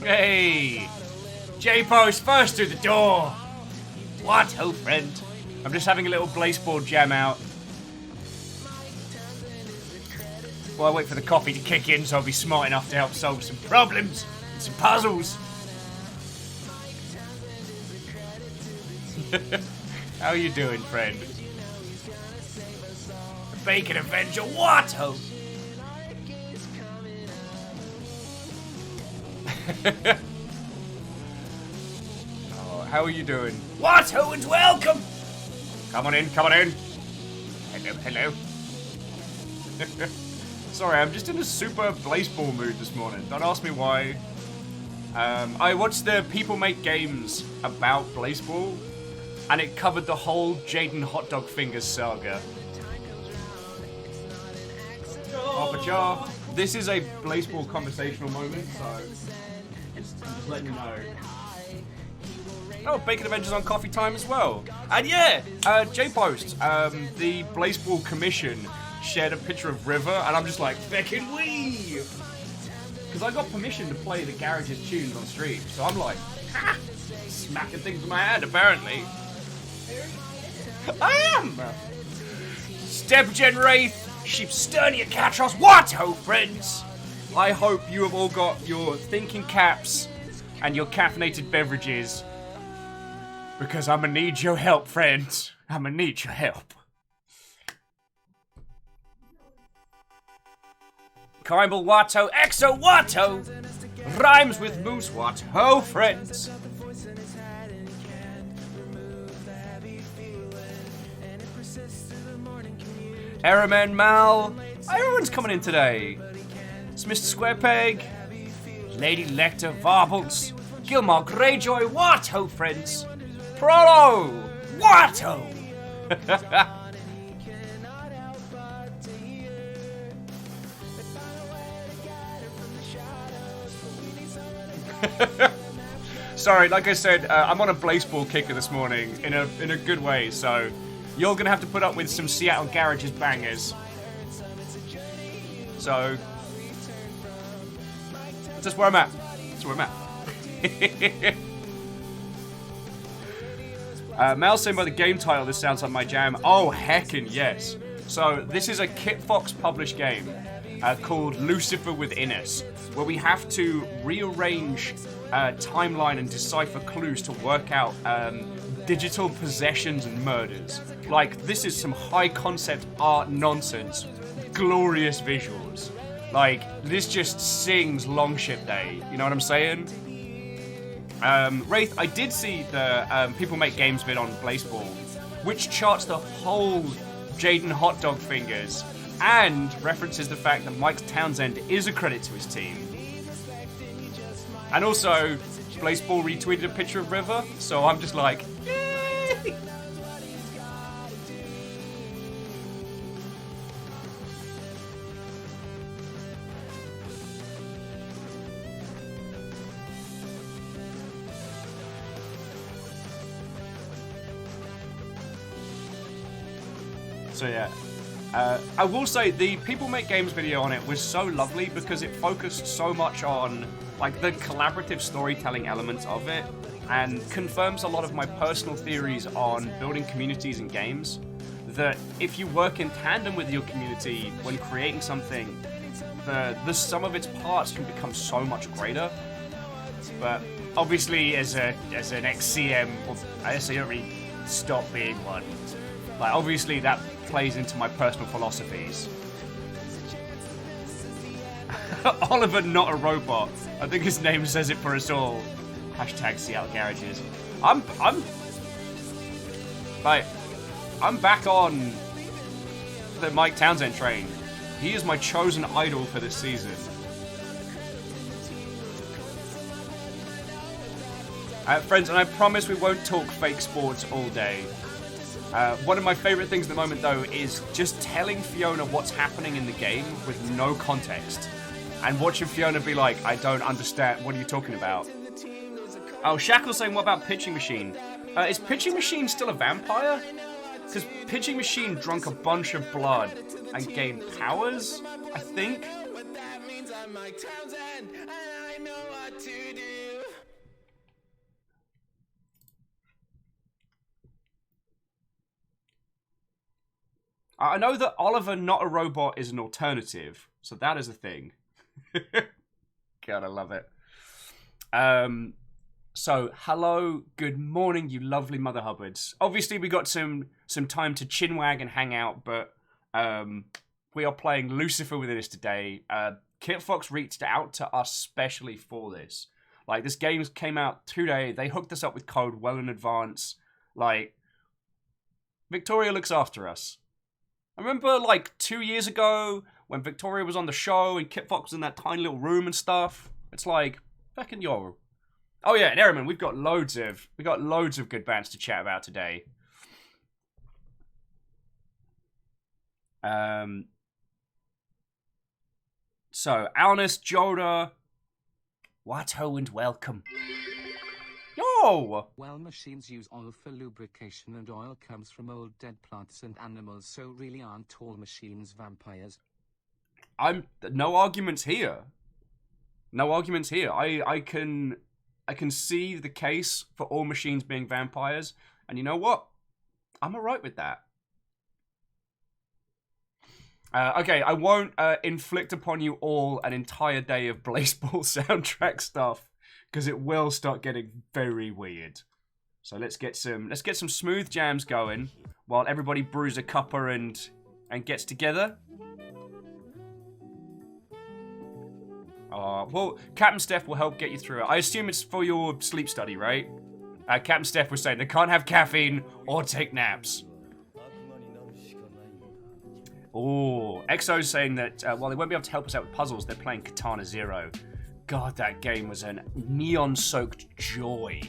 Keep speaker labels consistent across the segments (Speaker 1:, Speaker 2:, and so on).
Speaker 1: Hey! J-Post first through the door! What, oh friend? I'm just having a little blazeboard jam out. While I wait for the coffee to kick in so I'll be smart enough to help solve some problems and some puzzles. How you doing, friend? The Bacon Avenger, what, oh? Oh, how are you doing? What, ho, and welcome! Come on in, come on in. Hello, hello. Sorry, I'm just in a super blazeball mood this morning. Don't ask me why. I watched the People Make Games about blazeball, and it covered the whole Jaden Hotdog Fingers saga. Half a jar. This is a blazeball conversational moment, so I'm just letting you know. Oh, Bacon Avengers on Coffee Time as well. And yeah, J-Post, the Blazeball Commission shared a picture of River, and I'm just like, feckin' wee! Because I got permission to play the Garage's tunes on stream, so I'm like, ha! Smacking things with my hand, apparently. I am! Step Gen Wraith, Sheep Sternia Catros, what ho, friends! I hope you have all got your thinking caps and your caffeinated beverages, because I'm gonna need your help, friends. I'm gonna need your help. Kimball Watto, Exo Watto, rhymes with Moose Wat, ho, friends. Airman Mal, everyone's coming in today. It's Mr. Squarepeg, Lady Lecter Varbles, Gilmore Greyjoy, what ho, friends? Prolo, what ho? Sorry, like I said, I'm on a blazeball kicker this morning in a good way, so you're gonna have to put up with some Seattle Garage's bangers. So that's just where I'm at. That's where I'm at. Mal saying by the game title, this sounds like my jam. Oh, heckin' yes. So this is a Kit Fox published game called Lucifer Within Us, where we have to rearrange timeline and decipher clues to work out digital possessions and murders. Like, this is some high concept art nonsense, glorious visuals. Like, this just sings Longship Day, you know what I'm saying? Wraith, I did see the People Make Games bit on Blazeball, which charts the whole Jaden Hotdog Fingers and references the fact that Mike Townsend is a credit to his team. And also, Blazeball retweeted a picture of River, so I'm just like, yay! So yeah, I will say the People Make Games video on it was so lovely because it focused so much on like the collaborative storytelling elements of it and confirms a lot of my personal theories on building communities and games, that if you work in tandem with your community when creating something, the sum of its parts can become so much greater. But obviously as an ex-CM, well, I guess I don't really stop being one. Like, obviously that plays into my personal philosophies. Oliver, not a robot. I think his name says it for us all. Hashtag Seattle Garages. I'm back on the Mike Townsend train. He is my chosen idol for this season. Friends, and I promise we won't talk fake sports all day. One of my favorite things at the moment, though, is just telling Fiona what's happening in the game with no context. And watching Fiona be like, I don't understand, what are you talking about? Oh, Shackle's saying, what about Pitching Machine? Is Pitching Machine still a vampire? Because Pitching Machine drunk a bunch of blood and gained powers, I think? I know that Oliver Not a Robot is an alternative, so that is a thing. God, I love it. So, hello, good morning, you lovely Mother Hubbards. Obviously, we got some time to chinwag and hang out, but we are playing Lucifer with us today. Kitfox reached out to us specially for this. Like, this game came out today. They hooked us up with code well in advance. Like, Victoria looks after us. I remember, like, 2 years ago when Victoria was on the show and Kitfox was in that tiny little room and stuff. It's like, fucking yo. Oh yeah, and Errorman, we got loads of good bands to chat about today. So, Alnus, Joda, Watto, and welcome. Yo!
Speaker 2: Well, machines use oil for lubrication, and oil comes from old dead plants and animals, so really aren't all machines vampires?
Speaker 1: No arguments here. No arguments here. I can see the case for all machines being vampires, and you know what? I'm alright with that. Okay, I won't inflict upon you all an entire day of Blazeball soundtrack stuff, because it will start getting very weird. So let's get some smooth jams going while everybody brews a cuppa and gets together. Well, Captain Steph will help get you through it. I assume it's for your sleep study, right? Captain Steph was saying they can't have caffeine or take naps. Oh, EXO's saying that while they won't be able to help us out with puzzles, they're playing Katana Zero. God, that game was a neon-soaked joy.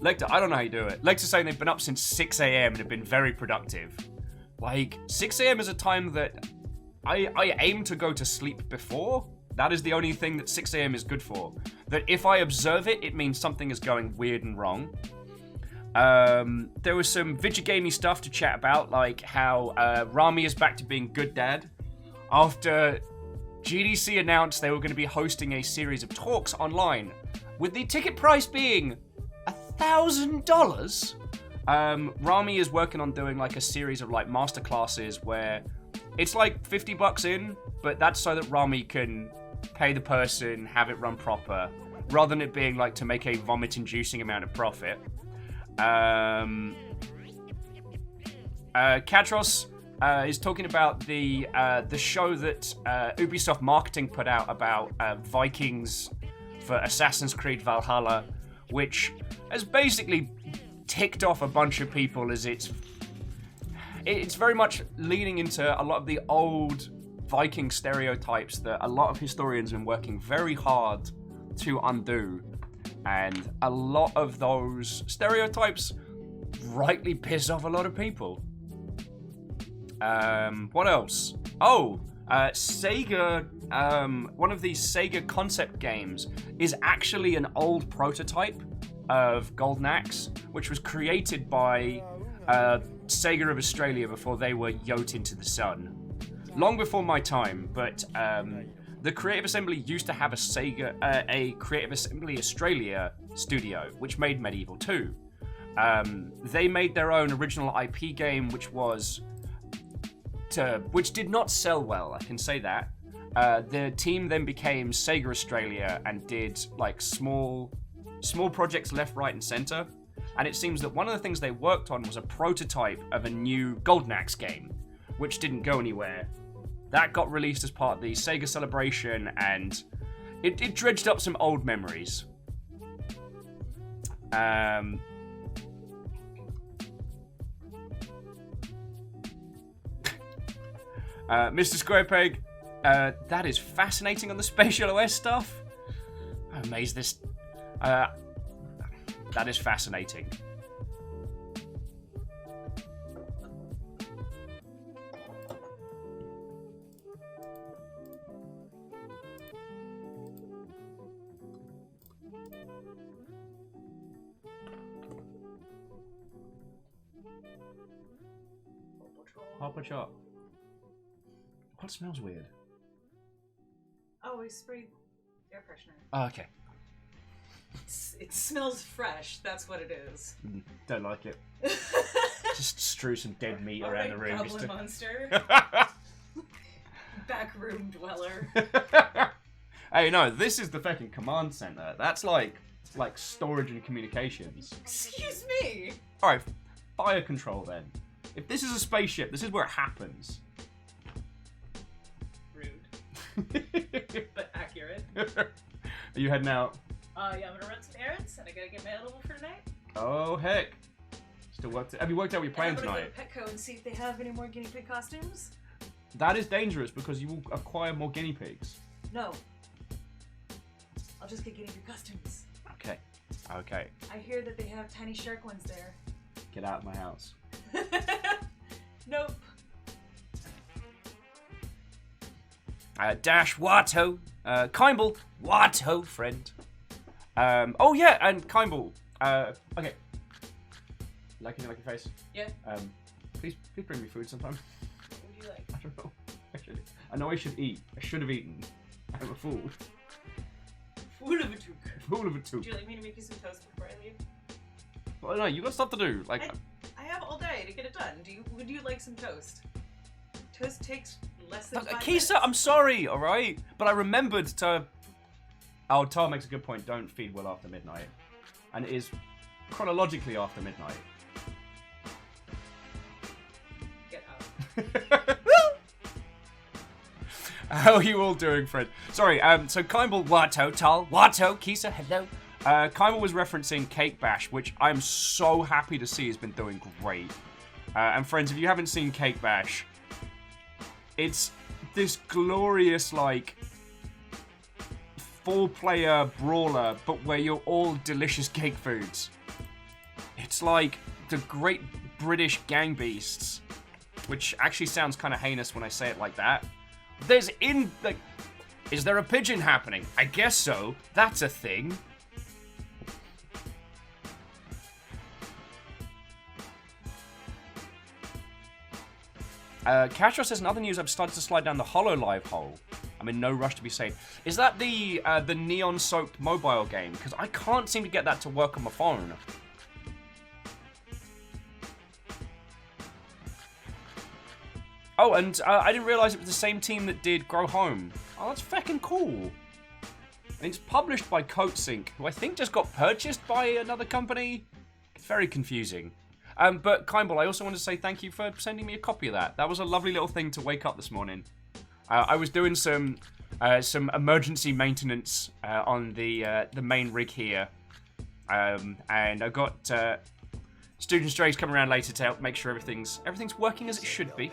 Speaker 1: Lecter, I don't know how you do it. Lecter's saying they've been up since 6 a.m. and have been very productive. Like, 6 a.m. is a time that I aim to go to sleep before. That is the only thing that 6 a.m. is good for. That if I observe it, it means something is going weird and wrong. There was some Vigigamey stuff to chat about, like how Rami is back to being good dad. After GDC announced they were going to be hosting a series of talks online, with the ticket price being $1,000. Rami is working on doing like a series of like masterclasses where it's like $50 in, but that's so that Rami can pay the person, have it run proper, rather than it being like to make a vomit-inducing amount of profit. Katros is talking about the show that Ubisoft Marketing put out about Vikings for Assassin's Creed Valhalla, which has basically ticked off a bunch of people as it's very much leaning into a lot of the old Viking stereotypes that a lot of historians have been working very hard to undo. And a lot of those stereotypes rightly piss off a lot of people. What else? Oh, Sega, one of these Sega concept games is actually an old prototype of Golden Axe, which was created by Sega of Australia before they were yoked into the sun. Long before my time, but the Creative Assembly used to have a Creative Assembly Australia studio, which made Medieval 2. They made their own original IP game, which did not sell well, I can say that. The team then became Sega Australia and did like small projects left, right, and center. And it seems that one of the things they worked on was a prototype of a new Golden Axe game, which didn't go anywhere. That got released as part of the Sega Celebration, and it dredged up some old memories. Mr. Squarepeg, that is fascinating on the spatial OS stuff. I'm amazed this... that is fascinating. Papa Chop. What smells weird?
Speaker 3: Oh, we sprayed air freshener.
Speaker 1: Oh, okay.
Speaker 3: It smells fresh. That's what it is.
Speaker 1: Don't like it. Just strew some dead meat around the room.
Speaker 3: Goblin monster. Backroom dweller.
Speaker 1: Hey, no, this is the fucking command center. That's like storage and communications.
Speaker 3: Excuse me.
Speaker 1: All right, fire control then. If this is a spaceship, this is where it happens.
Speaker 3: Rude. But accurate.
Speaker 1: Are you heading out?
Speaker 3: Yeah, I'm gonna run some errands, and I gotta get my edible for tonight.
Speaker 1: Oh, heck. Still worked. Have you worked out what you're playing
Speaker 3: I'm gonna
Speaker 1: tonight?
Speaker 3: go to Petco and see if they have any more guinea pig costumes.
Speaker 1: That is dangerous because you will acquire more guinea pigs.
Speaker 3: No. I'll just get guinea pig costumes.
Speaker 1: Okay. Okay.
Speaker 3: I hear that they have tiny shark ones there.
Speaker 1: Get out of my house.
Speaker 3: Nope.
Speaker 1: Dash Watto. Kimball Watto, friend. Oh yeah, and Kimball. Okay. Liking your face?
Speaker 3: Yeah.
Speaker 1: Please bring me food sometime.
Speaker 3: What would you like?
Speaker 1: I don't know. I know I should eat. I should have eaten. I'm a fool.
Speaker 3: Fool of a toque.
Speaker 1: Fool of a toque.
Speaker 3: Would you like me to make you some toast before I leave?
Speaker 1: Well, no, you got stuff to do. Like,
Speaker 3: I have all day to get it done. Would you like some toast? Toast takes less than 5 minutes.
Speaker 1: Kisa, I'm sorry, all right, but I remembered to. Oh, Tar makes a good point. Don't feed Will after midnight, and it is chronologically after midnight.
Speaker 3: Get out.
Speaker 1: How are you all doing, Fred? Sorry, so Kimball, Watto, Tal, Watto, Kisa, hello. Kimball was referencing Cake Bash, which I'm so happy to see has been doing great. And friends, if you haven't seen Cake Bash, it's this glorious, like, 4-player brawler, but where you're all delicious cake foods. It's like the Great British Gang Beasts, which actually sounds kind of heinous when I say it like that. Is there a pigeon happening? I guess so. That's a thing. Castro says, in other news, I've started to slide down the HoloLive hole. I'm in no rush to be saved. Is that the neon-soaked mobile game? Because I can't seem to get that to work on my phone. Oh, and I didn't realize it was the same team that did Grow Home. Oh, that's fucking cool. And it's published by CoatSync, who I think just got purchased by another company. It's very confusing. But Kimball, I also want to say thank you for sending me a copy of that. That was a lovely little thing to wake up this morning. I was doing some emergency maintenance on the main rig here, and I got Student Strays coming around later to help make sure everything's working as it should be.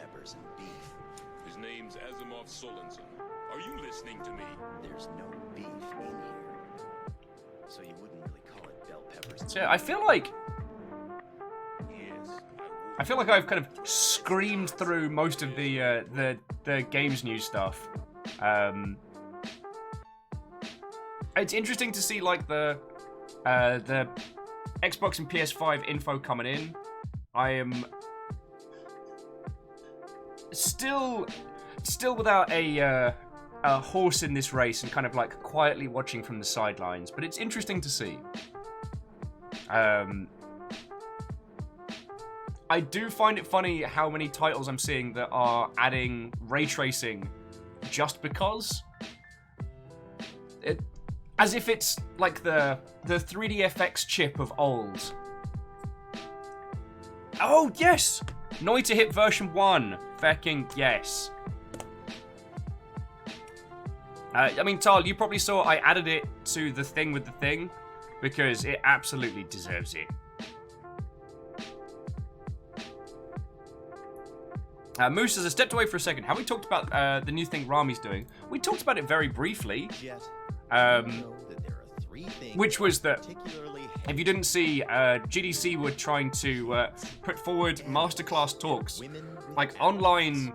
Speaker 4: His name's Asimov Solensen. Are you listening to me?
Speaker 5: There's no beef in here, so you wouldn't really call it bell peppers.
Speaker 1: So yeah, I feel like
Speaker 4: Yes,
Speaker 1: I've kind of screamed through most of the games news stuff. It's interesting to see like the Xbox and PS5 info coming in. I am still without a horse in this race and kind of like quietly watching from the sidelines, but it's interesting to see. I do find it funny how many titles I'm seeing that are adding ray tracing just because. As if it's like the 3DFX chip of old. Oh, yes! Noi to hit version 1. Fucking yes. I mean, Tal, you probably saw I added it to the thing with the thing because it absolutely deserves it. Moose has stepped away for a second. Have we talked about the new thing Rami's doing? We talked about it very briefly.
Speaker 5: Jet,
Speaker 1: Um,
Speaker 5: you know that there are 3 things
Speaker 1: which was that
Speaker 5: particularly
Speaker 1: if you didn't see, GDC were trying to put forward masterclass talks,
Speaker 5: women with
Speaker 1: like online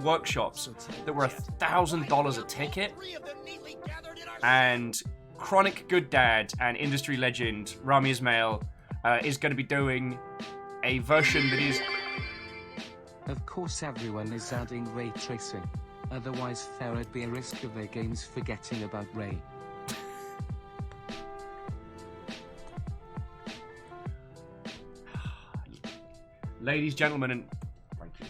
Speaker 1: workshops that were $1,000 a ticket, and chronic good dad and industry legend Rami Ismail is going to be doing a version that is.
Speaker 2: Of course everyone is adding ray tracing. Otherwise there'd be a risk of their games forgetting about ray.
Speaker 1: Ladies, gentlemen, and thank you.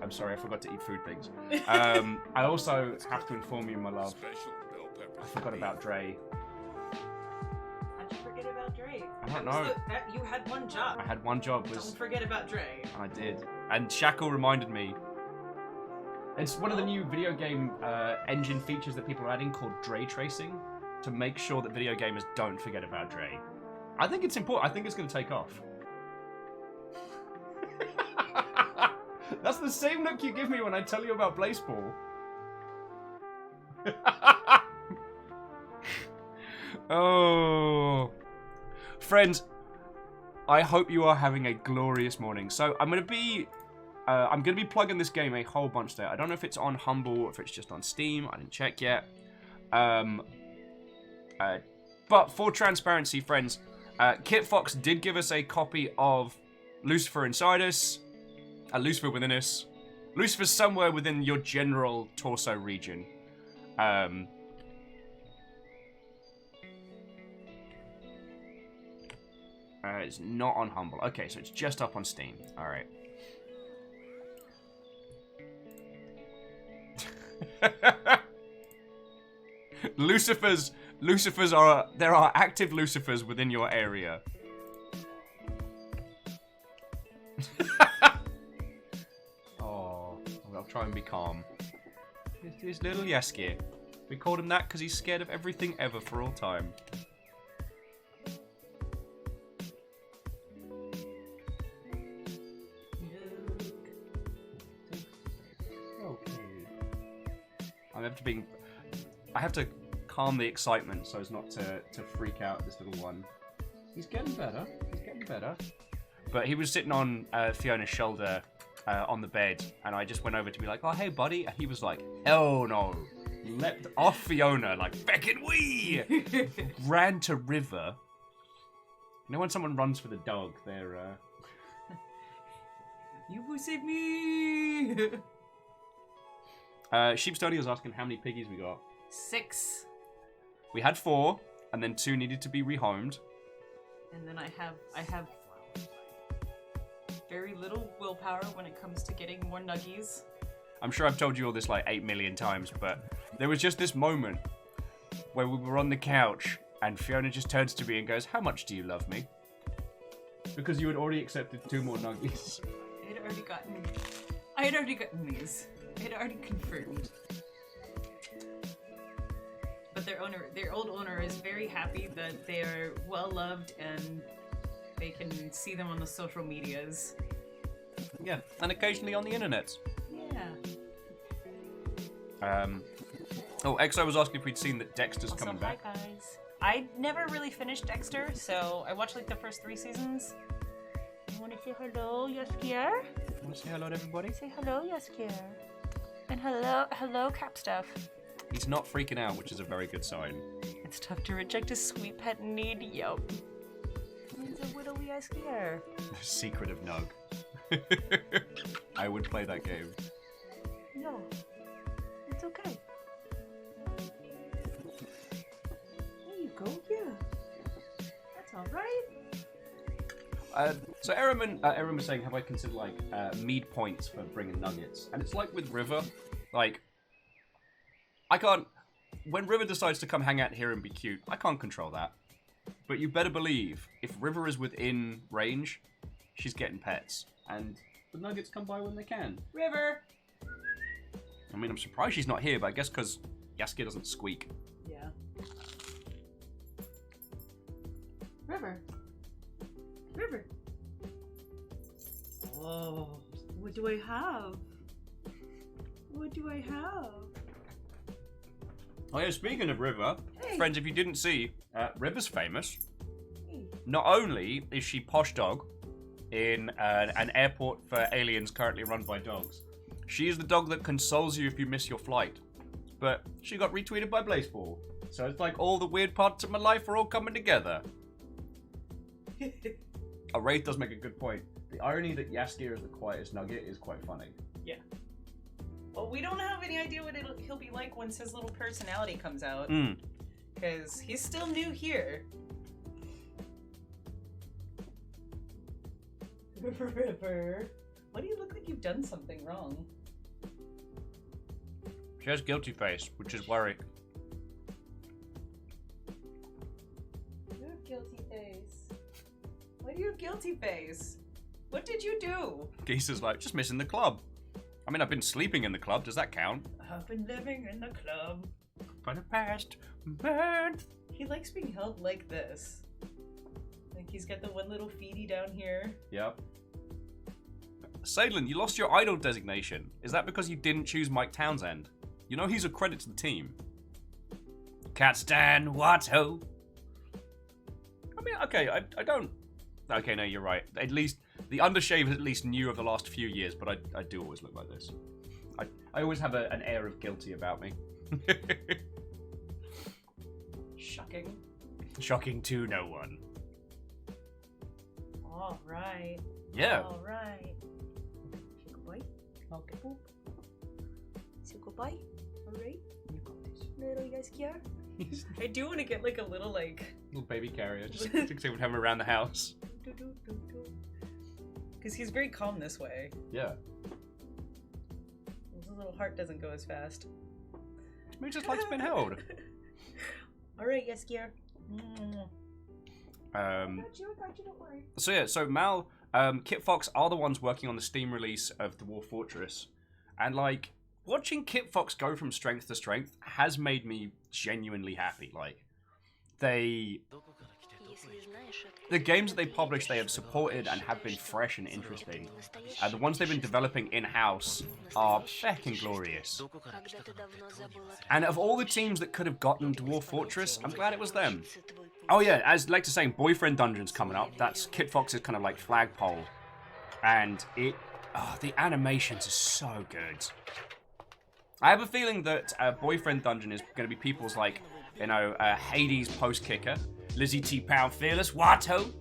Speaker 1: I'm sorry, I forgot to eat food things. I also have to inform you, my love,
Speaker 4: Special bell peppers.
Speaker 1: I forgot about Dre.
Speaker 3: How'd you forget about Dre?
Speaker 1: I don't know.
Speaker 3: You had one job.
Speaker 1: I had one job,
Speaker 3: Don't forget about Dre.
Speaker 1: and I did. And Shackle reminded me. It's one of the new video game engine features that people are adding called Dre tracing to make sure that video gamers don't forget about Dre. I think it's important. I think it's going to take off. That's the same look you give me when I tell you about Blazeball. Oh. Friends, I hope you are having a glorious morning. So I'm going to be plugging this game a whole bunch today. I don't know if it's on Humble or if it's just on Steam. I didn't check yet. But for transparency, friends, Kit Fox did give us a copy of Lucifer Inside Us. Lucifer Within Us. Lucifer's somewhere within your general torso region. It's not on Humble. Okay, so it's just up on Steam. Alright. There are active Lucifers within your area. Oh, I'll try and be calm. His little Yaskir. We called him that because he's scared of everything ever for all time. I have to calm the excitement so as not to freak out this little one. He's getting better. He's getting better. But he was sitting on Fiona's shoulder on the bed, and I just went over to be like, "Oh, hey, buddy," and he was like, "Hell no!" Leapt off Fiona like feckin' wee. Ran to River. You know when someone runs for the dog, they're
Speaker 3: You will save me.
Speaker 1: Sheep Study was asking how many piggies we got.
Speaker 3: 6.
Speaker 1: We had 4, and then 2 needed to be rehomed.
Speaker 3: And then I have very little willpower when it comes to getting more nuggies.
Speaker 1: I'm sure I've told you all this like 8 million times, but there was just this moment where we were on the couch, and Fiona just turns to me and goes, "How much do you love me?" Because you had already accepted 2 more nuggies.
Speaker 3: I had already gotten these. I had already confirmed. But their old owner is very happy that they are well loved and they can see them on the social medias.
Speaker 1: Yeah, and occasionally on the internet.
Speaker 3: Yeah.
Speaker 1: Oh, EXO was asking if we'd seen that Dexter's
Speaker 3: Also,
Speaker 1: coming back.
Speaker 3: hi guys. I never really finished Dexter, so I watched like the first 3 seasons. You want to say hello, Yaskier?
Speaker 1: Want to say hello to everybody?
Speaker 3: Say hello, Yaskier. And hello, Capstuff.
Speaker 1: He's not freaking out, which is a very good sign.
Speaker 3: It's tough to reject a sweet pet in need. Yup. It's a little Yaskier.
Speaker 1: The Secret of Nug. I would play that game.
Speaker 3: No, it's okay. There you go. Yeah, that's all right.
Speaker 1: So Erin was saying, have I considered like mead points for bringing nuggets? And it's like with River, like I can't. When River decides to come hang out here and be cute, I can't control that. But you better believe, if River is within range, she's getting pets, and the nuggets come by when they can.
Speaker 3: River.
Speaker 1: I mean, I'm surprised she's not here, but I guess because Yaski doesn't squeak.
Speaker 3: Yeah. River. River. Oh, What do I have? What do I have?
Speaker 1: Oh yeah, speaking of River,
Speaker 3: Hey.
Speaker 1: friends, if you didn't see, River's famous.
Speaker 3: Hey.
Speaker 1: Not only is she Posh Dog in an airport for aliens currently run by dogs, she is the dog that consoles you if you miss your flight. But she got retweeted by Blazeball, so it's like all the weird parts of my life are all coming together. Wraith does make a good point. The irony that Yaskier is the quietest nugget is quite funny.
Speaker 3: Yeah. Well, we don't have any idea what he'll be like once his little personality comes out. Because he's still new here. River, why do you look like you've done something wrong?
Speaker 1: She has guilty face, which is worrying.
Speaker 3: You have guilty face. Why do you have guilty face? What did you do?
Speaker 1: Geese's like, just missing the club. I mean, I've been sleeping in the club. Does that count?
Speaker 3: I've been living in the club.
Speaker 1: For the past month.
Speaker 3: He likes being held like this. Like he's got the one little feety down here.
Speaker 1: Yep. Sadlin, you lost your idol designation. Is that because you didn't choose Mike Townsend? You know he's a credit to the team. Can't stand Watto. I mean, okay, I don't... Okay, no, you're right. At least, the undershave is at least new of the last few years, but I do always look like this. I always have an air of guilty about me.
Speaker 3: Shocking.
Speaker 1: Shocking to no one.
Speaker 3: All right.
Speaker 1: Yeah.
Speaker 3: All right. Say goodbye. Okay, poop. Say goodbye. All right. You got this. Little Yaskier. I do want to get like a little like...
Speaker 1: Little baby carrier, just to have him around the house.
Speaker 3: Because he's very calm this way.
Speaker 1: Yeah.
Speaker 3: His little heart doesn't go as fast.
Speaker 1: He just likes being held.
Speaker 3: All right, Yaskier. I got you, don't worry.
Speaker 1: So yeah, so Mal, Kit Fox are the ones working on the Steam release of Dwarf Fortress. And like, watching Kit Fox go from strength to strength has made me genuinely happy. Like, the games that they publish, they have supported and have been fresh and interesting. The ones they've been developing in-house are feckin' glorious. And of all the teams that could have gotten Dwarf Fortress, I'm glad it was them. Oh yeah, as like to say, Boyfriend Dungeon's coming up. That's Kit Fox's kind of like flagpole. And the animations are so good. I have a feeling that Boyfriend Dungeon is going to be people's like, you know, Hades post-kicker. Lizzie T. Pound Fearless, Watto!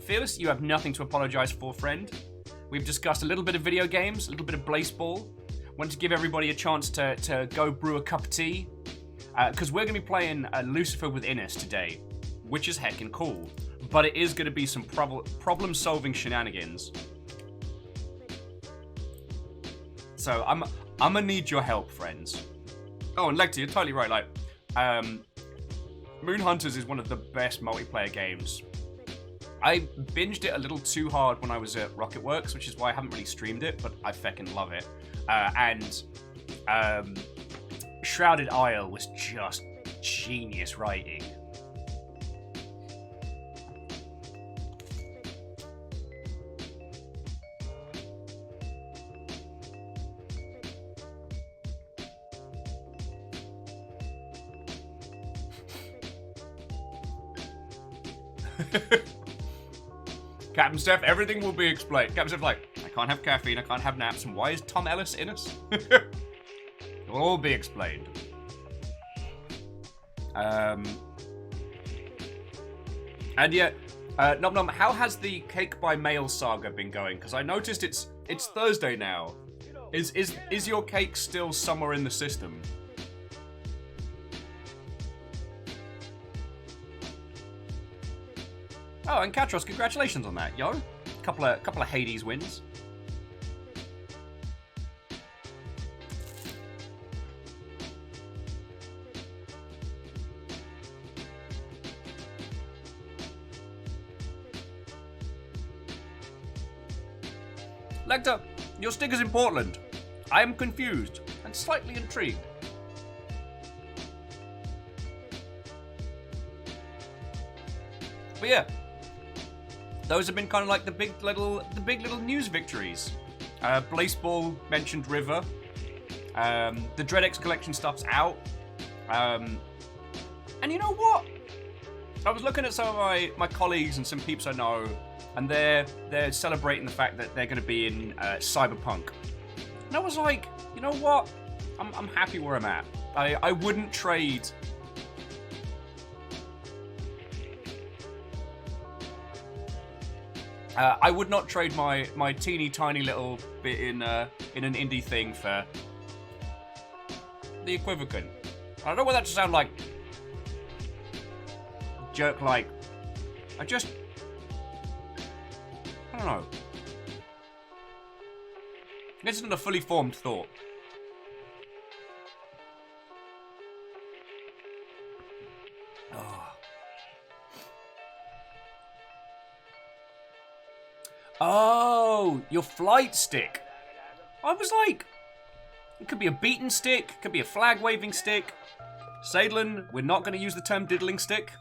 Speaker 1: Fearless, you have nothing to apologize for, friend. We've discussed a little bit of video games, a little bit of Blazeball. Want to give everybody a chance to go brew a cup of tea. Because we're going to be playing Lucifer with Innes today, which is heckin' cool. But it is going to be some problem-solving shenanigans. So I'm gonna need your help, friends. Oh, and Lecter, you're totally right. Like, Moon Hunters is one of the best multiplayer games. I binged it a little too hard when I was at Rocketworks, which is why I haven't really streamed it, but I feckin' love it. Shrouded Isle was just genius writing. Captain Steph, everything will be explained. Captain Steph's like, I can't have caffeine, I can't have naps, and why is Tom Ellis in us? It will all be explained. And yet, Nom Nom, how has the Cake by Mail saga been going? Because I noticed it's Thursday now. Is your cake still somewhere in the system? Oh, and Katros, congratulations on that, yo. Couple of Hades wins. Lecter, your sticker's in Portland. I am confused and slightly intrigued. But yeah. those have been kind of like the big little news victories. Blazeball mentioned River. The DreadX collection stuff's out. And you know what? I was looking at some of my colleagues and some peeps I know, and they're celebrating the fact that they're going to be in Cyberpunk. And I was like, you know what? I'm happy where I'm at. I wouldn't trade. I would not trade my teeny tiny little bit in an indie thing for the equivalent. I don't know what that sound like. Jerk like. I don't know. This isn't a fully formed thought. Oh, your flight stick. I was like, it could be a beaten stick, could be a flag waving stick. Sadlin, we're not going to use the term diddling stick.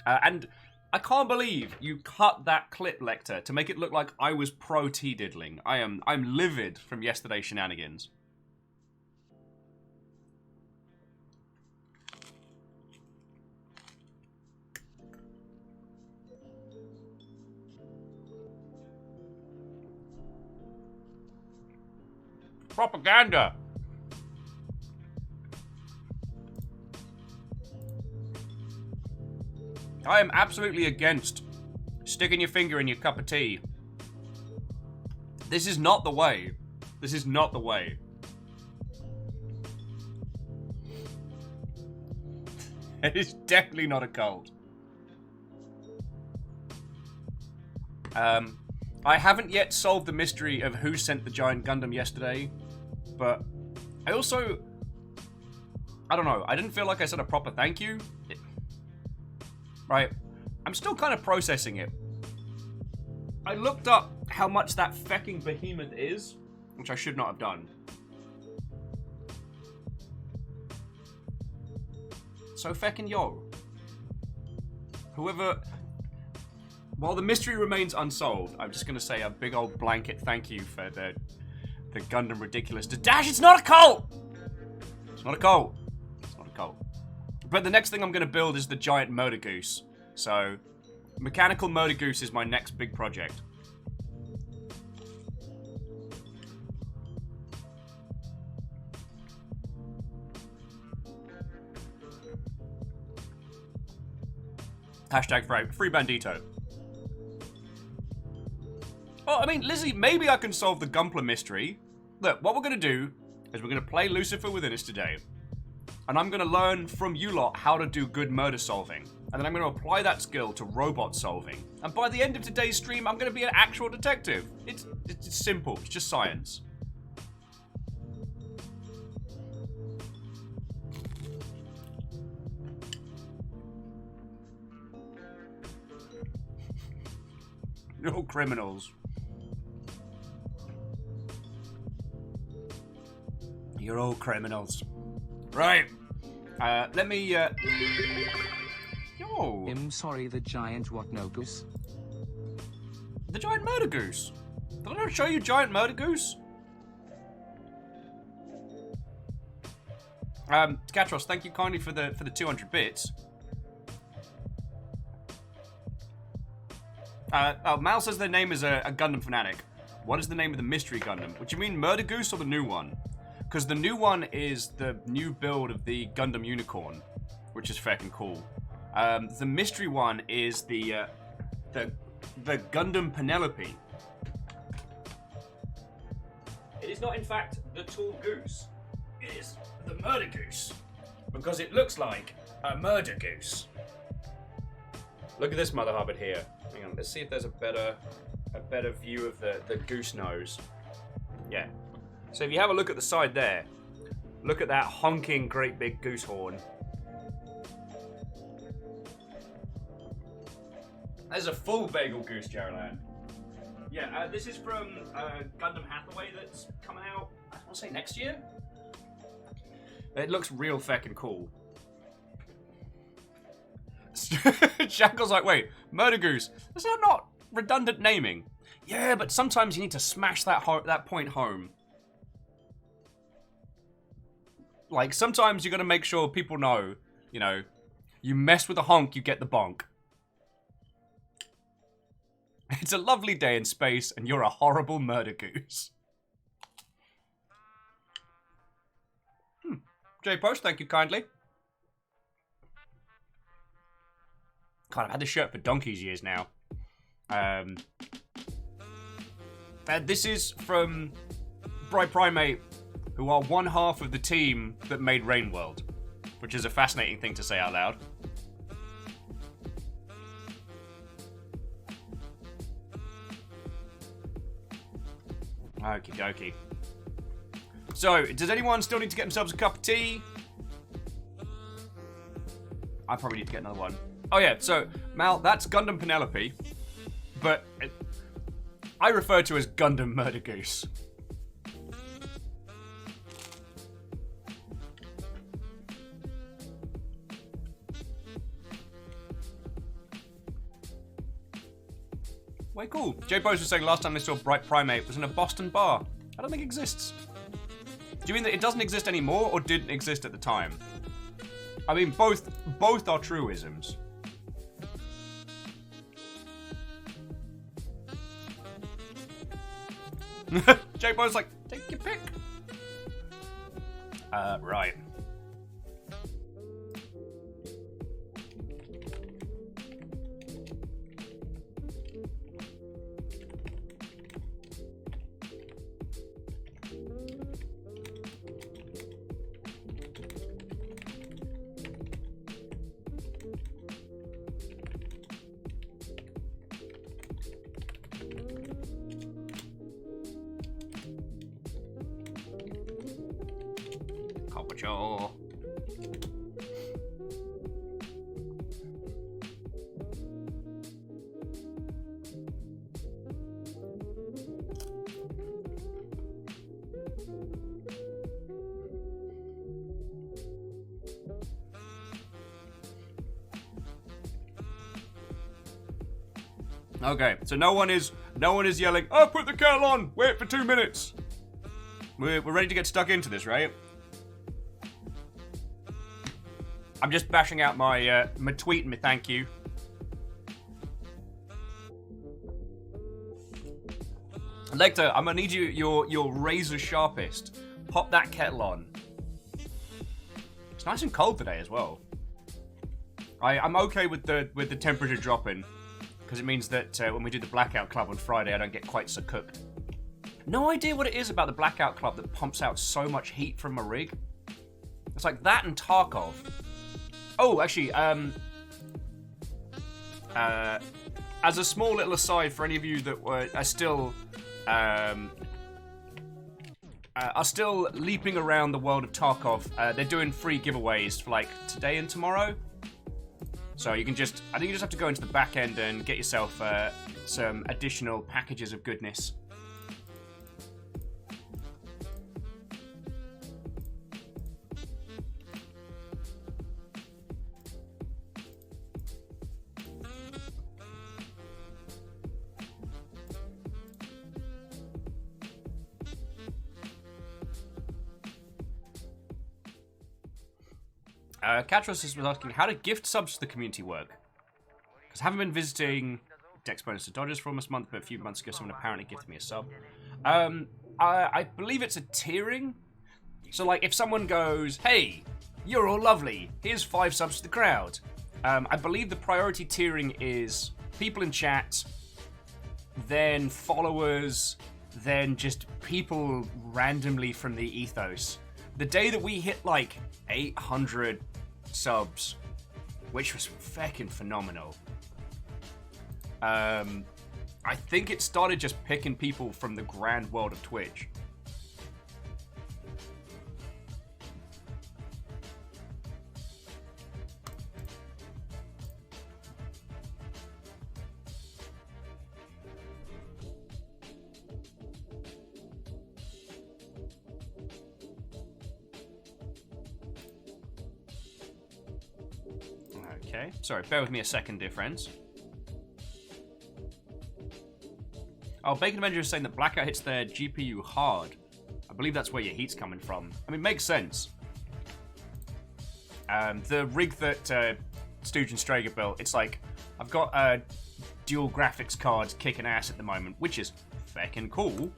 Speaker 1: And I can't believe you cut that clip, Lecter, to make it look like I was pro tea diddling. I'm livid from yesterday's shenanigans. Propaganda. I am absolutely against sticking your finger in your cup of tea. This is not the way. This is not the way. It is definitely not a cult. I haven't yet solved the mystery of who sent the giant Gundam yesterday, but I also, I don't know, I didn't feel like I said a proper thank you. Right, I'm still kind of processing it. I looked up how much that fecking behemoth is, which I should not have done. So fecking yo. Whoever... While the mystery remains unsolved, I'm just going to say a big old blanket thank you for the Gundam Ridiculous to Dash. It's not a cult! It's not a cult. It's not a cult. But the next thing I'm going to build is the giant Murder Goose. So, Mechanical Murder Goose is my next big project. Hashtag free bandito. Oh, I mean, Lizzie, maybe I can solve the Gumpler mystery. Look, what we're going to do is we're going to play Lucifer Within Us today. And I'm going to learn from you lot how to do good murder solving. And then I'm going to apply that skill to robot solving. And by the end of today's stream, I'm going to be an actual detective. It's simple. It's just science. You're all criminals. You're all criminals. Right. Let me, Yo.
Speaker 2: I'm sorry, the giant what no goose?
Speaker 1: The giant murder goose. Did I not show you giant murder goose? Skatros, thank you kindly for the 200 bits. Mal says their name is a Gundam fanatic. What is the name of the mystery Gundam? What do you mean, Murder Goose or the new one? Because the new one is the new build of the Gundam Unicorn, which is fucking cool. The mystery one is the Gundam Penelope. It is not, in fact, the tall goose. It is the Murder Goose, because it looks like a murder goose. Look at this Mother Hubbard here. Hang on, let's see if there's a better view of the goose nose. Yeah. So if you have a look at the side there, look at that honking great big goose horn. There's a full bagel goose, Jerryland. Yeah, this is from Gundam Hathaway that's coming out, I want to say next year? It looks real feckin' cool. Shackle's like, wait, Murder Goose. Is that not redundant naming. Yeah, but sometimes you need to smash that point home. Like, sometimes you gotta make sure people know, you know, you mess with a honk, you get the bonk. It's a lovely day in space, and you're a horrible murder goose. J-Post, thank you kindly. God, I've had this shirt for donkey's years now. This is from Bright Primate, who are one half of the team that made Rain World, which is a fascinating thing to say out loud. Okie dokie. So, does anyone still need to get themselves a cup of tea? I probably need to get another one. Oh yeah, so, Mal, that's Gundam Penelope, but I refer to as Gundam Murder Goose. Way cool. J-Pose was saying last time they saw Bright Primate was in a Boston bar. I don't think it exists. Do you mean that it doesn't exist anymore or didn't exist at the time? I mean, both are truisms. J-Bo's like, take your pick. Right. Patrol. Okay, so no one is yelling, "Oh, put the kettle on! Wait for 2 minutes." We're ready to get stuck into this, right? I'm just bashing out my my tweet and my thank you. Lecter, I'm gonna need your razor sharpest. Pop that kettle on. It's nice and cold today as well. I'm okay with the temperature dropping, because it means that when we do the Blackout Club on Friday, I don't get quite so cooked. No idea what it is about the Blackout Club that pumps out so much heat from my rig. It's like that and Tarkov. Oh, actually, as a small little aside for any of you that are still leaping around the world of Tarkov, they're doing free giveaways for like today and tomorrow. So I think you just have to go into the back end and get yourself some additional packages of goodness. Catros was asking, how do gift subs to the community work? Because I haven't been visiting Dex Bonus to Dodgers for almost a month, but a few months ago someone apparently gifted me a sub. I believe it's a tiering. So like if someone goes, hey, you're all lovely, here's 5 subs to the crowd. I believe the priority tiering is people in chat, then followers, then just people randomly from the ethos. The day that we hit like 800 subs, which was fucking phenomenal. I think it started just picking people from the grand world of Twitch. Okay, sorry, bear with me a second, dear friends. Oh, Bacon Avenger is saying that blackout hits their GPU hard. I believe that's where your heat's coming from. I mean, makes sense. The rig that Stooge and Strager built, it's like, I've got dual graphics cards kicking ass at the moment, which is feckin' cool.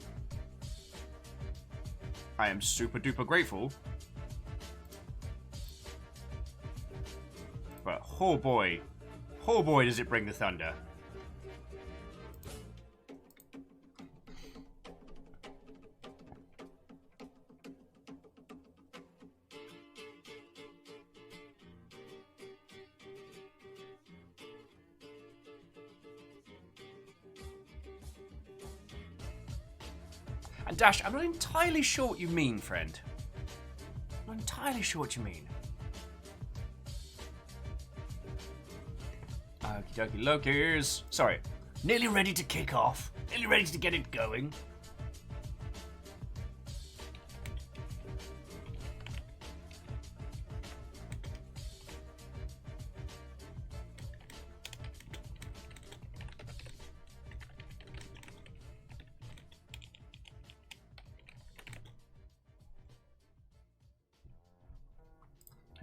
Speaker 1: I am super duper grateful. But oh boy does it bring the thunder. And Dash, I'm not entirely sure what you mean, friend. I'm not entirely sure what you mean. Okie dokie lokers. Sorry. Nearly ready to kick off. Nearly ready to get it going.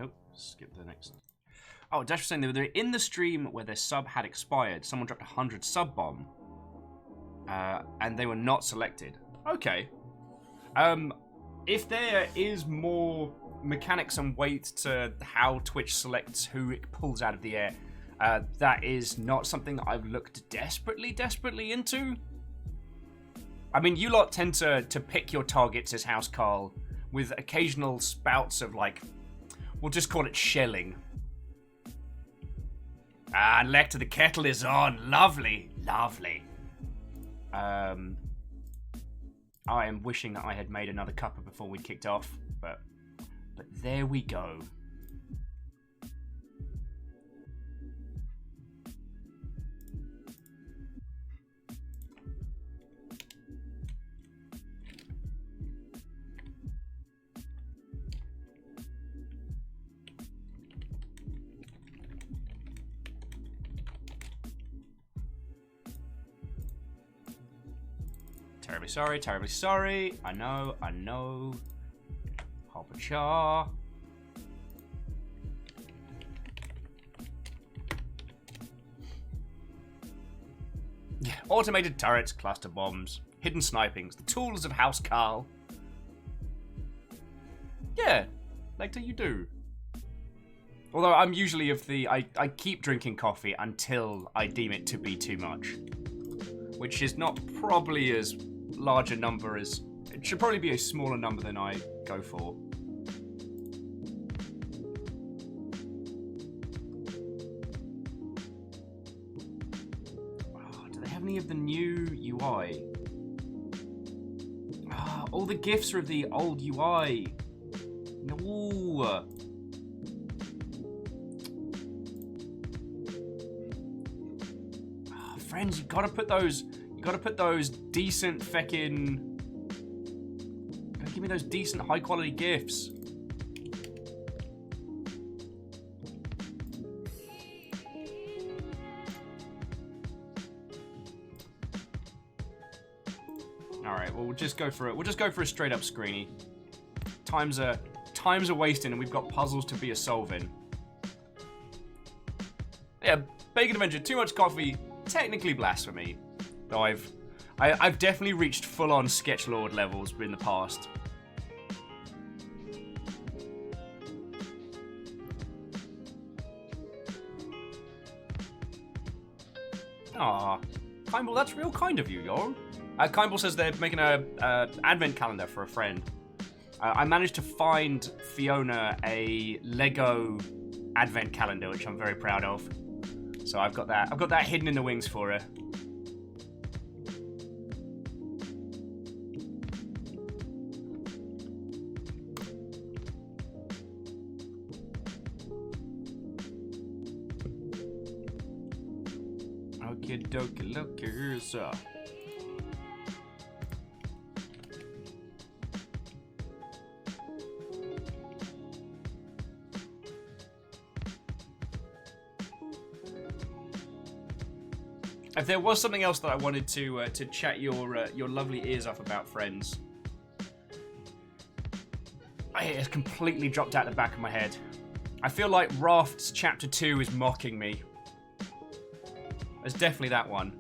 Speaker 1: Oh, skip the next. Oh, Dash was saying they were in the stream where their sub had expired. Someone dropped 100 sub bomb. And they were not selected. Okay. If there is more mechanics and weight to how Twitch selects who it pulls out of the air, that is not something that I've looked desperately into. I mean, you lot tend to pick your targets as House Carl with occasional spouts of, like, we'll just call it shelling. Ah, Lecter, the kettle is on. Lovely, lovely. I am wishing that I had made another cuppa before we kicked off, but there we go. Terribly sorry. I know. Hoppa-cha. Yeah, automated turrets, cluster bombs, hidden snipings, the tools of House Carl. Yeah, later you do. Although I'm usually of the, I keep drinking coffee until I deem it to be too much. Which is not probably as large a number as... It should probably be a smaller number than I go for. Oh, do they have any of the new UI? Oh, all the GIFs are of the old UI. No. Oh, friends, you gotta put those decent feckin'... Give me those decent high quality GIFs. Alright, well we'll just go for it. We'll just go for a straight up screeny. Times are wasting and we've got puzzles to be a solving. Yeah, Bacon Avenger, too much coffee, technically blasphemy. Though I've definitely reached full-on Sketchlord levels in the past. Aw, Kindball, that's real kind of you, yo. Kindball says they're making a advent calendar for a friend. I managed to find Fiona a Lego advent calendar, which I'm very proud of. So I've got that hidden in the wings for her. Okie dokie lookers. If there was something else that I wanted to chat your lovely ears off about, friends, it's completely dropped out the back of my head. I feel like Raft's Chapter 2 is mocking me. It's definitely that one.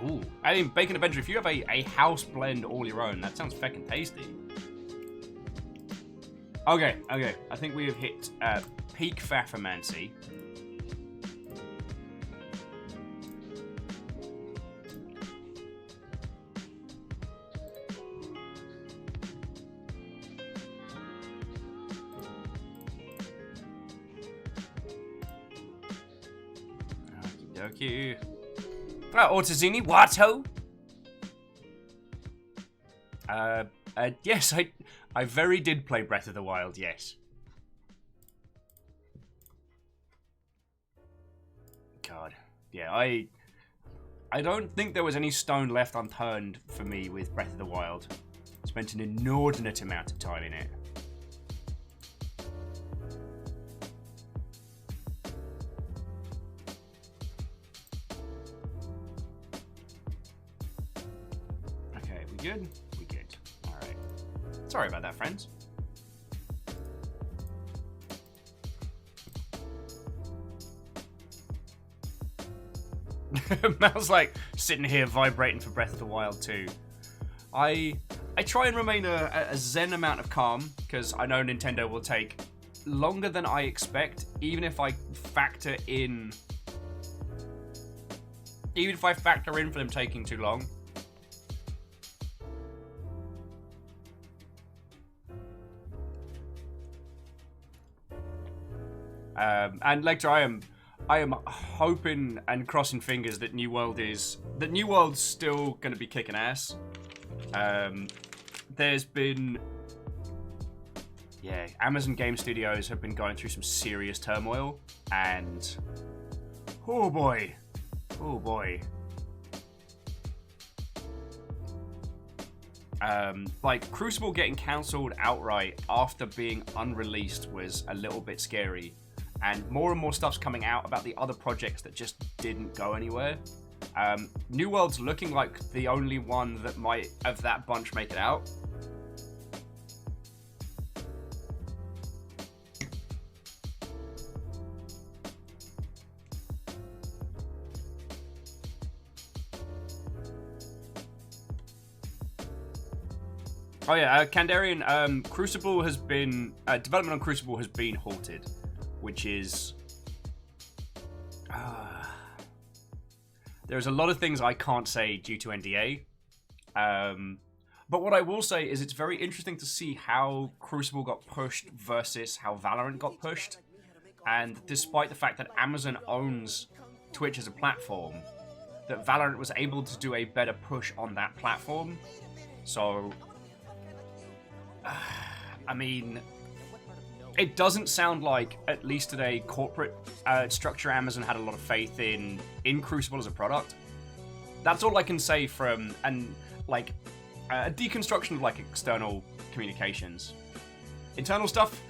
Speaker 1: Ooh, I mean, Bacon Adventure, if you have a house blend all your own, that sounds feckin' tasty. Okay, I think we have hit peak Faffermancy. Okie dokie. Ortazini, Watto? Yes, I very did play Breath of the Wild, yes. God. Yeah, I don't think there was any stone left unturned for me with Breath of the Wild. Spent an inordinate amount of time in it. Okay, we good? We good. Alright. Sorry about that, friends. Mal's like sitting here vibrating for Breath of the Wild 2. I try and remain a zen amount of calm, because I know Nintendo will take longer than I expect, even if I factor in for them taking too long. And Lecter, I am hoping and crossing fingers that New World's still going to be kicking ass. There's been, Amazon Game Studios have been going through some serious turmoil, and oh boy. Like Crucible getting cancelled outright after being unreleased was a little bit scary. And more stuff's coming out about the other projects that just didn't go anywhere. New World's looking like the only one that might, of that bunch, make it out. Oh yeah, Kandarian, Crucible has been, development on Crucible has been halted, which is, there's a lot of things I can't say due to NDA, but what I will say is it's very interesting to see how Crucible got pushed versus how Valorant got pushed, and despite the fact that Amazon owns Twitch as a platform, that Valorant was able to do a better push on that platform. So I mean, it doesn't sound like, at least at a corporate structure, Amazon had a lot of faith in Crucible as a product. That's all I can say from a deconstruction of like external communications. Internal stuff,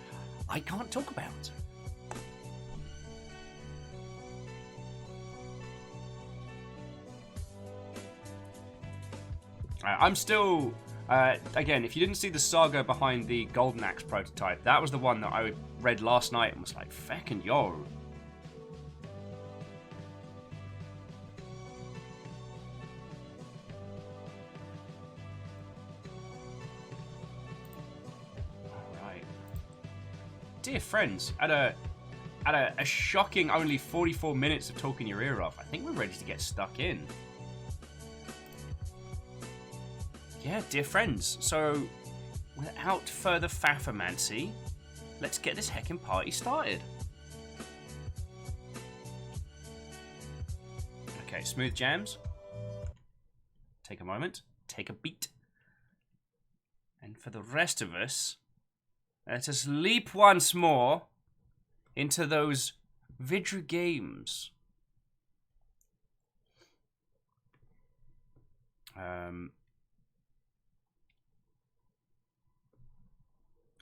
Speaker 1: I can't talk about. I'm still. Again, if you didn't see the saga behind the Golden Axe prototype, that was the one that I read last night and was like, feckin' yo. Alright. Dear friends, at a shocking only 44 minutes of talking your ear off, I think we're ready to get stuck in. Yeah, dear friends, so without further faffermancy, let's get this heckin' party started. Okay, smooth jams. Take a moment, take a beat. And for the rest of us, let us leap once more into those Vidra games.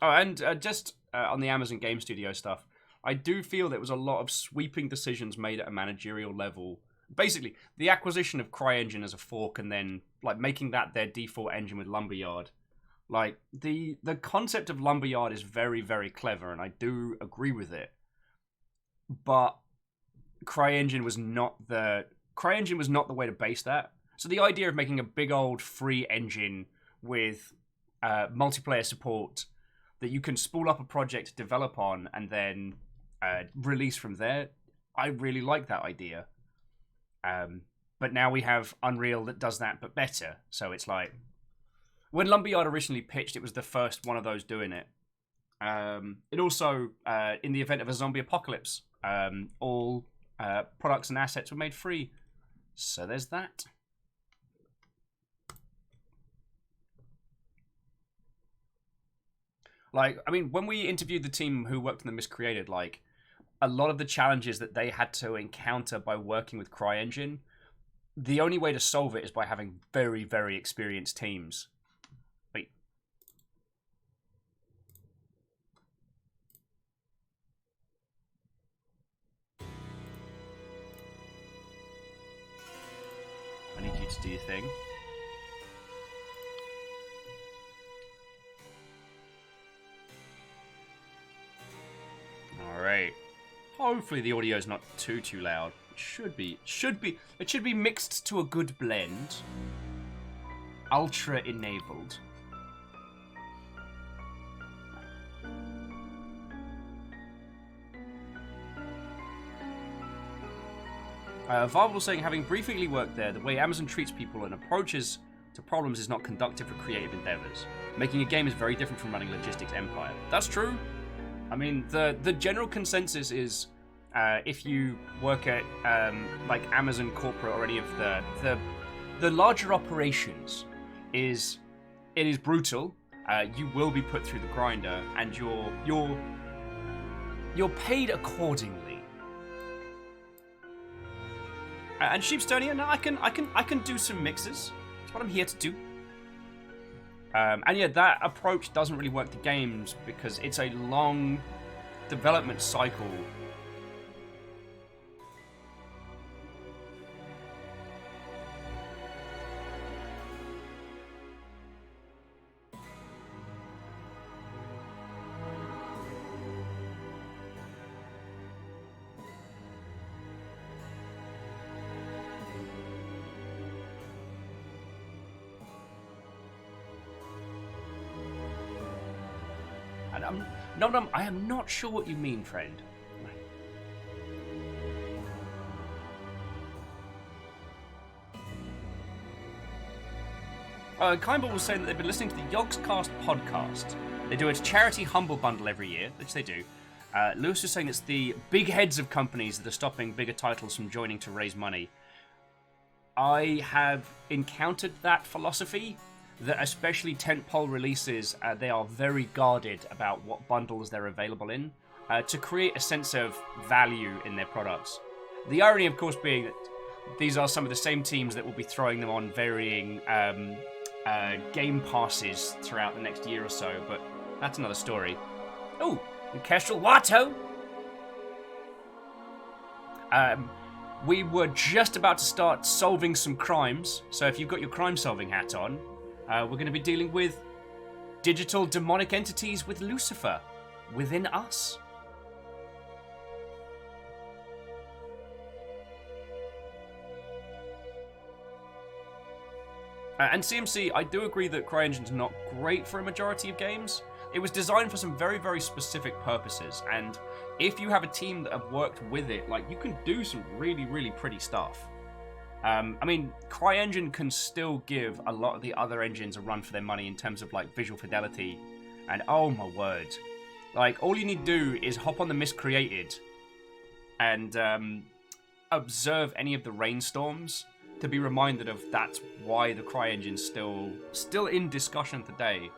Speaker 1: Oh, and just on the Amazon Game Studio stuff, I do feel there was a lot of sweeping decisions made at a managerial level. Basically, the acquisition of CryEngine as a fork and then like making that their default engine with Lumberyard. Like, the concept of Lumberyard is very, very clever, and I do agree with it. But CryEngine was not the way to base that. So the idea of making a big old free engine with multiplayer support that you can spool up a project, develop on, and then release from there, I really like that idea. But now we have Unreal that does that, but better. So it's like, when Lumberyard originally pitched, it was the first one of those doing it. It also, in the event of a zombie apocalypse, all products and assets were made free. So there's that. Like, I mean, when we interviewed the team who worked on the Miscreated, like, a lot of the challenges that they had to encounter by working with CryEngine, the only way to solve it is by having very, very experienced teams. Wait. I need you to do your thing. Alright. Hopefully the audio is not too loud. It should be mixed to a good blend. Ultra enabled. Varvel saying, having briefly worked there, the way Amazon treats people and approaches to problems is not conducive for creative endeavors. Making a game is very different from running a logistics empire. That's true. I mean, the general consensus is, if you work at like Amazon corporate or any of the larger operations, it is brutal. You will be put through the grinder, and you're paid accordingly. And Sheepstone, no, I can do some mixes. That's what I'm here to do. And yeah, that approach doesn't really work to games because it's a long development cycle. I am not sure what you mean, friend. Kindball was saying that they've been listening to the Yogscast podcast. They do a charity Humble Bundle every year, which they do. Lewis was saying it's the big heads of companies that are stopping bigger titles from joining to raise money. I have encountered that philosophy, that especially tentpole releases, they are very guarded about what bundles they're available in, to create a sense of value in their products. The irony, of course, being that these are some of the same teams that will be throwing them on varying game passes throughout the next year or so, but that's another story. Oh, Kestrel Watto! We were just about to start solving some crimes, so if you've got your crime-solving hat on, we're going to be dealing with digital demonic entities with Lucifer within us. And CMC, I do agree that CryEngine's not great for a majority of games. It was designed for some very, very specific purposes, and if you have a team that have worked with it, like, you can do some really, really pretty stuff. I mean, CryEngine can still give a lot of the other engines a run for their money in terms of, like, visual fidelity. And, oh my word. Like, all you need to do is hop on the Miscreated and observe any of the rainstorms to be reminded of that's why the CryEngine's still in discussion today.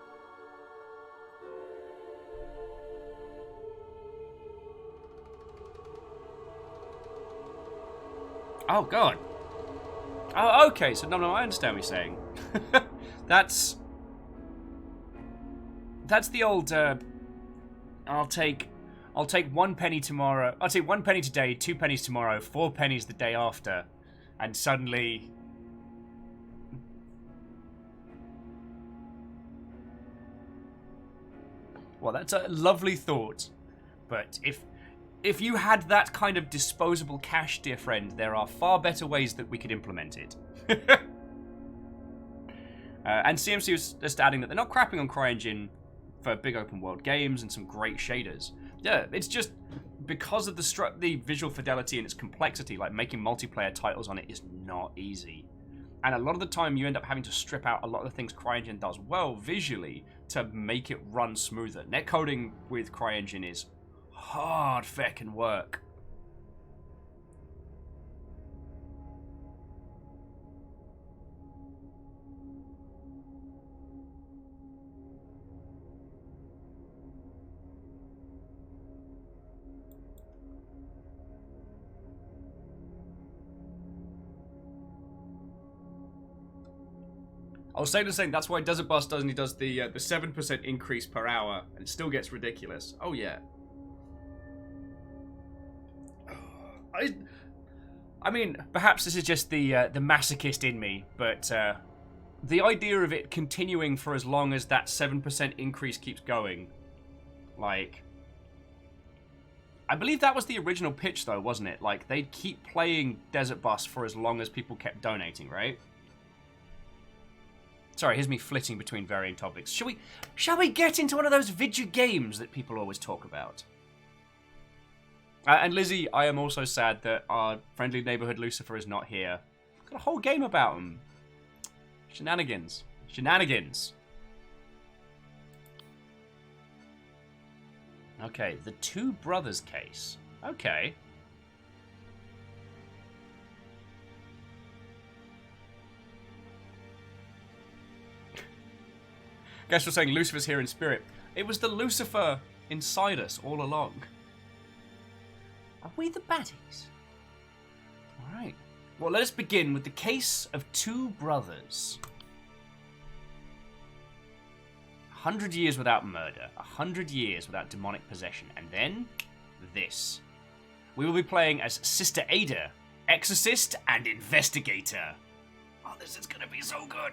Speaker 1: Oh, God. Oh, okay, so no, I understand what you're saying. That's the old. I'll take 1 penny tomorrow. I'll take 1 penny today, 2 pennies tomorrow, 4 pennies the day after, and suddenly. Well, that's a lovely thought, but if you had that kind of disposable cash, dear friend, there are far better ways that we could implement it. And CMC was just adding that they're not crapping on CryEngine for big open world games and some great shaders. Yeah, it's just because of the visual fidelity and its complexity, like making multiplayer titles on it is not easy. And a lot of the time you end up having to strip out a lot of the things CryEngine does well visually to make it run smoother. Netcoding with CryEngine is hard feckin' work. I was saying that's why Desert Bus does, and he does the 7% increase per hour, and it still gets ridiculous. Oh yeah. I mean, perhaps this is just the masochist in me, but the idea of it continuing for as long as that 7% increase keeps going, like, I believe that was the original pitch, though, wasn't it? Like, they'd keep playing Desert Bus for as long as people kept donating, right? Sorry, here's me flitting between varying topics. Shall we get into one of those video games that people always talk about? And Lizzie, I am also sad that our friendly neighborhood Lucifer is not here. We've got a whole game about him. Shenanigans. Shenanigans. Okay, the Two Brothers case. Okay. Guess we're saying Lucifer's here in spirit. It was the Lucifer inside us all along. Are we the baddies? Alright. Well, let us begin with the case of two brothers. 100 years without murder. 100 years without demonic possession. And then, this. We will be playing as Sister Ada, Exorcist and Investigator. Oh, this is gonna be so good.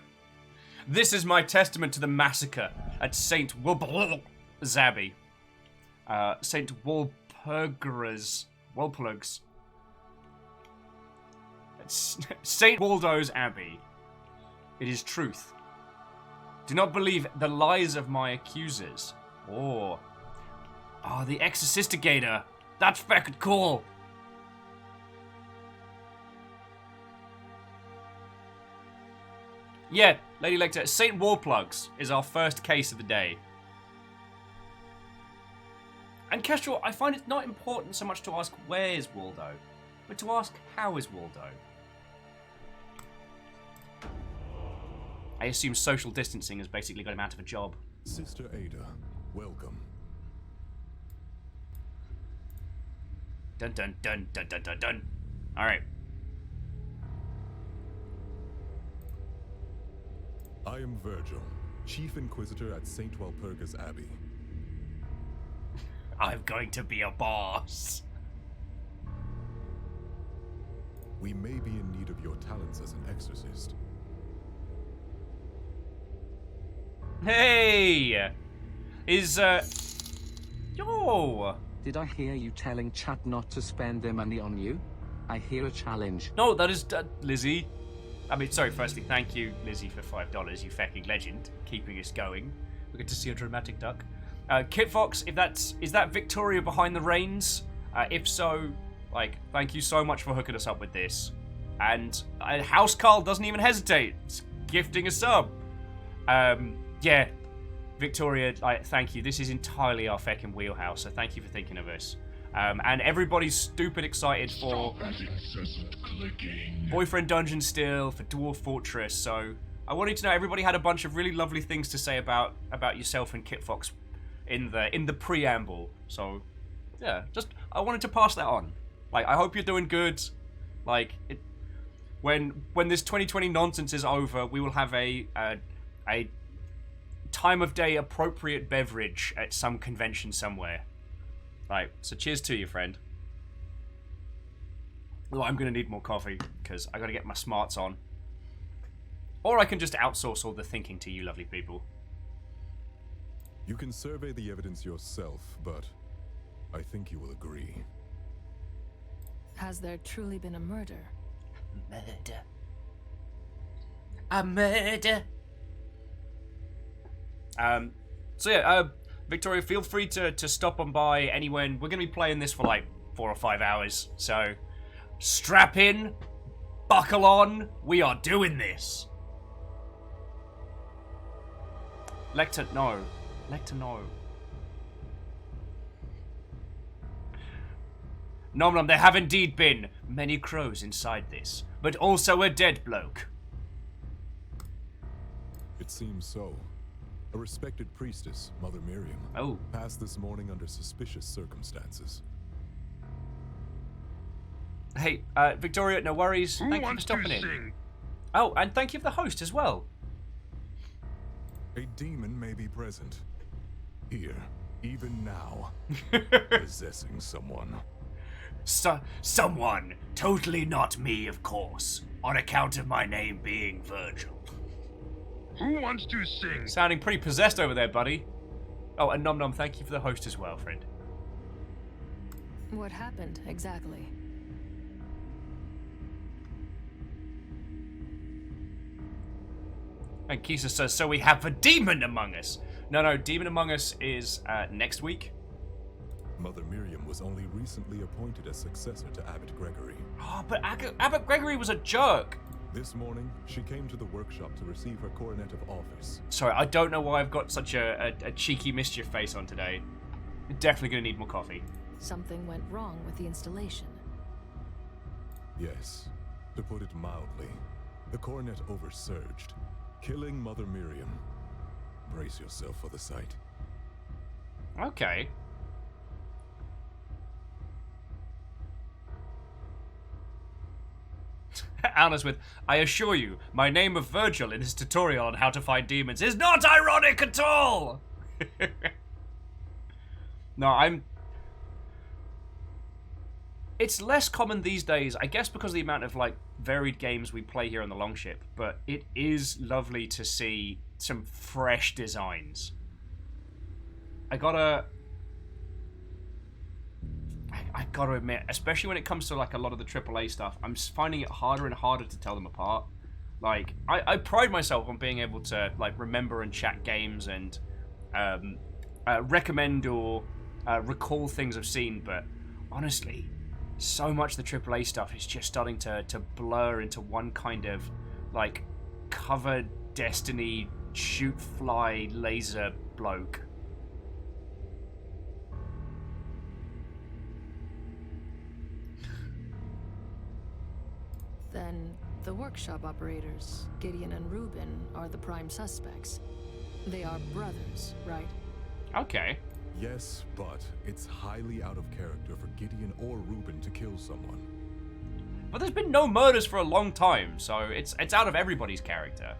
Speaker 1: This is my testament to the massacre at St. Zabi. St. Walpurgis. St. Waldo's Abbey. It is truth. Do not believe the lies of my accusers. Oh, the Exorcistigator. That's fucking cool. Yeah, Lady Lecter, St. Wallplugs is our first case of the day. And Kestrel, I find it not important so much to ask where is Waldo, but to ask how is Waldo. I assume social distancing has basically got him out of a job.
Speaker 6: Sister Ada, welcome.
Speaker 1: Dun dun dun dun dun dun dun. Alright.
Speaker 6: I am Virgil, Chief Inquisitor at St. Walpurgis Abbey.
Speaker 1: I'm going to be a boss.
Speaker 6: We may be in need of your talents as an exorcist.
Speaker 1: Hey! Yo!
Speaker 2: Did I hear you telling chat not to spend their money on you? I hear a challenge.
Speaker 1: No, that is Lizzie. I mean, sorry, firstly, thank you, Lizzie, for $5, you fucking legend, keeping us going. We get to see a dramatic duck. Kit Fox, is that Victoria behind the reins? If so, like, thank you so much for hooking us up with this. And House Carl doesn't even hesitate. It's gifting a sub. Yeah, Victoria, thank you. This is entirely our fucking wheelhouse, so thank you for thinking of us. And everybody's stupid excited for Boyfriend Dungeon still, for Dwarf Fortress, so I wanted to know, everybody had a bunch of really lovely things to say about yourself and Kit Fox in the preamble, so yeah, I wanted to pass that on. Like, I hope you're doing good. Like, When this 2020 nonsense is over, we will have a time of day appropriate beverage at some convention somewhere. Right, so cheers to you, friend. Well, I'm gonna need more coffee, because I gotta get my smarts on. Or I can just outsource all the thinking to you lovely people.
Speaker 6: You can survey the evidence yourself, but I think you will agree.
Speaker 7: Has there truly been a murder?
Speaker 1: Murder. A murder. So yeah, Victoria, feel free to stop on by anywhere. We're gonna be playing this for like 4 or 5 hours, so strap in, buckle on, we are doing this. Lecter, no. Lecter, no. Nom nom, there have indeed been many crows inside this, but also a dead bloke.
Speaker 6: It seems so. A respected priestess, Mother Miriam, passed this morning under suspicious circumstances.
Speaker 1: Hey, Victoria, no worries. Thank you for stopping in. Oh, and thank you for the host as well.
Speaker 6: A demon may be present. Here, even now. Possessing someone.
Speaker 1: Someone. Totally not me, of course. On account of my name being Virgil.
Speaker 8: Who wants to sing?
Speaker 1: Sounding pretty possessed over there, buddy. Oh, and Nom Nom, thank you for the host as well, friend.
Speaker 7: What happened, exactly?
Speaker 1: And Kisa says, so we have a demon among us. No, Demon Among Us is next week.
Speaker 6: Mother Miriam was only recently appointed as successor to Abbot Gregory.
Speaker 1: Oh, but Abbot Gregory was a jerk.
Speaker 6: This morning, she came to the workshop to receive her coronet of office.
Speaker 1: Sorry, I don't know why I've got such a cheeky mischief face on today. Definitely gonna need more coffee.
Speaker 7: Something went wrong with the installation.
Speaker 6: Yes, to put it mildly, the coronet oversurged, killing Mother Miriam. Brace yourself for the sight.
Speaker 1: Okay. Alice with, I assure you, my name of Virgil in this tutorial on how to find demons is not ironic at all! No, It's less common these days, I guess because of the amount of, like, varied games we play here on the Longship, but it is lovely to see some fresh designs. I gotta admit, especially when it comes to like a lot of the AAA stuff, I'm finding it harder and harder to tell them apart. Like, I pride myself on being able to like remember and chat games and recommend or recall things I've seen, but honestly, so much of the AAA stuff is just starting to blur into one kind of like covered Destiny shoot fly laser bloke.
Speaker 7: Then the workshop operators, Gideon and Reuben, are the prime suspects. They are brothers, right?
Speaker 1: Okay.
Speaker 6: Yes, but it's highly out of character for Gideon or Reuben to kill someone.
Speaker 1: But there's been no murders for a long time, so it's out of everybody's character.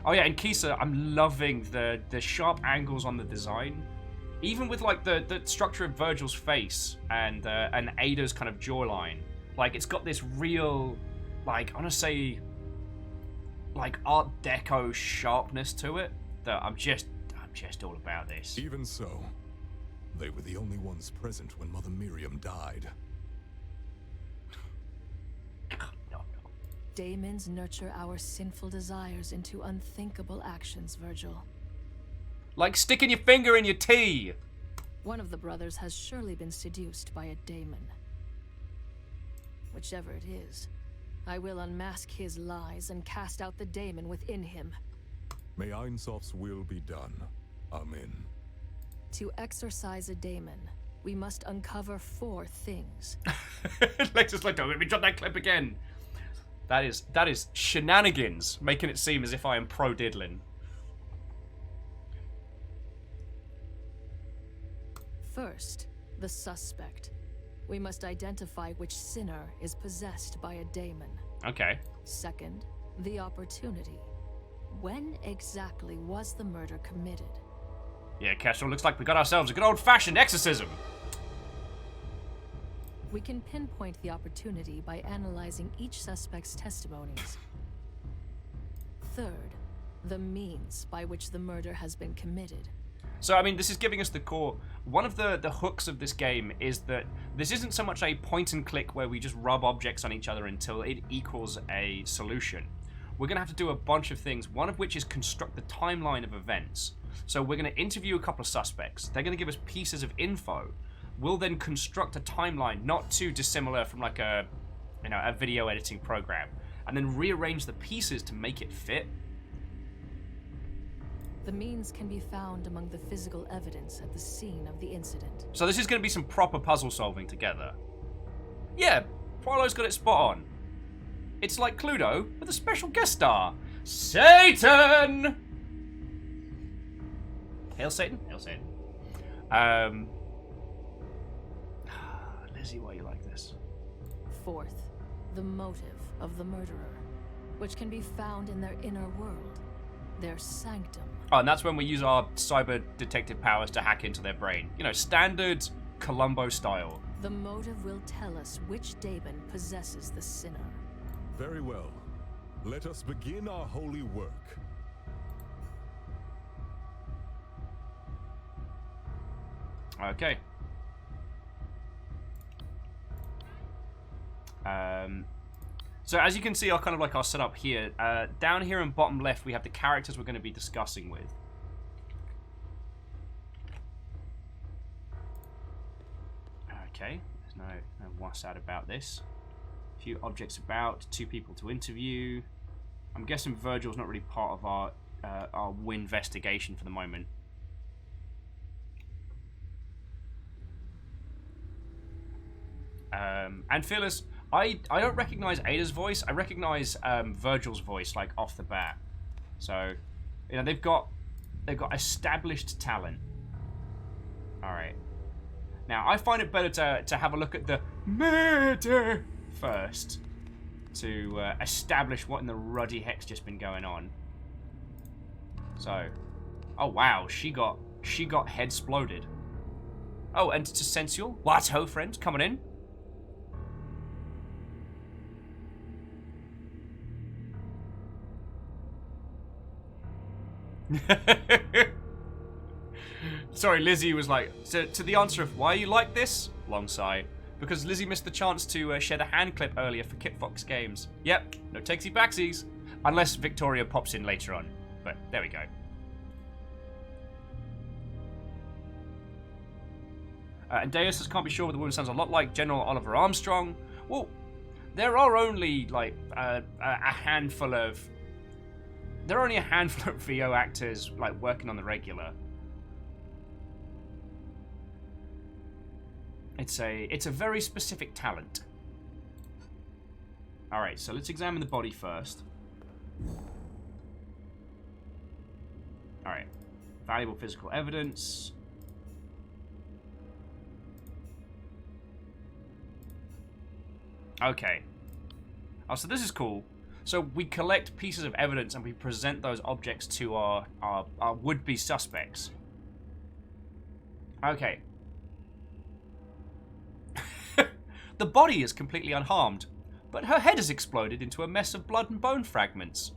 Speaker 1: Oh yeah, and Kisa, I'm loving the sharp angles on the design. Even with like the structure of Virgil's face and Ada's kind of jawline. Like, it's got this real, like, I want to say, like, Art Deco sharpness to it that I'm just all about this.
Speaker 6: Even so, they were the only ones present when Mother Miriam died.
Speaker 1: No.
Speaker 7: Daemons nurture our sinful desires into unthinkable actions, Virgil.
Speaker 1: Like sticking your finger in your tea.
Speaker 7: One of the brothers has surely been seduced by a daemon. Whichever it is, I will unmask his lies and cast out the daemon within him.
Speaker 6: May Einsoft's will be done. Amen.
Speaker 7: To exorcise a daemon, we must uncover 4 things.
Speaker 1: Let's like, don't let me drop that clip again. That is shenanigans, making it seem as if I am pro diddling.
Speaker 7: First, the suspect. We must identify which sinner is possessed by a daemon.
Speaker 1: Okay.
Speaker 7: Second, the opportunity. When exactly was the murder committed?
Speaker 1: Yeah, Kestrel, looks like we got ourselves a good old-fashioned exorcism.
Speaker 7: We can pinpoint the opportunity by analyzing each suspect's testimonies. Third, the means by which the murder has been committed.
Speaker 1: So, I mean, this is giving us the core. One of the hooks of this game is that this isn't so much a point and click where we just rub objects on each other until it equals a solution. We're going to have to do a bunch of things, one of which is construct the timeline of events. So we're going to interview a couple of suspects. They're going to give us pieces of info. We'll then construct a timeline not too dissimilar from like a video editing program, and then rearrange the pieces to make it fit.
Speaker 7: The means can be found among the physical evidence at the scene of the incident.
Speaker 1: So this is going to be some proper puzzle solving together. Yeah, Poirot's got it spot on. It's like Cluedo with a special guest star, Satan! Hail Satan? Hail Satan. Lizzie, why you like this?
Speaker 7: Fourth, the motive of the murderer, which can be found in their inner world, their sanctum.
Speaker 1: Oh, and that's when we use our cyber detective powers to hack into their brain. You know, standard Columbo style.
Speaker 7: The motive will tell us which Daemon possesses the sinner.
Speaker 6: Very well. Let us begin our holy work.
Speaker 1: Okay. So as you can see, our kind of like our setup here. Down here in bottom left, we have the characters we're going to be discussing with. Okay, there's no wuss out about this. A few objects about, 2 people to interview. I'm guessing Virgil's not really part of our investigation for the moment. And Phyllis, I don't recognize Ada's voice. I recognize Virgil's voice, like, off the bat. So, you know, they've got established talent. All right. Now, I find it better to have a look at the murder first to establish what in the ruddy heck's just been going on. So, oh wow, she got head exploded. Oh, and to sensual. What ho, friend, coming in. Sorry, Lizzie was like, to the answer of why you like this? Long sigh. Because Lizzie missed the chance to shed a hand clip earlier for Kit Fox Games. Yep, no takesy backsies. Unless Victoria pops in later on. But there we go. And Deus says, can't be sure, but the woman sounds a lot like General Oliver Armstrong. Well, there are only like a handful of VO actors like working on the regular. It's a very specific talent. All right, so let's examine the body first. All right, valuable physical evidence. Okay. Oh, so this is cool. So we collect pieces of evidence and we present those objects to our would-be suspects. Okay. The body is completely unharmed, but her head has exploded into a mess of blood and bone fragments.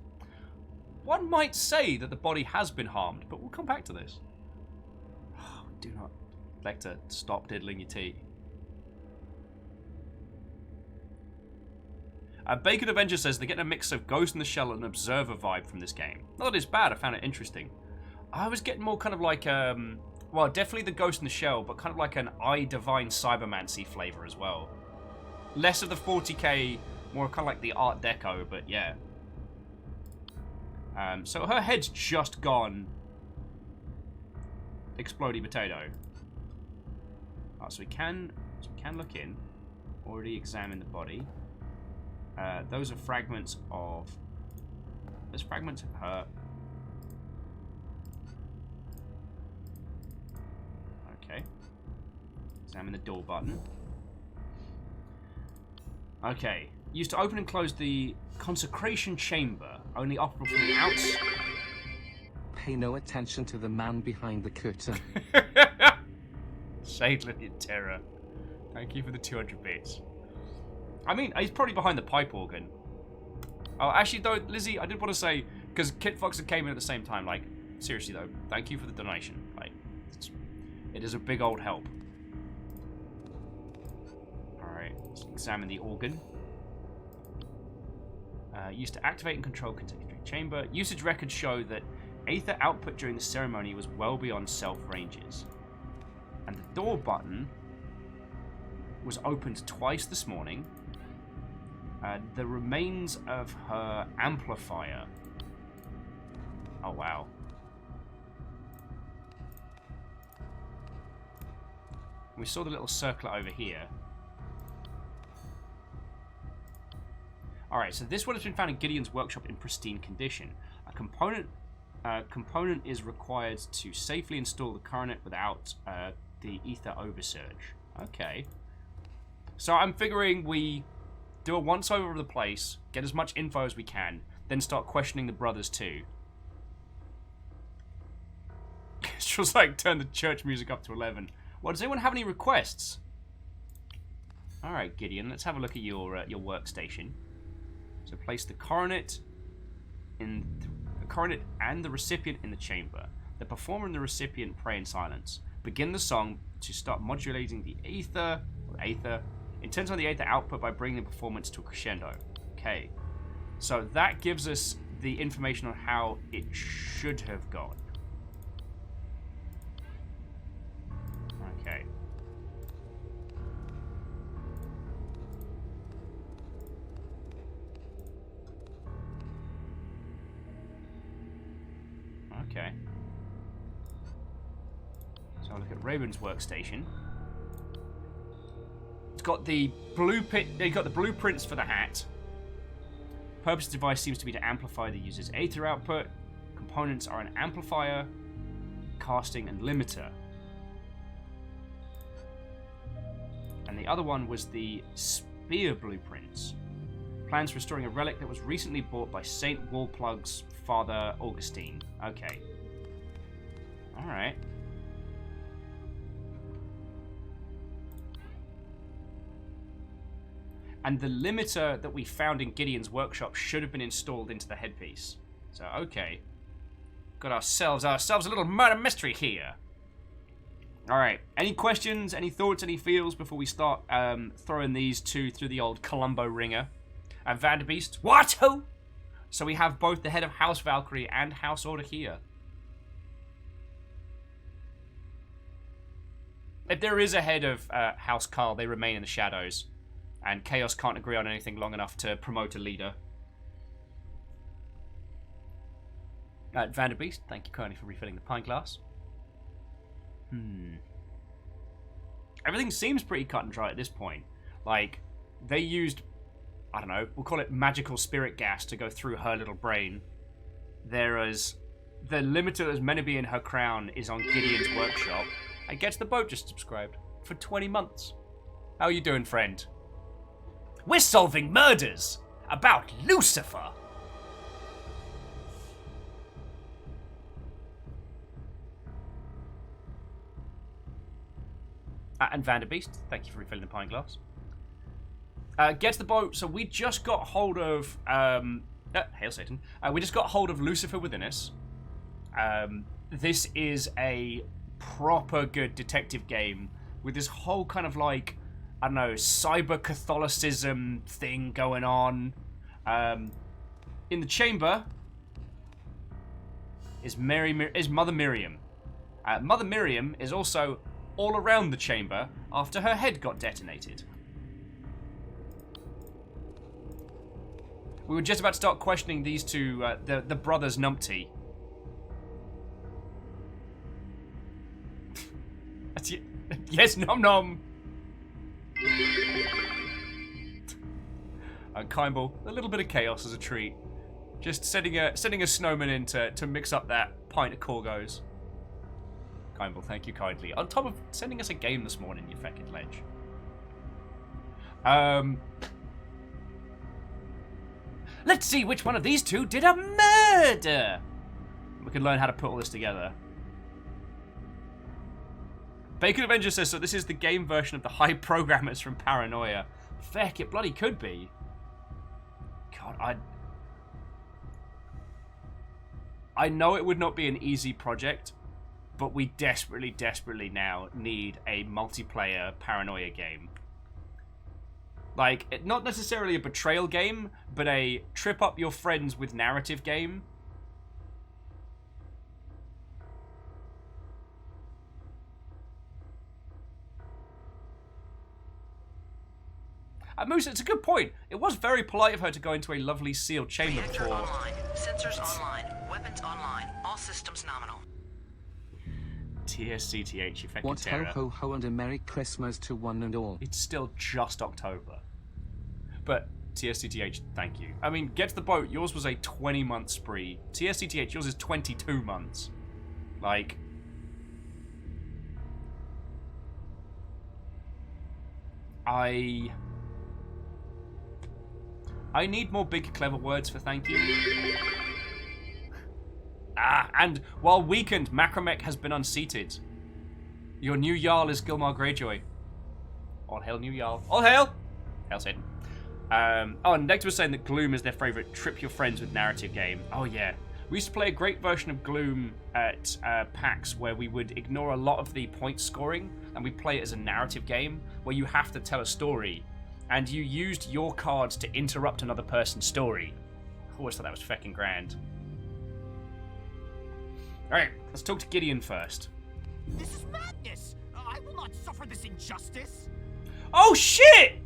Speaker 1: One might say that the body has been harmed, but we'll come back to this. Oh, do not neglect to stop diddling your tea. Bacon Avenger says they're getting a mix of Ghost in the Shell and Observer vibe from this game. Not that it's bad, I found it interesting. I was getting more kind of like, well, definitely the Ghost in the Shell, but kind of like an I Divine Cybermancy flavor as well. Less of the 40k, more kind of like the Art Deco, but yeah. So her head's just gone explodey potato. Oh, so we can look in. Already examined the body. Those are fragments of... There's fragments of her. Okay. Examine the door button. Okay. Used to open and close the consecration chamber, only operable from the outside.
Speaker 2: Pay no attention to the man behind the curtain.
Speaker 1: Shade Linear Terror. Thank you for the 200 bits. I mean, he's probably behind the pipe organ. Oh, actually, though, Lizzie, I did want to say, because Kit Fox and came in at the same time, like, seriously, though, thank you for the donation. Like, it is a big old help. Alright, let's examine the organ. Used to activate and control concentric chamber. Usage records show that Aether output during the ceremony was well beyond self ranges. And the door button was opened twice this morning. The remains of her amplifier. Oh, wow. We saw the little circlet over here. Alright, so this one has been found in Gideon's workshop in pristine condition. A component is required to safely install the coronet without the ether oversurge. Okay. So I'm figuring we do a once-over of the place, get as much info as we can, then start questioning the brothers too. It's just like turn the church music up to 11. Well, does anyone have any requests? Alright, Gideon, let's have a look at your workstation. So place the coronet and the recipient in the chamber. The performer and the recipient pray in silence. Begin the song to start modulating the aether. Intends on the aether output by bringing the performance to a crescendo. Okay. So that gives us the information on how it should have gone. Okay. Okay. So I'll look at Raven's workstation. It's got the blueprints for the hat. Purpose of the device seems to be to amplify the user's aether output. Components are an amplifier, casting, and limiter. And the other one was the spear blueprints. Plans for restoring a relic that was recently bought by Saint Wallplug's Father Augustine. Okay. Alright. And the limiter that we found in Gideon's workshop should have been installed into the headpiece. So, okay. Got ourselves a little murder mystery here. Alright. Any questions, any thoughts, any feels before we start throwing these two through the old Columbo ringer? And Vanderbeest. What? Who? So we have both the head of House Valkyrie and House Order here. If there is a head of House Carl, they remain in the shadows. And Chaos can't agree on anything long enough to promote a leader. Vanderbeest, thank you kindly for refilling the pint glass. Everything seems pretty cut and dry at this point. Like, they used, I don't know, we'll call it magical spirit gas to go through her little brain. Whereas the limiter that's meant to be in her crown is on Gideon's workshop. And Gets the Boat just subscribed for 20 months. How are you doing, friend? We're solving murders about Lucifer. And Vanderbeest, thank you for refilling the pint glass. Gets the Boat. So we just got hold of hail Satan. We just got hold of Lucifer within us. This is a proper good detective game with this whole kind of like, I don't know, cyber Catholicism thing going on. In the chamber is Mother Miriam. Mother Miriam is also all around the chamber after her head got detonated. We were just about to start questioning these two, the brothers Numpty. That's it. Yes, nom nom. And Kimball, a little bit of chaos as a treat. Just sending a snowman in to mix up that pint of Corgos. Kimball, thank you kindly. On top of sending us a game this morning, you feckin' ledge. Let's see which one of these two did a murder. We can learn how to put all this together. Bacon Avenger says, so this is the game version of the high programmers from Paranoia. Feck, it bloody could be. God, I know it would not be an easy project, but we desperately, desperately now need a multiplayer Paranoia game. Like, not necessarily a betrayal game, but a trip up your friends with narrative game. Moose, it's a good point. It was very polite of her to go into a lovely sealed chamber
Speaker 9: Reactor
Speaker 1: before.
Speaker 9: online. Sensors online. Weapons online. All systems nominal.
Speaker 1: TSCTH, you fucking
Speaker 2: What ho
Speaker 1: terror.
Speaker 2: ho ho and a Merry Christmas to one and all.
Speaker 1: It's still just October. But TSCTH, thank you. I mean, get to the boat. Yours was a 20-month spree. TSCTH, yours is 22 months. Like... I need more big, clever words for thank you. And while weakened, Macromech has been unseated. Your new Jarl is Gilmar Greyjoy. All hail, new Jarl. All hail! Hail Satan. Oh, and Nectar was saying that Gloom is their favourite trip your friends with narrative game. Oh, yeah. We used to play a great version of Gloom at PAX where we would ignore a lot of the point scoring and we play it as a narrative game where you have to tell a story and you used your cards to interrupt another person's story. I always thought that was fucking grand. Alright, let's talk to Gideon first.
Speaker 10: This is madness! I will not suffer this injustice!
Speaker 1: Oh shit!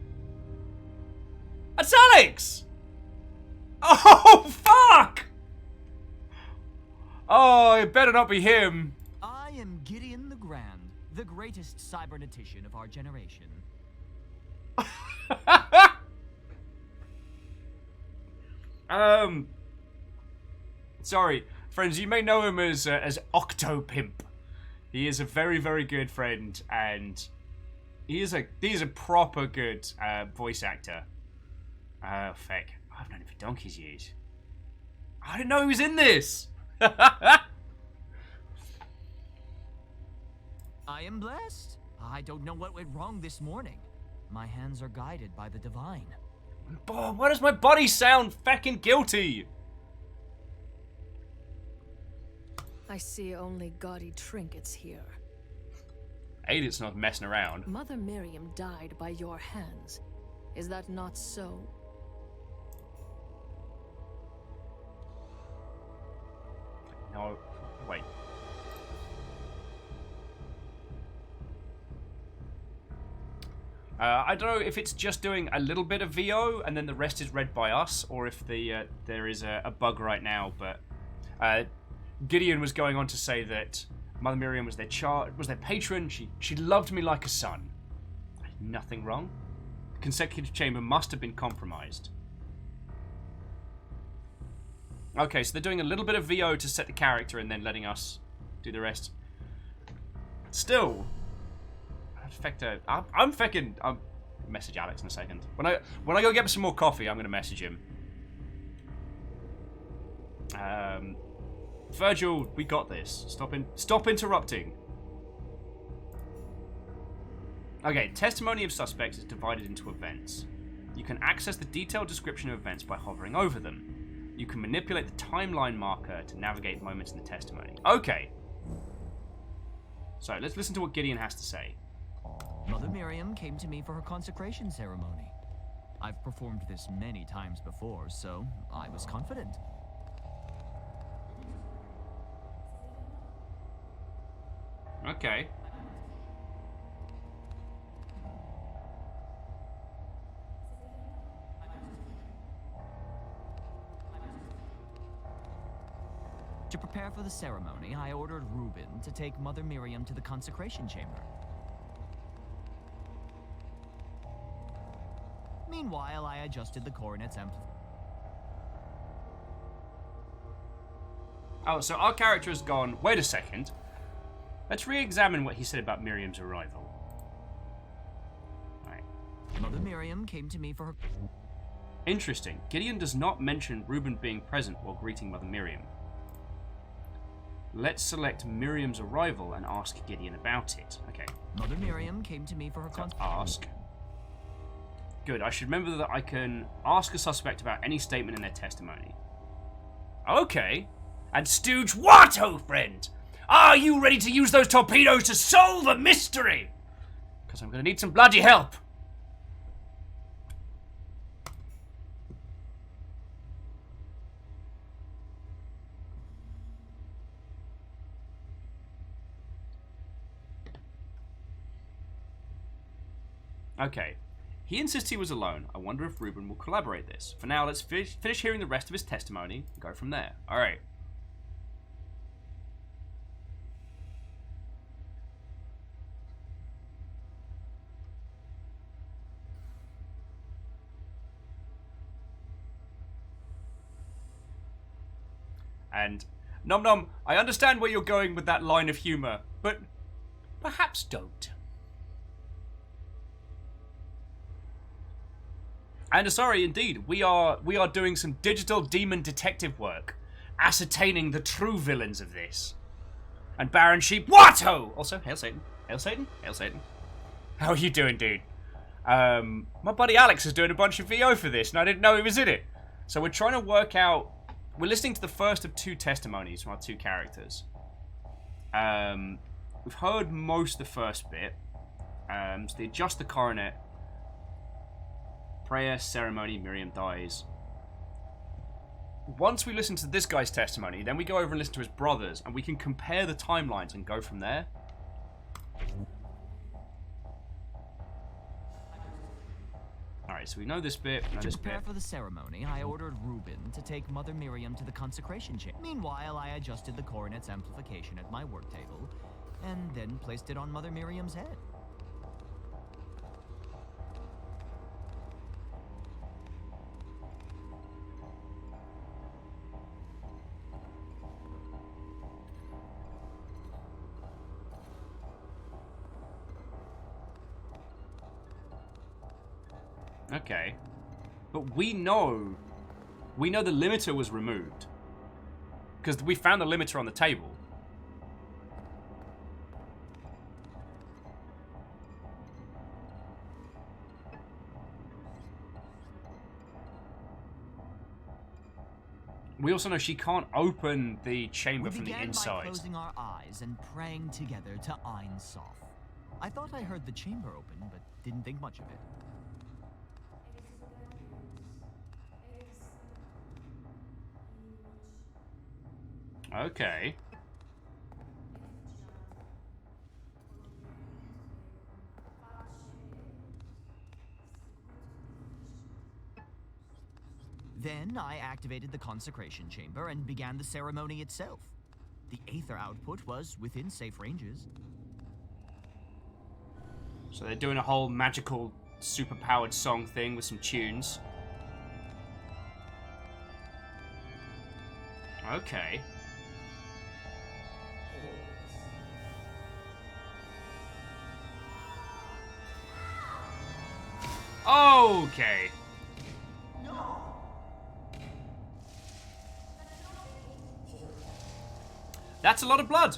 Speaker 1: That's Alex! Oh fuck! Oh, it better not be him.
Speaker 10: I am Gideon the Grand, the greatest cybernetician of our generation.
Speaker 1: Sorry, friends, you may know him as Octopimp. He is a very, very good friend, and he is a proper good voice actor. Oh, feck. I've known him for donkey's years. I didn't know he was in this!
Speaker 10: I am blessed. I don't know what went wrong this morning. My hands are guided by the divine.
Speaker 1: Boy, why does my body sound feckin' guilty?
Speaker 7: I see only gaudy trinkets here.
Speaker 1: Aidit's not messing around.
Speaker 7: Mother Miriam died by your hands. Is that not so?
Speaker 1: No, wait. I don't know if it's just doing a little bit of VO and then the rest is read by us, or if there is a bug right now. But Gideon was going on to say that Mother Miriam was their patron. She loved me like a son. Nothing wrong. The consecutive chamber must have been compromised. Okay, so they're doing a little bit of VO to set the character and then letting us do the rest. Still, I'm feckin'. I'll message Alex in a second. When I go get some more coffee, I'm gonna message him. Virgil, we got this. Stop interrupting. Okay, testimony of suspects is divided into events. You can access the detailed description of events by hovering over them. You can manipulate the timeline marker to navigate moments in the testimony. Okay. So, let's listen to what Gideon has to say.
Speaker 10: Mother Miriam came to me for her consecration ceremony. I've performed this many times before, so I was confident.
Speaker 1: Okay.
Speaker 10: To prepare for the ceremony, I ordered Reuben to take Mother Miriam to the consecration chamber. Meanwhile, I adjusted the coronet's amplifier.
Speaker 1: Oh, so our character has gone, wait a second. Let's re-examine what he said about Miriam's arrival. Right.
Speaker 10: Mother Miriam came to me for her...
Speaker 1: Interesting. Gideon does not mention Reuben being present while greeting Mother Miriam. Let's select Miriam's arrival and ask Gideon about it. Okay.
Speaker 10: Mother Miriam came to me for her
Speaker 1: Ask. Good. I should remember that I can ask a suspect about any statement in their testimony. Okay. And Stooge, what, oh friend? Are you ready to use those torpedoes to solve the mystery? Because I'm going to need some bloody help. Okay. He insists he was alone. I wonder if Reuben will collaborate this. For now, let's finish hearing the rest of his testimony and go from there. Alright. And, Nom Nom, I understand where you're going with that line of humour, but perhaps don't. And sorry, indeed, we are doing some digital demon detective work, ascertaining the true villains of this. And Baron Sheep, what ho! Also, hail Satan, hail Satan, hail Satan. How are you doing, dude? My buddy Alex is doing a bunch of VO for this, and I didn't know he was in it. So we're trying to work out. We're listening to the first of 2 testimonies from our 2 characters. We've heard most of the first bit. So they adjust the coronet. Prayer, ceremony, Miriam dies. Once we listen to this guy's testimony, then we go over and listen to his brothers, and we can compare the timelines and go from there. Alright, so we know this bit, we know
Speaker 10: To
Speaker 1: this
Speaker 10: prepare
Speaker 1: bit.
Speaker 10: for the ceremony, I ordered Reuben to take Mother Miriam to the consecration chamber. Meanwhile, I adjusted the coronet's amplification at my work table, and then placed it on Mother Miriam's head.
Speaker 1: Okay. But we know the limiter was removed. Because we found the limiter on the table. We also know she can't open the chamber from the inside.
Speaker 10: By closing our eyes and praying together to Ein Sof. I thought I heard the chamber open, but didn't think much of it.
Speaker 1: Okay.
Speaker 10: Then I activated the consecration chamber and began the ceremony itself. The aether output was within safe ranges.
Speaker 1: So they're doing a whole magical, super-powered song thing with some tunes. Okay. Okay. That's a lot of blood.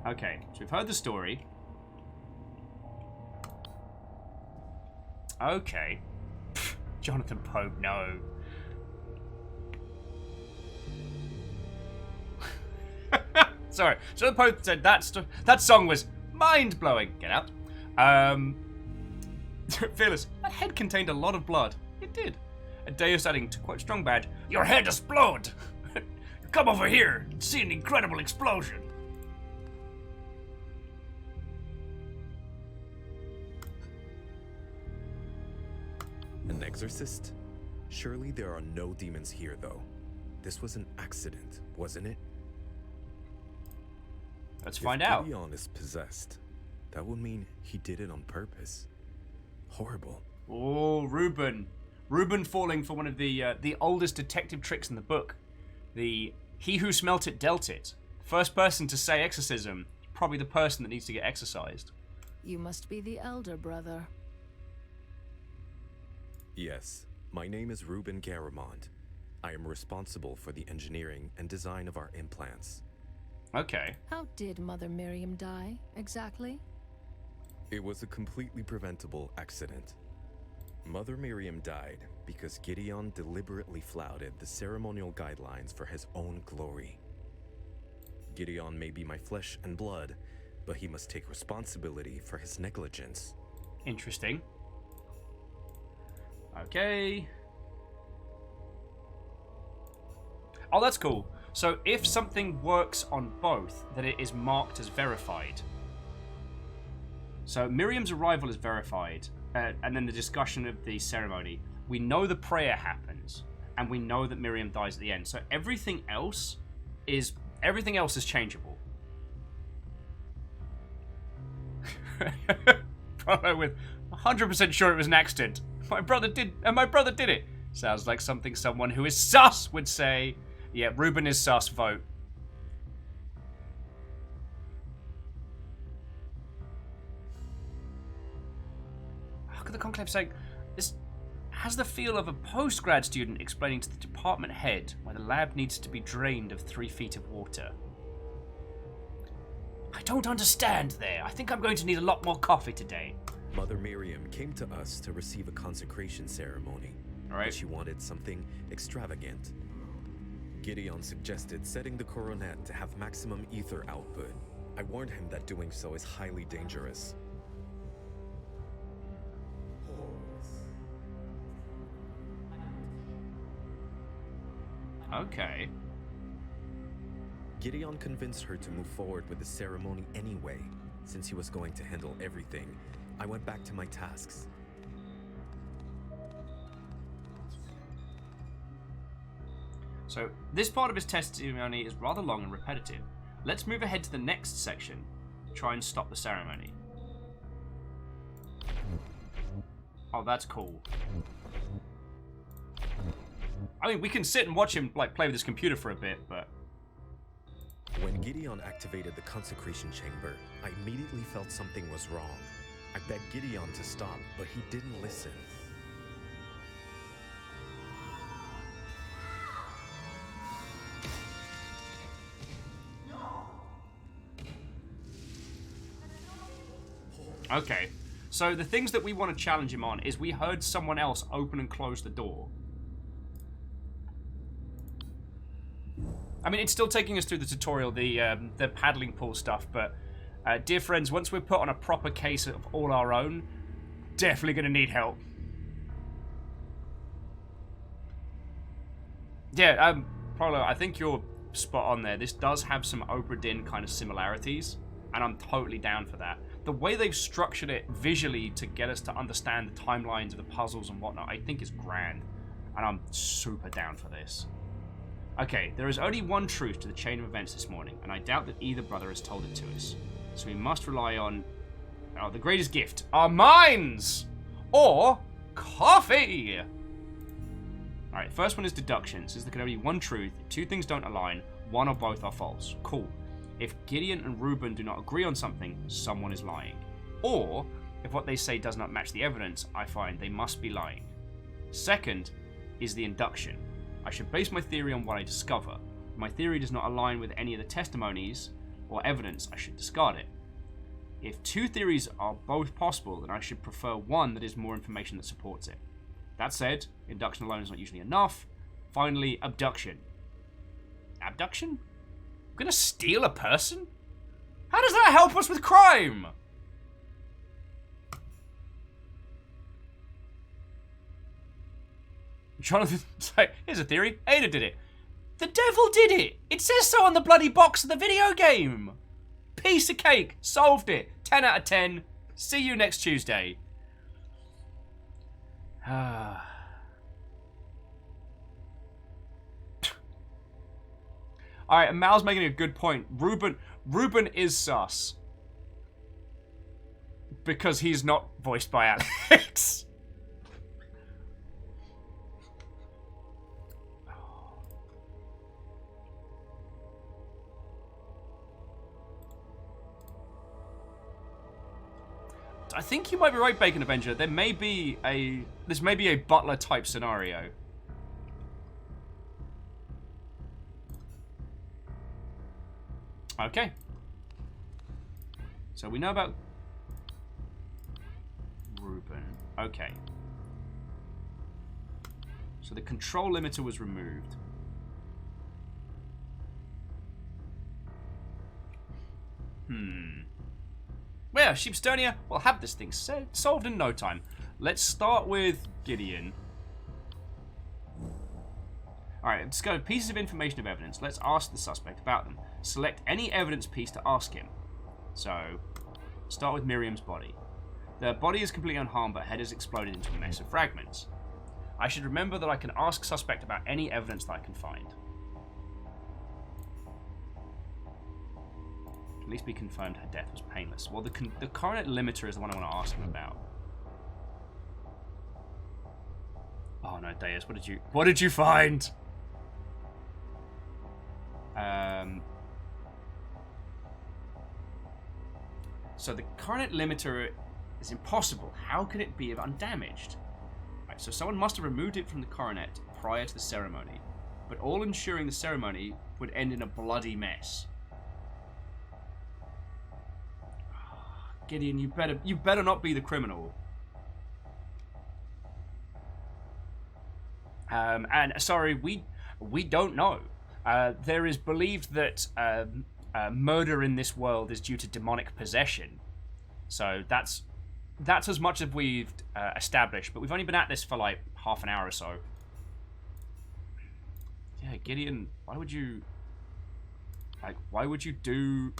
Speaker 1: Okay, so we've heard the story. Okay. Pfft, Jonathan Pope, no. Sorry, Jonathan Pope said that song was mind-blowing. Get out. Fearless, that head contained a lot of blood. It did. And Deus adding, to quote Strong Badge, "Your head explode! Come over here and see an incredible explosion."
Speaker 11: An exorcist? Surely there are no demons here, though. This was an accident, wasn't it?
Speaker 1: Let's find out.
Speaker 11: If Gideon is possessed, that would mean he did it on purpose. Horrible.
Speaker 1: Oh, Reuben. Reuben falling for one of the oldest detective tricks in the book. The "he who smelt it dealt it." First person to say exorcism, probably the person that needs to get exorcised.
Speaker 7: You must be the elder brother.
Speaker 11: Yes, my name is Ruben Garamond. I am responsible for the engineering and design of our implants.
Speaker 1: Okay.
Speaker 7: How did Mother Miriam die, exactly?
Speaker 11: It was a completely preventable accident. Mother Miriam died because Gideon deliberately flouted the ceremonial guidelines for his own glory. Gideon may be my flesh and blood, but he must take responsibility for his negligence.
Speaker 1: Interesting. Okay. Oh, that's cool. So if something works on both, then it is marked as verified. So Miriam's arrival is verified, and then the discussion of the ceremony. We know the prayer happens, and we know that Miriam dies at the end. So everything else is changeable. Brother with 100% sure it was an accident. My brother did it. Sounds like something someone who is sus would say. Yeah, Ruben is sus, vote. How could the conclave say this has the feel of a postgrad student explaining to the department head why the lab needs to be drained of 3 feet of water? I don't understand there. I think I'm going to need a lot more coffee today.
Speaker 11: Mother Miriam came to us to receive a consecration ceremony.
Speaker 1: All right.
Speaker 11: But she wanted something extravagant. Gideon suggested setting the coronet to have maximum ether output. I warned him that doing so is highly dangerous.
Speaker 1: Okay.
Speaker 11: Gideon convinced her to move forward with the ceremony anyway. Since he was going to handle everything, I went back to my tasks.
Speaker 1: So, this part of his testimony is rather long and repetitive. Let's move ahead to the next section. Try and stop the ceremony. Oh, that's cool. I mean, we can sit and watch him, like, play with his computer for a bit, but...
Speaker 11: When Gideon activated the consecration chamber, I immediately felt something was wrong. I begged Gideon to stop, but he didn't listen.
Speaker 1: Okay, so the things that we want to challenge him on is we heard someone else open and close the door. I mean, it's still taking us through the tutorial, the paddling pool stuff, but dear friends, once we're put on a proper case of all our own, definitely going to need help. Yeah, Prolo, I think you're spot on there. This does have some Obra Dinn kind of similarities, and I'm totally down for that. The way they've structured it visually to get us to understand the timelines of the puzzles and whatnot, I think is grand, and I'm super down for this. Okay, there is only one truth to the chain of events this morning, and I doubt that either brother has told it to us. So we must rely on the greatest gift, our minds! Or coffee! Alright, first one is deduction. Says there can only be one truth. If 2 things don't align, 1 or both are false. Cool. If Gideon and Ruben do not agree on something, someone is lying. Or, if what they say does not match the evidence, I find they must be lying. Second is the induction. I should base my theory on what I discover. If my theory does not align with any of the testimonies or evidence, I should discard it. If 2 theories are both possible, then I should prefer one that is more information that supports it. That said, induction alone is not usually enough. Finally, abduction. Abduction? I'm gonna steal a person? How does that help us with crime? Jonathan's like, here's a theory. Ada did it. The devil did it! It says so on the bloody box of the video game! Piece of cake. Solved it. 10 out of 10. See you next Tuesday. Alright, and Mal's making a good point. Ruben is sus. Because he's not voiced by Alex. think you might be right, Bacon Avenger. This may be a butler type scenario. Okay. So we know about Reuben. Okay. So the control limiter was removed. Well, Sheepstonia, we'll have this thing solved in no time. Let's start with Gideon. Alright, let's go pieces of information of evidence. Let's ask the suspect about them. Select any evidence piece to ask him. So, start with Miriam's body. The body is completely unharmed, but head is exploded into a mess of fragments. I should remember that I can ask suspect about any evidence that I can find. At least be confirmed her death was painless. Well, the coronet limiter is the one I want to ask him about. Oh no, Deus, what did you find? So the coronet limiter is impossible. How could it be undamaged? Right, so someone must have removed it from the coronet prior to the ceremony, but all ensuring the ceremony would end in a bloody mess. Gideon, you better not be the criminal. And sorry, we don't know. There is believed that murder in this world is due to demonic possession. So that's as much as we've established. But we've only been at this for like half an hour or so. Yeah, Gideon, why would you do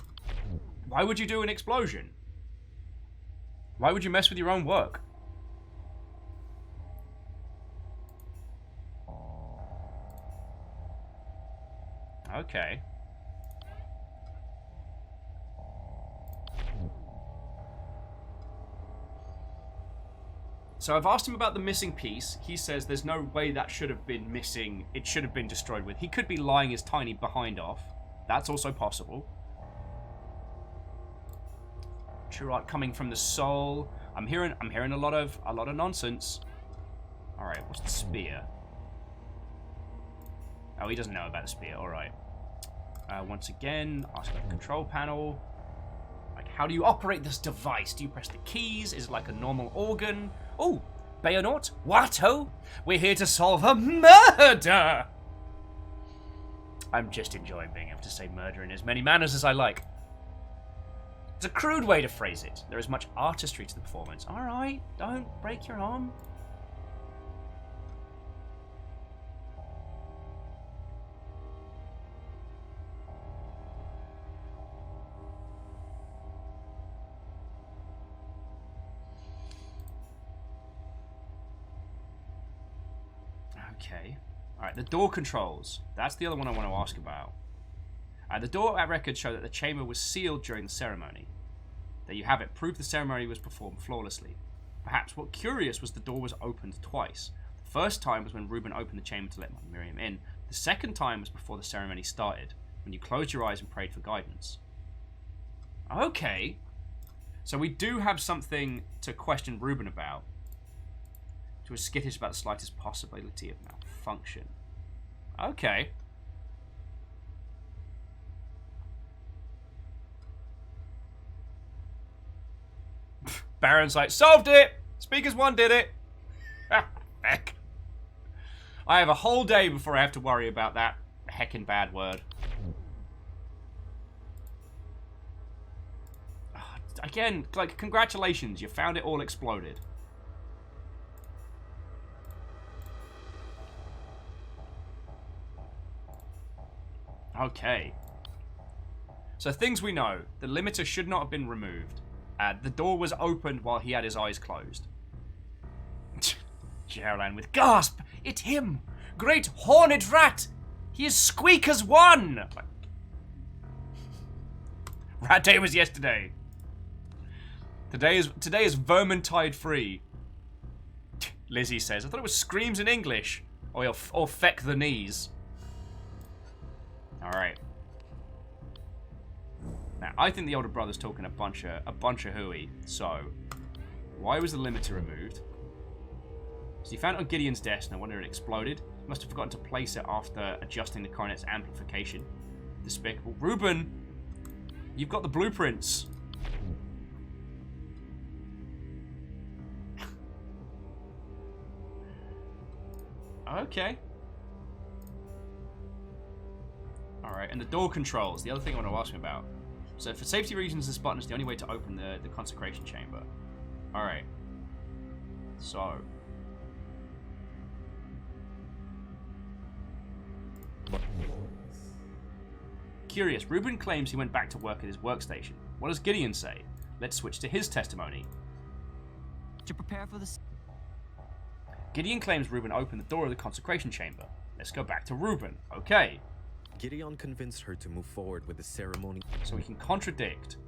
Speaker 1: an explosion? Why would you mess with your own work? Okay. So I've asked him about the missing piece. He says there's no way that should have been missing. It should have been destroyed with. He could be lying his tiny behind off. That's also possible. True art coming from the soul. I'm hearing a lot of nonsense. All right, what's the spear? Oh, he doesn't know about the spear. All right. Once again, ask about the control panel. Like, how do you operate this device? Do you press the keys? Is it like a normal organ? Oh, Bayonet? What-ho? We're here to solve a murder! I'm just enjoying being able to say murder in as many manners as I like. It's a crude way to phrase it. There is much artistry to the performance. Alright, don't break your arm. Okay. Alright, the door controls. That's the other one I want to ask about. The door at records show that the chamber was sealed during the ceremony. There you have it. Proof the ceremony was performed flawlessly. Perhaps what curious was the door was opened twice. The first time was when Reuben opened the chamber to let Miriam in. The second time was before the ceremony started, when you closed your eyes and prayed for guidance. Okay. So we do have something to question Reuben about. To was skittish about the slightest possibility of malfunction. Okay. Baron's like, solved it! Speakers 1 did it! Heck. I have a whole day before I have to worry about that heckin' bad word. Again, like, congratulations, you found it all exploded. Okay. So things we know. The limiter should not have been removed. The door was opened while he had his eyes closed. Geraldine with gasp! It's him! Great horned rat! He is Squeaker's one! Rat day was yesterday. Today is Vermintide free. Lizzie says, I thought it was screams in English. Or feck the knees. Alright. Now, I think the older brother's talking a bunch of hooey, so Why was the limiter removed? So he found it on Gideon's desk, no wonder it exploded. He must have forgotten to place it after adjusting the coronet's amplification. Despicable. Ruben! You've got the blueprints. Okay. Alright, and the door controls. The other thing I want to ask him about. So for safety reasons, this button is the only way to open the consecration chamber. Alright. So. Curious. Ruben claims he went back to work at his workstation. What does Gideon say? Let's switch to his testimony.
Speaker 10: To prepare for this.
Speaker 1: Gideon claims Ruben opened the door of the consecration chamber. Let's go back to Ruben. Okay.
Speaker 11: Gideon convinced her to move forward with the ceremony.
Speaker 1: So we can contradict.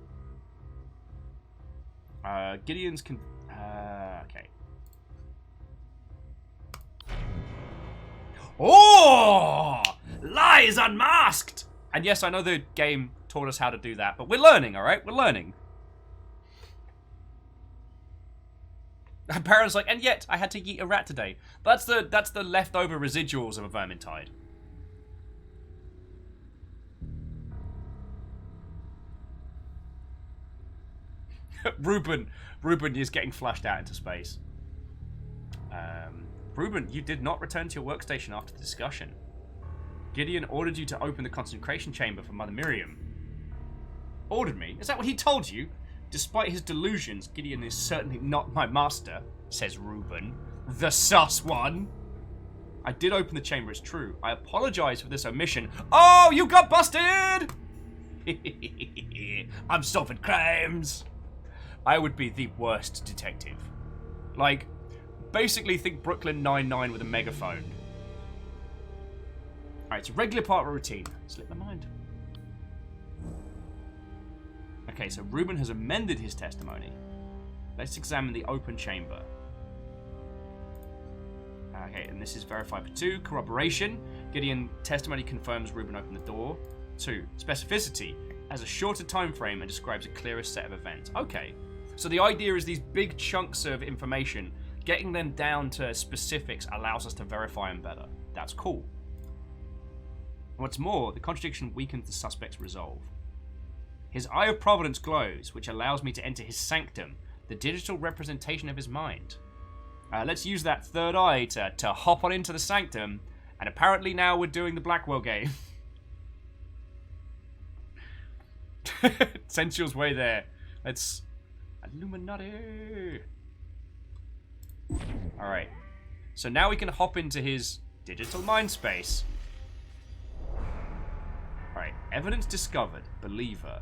Speaker 1: Gideon's okay. Oh! Lies unmasked! And yes, I know the game taught us how to do that, but we're learning, alright? We're learning. Baron's like, and yet I had to eat a rat today. That's the leftover residuals of a vermintide. Ruben is getting flushed out into space. Ruben, you did not return to your workstation after the discussion. Gideon ordered you to open the consecration chamber for Mother Miriam. Ordered me? Is that what he told you? Despite his delusions, Gideon is certainly not my master, says Ruben. The sus one. I did open the chamber, it's true. I apologize for this omission. Oh, you got busted! I'm solving crimes. I would be the worst detective. Like, basically think Brooklyn Nine-Nine with a megaphone. Alright, it's a regular part of a routine. Slipped my mind. Okay, so Ruben has amended his testimony. Let's examine the open chamber. Okay, and this is verified for 2. Corroboration. Gideon testimony confirms Ruben opened the door. 2. Specificity. Has a shorter time frame and describes a clearer set of events. Okay. So the idea is these big chunks of information, getting them down to specifics allows us to verify them better. That's cool. What's more, the contradiction weakens the suspect's resolve. His Eye of Providence glows, which allows me to enter his sanctum, the digital representation of his mind. Let's use that third eye to hop on into the sanctum, and apparently now we're doing the Blackwell game. Sensual's way there. Let's... Illuminati! Alright. So now we can hop into his digital mind space. Alright. Evidence discovered. Believer.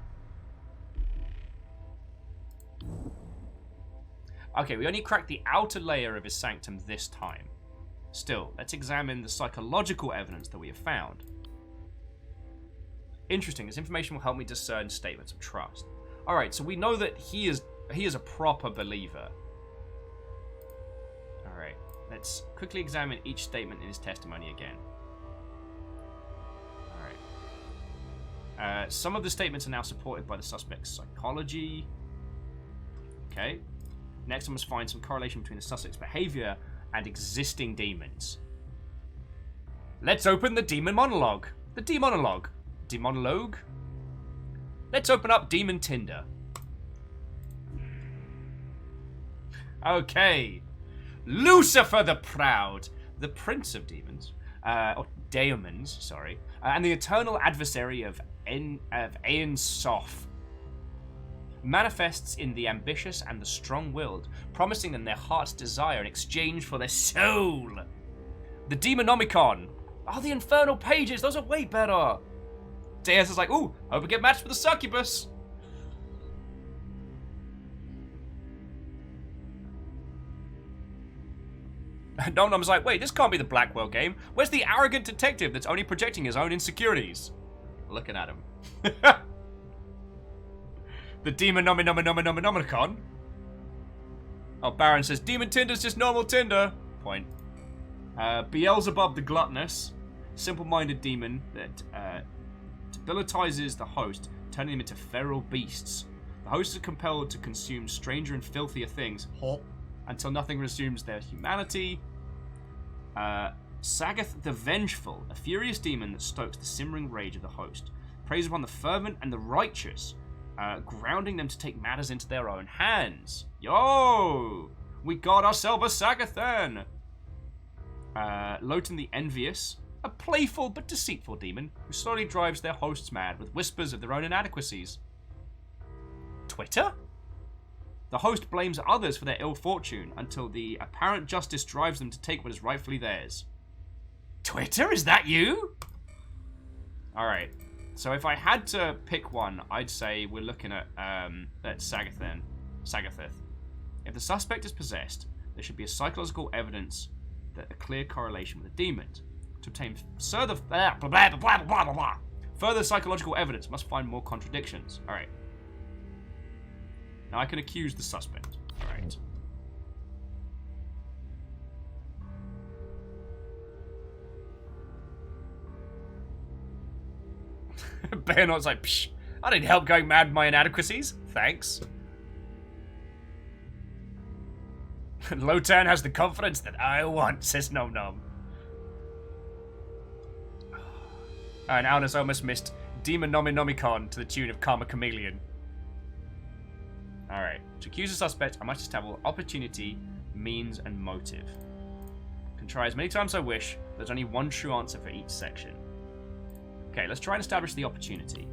Speaker 1: Okay, we only cracked the outer layer of his sanctum this time. Still, let's examine the psychological evidence that we have found. Interesting, this information will help me discern statements of trust. Alright, so we know that he is a proper believer. Alright, let's quickly examine each statement in his testimony again. Alright. Some of the statements are now supported by the suspect's psychology. Okay. Next, I must find some correlation between the suspect's behavior and existing demons. Let's open the demon monologue. The demonologue. Demonologue? Let's open up Demon Tinder. Okay. Lucifer the Proud. The Prince of Demons. Or Daemons, sorry. And the eternal adversary of Aeon Soph. Manifests in the ambitious and the strong-willed, promising them their heart's desire in exchange for their soul. The Demonomicon. Oh, the Infernal Pages. Those are way better. Deus is like, ooh, hope we get matched with a succubus. Nom-Nom's like, wait, this can't be the Blackwell game. Where's the arrogant detective that's only projecting his own insecurities? Looking at him. The Demonomicon. Oh, Baron says, Demon Tinder's just normal Tinder. Point. Beelzebub the Gluttonous. Simple-minded demon that debilitizes the host, turning them into feral beasts. The hosts are compelled to consume stranger and filthier things until nothing resumes their humanity. Sagoth the Vengeful, a furious demon that stokes the simmering rage of the host, preys upon the fervent and the righteous, grounding them to take matters into their own hands. Yo! We got ourselves a Sagoth then! Loten the Envious, a playful but deceitful demon who slowly drives their hosts mad with whispers of their own inadequacies. Twitter? The host blames others for their ill fortune until the apparent justice drives them to take what is rightfully theirs. Twitter, is that you? Alright, so if I had to pick one, I'd say we're looking at Sagothith. If the suspect is possessed, there should be a psychological evidence that a clear correlation with the demon. To obtain further psychological evidence, must find more contradictions. Alright. Now I can accuse the suspect. Alright. Bayonot's like, psh, I need help going mad with my inadequacies. Thanks. Lotan has the confidence that I want, says Nom Nom. And Alnus almost missed Demon Nominomicon to the tune of Karma Chameleon. Alright. To accuse a suspect, I must establish opportunity, means, and motive. Can try as many times as I wish. There's only one true answer for each section. Okay, let's try and establish the opportunity.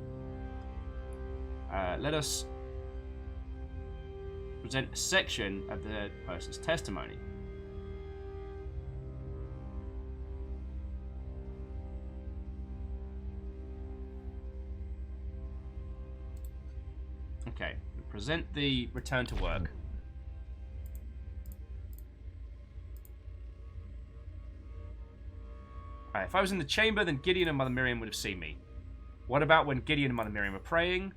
Speaker 1: Let us present a section of the person's testimony. Okay, present the return to work. Alright, if I was in the chamber, then Gideon and Mother Miriam would have seen me. What about when Gideon and Mother Miriam were praying?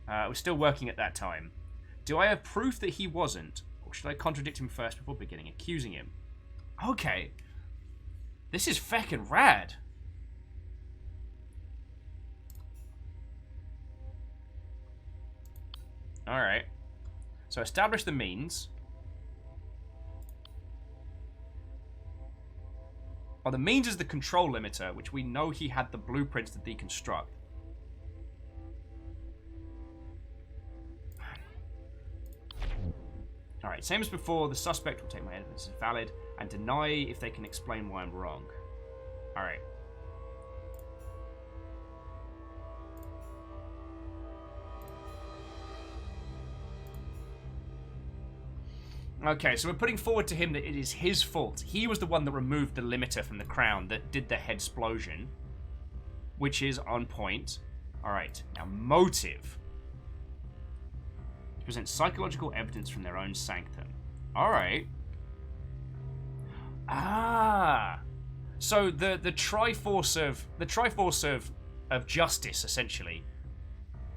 Speaker 1: I was still working at that time. Do I have proof that he wasn't? Or should I contradict him first before beginning accusing him? Okay. This is feckin' rad. Alright. So establish the means. Well, the means is the control limiter, which we know he had the blueprints to deconstruct. Alright, same as before, the suspect will take my evidence as valid and deny if they can explain why I'm wrong. Alright. Okay, so we're putting forward to him that it is his fault. He was the one that removed the limiter from the crown that did the headsplosion, which is on point. Alright, now motive. Present psychological evidence from their own sanctum. Alright. Ah. So the Triforce of justice, essentially.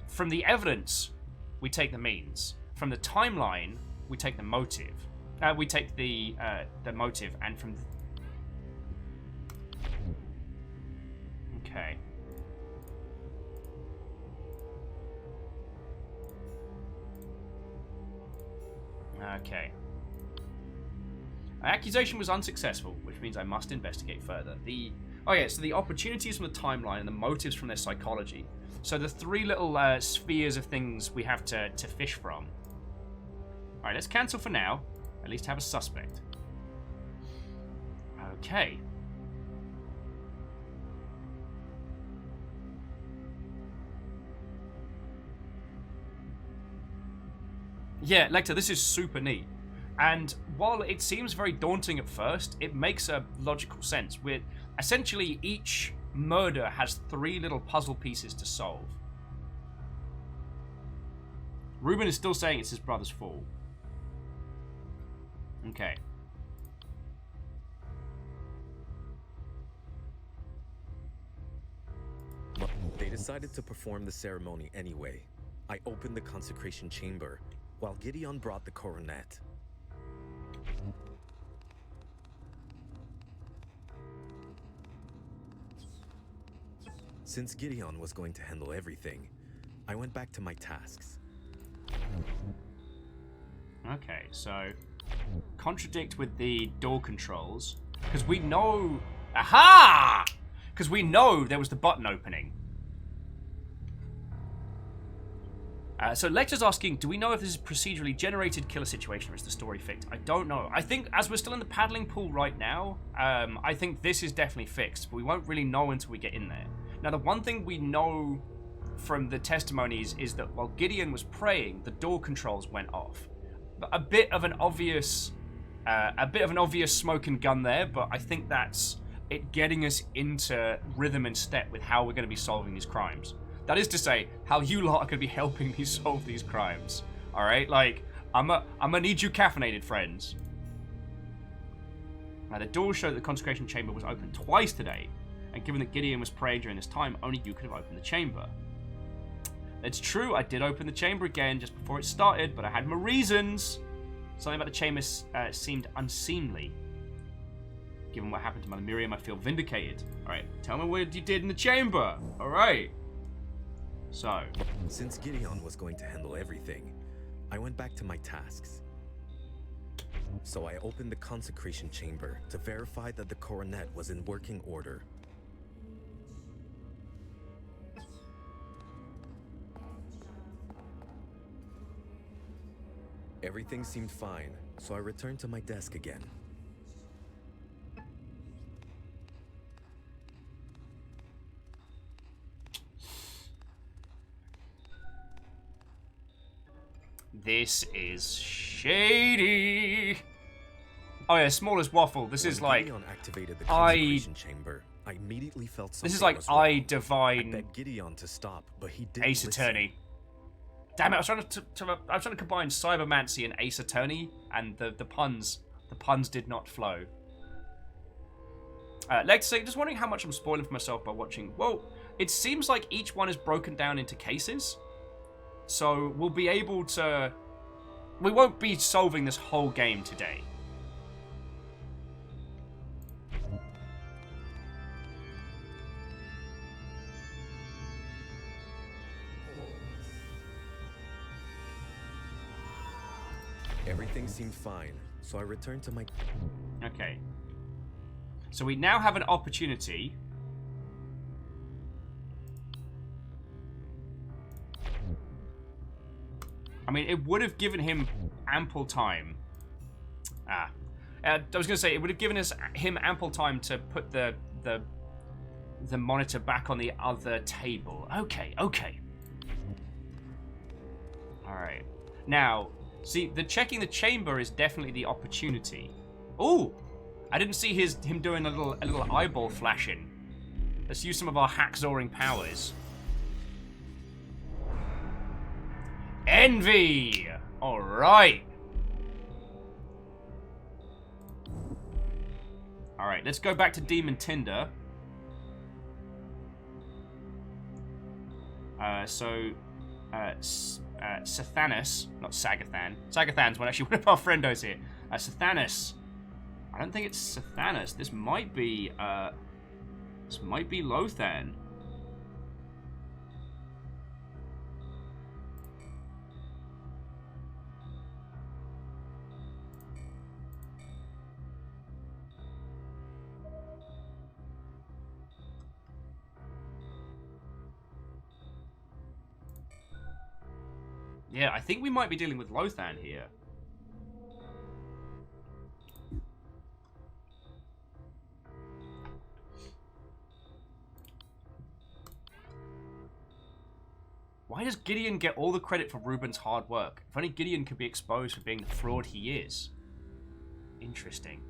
Speaker 1: From the evidence, we take the means. From the timeline, we take the motive. We take the motive, and from... Okay. Okay. Accusation was unsuccessful, which means I must investigate further. So the opportunities from the timeline and the motives from their psychology. So the three little spheres of things we have to fish from. Alright, let's cancel for now. At least have a suspect. Okay. Yeah, Lecter, this is super neat. And while it seems very daunting at first, it makes a logical sense. With essentially each murder has three little puzzle pieces to solve. Ruben is still saying it's his brother's fault. Okay.
Speaker 11: They decided to perform the ceremony anyway. I opened the consecration chamber, while Gideon brought the coronet. Since Gideon was going to handle everything, I went back to my tasks.
Speaker 1: Okay, so contradict with the door controls because we know. Aha! Because we know there was the button opening. So Lecter's asking, do we know if this is procedurally generated killer situation or is the story fixed? I don't know. I think as we're still in the paddling pool right now, I think this is definitely fixed, but we won't really know until we get in there. Now, the one thing we know from the testimonies is that while Gideon was praying, the door controls went off. A bit of an obvious smoke and gun there, but I think that's it getting us into rhythm and step with how we're going to be solving these crimes. That is to say, how you lot are going to be helping me solve these crimes. Alright? Like, I'm gonna need you caffeinated, friends. Now, the doors show that the consecration chamber was opened twice today, and given that Gideon was praying during this time, only you could have opened the chamber. It's true, I did open the chamber again just before it started, but I had my reasons. Something about the chamber seemed unseemly. Given what happened to Mother Miriam, I feel vindicated. Alright, tell me what you did in the chamber. Alright. So,
Speaker 11: since Gideon was going to handle everything, I went back to my tasks. So I opened the consecration chamber to verify that the coronet was in working order. Everything seemed fine, so I returned to my desk again.
Speaker 1: This is shady. Oh yeah, small as waffle. This is like
Speaker 11: Gideon activated the consecration chamber. I immediately felt something.
Speaker 1: This is like I divine.
Speaker 11: I begged Gideon to stop, but he didn't.
Speaker 1: Ace Attorney. Damn it! I was trying to combine Cybermancy and Ace Attorney, and the puns did not flow. Lex, just wondering how much I'm spoiling for myself by watching. Well, it seems like each one is broken down into cases. So we'll be able to... We won't be solving this whole game today.
Speaker 11: Everything seemed fine, so I returned to my...
Speaker 1: Okay. So we now have an opportunity... I mean, it would have given him ample time. I was going to say, it would have given him ample time to put the monitor back on the other table. Okay. Alright. Now, see, checking the chamber is definitely the opportunity. Ooh! I didn't see him doing a little eyeball flashing. Let's use some of our hacksawying powers. Envy! Alright. Alright, let's go back to Demon Tinder. Sathanas, not Sagathan. Sagathan's one of our friendos here. Sathanas. I don't think it's Sathanas. This might be Lothan. Yeah, I think we might be dealing with Lothan here. Why does Gideon get all the credit for Ruben's hard work? If only Gideon could be exposed for being the fraud he is. Interesting.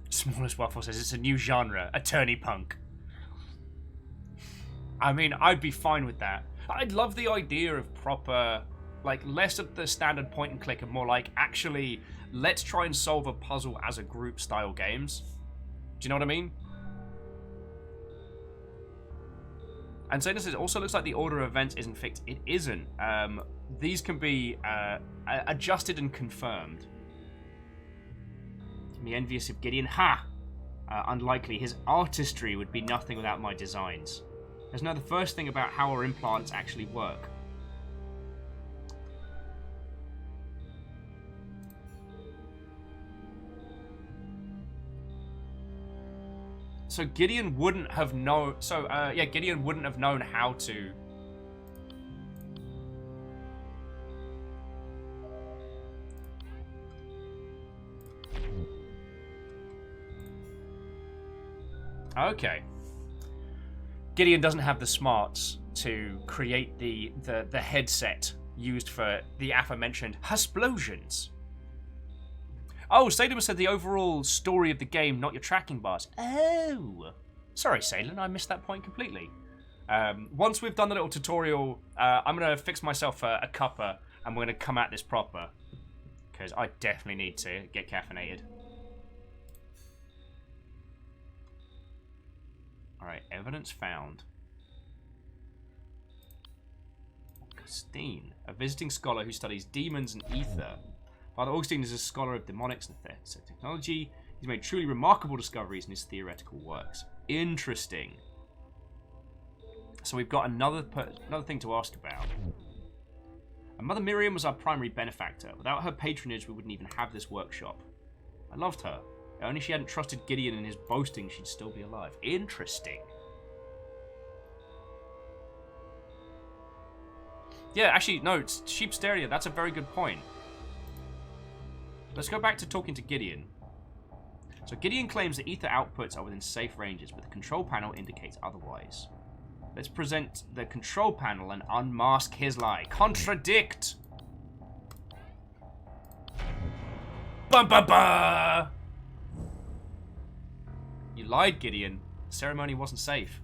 Speaker 1: Smallest Waffle says it's a new genre, attorney punk. I mean, I'd be fine with that. I'd love the idea of proper, like, less of the standard point and click and more like, actually, let's try and solve a puzzle as a group style games. Do you know what I mean? And so this also looks like the order of events isn't fixed. It isn't. These can be adjusted and confirmed. Me envious of Gideon. Ha! Unlikely. His artistry would be nothing without my designs. Let's know the first thing about how our implants actually work. So Gideon wouldn't have known. So yeah, Gideon wouldn't have known how to. Okay. Gideon doesn't have the smarts to create the headset used for the aforementioned explosions. Oh, Salem said the overall story of the game, not your tracking bars. Oh. Sorry, Salem, I missed that point completely. Once we've done the little tutorial, I'm going to fix myself a cuppa, and we're going to come at this proper. Because I definitely need to get caffeinated. Alright, evidence found. Augustine, a visiting scholar who studies demons and ether. Father Augustine is a scholar of demonics and technology. He's made truly remarkable discoveries in his theoretical works. Interesting. So we've got another thing to ask about. And Mother Miriam was our primary benefactor. Without her patronage, we wouldn't even have this workshop. I loved her. If only she hadn't trusted Gideon in his boasting, she'd still be alive. Interesting. Yeah, actually, no, it's sheep stereo. That's a very good point. Let's go back to talking to Gideon. So Gideon claims that ether outputs are within safe ranges, but the control panel indicates otherwise. Let's present the control panel and unmask his lie. Contradict! Bum bum bum! You lied, Gideon. The ceremony wasn't safe.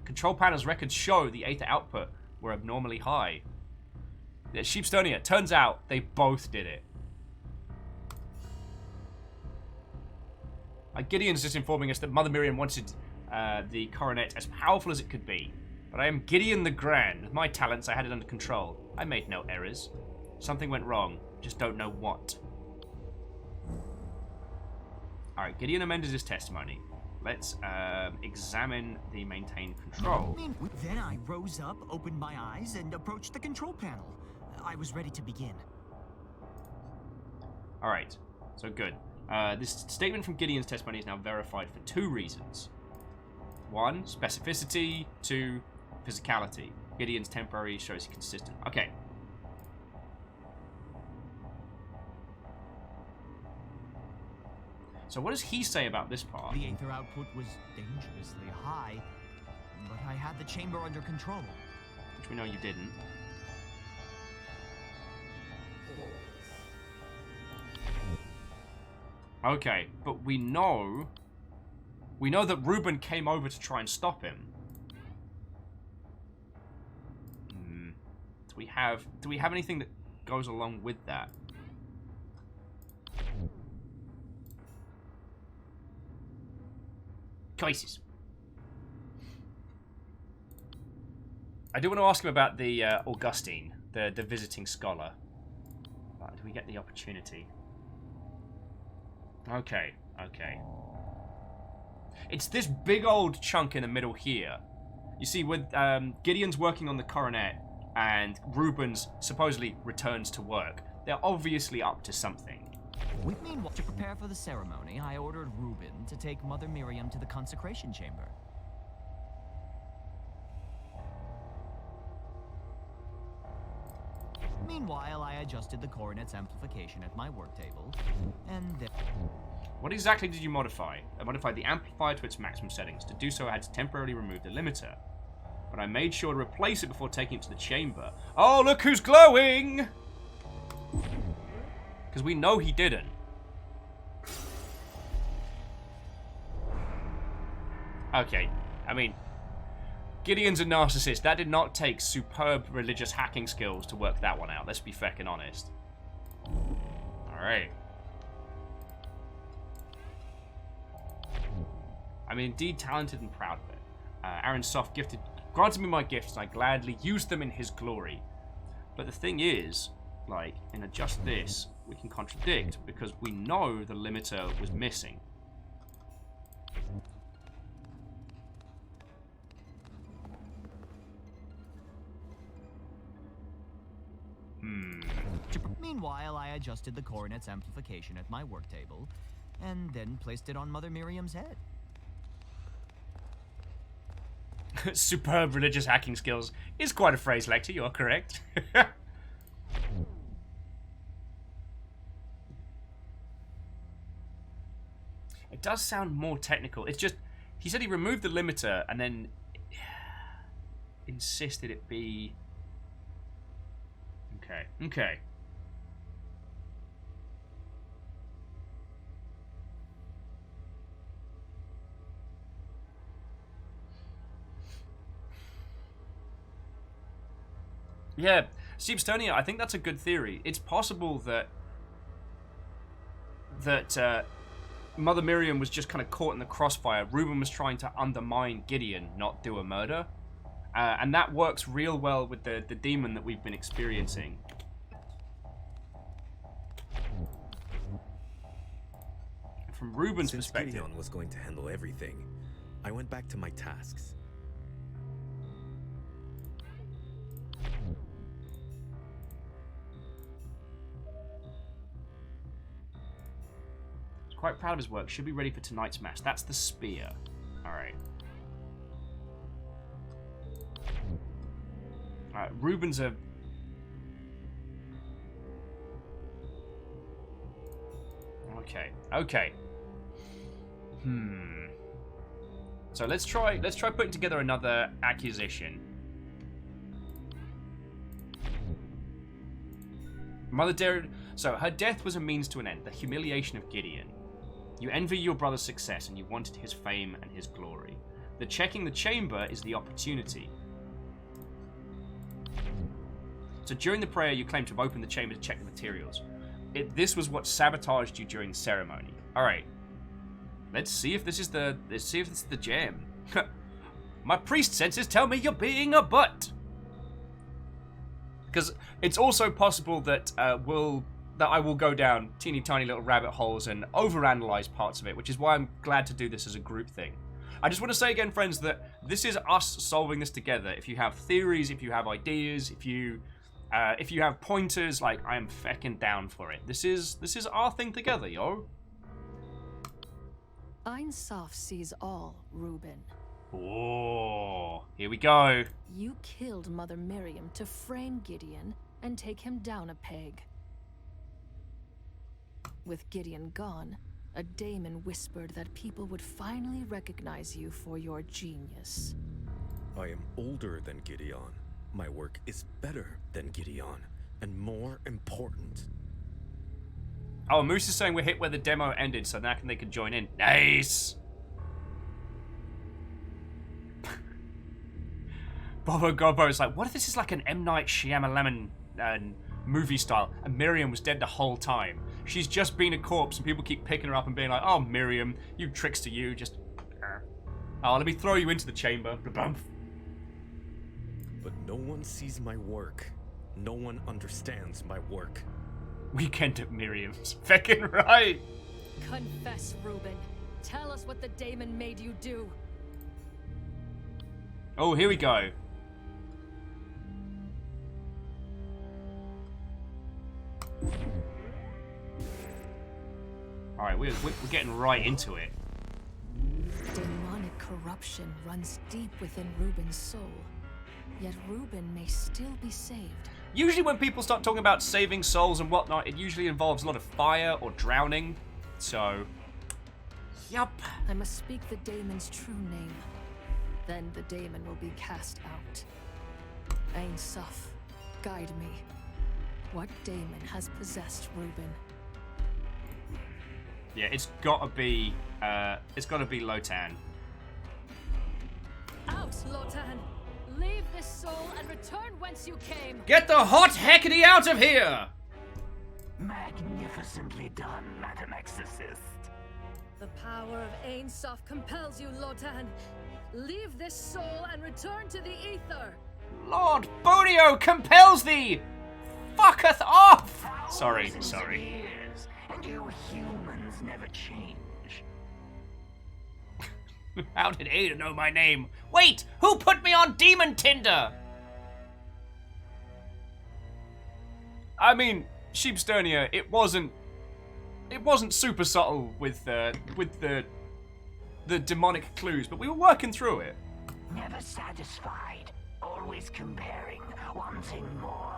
Speaker 1: Control panel's records show the ether output were abnormally high. Yeah, Sheepstonia, turns out they both did it. Gideon's just informing us that Mother Miriam wanted the coronet as powerful as it could be. But I am Gideon the Grand. With my talents, I had it under control. I made no errors. Something went wrong. Just don't know what. Alright, Gideon amended his testimony. Let's examine the maintained control.
Speaker 10: Then I rose up, opened my eyes, and approached the control panel. I was ready to begin.
Speaker 1: Alright, so good. This statement from Gideon's testimony is now verified for 2 reasons. 1, specificity. 2, physicality. Gideon's temporary shows consistent. Okay. So what does he say about this part?
Speaker 10: The ether output was dangerously high, but I had the chamber under control.
Speaker 1: Which we know you didn't. Okay, but we know that Reuben came over to try and stop him. Do we have anything that goes along with that? Choices. I do want to ask him about the Augustine, the visiting scholar. But do we get the opportunity? Okay, okay. It's this big old chunk in the middle here. You see, with Gideon's working on the coronet and Reuben's supposedly returns to work, they're obviously up to something.
Speaker 10: Meanwhile, to prepare for the ceremony, I ordered Reuben to take Mother Miriam to the consecration chamber. Meanwhile, I adjusted the coronet's amplification at my work table, and then...
Speaker 1: What exactly did you modify? I modified the amplifier to its maximum settings. To do so, I had to temporarily remove the limiter. But I made sure to replace it before taking it to the chamber. Oh, look who's glowing! Because we know he didn't. Okay, I mean, Gideon's a narcissist. That did not take superb religious hacking skills to work that one out. Let's be feckin' honest. Alright. I'm indeed talented and proud of it. Aaron Soft granted me my gifts, and I gladly used them in his glory. But the thing is, like, in Adjust This, we can contradict, because we know the limiter was missing.
Speaker 10: Meanwhile, I adjusted the coronet's amplification at my work table, and then placed it on Mother Miriam's head.
Speaker 1: Superb religious hacking skills is quite a phrase, Lecter. You are correct. It does sound more technical. It's just, he said he removed the limiter and then insisted it be... Okay, okay. Yeah, Steepstonia, I think that's a good theory. It's possible that Mother Miriam was just kind of caught in the crossfire. Reuben was trying to undermine Gideon, not do a murder. And that works real well with the demon that we've been experiencing. From Reuben's
Speaker 11: Since
Speaker 1: perspective...
Speaker 11: Gideon was going to handle everything, I went back to my tasks.
Speaker 1: Quite proud of his work. Should be ready for tonight's match. That's the spear. Alright. Alright, Reuben's a... Okay. Okay. So let's try putting together another accusation. So her death was a means to an end, the humiliation of Gideon. You envy your brother's success and you wanted his fame and his glory. The checking the chamber is the opportunity. So during the prayer, you claim to have opened the chamber to check the materials. This was what sabotaged you during the ceremony. All right, let's see if this is the jam. My priest senses tell me you're being a butt. Because it's also possible that I will go down teeny tiny little rabbit holes and overanalyze parts of it, which is why I'm glad to do this as a group thing. I just want to say again, friends, that this is us solving this together. If you have theories, if you have ideas, if you have pointers, like, I am feckin' down for it. This is our thing together, yo.
Speaker 7: Ein Sof sees all, Reuben.
Speaker 1: Oh, here we go.
Speaker 7: You killed Mother Miriam to frame Gideon and take him down a peg. With Gideon gone, a daemon whispered that people would finally recognize you for your genius.
Speaker 11: I am older than Gideon. My work is better than Gideon, and more important.
Speaker 1: Oh, Moose is saying we're hit where the demo ended, so now they can join in. Nice! Bobo Gobbo is like, what if this is like an M. Night Shyamalan movie style, and Miriam was dead the whole time? She's just been a corpse, and people keep picking her up and being like, oh, Miriam, you trickster, you, just... Oh, let me throw you into the chamber. Ba-bump.
Speaker 11: But no one sees my work. No one understands my work.
Speaker 1: Weekend at Miriam's. Feckin' right!
Speaker 7: Confess, Reuben. Tell us what the daemon made you do.
Speaker 1: Oh, here we go. Alright, we're getting right into it.
Speaker 7: Demonic corruption runs deep within Reuben's soul. Yet Reuben may still be saved.
Speaker 1: Usually when people start talking about saving souls and whatnot, it usually involves a lot of fire or drowning. So, yup.
Speaker 7: I must speak the daemon's true name. Then the daemon will be cast out. Ein Sof, guide me. What daemon has possessed Reuben?
Speaker 1: Yeah, it's gotta be Lotan.
Speaker 7: Out, Lotan! Leave this soul and return whence you came!
Speaker 1: Get the hot heckity out of here!
Speaker 12: Magnificently done, Madam Exorcist.
Speaker 7: The power of Ein Sof compels you, Lotan. Leave this soul and return to the ether.
Speaker 1: Lord Bonio compels thee! Fucketh off! Sorry.
Speaker 12: Years, and you humans never change.
Speaker 1: How did Ada know my name? Wait! Who put me on Demon Tinder? I mean, Sheepsternia, it wasn't super subtle with the demonic clues, but we were working through it.
Speaker 12: Never satisfied, always comparing, wanting more.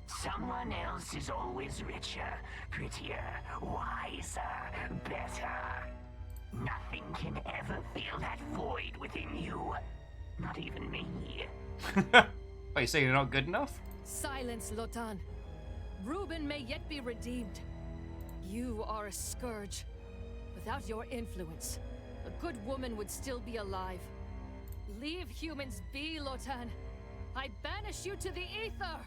Speaker 12: Someone else is always richer, prettier, wiser, better. Nothing can ever fill that void within you. Not even me.
Speaker 1: Are you saying you're not good enough?
Speaker 7: Silence, Lotan. Reuben may yet be redeemed. You are a scourge. Without your influence, a good woman would still be alive. Leave humans be, Lotan. I banish you to the ether.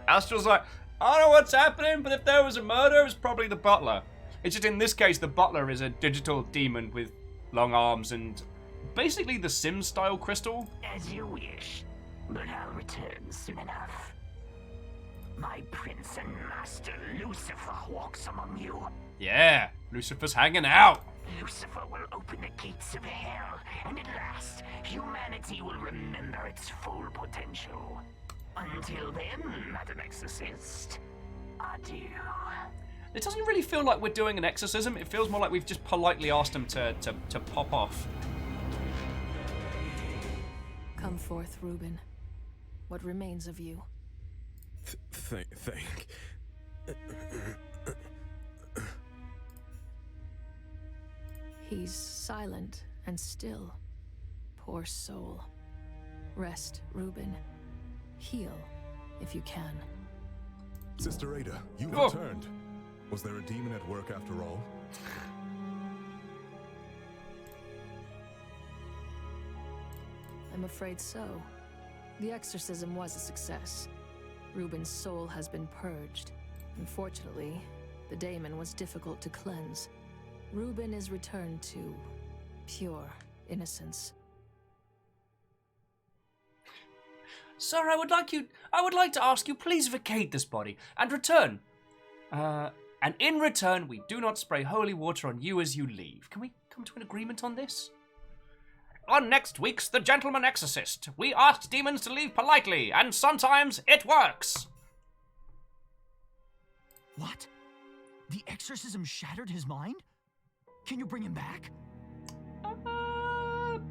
Speaker 1: Astral's like, I don't know what's happening, but if there was a murder, it's probably the butler. It's just in this case, the butler is a digital demon with long arms and basically the Sims-style crystal.
Speaker 12: As you wish, but I'll return soon enough. My prince and master Lucifer walks among you.
Speaker 1: Yeah, Lucifer's hanging out.
Speaker 12: Lucifer will open the gates of hell, and at last, humanity will remember its full potential. Until then, Madam Exorcist, adieu.
Speaker 1: It doesn't really feel like we're doing an exorcism. It feels more like we've just politely asked him to pop off.
Speaker 7: Come forth, Reuben. What remains of you?
Speaker 11: Thank.
Speaker 7: He's silent and still. Poor soul. Rest, Reuben. Heal, if you can.
Speaker 6: Sister Ada, you returned. Was there a demon at work after all?
Speaker 7: I'm afraid so. The exorcism was a success. Reuben's soul has been purged. Unfortunately, the daemon was difficult to cleanse. Reuben is returned to pure innocence.
Speaker 1: Sir, I would like to ask you, please vacate this body and return. And in return, we do not spray holy water on you as you leave. Can we come to an agreement on this? On next week's The Gentleman Exorcist, we ask demons to leave politely, and sometimes it works.
Speaker 10: What? The exorcism shattered his mind? Can you bring him back?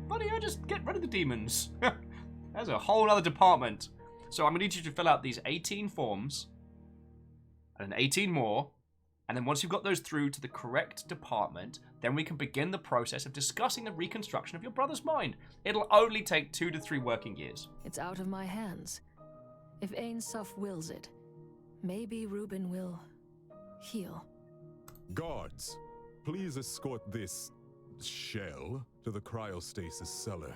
Speaker 1: Buddy, I just get rid of the demons. That's a whole other department. So I'm going to need you to fill out these 18 forms, and 18 more, and then once you've got those through to the correct department, then we can begin the process of discussing the reconstruction of your brother's mind. It'll only take 2 to 3 working years.
Speaker 7: It's out of my hands. If Ain Suf wills it, maybe Reuben will heal.
Speaker 6: Guards, please escort this shell to the cryostasis cellar.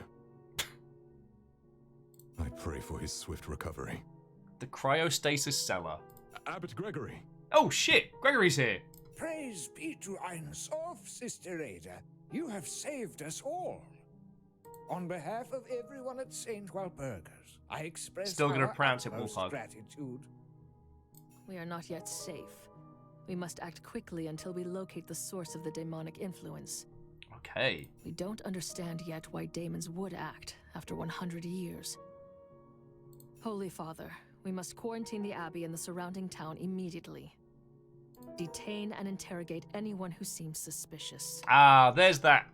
Speaker 6: I pray for his swift recovery.
Speaker 1: The cryostasis cellar.
Speaker 6: Abbot Gregory.
Speaker 1: Oh shit, Gregory's here.
Speaker 13: Praise be to Ein Sof, Sister Ada. You have saved us all. On behalf of everyone at St. Walpurgis, I express
Speaker 1: Still gonna
Speaker 13: our
Speaker 1: pronounce it
Speaker 13: utmost
Speaker 1: Wolfhog.
Speaker 13: gratitude.
Speaker 7: We are not yet safe. We must act quickly until we locate the source of the demonic influence.
Speaker 1: Okay.
Speaker 7: We don't understand yet why demons would act after 100 years. Holy Father, we must quarantine the Abbey and the surrounding town immediately. Detain and interrogate anyone who seems suspicious.
Speaker 1: Ah, there's that.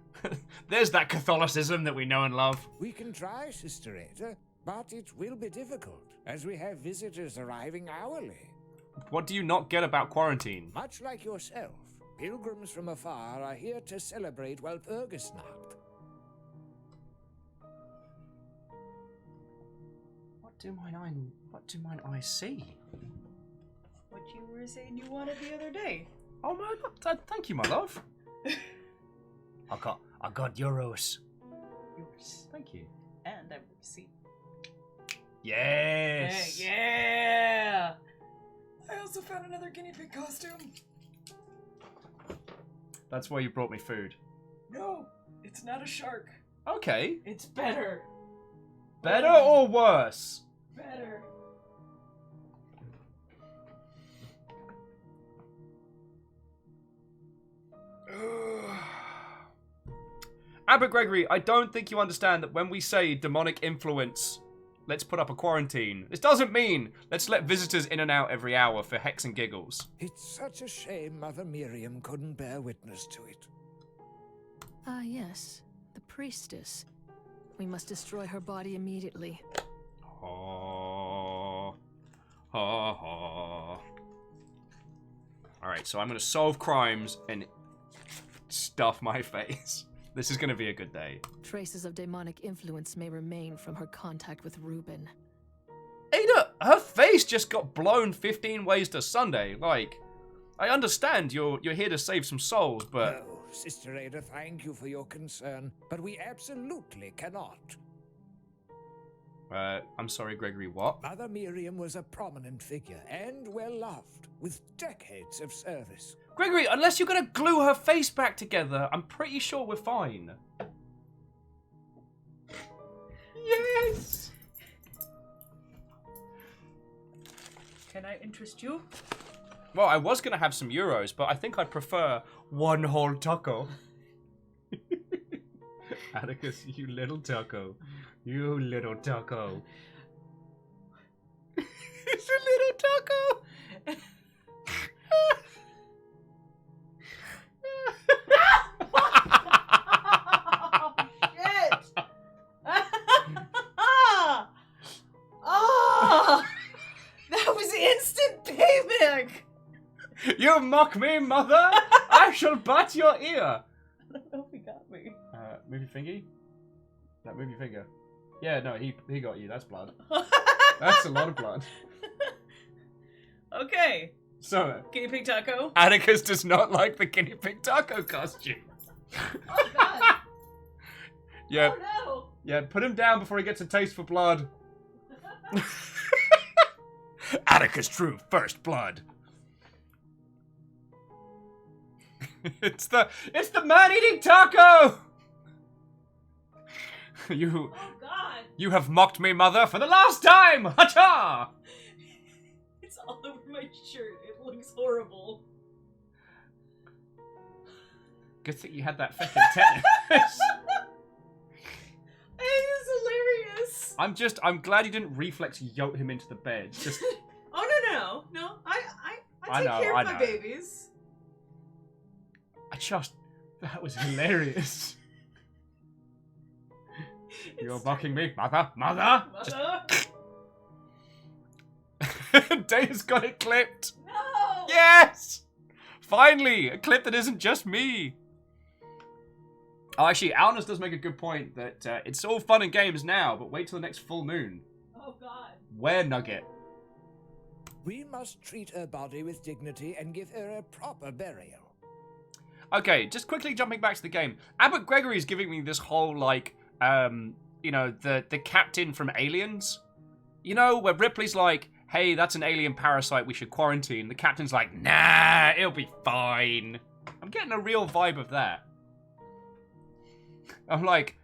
Speaker 1: There's that Catholicism that we know and love.
Speaker 13: We can try, Sister Ada, but it will be difficult, as we have visitors arriving hourly.
Speaker 1: What do you not get about quarantine?
Speaker 13: Much like yourself, pilgrims from afar are here to celebrate Walpurgisnacht.
Speaker 1: What do mine eyes see?
Speaker 3: What you were saying you wanted the other day.
Speaker 1: Oh my love, thank you, my love. I got euros.
Speaker 3: Yours.
Speaker 1: Thank you.
Speaker 3: And I have a receipt.
Speaker 1: Yes.
Speaker 3: Yeah. I also found another guinea pig costume.
Speaker 1: That's why you brought me food.
Speaker 3: No, it's not a shark.
Speaker 1: Okay.
Speaker 3: It's better.
Speaker 1: Better or worse?
Speaker 3: Better.
Speaker 1: Abbot Gregory, I don't think you understand that when we say demonic influence let's put up a quarantine. This doesn't mean let's let visitors in and out every hour for hex and giggles.
Speaker 13: It's such a shame Mother Miriam couldn't bear witness to it.
Speaker 7: Ah, yes. The priestess. We must destroy her body immediately.
Speaker 1: Oh. Alright, so I'm gonna solve crimes and stuff my face. This is gonna be a good day.
Speaker 7: Traces of demonic influence may remain from her contact with Reuben.
Speaker 1: Ada, her face just got blown 15 ways to Sunday. Like, I understand you're here to save some souls, but...
Speaker 13: Oh, Sister Ada, thank you for your concern, but we absolutely cannot.
Speaker 1: I'm sorry, Gregory, what?
Speaker 13: Mother Miriam was a prominent figure and well-loved, with decades of service.
Speaker 1: Gregory, unless you're gonna glue her face back together, I'm pretty sure we're fine. Yes!
Speaker 3: Can I interest you?
Speaker 1: Well, I was gonna have some euros, but I think I'd prefer one whole taco. Atticus, you little taco. You little taco. It's a little taco!
Speaker 3: Oh, that was instant payback.
Speaker 1: You mock me, mother! I shall bite your ear!
Speaker 3: I don't know if he got me.
Speaker 1: Move your fingy? No, move your finger. Yeah, no, he got you. That's blood. That's a lot of blood.
Speaker 3: Okay.
Speaker 1: So,
Speaker 3: guinea pig taco.
Speaker 1: Atticus does not like the guinea pig taco costume.
Speaker 3: Oh god.
Speaker 1: Yeah.
Speaker 3: Oh no.
Speaker 1: Yeah, put him down before he gets a taste for blood. Atticus True, first blood. It's the man-eating taco!
Speaker 3: Oh god.
Speaker 1: You have mocked me, mother, for the last time! Ha-cha!
Speaker 3: It's all over my shirt. It looks horrible.
Speaker 1: Good thing you had that fucking tetanus.
Speaker 3: It is hilarious.
Speaker 1: I'm glad you didn't reflex yoke him into the bed. Just
Speaker 3: Oh no. I take care of my babies.
Speaker 1: That was hilarious. You're mocking me, mother.
Speaker 3: Mother.
Speaker 1: Dave's got it clipped.
Speaker 3: No.
Speaker 1: Yes! Finally, a clip that isn't just me. Oh, actually, Alnus does make a good point that it's all fun and games now, but wait till the next full moon.
Speaker 3: Oh god.
Speaker 1: Where Nugget?
Speaker 13: We must treat her body with dignity and give her a proper burial.
Speaker 1: Okay, just quickly jumping back to the game. Abbot Gregory is giving me this whole, like, you know, the captain from Aliens. You know, where Ripley's like, hey, that's an alien parasite, we should quarantine. The captain's like, nah, it'll be fine. I'm getting a real vibe of that. I'm like,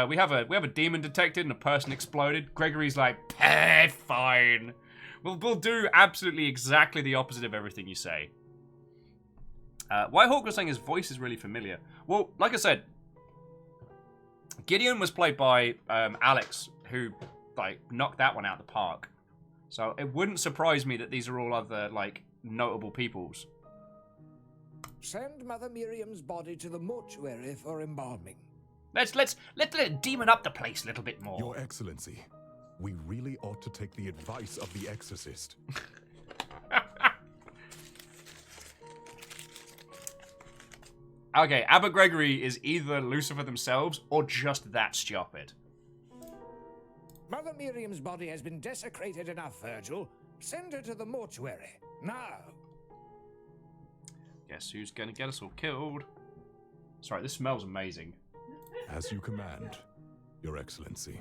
Speaker 1: we have a demon detected and a person exploded. Gregory's like, fine. We'll do absolutely exactly the opposite of everything you say. Whitehawk was saying his voice is really familiar. Well, like I said, Gideon was played by Alex, who like knocked that one out of the park. So it wouldn't surprise me that these are all other like notable peoples.
Speaker 13: Send Mother Miriam's body to the mortuary for embalming.
Speaker 1: Let's demon up the place a little bit more.
Speaker 6: Your Excellency, we really ought to take the advice of the exorcist.
Speaker 1: Okay, Abbot Gregory is either Lucifer themselves or just that stupid.
Speaker 13: Mother Miriam's body has been desecrated enough, Virgil. Send her to the mortuary, now.
Speaker 1: Guess who's gonna get us all killed? Sorry, this smells amazing.
Speaker 6: As you command, Your Excellency.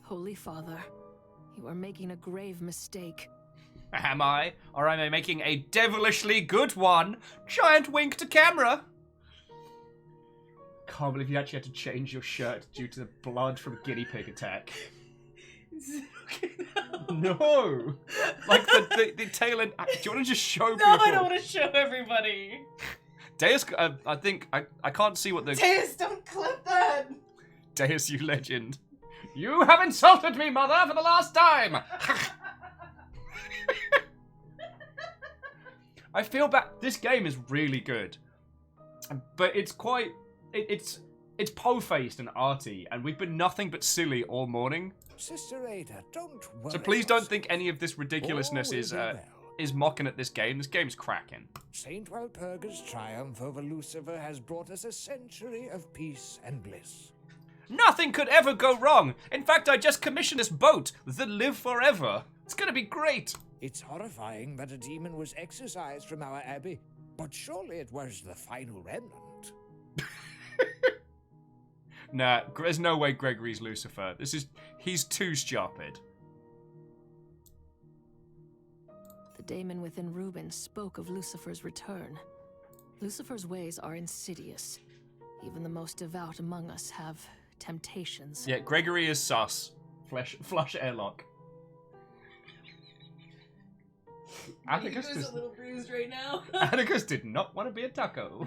Speaker 7: Holy Father, you are making a grave mistake.
Speaker 1: Am I? Or am I making a devilishly good one? Giant wink to camera. Can't believe you actually had to change your shirt due to the blood from a guinea pig attack. No! Like the tail end. Do you want to just show people?
Speaker 3: No, I don't want to show everybody.
Speaker 1: Deus, I think I can't see what the.
Speaker 3: Deus, don't clip that.
Speaker 1: Deus, you legend. You have insulted me, mother, for the last time! I feel bad. This game is really good. But it's quite... It's po-faced and arty, and we've been nothing but silly all morning.
Speaker 13: Sister Ada, don't worry.
Speaker 1: So please don't think any of this ridiculousness is mocking at this game. This game's cracking.
Speaker 13: Saint Walpurga's triumph over Lucifer has brought us a century of peace and bliss.
Speaker 1: Nothing could ever go wrong. In fact, I just commissioned this boat, the Live Forever. It's gonna be great.
Speaker 13: It's horrifying that a demon was exorcised from our abbey, but surely it was the final remnant.
Speaker 1: Nah, there's no way Gregory's Lucifer. He's too stupid.
Speaker 7: The daemon within Reuben spoke of Lucifer's return. Lucifer's ways are insidious. Even the most devout among us have temptations.
Speaker 1: Yeah, Gregory is sus. Flush airlock. Atticus
Speaker 3: is a little bruised right now.
Speaker 1: Atticus did not want to be a taco.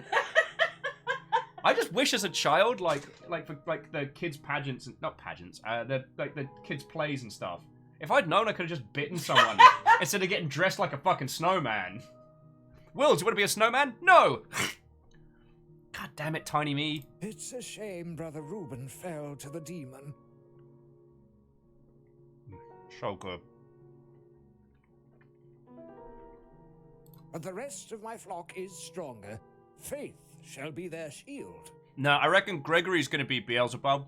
Speaker 1: I just wish as a child, like the kids' pageants, not pageants, the kids' plays and stuff. If I'd known, I could have just bitten someone instead of getting dressed like a fucking snowman. Will, do you want to be a snowman? No. God damn it, tiny me.
Speaker 13: It's a shame Brother Reuben fell to the demon.
Speaker 1: So good.
Speaker 13: But the rest of my flock is stronger. Faith shall be their shield.
Speaker 1: No, I reckon Gregory's gonna be Beelzebub.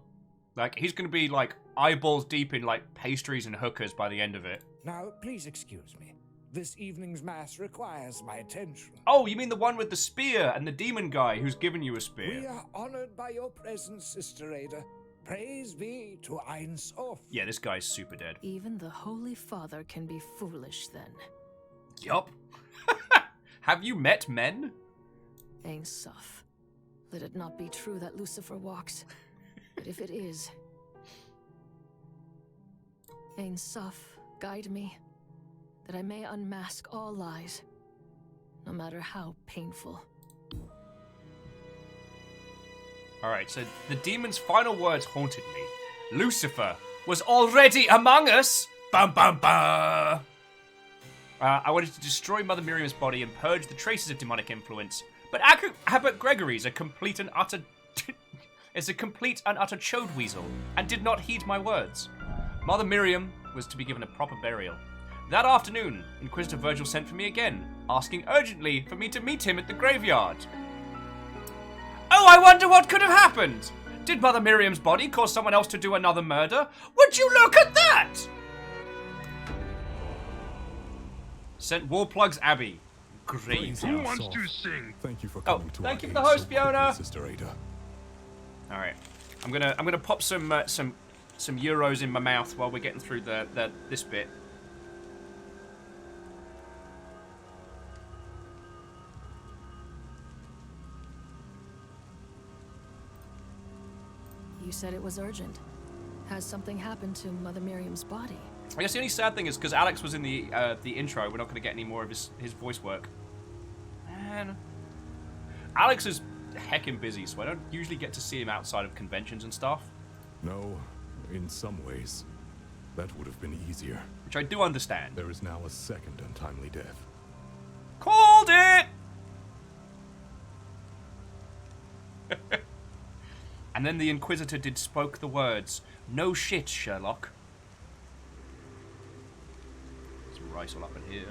Speaker 1: Like, he's gonna be, like, eyeballs deep in, like, pastries and hookers by the end of it.
Speaker 13: Now, please excuse me. This evening's mass requires my attention.
Speaker 1: Oh, you mean the one with the spear and the demon guy who's given you a spear?
Speaker 13: We are honored by your presence, Sister Ada. Praise be to Ein Sof.
Speaker 1: Yeah, this guy's super dead.
Speaker 7: Even the Holy Father can be foolish then.
Speaker 1: Yup. Have you met men?
Speaker 7: Ein Sof. Let it not be true that Lucifer walks. But if it is... Ein Sof, guide me, that I may unmask all lies, no matter how painful.
Speaker 1: Alright, so the demon's final words haunted me. Lucifer was already among us! Bum bum bum! I wanted to destroy Mother Miriam's body and purge the traces of demonic influence, but Abbot Gregory's a complete and utter chode weasel, and did not heed my words. Mother Miriam was to be given a proper burial. That afternoon, Inquisitor Virgil sent for me again, asking urgently for me to meet him at the graveyard. Oh, I wonder what could have happened! Did Mother Miriam's body cause someone else to do another murder? Would you look at that? Sent Warplugs Abbey. Great.
Speaker 8: Who wants to sing?
Speaker 6: Thank you for coming to
Speaker 1: thank you
Speaker 6: our
Speaker 1: for the
Speaker 6: aid
Speaker 1: host,
Speaker 6: so
Speaker 1: Fiona.
Speaker 6: quickly, Sister Ada.
Speaker 1: All right, I'm gonna pop some euros in my mouth while we're getting through this bit.
Speaker 7: You said it was urgent. Has something happened to Mother Miriam's body?
Speaker 1: I guess the only sad thing is because Alex was in the intro, we're not going to get any more of his voice work. Man, Alex is heckin' busy, so I don't usually get to see him outside of conventions and stuff.
Speaker 6: No, in some ways, that would have been easier.
Speaker 1: Which I do understand.
Speaker 6: There is now a second untimely death.
Speaker 1: Called it! And then the Inquisitor did spoke the words, "No shit, Sherlock." Some rice all up in here.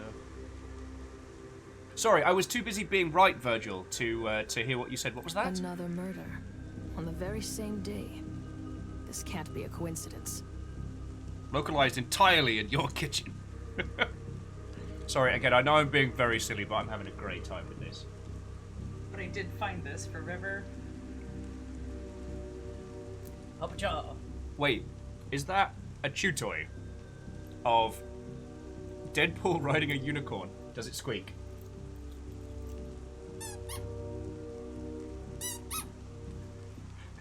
Speaker 1: Sorry, I was too busy being right, Virgil, to hear what you said. What was that?
Speaker 7: Another murder. On the very same day. This can't be a coincidence.
Speaker 1: Localized entirely in your kitchen. Sorry, again, I know I'm being very silly, but I'm having a great time with this.
Speaker 3: But I did find this for River. Up-a-jaw.
Speaker 1: Wait, is that a chew toy of Deadpool riding a unicorn? Does it squeak?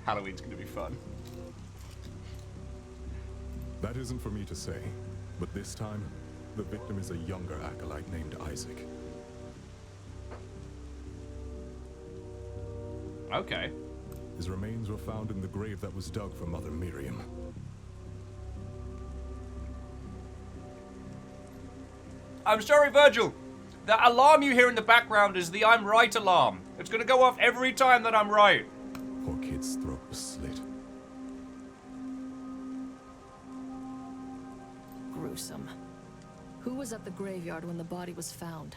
Speaker 1: Halloween's gonna be fun.
Speaker 6: That isn't for me to say, but this time, the victim is a younger acolyte named Isaac.
Speaker 1: Okay.
Speaker 6: His remains were found in the grave that was dug for Mother Miriam.
Speaker 1: I'm sorry, Virgil. The alarm you hear in the background is the I'm right alarm. It's gonna go off every time that I'm right.
Speaker 6: Poor kid's throat was slit.
Speaker 7: Gruesome. Who was at the graveyard when the body was found?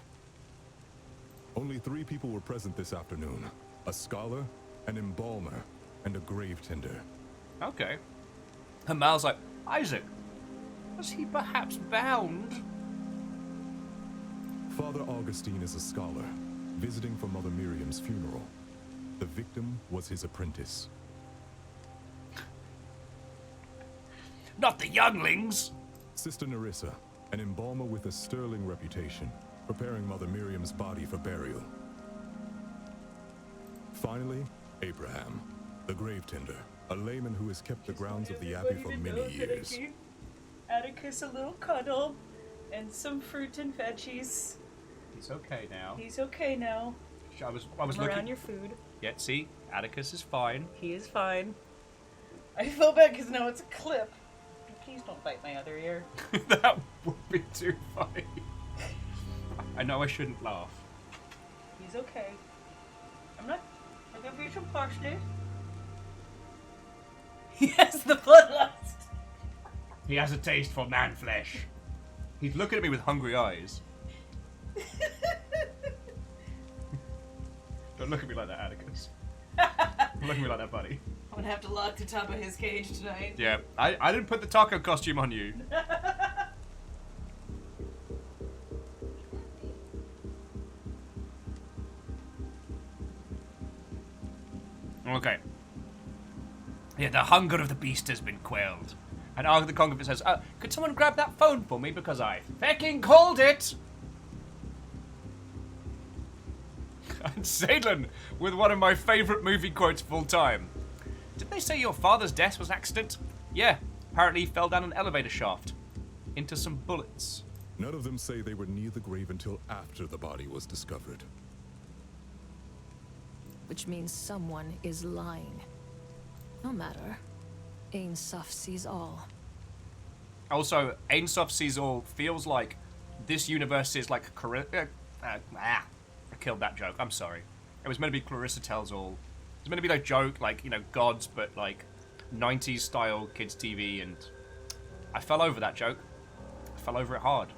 Speaker 6: Only 3 people were present this afternoon. A scholar, an embalmer, and a grave tender.
Speaker 1: Okay. And Mal's like, Isaac, was he perhaps bound?
Speaker 6: Father Augustine is a scholar, visiting for Mother Miriam's funeral. The victim was his apprentice.
Speaker 1: Not the younglings!
Speaker 6: Sister Nerissa, an embalmer with a sterling reputation, preparing Mother Miriam's body for burial. Finally, Abraham, the grave tender, a layman who has kept the grounds of the abbey for many years.
Speaker 3: Atticus a little cuddle and some fruit and veggies.
Speaker 1: He's okay now.
Speaker 3: He's okay now.
Speaker 1: I was
Speaker 3: Come
Speaker 1: looking.
Speaker 3: around your food.
Speaker 1: Yeah, see, Atticus is fine.
Speaker 3: He is fine. I feel bad because now it's a clip. Please don't bite my other ear.
Speaker 1: That would be too funny. I know I shouldn't laugh.
Speaker 3: He's okay. I'm not. I'll give you some parsley. Yes, the bloodlust.
Speaker 1: He has a taste for man flesh. He's looking at me with hungry eyes. Don't look at me like that, Atticus. Don't look at me like that, buddy.
Speaker 3: I'm gonna have to lock the top of his cage tonight.
Speaker 1: Yeah, I didn't put the taco costume on you. Okay. Yeah, the hunger of the beast has been quelled. And Arg the Conqueror says, could someone grab that phone for me because I fucking called it? And Zayden with one of my favourite movie quotes of all time. Did they say your father's death was accident? Yeah, apparently he fell down an elevator shaft. Into some bullets.
Speaker 6: None of them say they were near the grave until after the body was discovered.
Speaker 7: Which means someone is lying. No matter. Ain Suf sees all.
Speaker 1: Also, Ain Suf sees all feels like this universe is like I killed that joke. I'm sorry. It was meant to be Clarissa Tells All. It was meant to be like joke, like, you know, gods, but like 90s style kids TV, and I fell over that joke. I fell over it hard.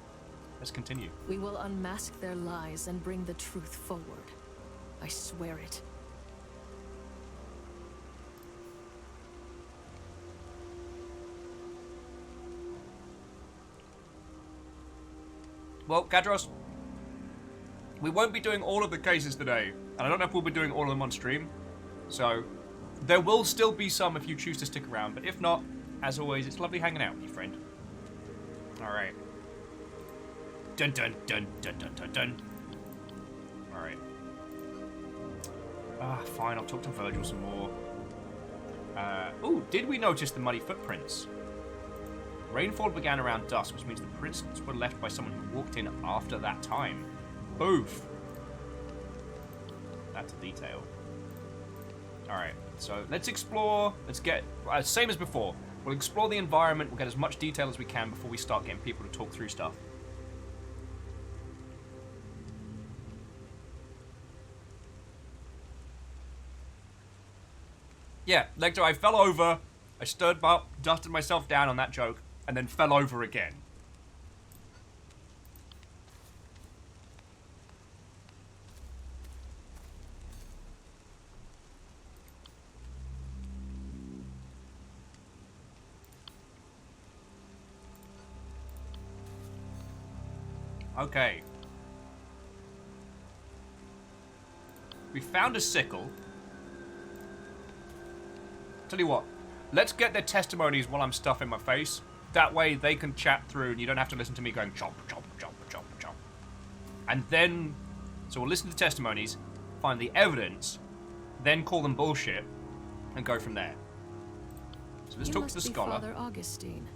Speaker 1: Let's continue.
Speaker 7: We will unmask their lies and bring the truth forward. I swear it.
Speaker 1: Well, Kadros, we won't be doing all of the cases today, and I don't know if we'll be doing all of them on stream, so there will still be some if you choose to stick around, but if not, as always, it's lovely hanging out with you, friend. Alright. Dun dun dun dun dun dun dun. Alright. Fine, I'll talk to Virgil some more. Ooh, did we notice the muddy footprints? Rainfall began around dusk, which means the prints were left by someone who walked in after that time. Boof. That's a detail. Alright, so let's explore. Let's get... same as before. We'll explore the environment. We'll get as much detail as we can before we start getting people to talk through stuff. Yeah, Lecter, I fell over. I stood up, dusted myself down on that joke, and then fell over again. Okay. We found a sickle. Tell you what, let's get their testimonies while I'm stuffing my face. That way they can chat through and you don't have to listen to me going chomp, chomp, chomp, chomp, chomp. And then, so we'll listen to the testimonies, find the evidence, then call them bullshit, and go from there. So let's talk to the scholar.
Speaker 7: Father Augustine.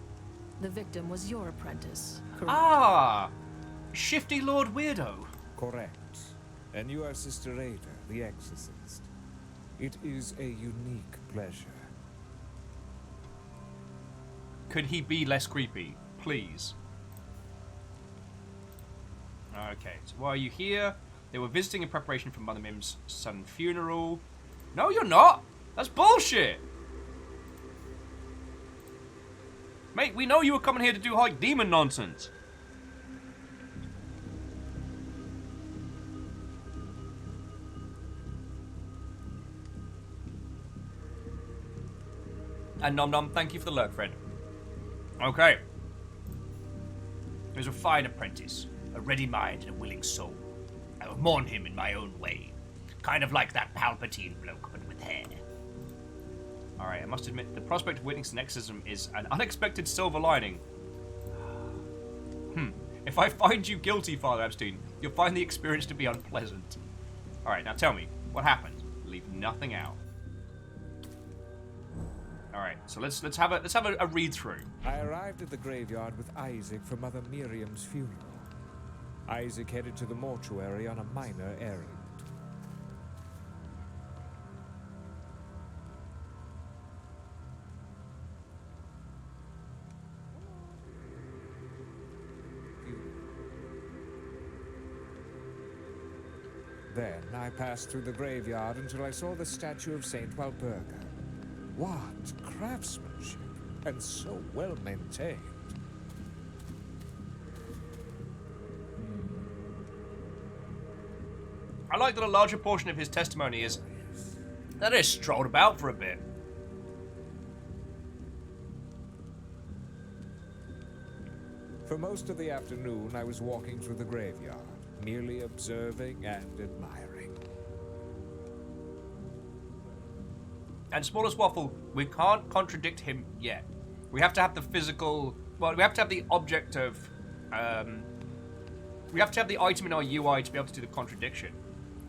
Speaker 7: The victim was your apprentice, correct?
Speaker 1: Ah! Shifty Lord Weirdo.
Speaker 13: Correct. And you are Sister Ada, the exorcist. It is a unique pleasure.
Speaker 1: Could he be less creepy? Please. Okay, so why are you here? They were visiting in preparation for Mother Mim's sudden funeral. No, you're not! That's bullshit! Mate, we know you were coming here to do, like, demon nonsense. And Nom Nom, thank you for the lurk, friend. Okay. He was a fine apprentice, a ready mind and a willing soul. I will mourn him in my own way. Kind of like that Palpatine bloke, but with hair. Alright, I must admit, the prospect of witnessing exorcism is an unexpected silver lining. If I find you guilty, Father Epstein, you'll find the experience to be unpleasant. Alright, now tell me, what happened? Leave nothing out. Alright, so let's have a read through.
Speaker 13: I arrived at the graveyard with Isaac for Mother Miriam's funeral. Isaac headed to the mortuary on a minor errand. Then I passed through the graveyard until I saw the statue of Saint Walpurga. What craftsmanship, and so well maintained.
Speaker 1: I like that a larger portion of his testimony is that he strolled about for a bit.
Speaker 13: For most of the afternoon, I was walking through the graveyard, merely observing and admiring.
Speaker 1: And Smallest Waffle, we can't contradict him yet. We have to have the physical... Well, we have to have the object of... we have to have the item in our UI to be able to do the contradiction.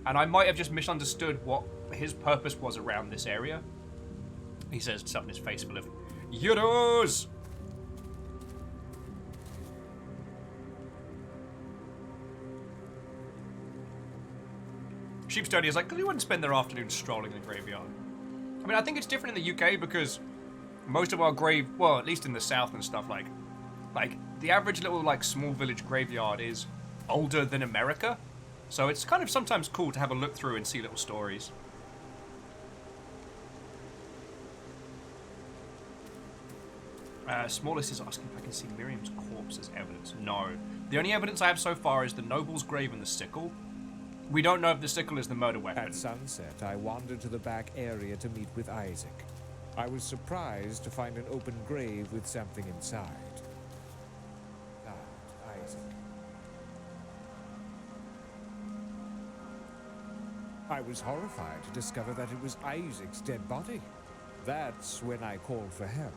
Speaker 1: And I might have just misunderstood what his purpose was around this area. He says something his face full of euros. Sheepstony is like, because we wouldn't spend their afternoon strolling the graveyard. I mean, I think it's different in the UK because most of our well, at least in the south and stuff, like the average little, like, small village graveyard is older than America. So it's kind of sometimes cool to have a look through and see little stories. Smallest is asking if I can see Miriam's corpse as evidence. No. The only evidence I have so far is the noble's grave and the sickle. We don't know if the sickle is the murder weapon.
Speaker 13: At sunset, I wandered to the back area to meet with Isaac. I was surprised to find an open grave with something inside. Not Isaac. I was horrified to discover that it was Isaac's dead body. That's when I called for help.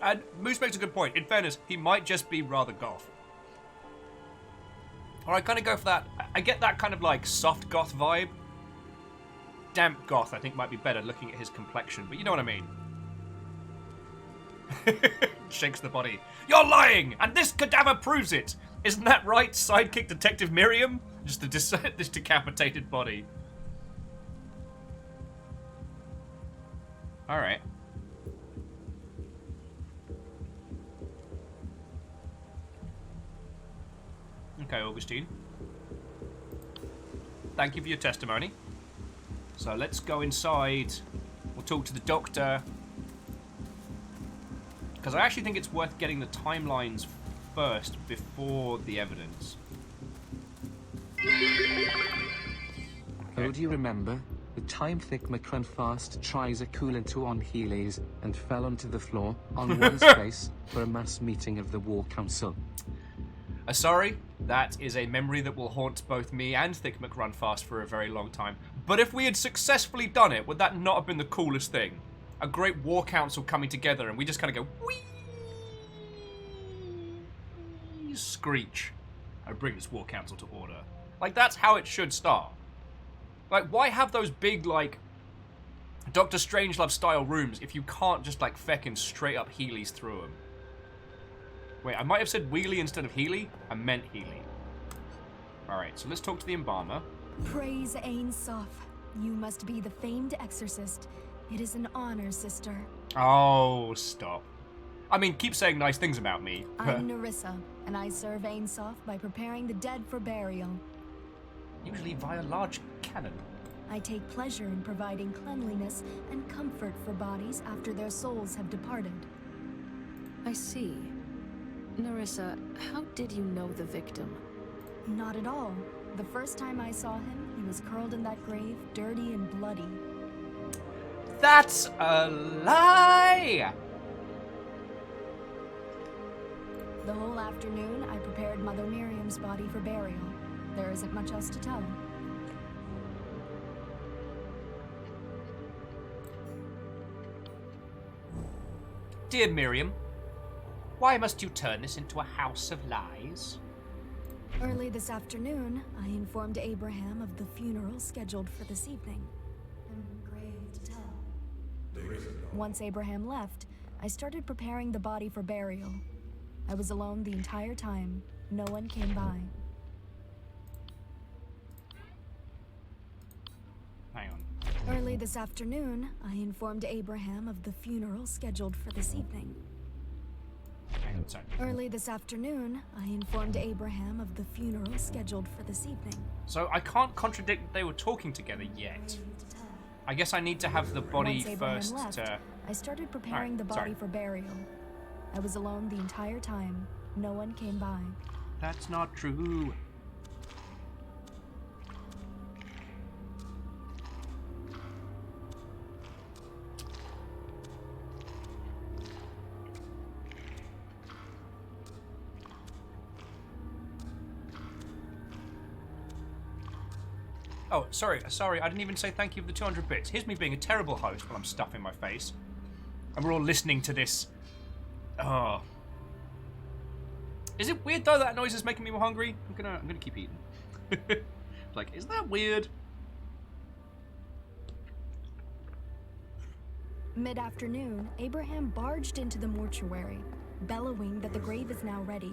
Speaker 1: And Moose makes a good point. In fairness, he might just be rather goth. Or I kind of go for that. I get that kind of like soft goth vibe. Damp goth, I think, might be better looking at his complexion, but you know what I mean. Shakes the body. You're lying, and this cadaver proves it. Isn't that right, sidekick Detective Miriam? Just this decapitated body. All right. Okay, Augustine. Thank you for your testimony. So let's go inside. We'll talk to the doctor. Because I actually think it's worth getting the timelines first before the evidence.
Speaker 2: Oh, do you remember the time Thick fast tries a coolant on Heelys and fell onto the floor on one space for a mass meeting of the War Council?
Speaker 1: Sorry, that is a memory that will haunt both me and Thick McRunfast for a very long time. But if we had successfully done it, would that not have been the coolest thing? A great war council coming together and we just kind of go, whee! Screech. I bring this war council to order. Like, that's how it should start. Like, why have those big, like, Doctor Strangelove style rooms if you can't just like feckin' straight up Heelys through them. Wait, I might have said wheelie instead of Healy. I meant Healy. Alright, so let's talk to the embalmer.
Speaker 14: Praise Ain Soph. You must be the famed exorcist. It is an honor, sister.
Speaker 1: Oh, stop. I mean, keep saying nice things about me.
Speaker 14: I'm Nerissa, and I serve Ain Soph by preparing the dead for burial.
Speaker 1: Usually via large cannon.
Speaker 14: I take pleasure in providing cleanliness and comfort for bodies after their souls have departed.
Speaker 7: I see. Nerissa, how did you know the victim?
Speaker 14: Not at all. The first time I saw him, he was curled in that grave, dirty and bloody.
Speaker 1: That's a lie!
Speaker 14: The whole afternoon, I prepared Mother Miriam's body for burial. There isn't much else to tell.
Speaker 1: Dear Miriam, why must you turn this into a house of lies?
Speaker 14: Early this afternoon, I informed Abraham of the funeral scheduled for this evening. I'm grave to tell. Once Abraham left, I started preparing the body for burial. I was alone the entire time. No one came by.
Speaker 1: Hang on.
Speaker 14: Early this afternoon, I informed Abraham of the funeral scheduled for this evening.
Speaker 1: Hang on, sorry.
Speaker 14: Early this afternoon, I informed Abraham of the funeral scheduled for this evening.
Speaker 1: So I can't contradict that they were talking together yet. I guess I need to have the body
Speaker 14: Once Abraham
Speaker 1: first
Speaker 14: left,
Speaker 1: to...
Speaker 14: I started preparing
Speaker 1: Alright,
Speaker 14: the body
Speaker 1: sorry.
Speaker 14: for burial. I was alone the entire time. No one came by.
Speaker 1: That's not true. Oh, sorry, I didn't even say thank you for the 200 bits. Here's me being a terrible host while I'm stuffing my face. And we're all listening to this. Oh. Is it weird though that noise is making me more hungry? I'm gonna keep eating. Like, is that weird?
Speaker 14: Mid-afternoon, Abraham barged into the mortuary, bellowing that the grave is now ready.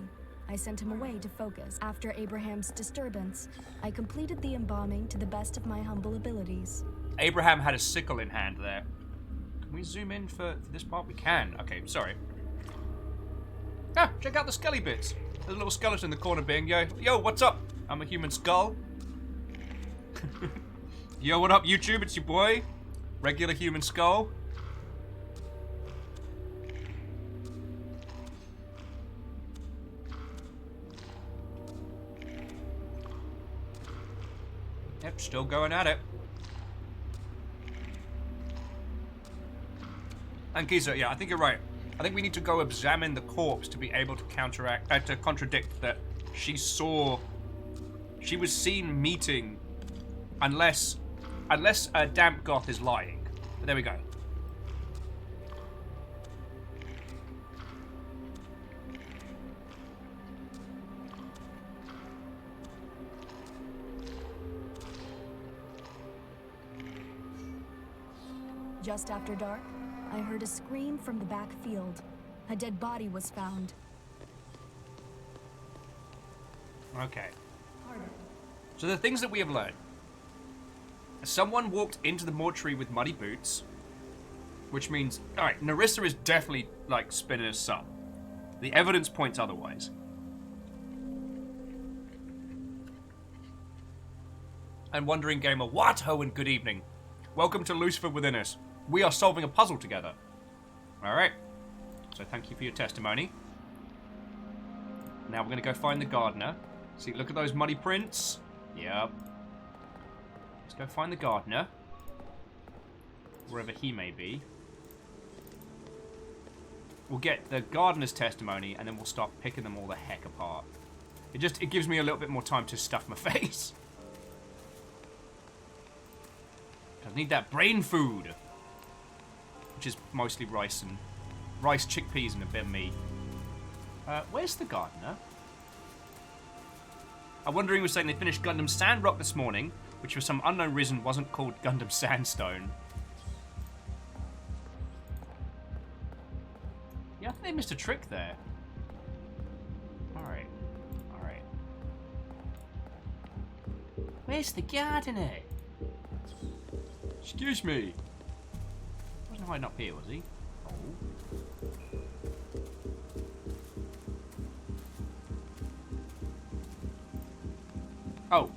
Speaker 14: I sent him away to focus. After Abraham's disturbance, I completed the embalming to the best of my humble abilities.
Speaker 1: Abraham had a sickle in hand there. Can we zoom in for this part? We can. Okay, sorry. Ah, check out the skelly bits. There's a little skeleton in the corner being, yo, what's up? I'm a human skull. Yo, what up, YouTube? It's your boy. Regular human skull. Yep, still going at it. And Giza, yeah, I think you're right. I think we need to go examine the corpse to be able to to contradict that she was seen meeting, unless Damp Goth is lying. But there we go.
Speaker 14: Just after dark, I heard a scream from the back field. A dead body was found.
Speaker 1: Okay. So the things that we have learned. Someone walked into the mortuary with muddy boots, which means, alright, Nerissa is definitely, like, Spinner's son. The evidence points otherwise. And Wandering Gamer, what? Owen, good evening. Welcome to Lucifer Within Us. We are solving a puzzle together. Alright. So thank you for your testimony. Now we're going to go find the gardener. See, look at those muddy prints. Yep. Let's go find the gardener. Wherever he may be. We'll get the gardener's testimony and then we'll start picking them all the heck apart. It gives me a little bit more time to stuff my face. I need that brain food. Which is mostly rice, chickpeas, and a bit of meat. Where's the gardener? I'm wondering, was saying they finished Gundam Sandrock this morning, which for some unknown reason wasn't called Gundam Sandstone. they missed a trick there. Alright. Alright. Where's the gardener? Excuse me. Wasn't hiding up here, was he? Oh. Oh.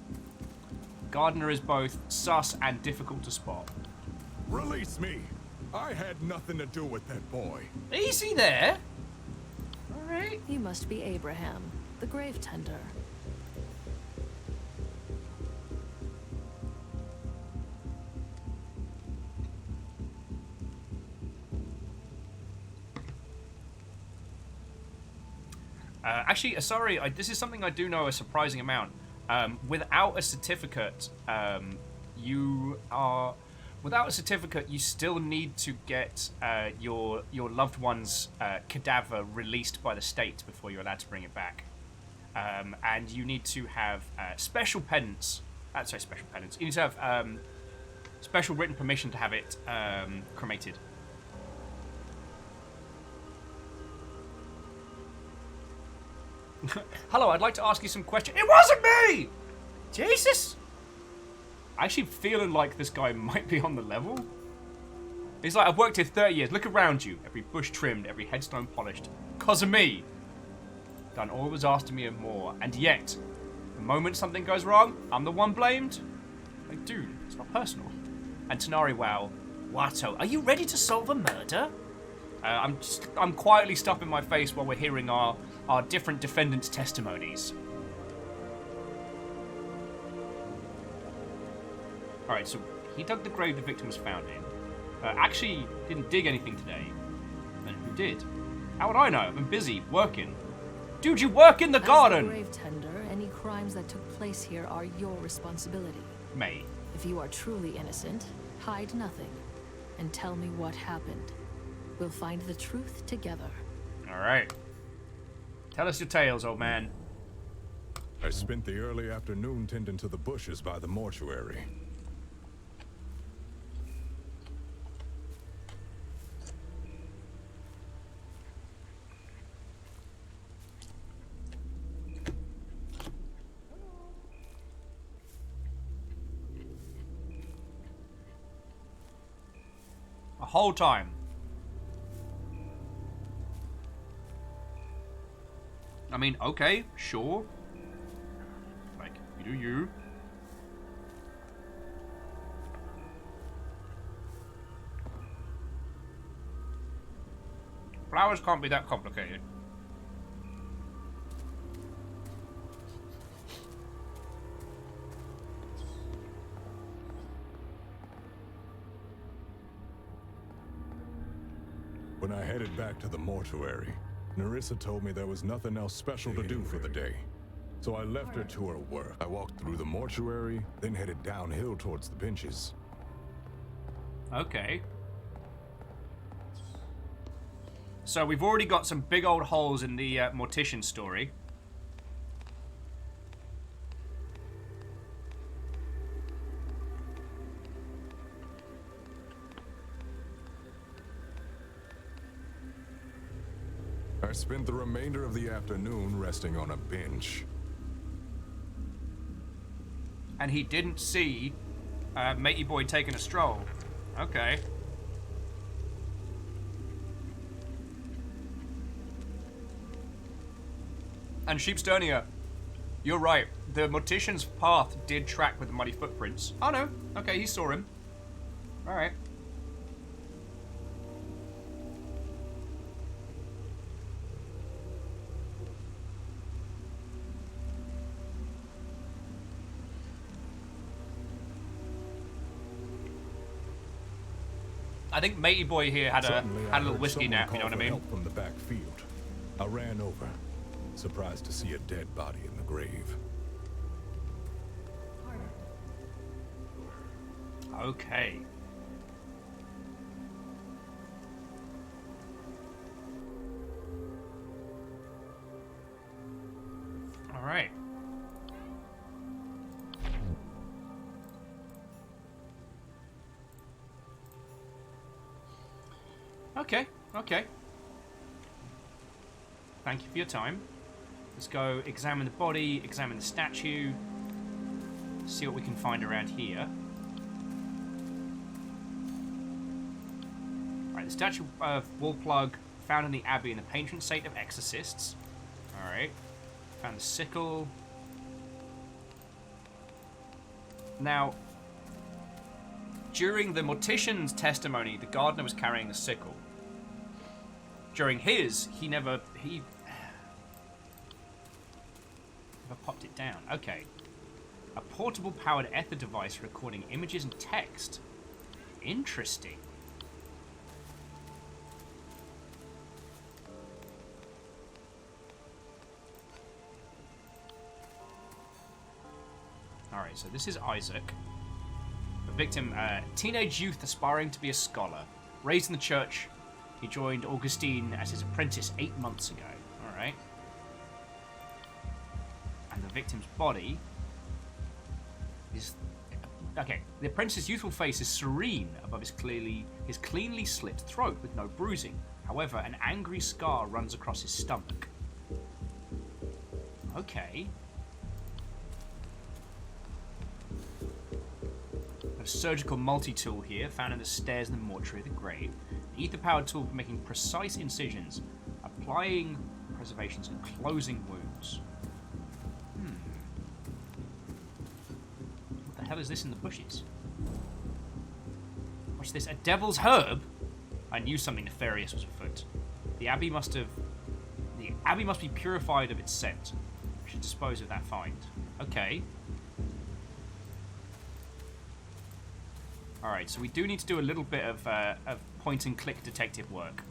Speaker 1: Gardener is both sus and difficult to spot.
Speaker 6: Release me! I had nothing to do with that boy.
Speaker 1: Easy there. Alright.
Speaker 7: You must be Abraham, the grave tender.
Speaker 1: Actually, sorry, this is something I do know a surprising amount. Without a certificate, without a certificate, you still need to get your loved one's cadaver released by the state before you're allowed to bring it back. And you need to have special penance. Sorry, special penance. You need to have special written permission to have it cremated. Hello, I'd like to ask you some questions. It wasn't me! Jesus! Actually feeling like this guy might be on the level. He's like, I've worked here 30 years. Look around you. Every bush trimmed, every headstone polished. 'Cause of me. Done all that was asked of me and more. And yet, the moment something goes wrong, I'm the one blamed. Like, dude, it's not personal. And Tanari, wow. Watto, are you ready to solve a murder? I'm quietly stuffing my face while we're hearing our different defendants' testimonies. Alright, so he dug the grave the victim was found in. Actually, didn't dig anything today. Then who did? How would I know? I've been busy, working. Dude, you work in the garden!
Speaker 7: As the grave tender, any crimes that took place here are your responsibility.
Speaker 1: Mate.
Speaker 7: If you are truly innocent, hide nothing, and tell me what happened. We'll find the truth together.
Speaker 1: Alright. Tell us your tales, old man.
Speaker 6: I spent the early afternoon tending to the bushes by the mortuary.
Speaker 1: The whole time. I mean, okay, sure. Like, you do you. Flowers can't be that complicated.
Speaker 6: When I headed back to the mortuary, Nerissa told me there was nothing else special to do for the day. So I left her to her work. I walked through the mortuary, then headed downhill towards the benches.
Speaker 1: Okay. So we've already got some big old holes in the mortician story.
Speaker 6: I spent the remainder of the afternoon resting on a bench.
Speaker 1: And he didn't see Matey Boy taking a stroll. Okay. And Sheepsternia, you're right. The mortician's path did track with the muddy footprints. Oh no. Okay, he saw him. Alright. I think Matey Boy here had a little whiskey nap, you know what I mean?
Speaker 6: Help from the back field. I ran over, surprised to see a dead body in the grave.
Speaker 1: Okay. All right. Okay, okay. Thank you for your time. Let's go examine the body, examine the statue, see what we can find around here. Alright, the statue of wall plug found in the abbey in the patron saint of exorcists. Alright. Found the sickle. Now, during the mortician's testimony, the gardener was carrying the sickle. During his, he never popped it down. Okay. A portable powered ether device recording images and text. Interesting. Alright, so this is Isaac. The victim, teenage youth aspiring to be a scholar. Raised in the church, he joined Augustine as his apprentice 8 months ago. Alright. And the victim's body is... Okay, the apprentice's youthful face is serene above his cleanly slit throat with no bruising. However, an angry scar runs across his stomach. Okay. A surgical multi-tool here, found in the stairs in the mortuary of the grave. An ether-powered tool for making precise incisions, applying preservations, and closing wounds. What the hell is this in the bushes? What's this? A devil's herb? I knew something nefarious was afoot. The abbey must be purified of its scent. We should dispose of that find. Okay. Alright, so we do need to do a little bit of point-and-click detective work.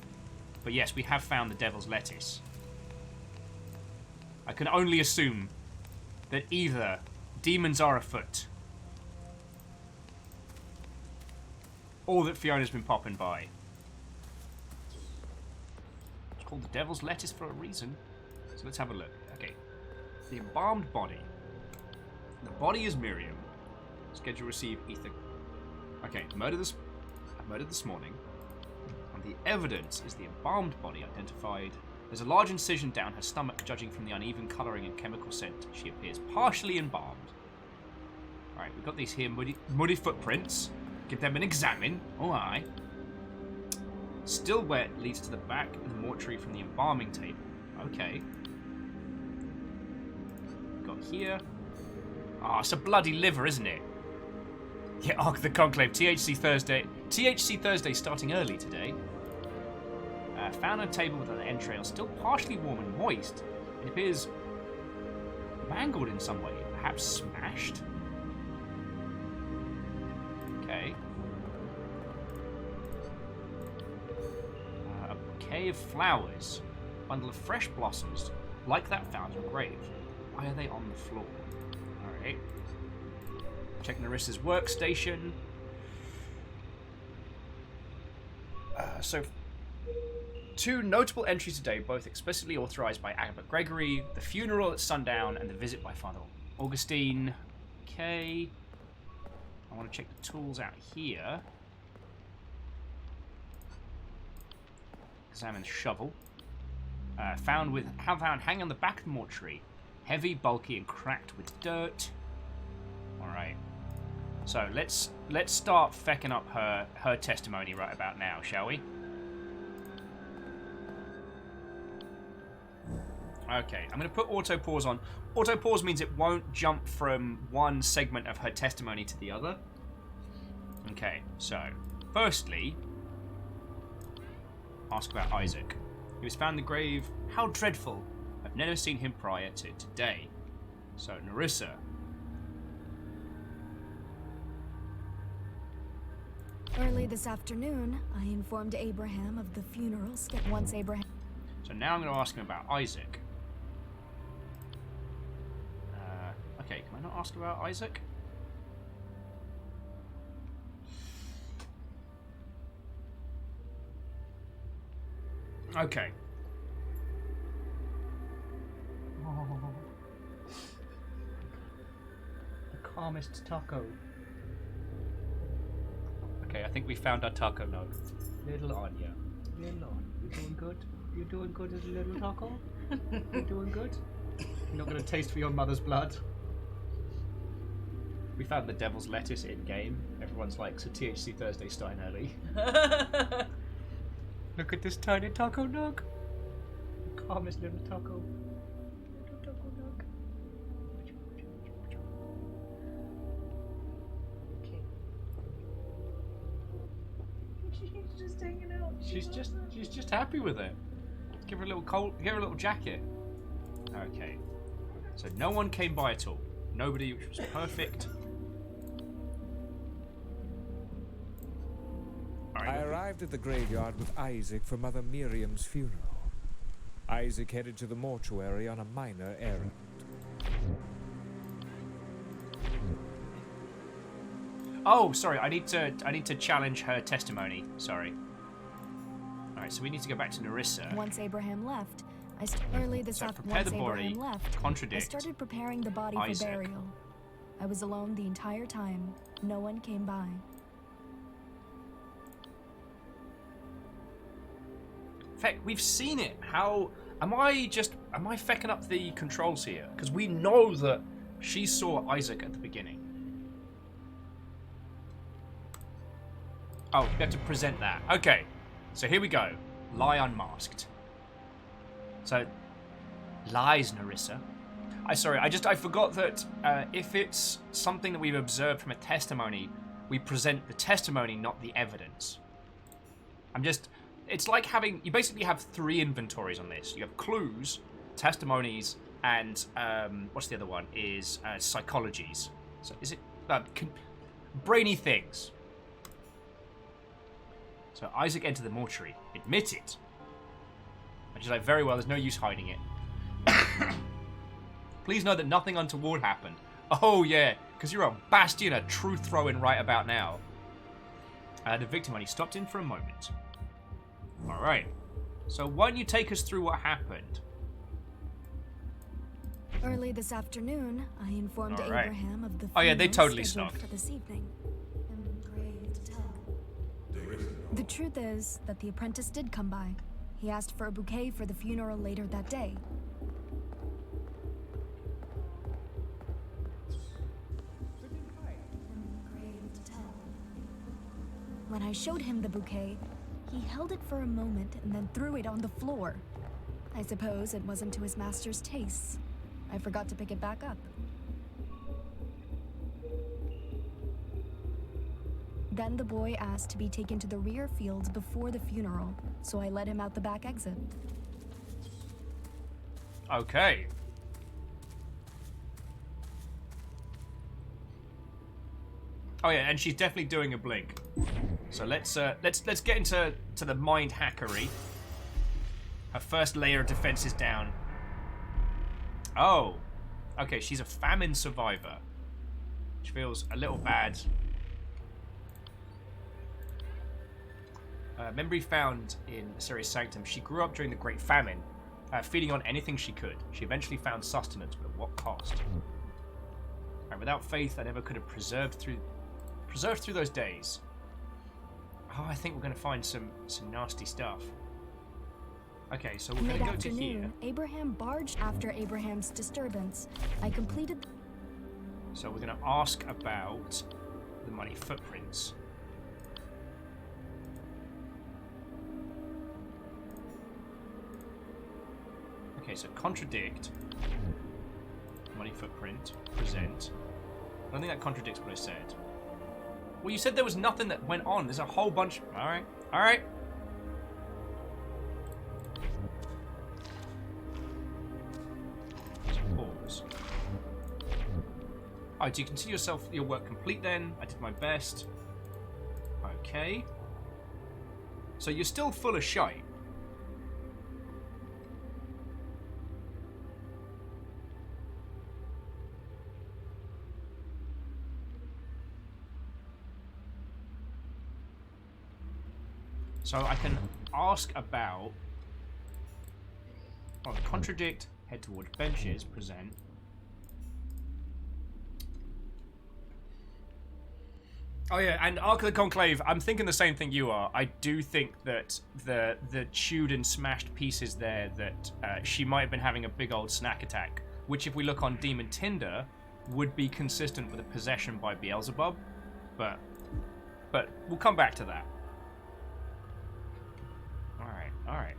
Speaker 1: But yes, we have found the devil's lettuce. I can only assume that either demons are afoot, or that Fiona's been popping by. It's called the devil's lettuce for a reason. So let's have a look. Okay. The embalmed body. The body is Miriam. Scheduled to receive ether... Okay, murdered this morning. And the evidence is the embalmed body identified. There's a large incision down her stomach, judging from the uneven colouring and chemical scent. She appears partially embalmed. Alright, we've got these here muddy footprints. Give them an examine. Alright. Still wet leads to the back of the mortuary from the embalming table. Okay. Got here. Ah, it's a bloody liver, isn't it? Yeah, Ark the Conclave, THC Thursday. THC Thursday starting early today. Found on a table with an entrail still partially warm and moist. It appears mangled in some way, perhaps smashed. Okay. A bouquet of flowers. Bundle of fresh blossoms, like that found in the grave. Why are they on the floor? Alright. Check Narissa's workstation. So, 2 notable entries today, both explicitly authorized by Abbot Gregory: the funeral at sundown and the visit by Father Augustine. Okay. I want to check the tools out here. Examine the shovel. Found hanging on the back of the mortuary. Heavy, bulky, and cracked with dirt. Alright. So let's start fecking up her testimony right about now, shall we? Okay, I'm going to put auto pause on. Auto pause means it won't jump from one segment of her testimony to the other. Okay, so firstly, ask about Isaac. He was found in the grave. How dreadful! I've never seen him prior to today. So Narissa.
Speaker 14: Early this afternoon, I informed Abraham of the funeral once Abraham...
Speaker 1: So now I'm going to ask him about Isaac. Okay, can I not ask about Isaac? Okay. Oh. The calmest taco. Okay, I think we found our taco now. Little Anya. Little Anya. You doing good? You doing good as a little taco? You're doing good. You're not going to taste for your mother's blood. We found the devil's lettuce in game. Everyone's like, so THC Thursday starting early. Look at this tiny taco nug. Calmest little taco. Little taco nug.
Speaker 3: Okay. She's just hanging out.
Speaker 1: She's just happy with it. Give her a little coat. Give her a little jacket. Okay. So no one came by at all. Nobody, which was perfect.
Speaker 13: I arrived at the graveyard with Isaac for Mother Miriam's funeral. Isaac headed to the mortuary on a minor errand.
Speaker 1: Oh, sorry. I need to challenge her testimony. Sorry. All right. So we need to go back to Nerissa.
Speaker 14: Once Abraham left, early this afternoon.
Speaker 1: Prepare
Speaker 14: Once
Speaker 1: the body.
Speaker 14: Abraham left,
Speaker 1: Contradict.
Speaker 14: I started preparing the body
Speaker 1: Isaac.
Speaker 14: for burial. I was alone the entire time. No one came by.
Speaker 1: Feck, we've seen it. How am I fecking up the controls here? Because we know that she saw Isaac at the beginning. Oh, we have to present that. Okay, so here we go. Lie unmasked. So, lies, Nerissa. I forgot that if it's something that we've observed from a testimony, we present the testimony, not the evidence. It's like you basically have 3 inventories on this. You have clues, testimonies, and what's the other one? Is psychologies. So is it brainy things? So Isaac entered the mortuary. Admit it. And she's like, very well, there's no use hiding it. Please know that nothing untoward happened. Oh yeah, because you're a bastion of truth throwing right about now. The victim only stopped in for a moment. Alright. So why don't you take us through what happened?
Speaker 14: Early this afternoon, I informed
Speaker 1: Alright.
Speaker 14: Abraham of the
Speaker 1: Oh yeah, they
Speaker 14: funeral
Speaker 1: totally
Speaker 14: scheduled
Speaker 1: stopped.
Speaker 14: for this evening. I'm grave to tell. The truth is that the apprentice did come by. He asked for a bouquet for the funeral later that day. When I showed him the bouquet, he held it for a moment and then threw it on the floor. I suppose it wasn't to his master's tastes. I forgot to pick it back up. Then the boy asked to be taken to the rear fields before the funeral, so I led him out the back exit.
Speaker 1: Okay. Oh yeah, and she's definitely doing a blink. So let's get into the mind hackery. Her first layer of defense is down. Oh, okay. She's a famine survivor, which feels a little bad. Memory found in Assyria's Sanctum. She grew up during the Great Famine, feeding on anything she could. She eventually found sustenance, but at what cost? And without faith, I never could have preserved through those days. Oh, I think we're going to find some nasty stuff. Okay, so we're going to go to here.
Speaker 14: Mid-afternoon, Abraham barged after Abraham's disturbance. I completed...
Speaker 1: So we're going to ask about the money footprints. Okay, so contradict, money footprint, present. I don't think that contradicts what I said. Well, you said there was nothing that went on. There's a whole bunch. Alright, alright. Pause. Oh, do you consider your work complete then? I did my best. Okay. So you're still full of shite. So I can ask about, contradict, head towards benches, present. Oh yeah, and Ark of the Conclave, I'm thinking the same thing you are. I do think that the chewed and smashed pieces there, that she might have been having a big old snack attack, which if we look on Demon Tinder, would be consistent with a possession by Beelzebub, but we'll come back to that. Alright.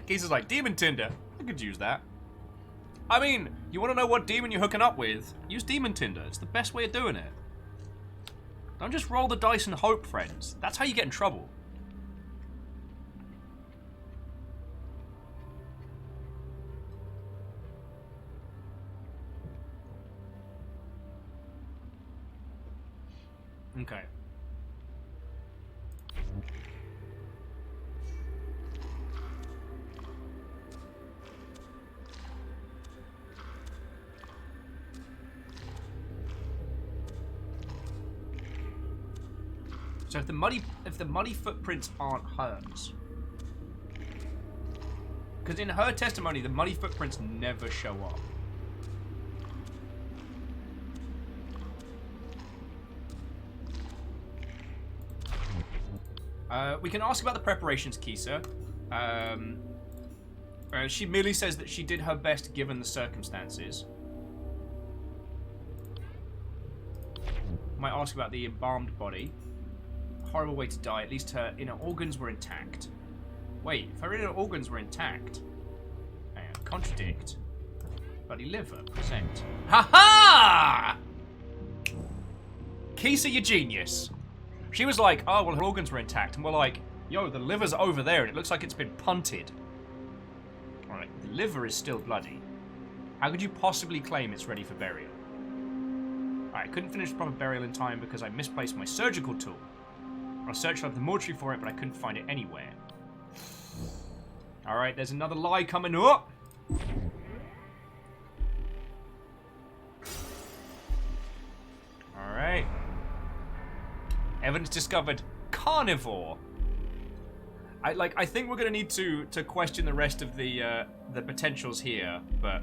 Speaker 1: Geeser's like, Demon Tinder. I could use that. I mean, you want to know what demon you're hooking up with? Use Demon Tinder. It's the best way of doing it. Don't just roll the dice and hope, friends. That's how you get in trouble. Okay. So if the muddy footprints aren't hers, because in her testimony the muddy footprints never show up. We can ask about the preparations, Kisa. She merely says that she did her best given the circumstances. Might ask about the embalmed body. Horrible way to die. At least her inner organs were intact. Wait, if her inner organs were intact... Hang on, contradict. Bloody liver, present. Ha-ha! Kisa, you genius. She was like, oh, well, her organs were intact. And we're like, yo, the liver's over there and it looks like it's been punted. Alright, the liver is still bloody. How could you possibly claim it's ready for burial? Alright, I couldn't finish the proper burial in time because I misplaced my surgical tool. I searched up the mortuary for it, but I couldn't find it anywhere. Alright, there's another lie coming up. Alright. Evidence discovered. Carnivore. I think we're gonna need to question the rest of the potentials here, but...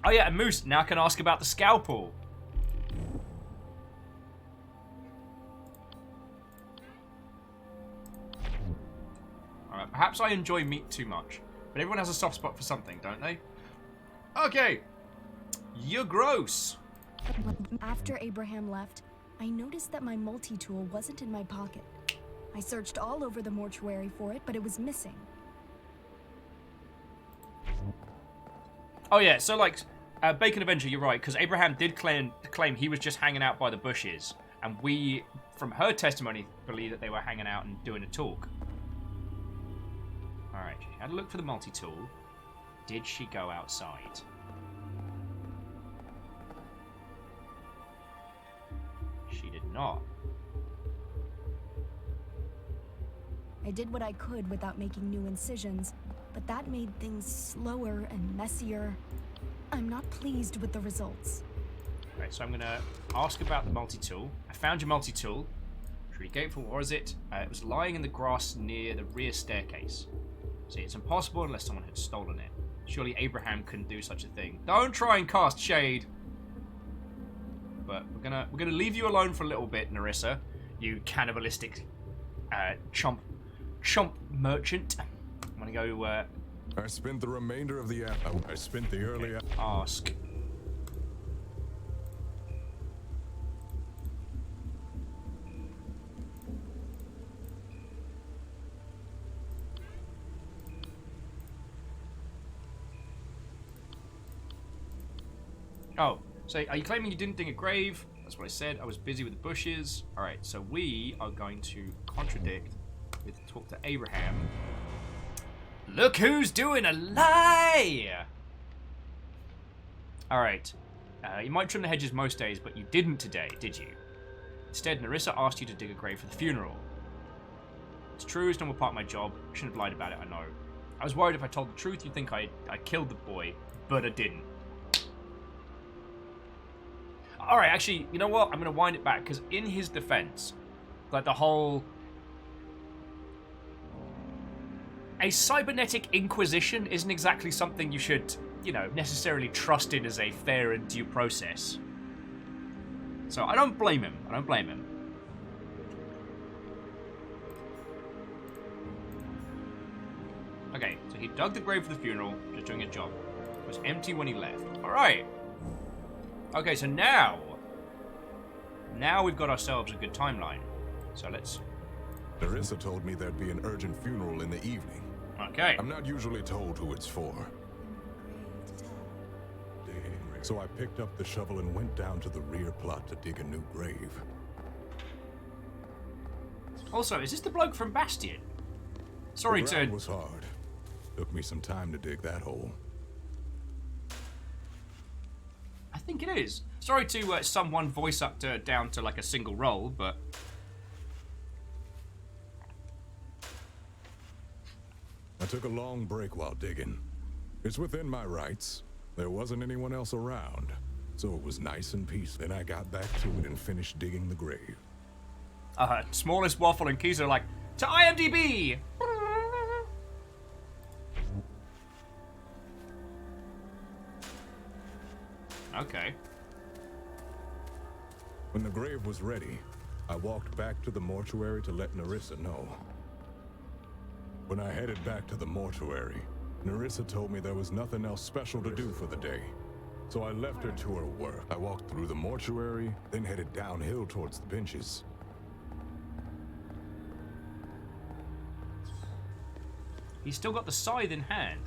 Speaker 1: Oh yeah, and Moose now can ask about the scalpel. Alright, perhaps I enjoy meat too much. But everyone has a soft spot for something, don't they? Okay. You're gross.
Speaker 14: After Abraham left, I noticed that my multi-tool wasn't in my pocket. I searched all over the mortuary for it, but it was missing.
Speaker 1: Oh yeah, so like, Bacon Avenger, you're right, because Abraham did claim he was just hanging out by the bushes. And we, from her testimony, believe that they were hanging out and doing a talk. Alright, she had a look for the multi-tool. Did she go outside? She did not.
Speaker 14: I did what I could without making new incisions, but that made things slower and messier. I'm not pleased with the results.
Speaker 1: Right, so I'm gonna ask about the multi-tool. I found your multi-tool. Pretty gateful, what was it? It was lying in the grass near the rear staircase. See, it's impossible unless someone had stolen it. Surely Abraham couldn't do such a thing. Don't try and cast shade. But we're gonna leave you alone for a little bit, Nerissa. You cannibalistic chomp merchant. I'm gonna go
Speaker 6: I spent the remainder of the I spent the early
Speaker 1: ask. Oh, so are you claiming you didn't dig a grave? That's what I said. I was busy with the bushes. Alright, so we are going to contradict with talk to Abraham. Look who's doing a lie! Alright. You might trim the hedges most days, but you didn't today, did you? Instead, Nerissa asked you to dig a grave for the funeral. It's true, it's normal part of my job. I shouldn't have lied about it, I know. I was worried if I told the truth, you'd think I killed the boy, but I didn't. Alright, actually, you know what? I'm going to wind it back, because in his defense, like the whole... a cybernetic inquisition isn't exactly something you should, you know, necessarily trust in as a fair and due process. So I don't blame him. I don't blame him. Okay, so he dug the grave for the funeral, just doing a job. It was empty when he left. Alright. Okay, so now we've got ourselves a good timeline. So let's...
Speaker 6: Nerissa told me there'd be an urgent funeral in the evening.
Speaker 1: Okay.
Speaker 6: I'm not usually told who it's for. So I picked up the shovel and went down to the rear plot to dig a new grave.
Speaker 1: Also, is this the bloke from Bastion? Sorry
Speaker 6: the
Speaker 1: to...
Speaker 6: ground was hard. Took me some time to dig that hole.
Speaker 1: I think it is. Sorry to sum one voice actor down to like a single role, but...
Speaker 6: I took a long break while digging. It's within my rights. There wasn't anyone else around, so it was nice and peaceful. Then I got back to it and finished digging the grave.
Speaker 1: Smallest waffle and keys are like, to IMDb! Okay.
Speaker 6: When the grave was ready, I walked back to the mortuary to let Nerissa know. When I headed back to the mortuary, Nerissa told me there was nothing else special to do for the day. So I left her to her work. I walked through the mortuary, then headed downhill towards the benches.
Speaker 1: He's still got the scythe in hand.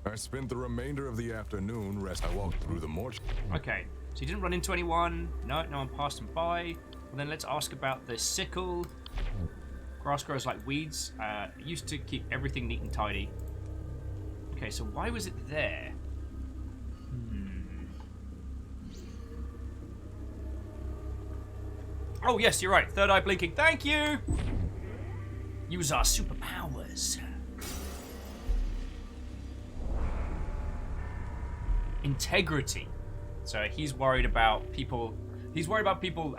Speaker 6: I spent the remainder of the afternoon I walked through the mortuary.
Speaker 1: Okay, so he didn't run into anyone. No one passed him by. Well, then let's ask about the sickle. Grass grows like weeds. It used to keep everything neat and tidy. Okay, so why was it there? Oh, yes, you're right. Third eye blinking. Thank you! Use our superpowers. Integrity. So he's worried about people... He's worried about people...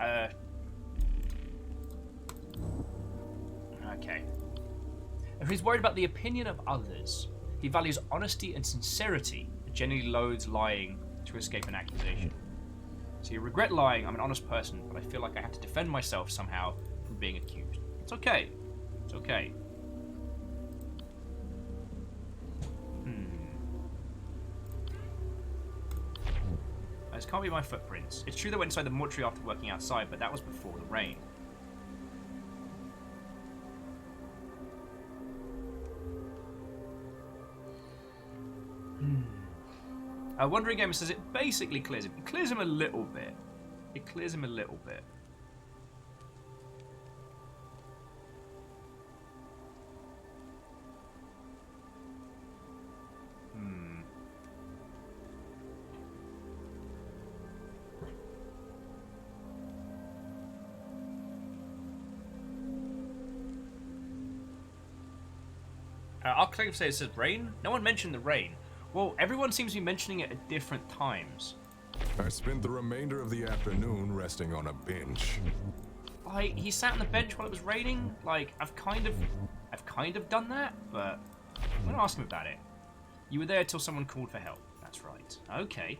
Speaker 1: Okay. He's worried about the opinion of others. He values honesty and sincerity, but generally loathes lying to escape an accusation. So you regret lying. I'm an honest person, but I feel like I have to defend myself somehow from being accused. It's okay. It's okay. This can't be my footprints. It's true they went inside the mortuary after working outside, but that was before the rain. Wandering Gamer says it basically clears him. It clears him a little bit. It clears him a little bit. Arclive says it says rain. No one mentioned the rain. Well, everyone seems to be mentioning it at different times.
Speaker 6: I spent the remainder of the afternoon resting on a bench.
Speaker 1: Like, he sat on the bench while it was raining. Like, I've kind of done that, but I'm gonna ask him about it. You were there till someone called for help. That's right. Okay.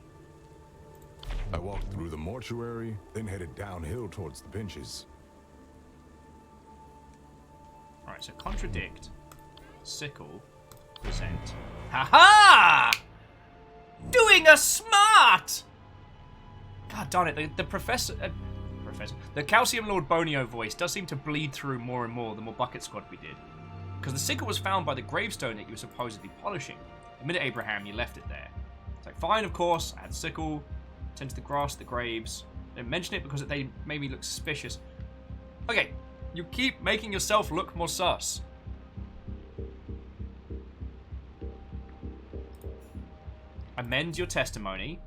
Speaker 6: I walked through the mortuary, then headed downhill towards the benches.
Speaker 1: Alright, so contradict, sickle, present. Ha-ha! Doing us smart! God darn it, the professor... The Calcium Lord Bonio voice does seem to bleed through more and more the more Bucket Squad we did. Because the sickle was found by the gravestone that you were supposedly polishing. Admit it, Abraham, you left it there. It's like, fine, of course, I had sickle, tend to the grass, the graves. Don't mention it because they made me look suspicious. Okay, you keep making yourself look more sus. Amend your testimony.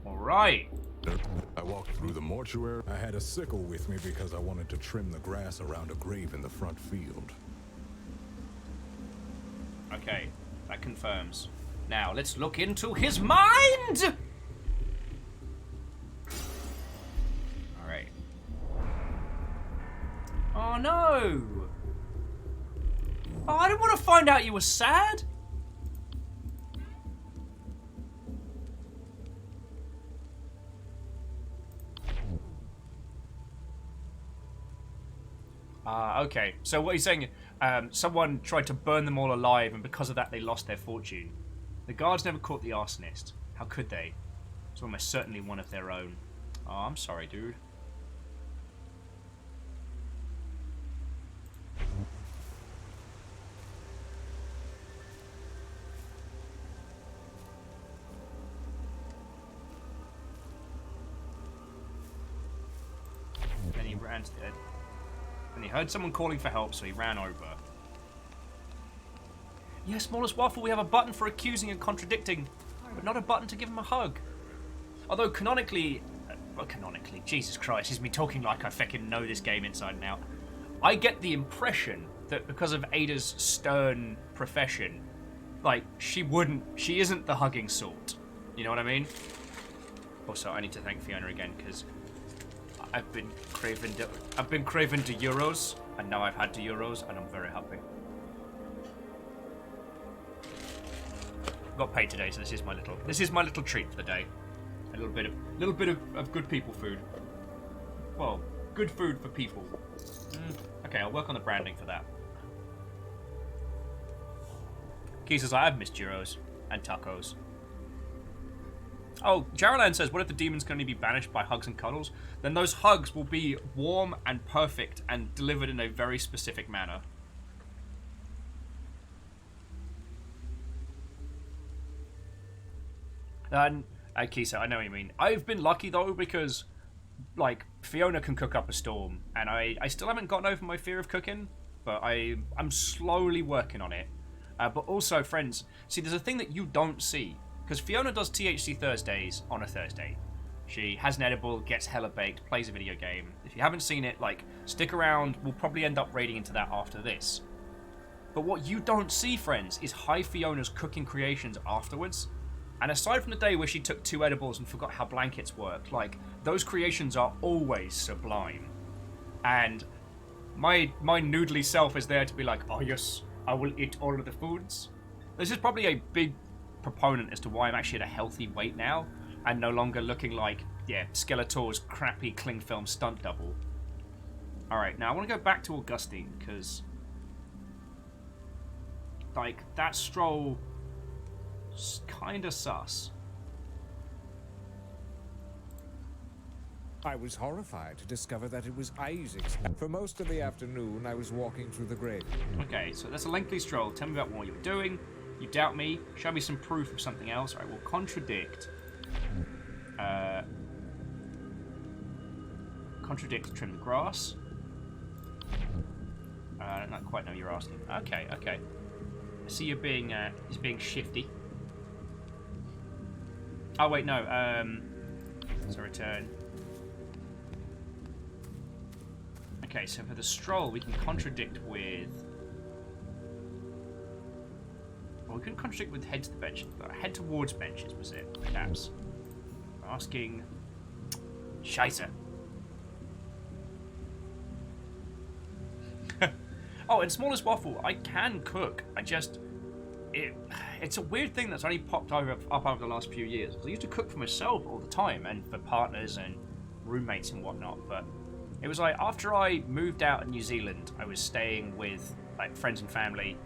Speaker 1: Alright.
Speaker 6: I walked through the mortuary. I had a sickle with me because I wanted to trim the grass around a grave in the front field.
Speaker 1: Okay, that confirms. Now, let's look into his mind! Alright. Oh, no! Oh, I didn't want to find out you were sad! Okay. So what he's saying, someone tried to burn them all alive, and because of that they lost their fortune. The guards never caught the arsonist. How could they? It's almost certainly one of their own. Oh, I'm sorry, dude. Then he ran to the... And he heard someone calling for help, so he ran over. Yes, Smallest Waffle, we have a button for accusing and contradicting, but not a button to give him a hug. Although canonically... well, canonically, Jesus Christ, is me talking like I feckin' know this game inside and out. I get the impression that because of Ada's stern profession, like, she isn't the hugging sort. You know what I mean? Also, I need to thank Fiona again, because I've been craving the euros, and now I've had the euros, and I'm very happy. Got paid today, so this is my little treat for the day. A little bit of good people food. Well, good food for people. Okay, I'll work on the branding for that. Key says, I have missed gyros and tacos. Oh, Jaralan says, what if the demons can only be banished by hugs and cuddles? Then those hugs will be warm and perfect and delivered in a very specific manner. And Kisa, I know what you mean. I've been lucky though, because like Fiona can cook up a storm, and I still haven't gotten over my fear of cooking, but I'm slowly working on it. But also, friends, see, there's a thing that you don't see, because Fiona does THC Thursdays on a Thursday. She has an edible, gets hella baked, plays a video game. If you haven't seen it, like, stick around. We'll probably end up raiding into that after this. But what you don't see, friends, is High Fiona's cooking creations afterwards. And aside from the day where she took 2 edibles and forgot how blankets work, like, those creations are always sublime. And my noodly self is there to be like, oh yes, I will eat all of the foods. This is probably a big proponent as to why I'm actually at a healthy weight now, and no longer looking like, yeah, Skeletor's crappy cling film stunt double. Alright, now I want to go back to Augustine, because, like, that stroll kinda sus.
Speaker 13: I was horrified to discover that it was Isaac's. For most of the afternoon, I was walking through the grave.
Speaker 1: Okay, so that's a lengthy stroll. Tell me about what you were doing. You doubt me. Show me some proof of something else. I will contradict. Trim the grass. I don't quite know what you're asking. Okay, okay. I see you're being shifty. Oh wait, no. So return. Okay, so for the stroll, we can contradict with. Well, we couldn't contradict with head to the bench. Head towards benches was it? Perhaps. Asking. Scheiße. Oh, and Smallest Waffle, I can cook. I just. It's a weird thing that's only popped up over the last few years. I used to cook for myself all the time, and for partners and roommates and whatnot, but it was like after I moved out of New Zealand, I was staying with like friends and family,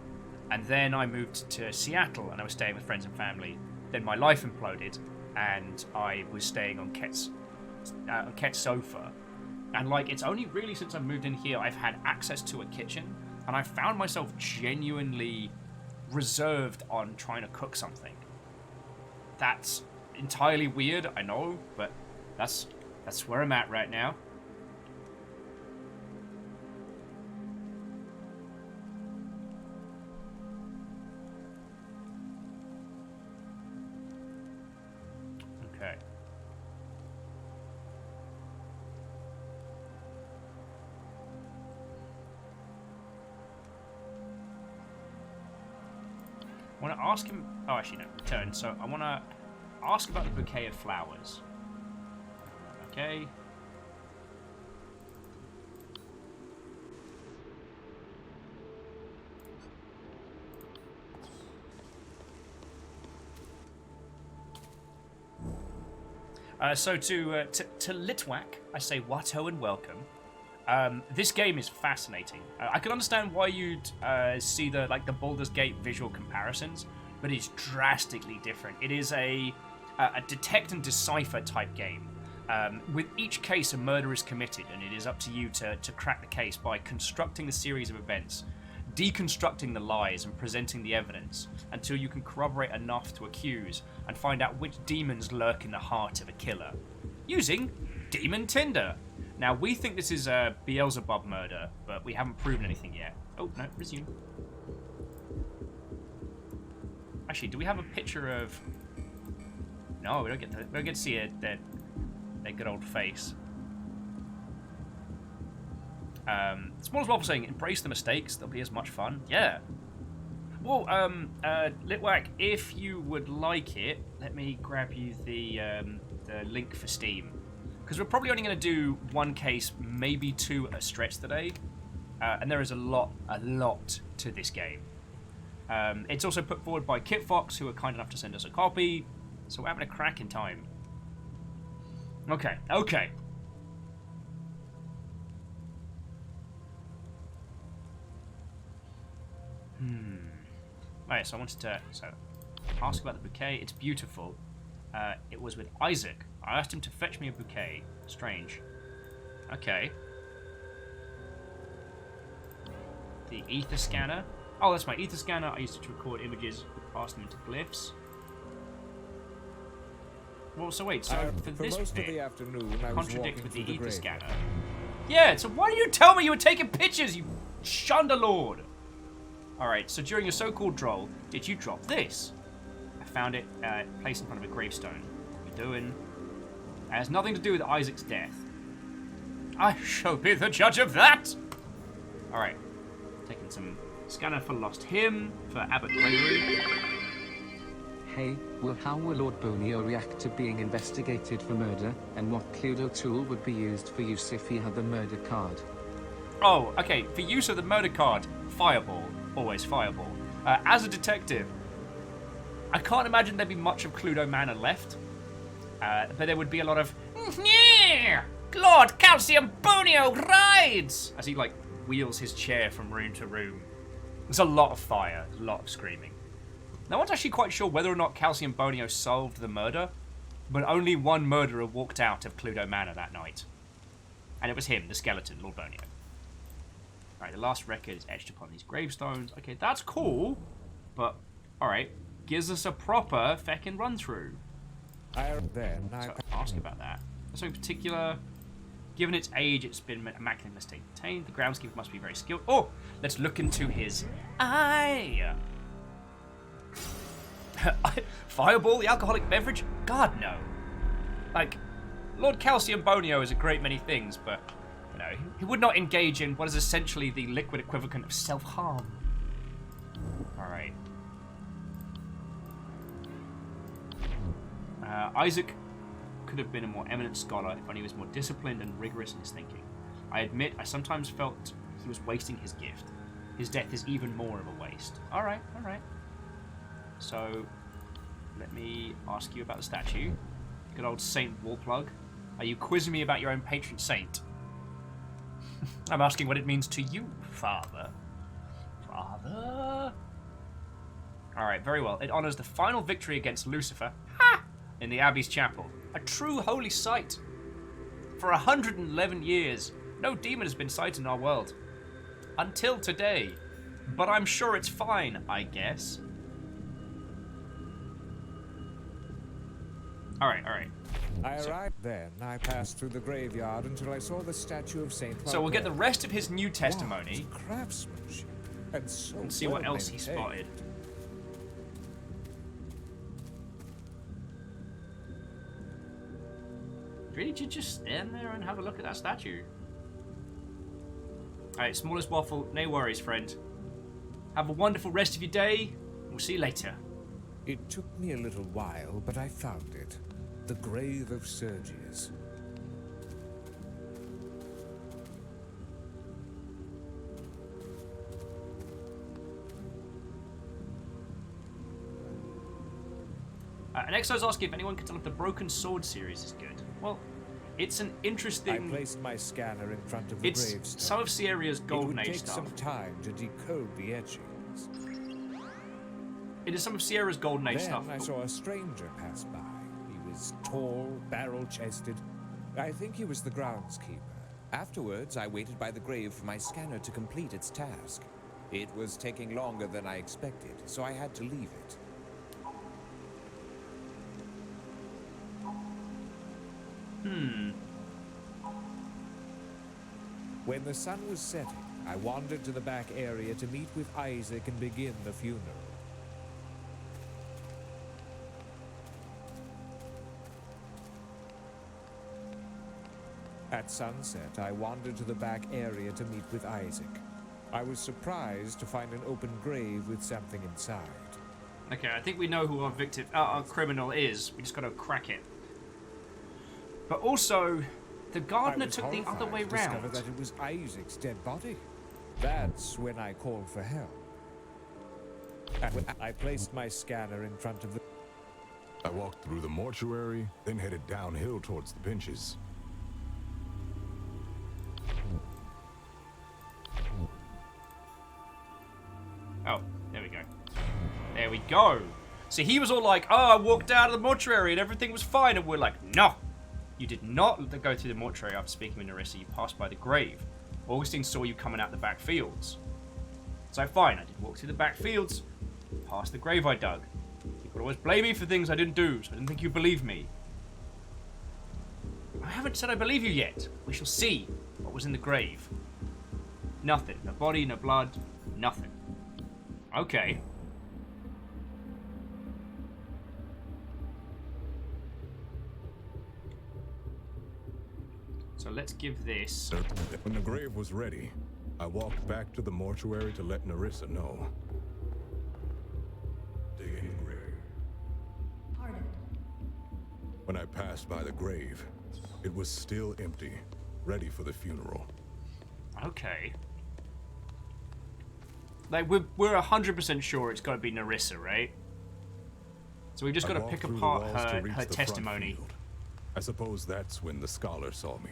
Speaker 1: and then I moved to Seattle and I was staying with friends and family. Then my life imploded, and I was staying on Ket's sofa. And like, it's only really since I moved in here I've had access to a kitchen, and I found myself genuinely reserved on trying to cook something. That's entirely weird, I know, but that's where I'm at right now. Okay. to ask him... Oh, actually, no. Return. So I want to ask about the bouquet of flowers. Okay. So to Litwack, I say Watto and welcome. This game is fascinating. I can understand why you'd see the Baldur's Gate visual comparisons, but it's drastically different. It is a detect and decipher type game. With each case, a murder is committed, and it is up to you to crack the case by constructing a series of events, deconstructing the lies and presenting the evidence until you can corroborate enough to accuse and find out which demons lurk in the heart of a killer, using Demon Tinder. Now, we think this is a Beelzebub murder, but we haven't proven anything yet. Oh, no, resume. Actually, do we have a picture of... No, we don't get to see their good old face. Small as well for saying, embrace the mistakes, they'll be as much fun. Yeah. Well, Litwack, if you would like it, let me grab you the link for Steam. Because we're probably only going to do one case, maybe two at a stretch today. And there is a lot to this game. It's also put forward by Kit Fox, who are kind enough to send us a copy. So we're having a cracking time. Okay. Right, so I wanted to ask about the bouquet. It's beautiful. It was with Isaac. I asked him to fetch me a bouquet. Strange. Okay. The ether scanner. Oh, that's my ether scanner. I used it to record images, pass them into glyphs. Well, so wait, so for this
Speaker 13: most
Speaker 1: bit,
Speaker 13: of the afternoon, I was
Speaker 1: contradict
Speaker 13: walking
Speaker 1: with the
Speaker 13: through
Speaker 1: ether
Speaker 13: the
Speaker 1: scanner.
Speaker 13: graveyard.
Speaker 1: Yeah, so why did you tell me you were taking pictures, you Shundalord? Alright, so during your so-called droll, did you drop this? I found it placed in front of a gravestone. What are you doing? It has nothing to do with Isaac's death. I shall be the judge of that! Alright, taking some scanner for Lost Hymn, for Abbot Gregory.
Speaker 2: Hey, well, how will Lord Bonio react to being investigated for murder, and what Cluedo tool would be used for use if he had the murder card?
Speaker 1: Oh, okay, for use of the murder card, Fireball. Always Fireball. As a detective, I can't imagine there'd be much of Cluedo Manor left, but there would be a lot of Lord Calcium Bonio rides! As he, wheels his chair from room to room. There's a lot of fire, a lot of screaming. No one's actually quite sure whether or not Calcium Bonio solved the murder, but only one murderer walked out of Cluedo Manor that night. And it was him, the skeleton, Lord Bonio. Alright, the last record is etched upon these gravestones. Okay, that's cool, but, alright, gives us a proper feckin' run-through. So, ask about that. So in particular, given its age, it's been immaculately maintained. The groundskeeper must be very skilled. Oh, let's look into his eye. Fireball, the alcoholic beverage? God, no. Lord Calcium Bonio is a great many things, but, you know, he would not engage in what is essentially the liquid equivalent of self-harm. Alright. Isaac could have been a more eminent scholar if only he was more disciplined and rigorous in his thinking. I admit I sometimes felt he was wasting his gift. His death is even more of a waste. Alright, alright. So, let me ask you about the statue. Good old Saint Wallplug. Are you quizzing me about your own patron saint? I'm asking what it means to you, Father. Father? Alright, very well. It honors the final victory against Lucifer in the Abbey's chapel. A true holy site. For 111 years, no demon has been sighted in our world. Until today. But I'm sure it's fine, I guess. Alright, alright.
Speaker 13: I arrived then. I passed through the graveyard until I saw the statue of Saint.
Speaker 1: So we'll get the rest of his new testimony.
Speaker 13: Wow, craftsmanship. And so
Speaker 1: and see what else he spotted. Really, did you just stand there and have a look at that statue? Alright, smallest waffle. No worries, friend. Have a wonderful rest of your day. We'll see you later.
Speaker 13: It took me a little while, but I found it. The grave of Sergius.
Speaker 1: And Exo's asking if anyone can tell if the Broken Sword series is good. Well, it's an interesting...
Speaker 13: I placed my scanner in front of the
Speaker 1: It's
Speaker 13: gravestone.
Speaker 1: some of Sierra's Golden Age
Speaker 13: It would take
Speaker 1: stuff.
Speaker 13: some time to decode the etchings.
Speaker 1: It is some of Sierra's Golden Age
Speaker 13: Then
Speaker 1: stuff.
Speaker 13: I saw a stranger pass by. He was tall, barrel-chested. I think he was the groundskeeper. Afterwards, I waited by the grave for my scanner to complete its task. It was taking longer than I expected, so I had to leave it. When the sun was setting, I wandered to the back area to meet with Isaac and begin the funeral. At sunset, I wandered to the back area to meet with Isaac. I was surprised to find an open grave with something inside.
Speaker 1: Okay, I think we know who our victim, our criminal is. We just gotta crack it. But also, the gardener took the other way
Speaker 13: to discover
Speaker 1: round.
Speaker 13: that it was Isaac's dead body. That's when I called for help. I placed my scanner in front of the...
Speaker 6: I walked through the mortuary, then headed downhill towards the benches.
Speaker 1: Oh, there we go. There we go. So he was all like, oh, I walked out of the mortuary and everything was fine. And we're like, no. You did not go through the mortuary after speaking with Nerissa. You passed by the grave. Augustine saw you coming out the back fields. So fine, I did walk through the back fields, past the grave I dug. You could always blame me for things I didn't do, so I didn't think you believed me. I haven't said I believe you yet. We shall see what was in the grave. Nothing. No body, no blood, nothing. Okay. So let's give this...
Speaker 6: When the grave was ready, I walked back to the mortuary to let Nerissa know. Dig in the grave.
Speaker 14: Pardon.
Speaker 6: When I passed by the grave, it was still empty, ready for the funeral.
Speaker 1: Okay. Like, we're 100% sure it's got to be Nerissa, right? So we've just got to pick apart her testimony.
Speaker 6: I suppose that's when the scholar saw me.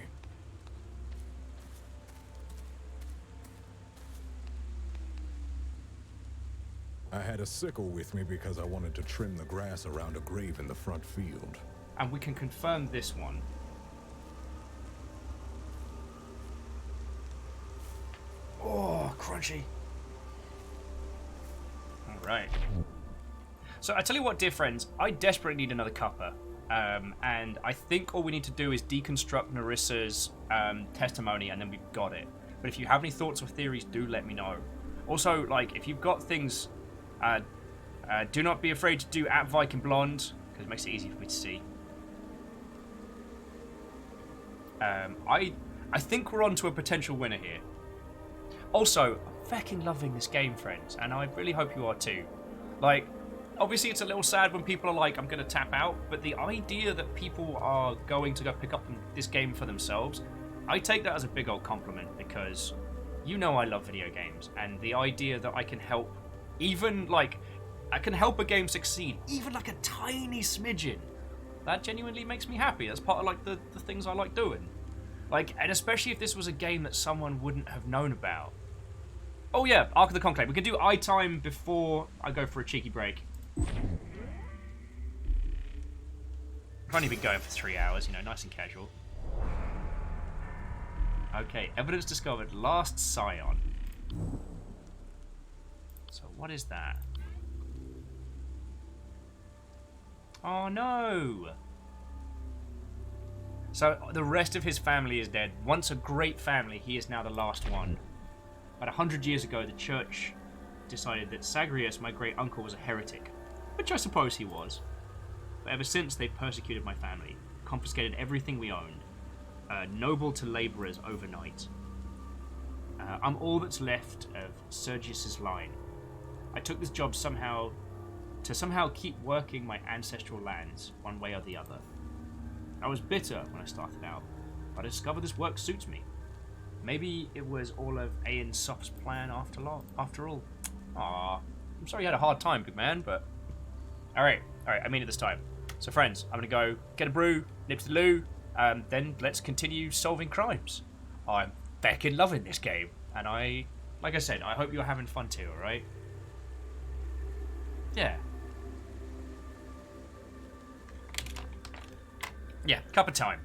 Speaker 6: I had a sickle with me because I wanted to trim the grass around a grave in the front field.
Speaker 1: And we can confirm this one. Oh, crunchy. Alright. So I tell you what, dear friends, I desperately need another cuppa. And I think all we need to do is deconstruct Nerissa's testimony and then we've got it. But if you have any thoughts or theories, do let me know. Also, like, if you've got things, do not be afraid to do @Viking Blonde, because it makes it easy for me to see. I think we're on to a potential winner here. Also, I'm fucking loving this game, friends, and I really hope you are too. Like, obviously it's a little sad when people are like, I'm going to tap out, but the idea that people are going to go pick up this game for themselves, I take that as a big old compliment, because you know I love video games, and the idea that I can help, even like, I can help a game succeed, even like a tiny smidgen, that genuinely makes me happy. That's part of like the things I like doing. Like, and especially if this was a game that someone wouldn't have known about. Oh yeah, Ark of the Conclave. We can do eye time before I go for a cheeky break. Can't even go for 3 hours, you know, nice and casual. Okay, evidence discovered. Last Scion. So what is that? Oh no! So the rest of his family is dead. Once a great family, he is now the last one. About 100 years ago, the church decided that Sagrius, my great uncle, was a heretic, which I suppose he was. But ever since, they've persecuted my family, confiscated everything we owned, noble to laborers overnight. I'm all that's left of Sergius's line. I took this job somehow to somehow keep working my ancestral lands one way or the other. I was bitter when I started out, but I discovered this work suits me. Maybe it was all of Aeon Soft's plan after all. Aww. I'm sorry you had a hard time, big man, but... Alright, I mean it this time. So friends, I'm gonna go get a brew, nip to the loo, then let's continue solving crimes. I'm feckin' loving this game, and like I said, I hope you're having fun too, alright? Yeah. Yeah, cup of time.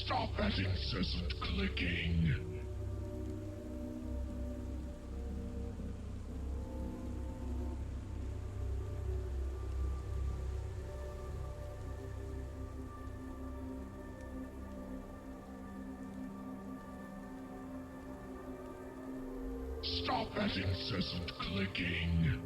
Speaker 8: Stop that incessant clicking. Stop that incessant clicking.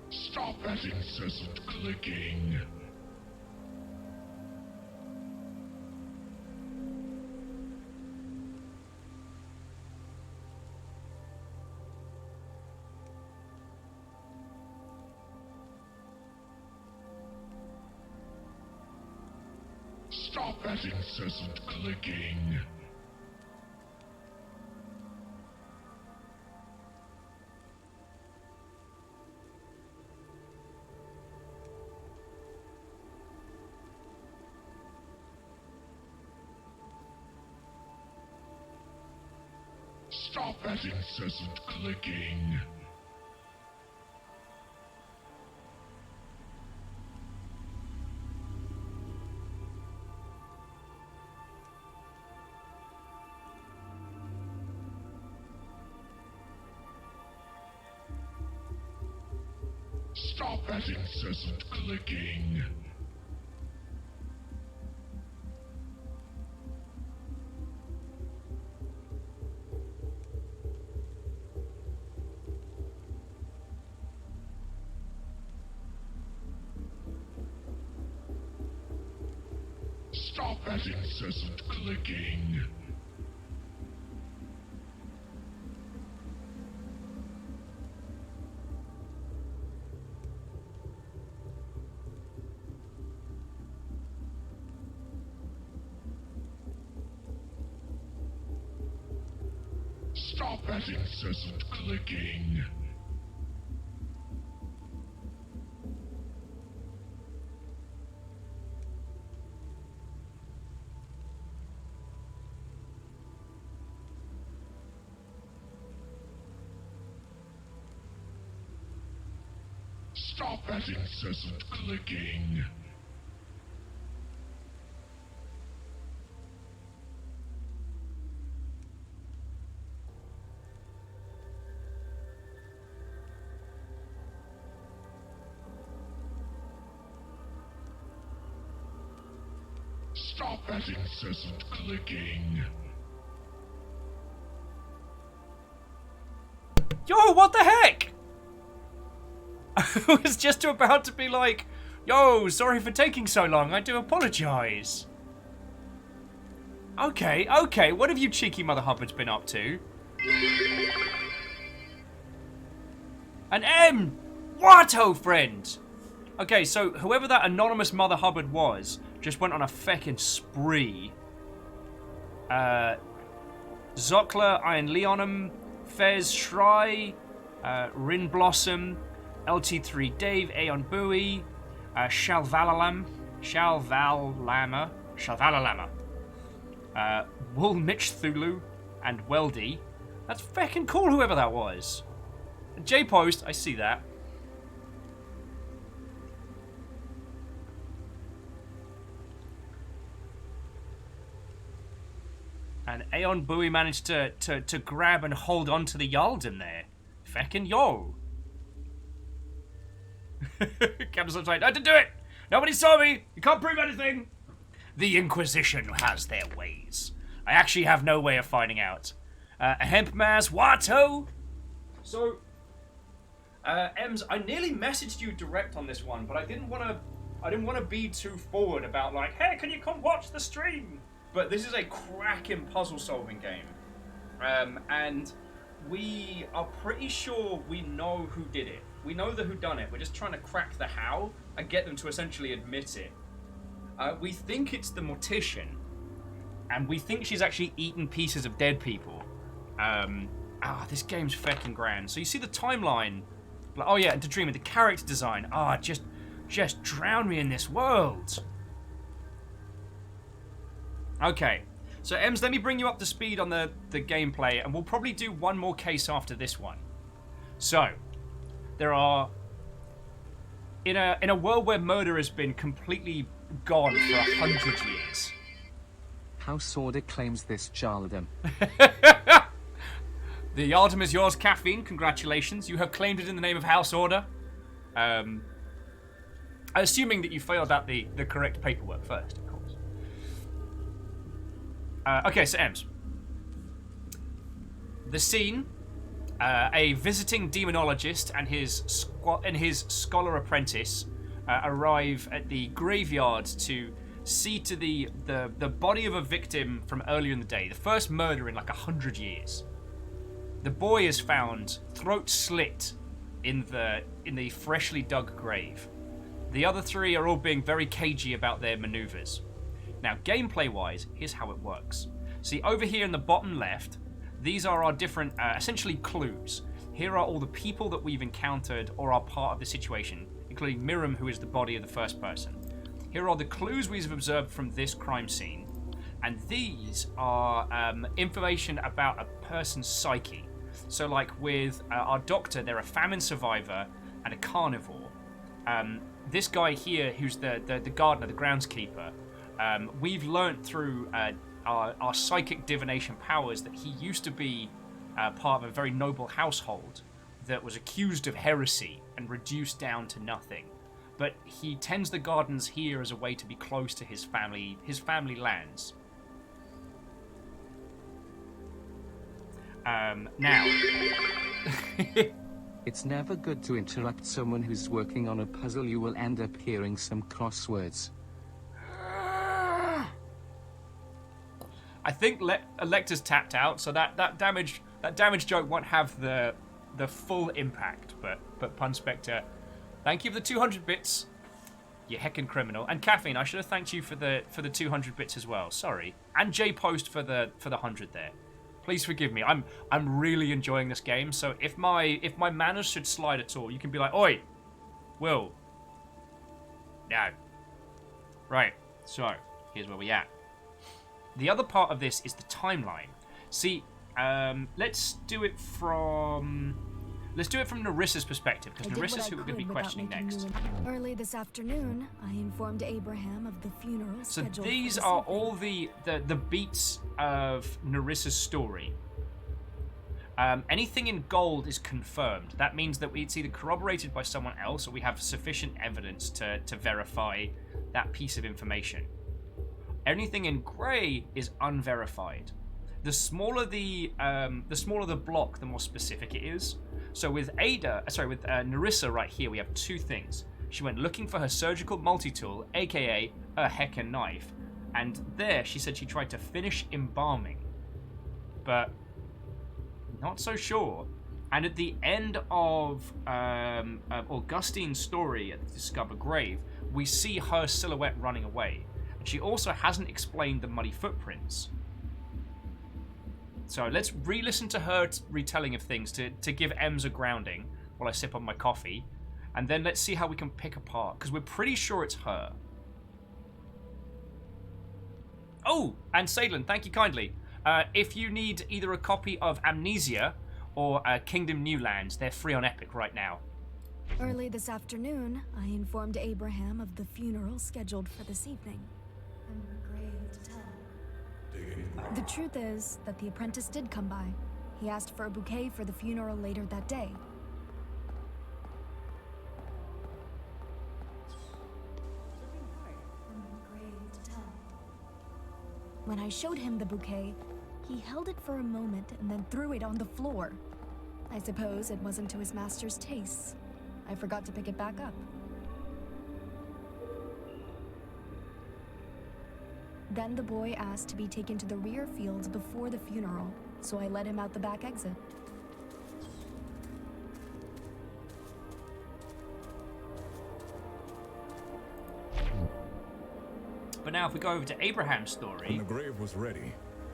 Speaker 8: Stop that incessant clicking. Stop that incessant clicking. Stop that incessant clicking. Stop that incessant clicking. Stop that incessant clicking. Stop that incessant clicking. Stop that incessant clicking. Stop that incessant clicking.
Speaker 1: Yo, what the heck? I was just about to be like, yo, sorry for taking so long. I do apologize. Okay, okay. What have you cheeky mother hubbards been up to? An M! What, oh friend? Okay, so whoever that anonymous Mother Hubbard was just went on a feckin' spree. Zokla, Iron Leonum, Fez Shry, Rin Blossom, LT3 Dave, Aeon Bowie, Shalvalalama, Wool Mitch Thulu, and Weldy. That's feckin' cool, whoever that was. J-Post, I see that. And Aeon Bowie managed to grab and hold on to the Yalden there. Feckin' yo. Captain Subside, I didn't do it! Nobody saw me! You can't prove anything! The Inquisition has their ways. I actually have no way of finding out. Hempmaz, Watto! So, Ems, I nearly messaged you direct on this one, but I didn't want to be too forward about like, hey, can you come watch the stream? But this is a cracking puzzle-solving game. And we are pretty sure we know who did it. We know the whodunit. We're just trying to crack the how and get them to essentially admit it. We think it's the Mortician, and we think she's actually eaten pieces of dead people. This game's feckin' grand. So you see the timeline. Like, oh yeah, and to dream of the character design. Just drown me in this world. Okay. So, Ems, let me bring you up to speed on the gameplay, and we'll probably do one more case after this one. So, there are... In a world where murder has been completely gone for 100 years.
Speaker 2: House Order claims this jarldom.
Speaker 1: The Yaldom is yours, Caffeine. Congratulations. You have claimed it in the name of House Order. Assuming that you filled out the correct paperwork first, of course. Okay, so Ems. The scene, a visiting demonologist and his scholar apprentice arrive at the graveyard to see to the body of a victim from earlier in the day, the first murder in like 100 years. The boy is found, throat slit, in the freshly dug grave. The other three are all being very cagey about their maneuvers. Now, gameplay-wise, here's how it works. See, over here in the bottom left, these are our different, essentially, clues. Here are all the people that we've encountered or are part of the situation, including Miriam, who is the body of the first person. Here are the clues we've observed from this crime scene, and these are information about a person's psyche. So, like with our doctor, they're a famine survivor and a carnivore. This guy here, who's the gardener, the groundskeeper, we've learnt through our psychic divination powers that he used to be part of a very noble household that was accused of heresy and reduced down to nothing. But he tends the gardens here as a way to be close to his family lands. Now...
Speaker 2: It's never good to interrupt someone who's working on a puzzle. You will end up hearing some crosswords.
Speaker 1: I think Electa's tapped out, so that damage joke won't have the full impact. But Pun Spectre, thank you for the 200 bits. You heckin' criminal. And Caffeine, I should have thanked you for the 200 bits as well. Sorry. And J Post for the 100 there. Please forgive me. I'm really enjoying this game. So if my manners should slide at all, you can be like, "Oi, Will." No. Right. So here's where we at. The other part of this is the timeline. See, let's do it from Narissa's perspective, because Narissa's who we're going to be questioning next.
Speaker 14: Early this afternoon, I informed Abraham of the funeral
Speaker 1: So
Speaker 14: scheduled
Speaker 1: these
Speaker 14: for this
Speaker 1: are
Speaker 14: evening.
Speaker 1: all the beats of Narissa's story. Anything in gold is confirmed. That means that it's either corroborated by someone else or we have sufficient evidence to verify that piece of information. Anything in grey is unverified. The smaller the block, the more specific it is. So with Narissa right here, we have two things. She went looking for her surgical multi-tool, aka a heckin' knife, and there she said she tried to finish embalming, but not so sure. And at the end of Augustine's story at the Discover Grave, we see her silhouette running away. And she also hasn't explained the muddy footprints. So let's re-listen to her retelling of things to give Ems a grounding while I sip on my coffee. And then let's see how we can pick apart, because we're pretty sure it's her. Oh, and Sadlin, thank you kindly. If you need either a copy of Amnesia or Kingdom New Lands, they're free on Epic right now.
Speaker 14: Early this afternoon, I informed Abraham of the funeral scheduled for this evening. I'm grave to tell. The truth is that the apprentice did come by. He asked for a bouquet for the funeral later that day. When I showed him the bouquet, he held it for a moment and then threw it on the floor. I suppose it wasn't to his master's tastes. I forgot to pick it back up. Then the boy asked to be taken to the rear fields before the funeral, so I led him out the back exit.
Speaker 1: But now if we go over to Abraham's story...
Speaker 6: When the grave was ready,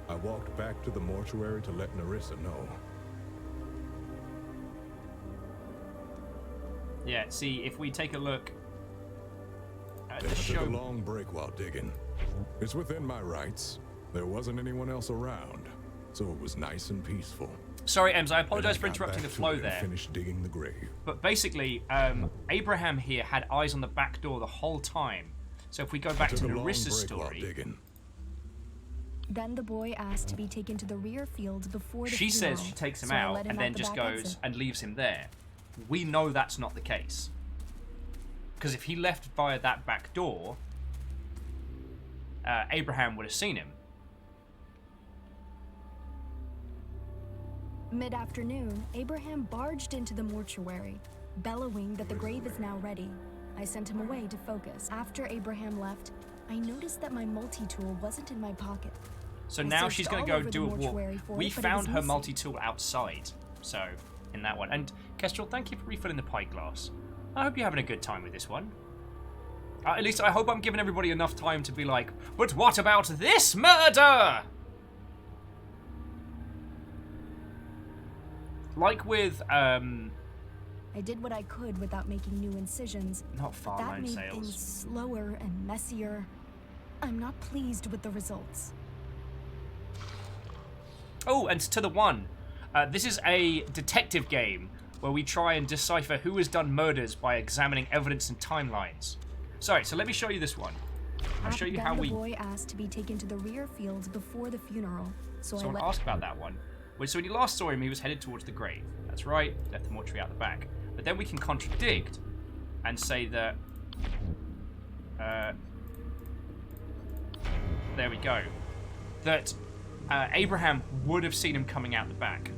Speaker 6: I walked back to the mortuary to let Narissa know.
Speaker 1: Yeah, see, if we take a look at
Speaker 6: Then
Speaker 1: the
Speaker 6: I took
Speaker 1: show...
Speaker 6: a long break while digging. It's within my rights. There wasn't anyone else around, so it was nice and peaceful.
Speaker 1: Sorry, Ems, I apologize for
Speaker 6: Then I got
Speaker 1: interrupting the
Speaker 6: back to
Speaker 1: flow
Speaker 6: it and
Speaker 1: there.
Speaker 6: finished digging the grave.
Speaker 1: But basically, Abraham here had eyes on the back door the whole time. So if we go back to
Speaker 6: Took a long
Speaker 1: Nerissa's
Speaker 6: break while
Speaker 1: story,
Speaker 6: digging.
Speaker 14: Then the boy asked to be taken to the rear field before the
Speaker 1: she
Speaker 14: funeral,
Speaker 1: says she takes him
Speaker 14: so I
Speaker 1: out
Speaker 14: let him
Speaker 1: and
Speaker 14: out
Speaker 1: then
Speaker 14: the
Speaker 1: just
Speaker 14: back
Speaker 1: goes
Speaker 14: exit.
Speaker 1: and leaves him there. We know that's not the case. Because if he left via that back door, Abraham would have seen him.
Speaker 14: Mid-afternoon, Abraham barged into the mortuary, bellowing that the grave is now ready. I sent him away to focus. After Abraham left, I noticed that my multi-tool wasn't in my pocket.
Speaker 1: So
Speaker 14: I
Speaker 1: now
Speaker 14: searched
Speaker 1: she's going to
Speaker 14: all
Speaker 1: go
Speaker 14: over
Speaker 1: do
Speaker 14: the
Speaker 1: a walk.
Speaker 14: mortuary for
Speaker 1: We
Speaker 14: it, but it
Speaker 1: found
Speaker 14: was
Speaker 1: her
Speaker 14: missing.
Speaker 1: multi-tool outside. So, in that one. And Kestrel, thank you for refilling the pie glass. I hope you're having a good time with this one. At least I hope I'm giving everybody enough time to be like, but what about this murder? Like with,
Speaker 14: I did what I could without making new incisions.
Speaker 1: Not far
Speaker 14: That
Speaker 1: loan
Speaker 14: made
Speaker 1: sales.
Speaker 14: things slower and messier. I'm not pleased with the results.
Speaker 1: Oh, and to the one. This is a detective game where we try and decipher who has done murders by examining evidence and timelines. Sorry, so let me show you this one. I'll show you
Speaker 14: Then
Speaker 1: how
Speaker 14: the
Speaker 1: we...
Speaker 14: boy asked to be taken to the rear field before the funeral, so I
Speaker 1: Someone
Speaker 14: let...
Speaker 1: asked about that one. So when you last saw him, he was headed towards the grave. That's right, left the mortuary out the back. But then we can contradict and say that... there we go. That Abraham would have seen him coming out the back.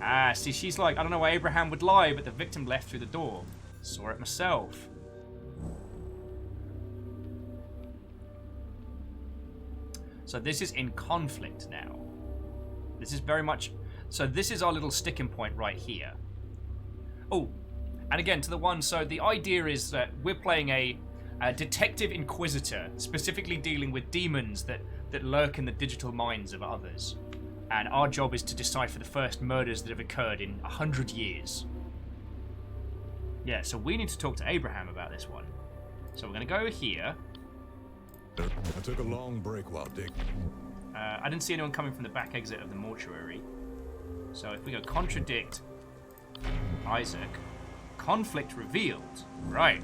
Speaker 1: Ah, see, she's like, I don't know why Abraham would lie, but the victim left through the door. Saw it myself. So this is in conflict now. This is very much... So this is our little sticking point right here. Oh, and again, to the one, so the idea is that we're playing a detective inquisitor, specifically dealing with demons that lurk in the digital minds of others. And our job is to decipher the first murders that have occurred in 100 years. Yeah, so we need to talk to Abraham about this one. So we're going to go here.
Speaker 6: I took a long break while digging.
Speaker 1: I didn't see anyone coming from the back exit of the mortuary. So if we go contradict Isaac, conflict revealed. Right.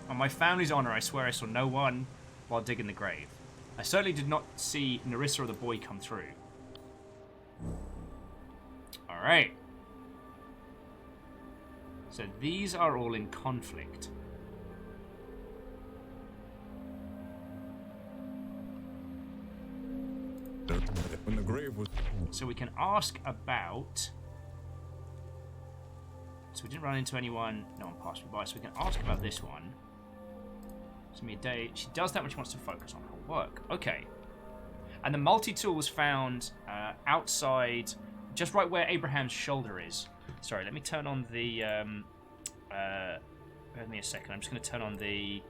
Speaker 1: On my family's honor, I swear I saw no one while digging the grave. I certainly did not see Nerissa or the boy come through. Alright. So these are all in conflict.
Speaker 6: When the grave was...
Speaker 1: So we can ask about... So we didn't run into anyone. No one passed me by. So we can ask about this one. It's me a day. She does that when she wants to focus on her work. Okay. And the multi-tool was found outside, just right where Abraham's shoulder is. Sorry, let me turn on the... bear with me a second. I'm just going to turn on the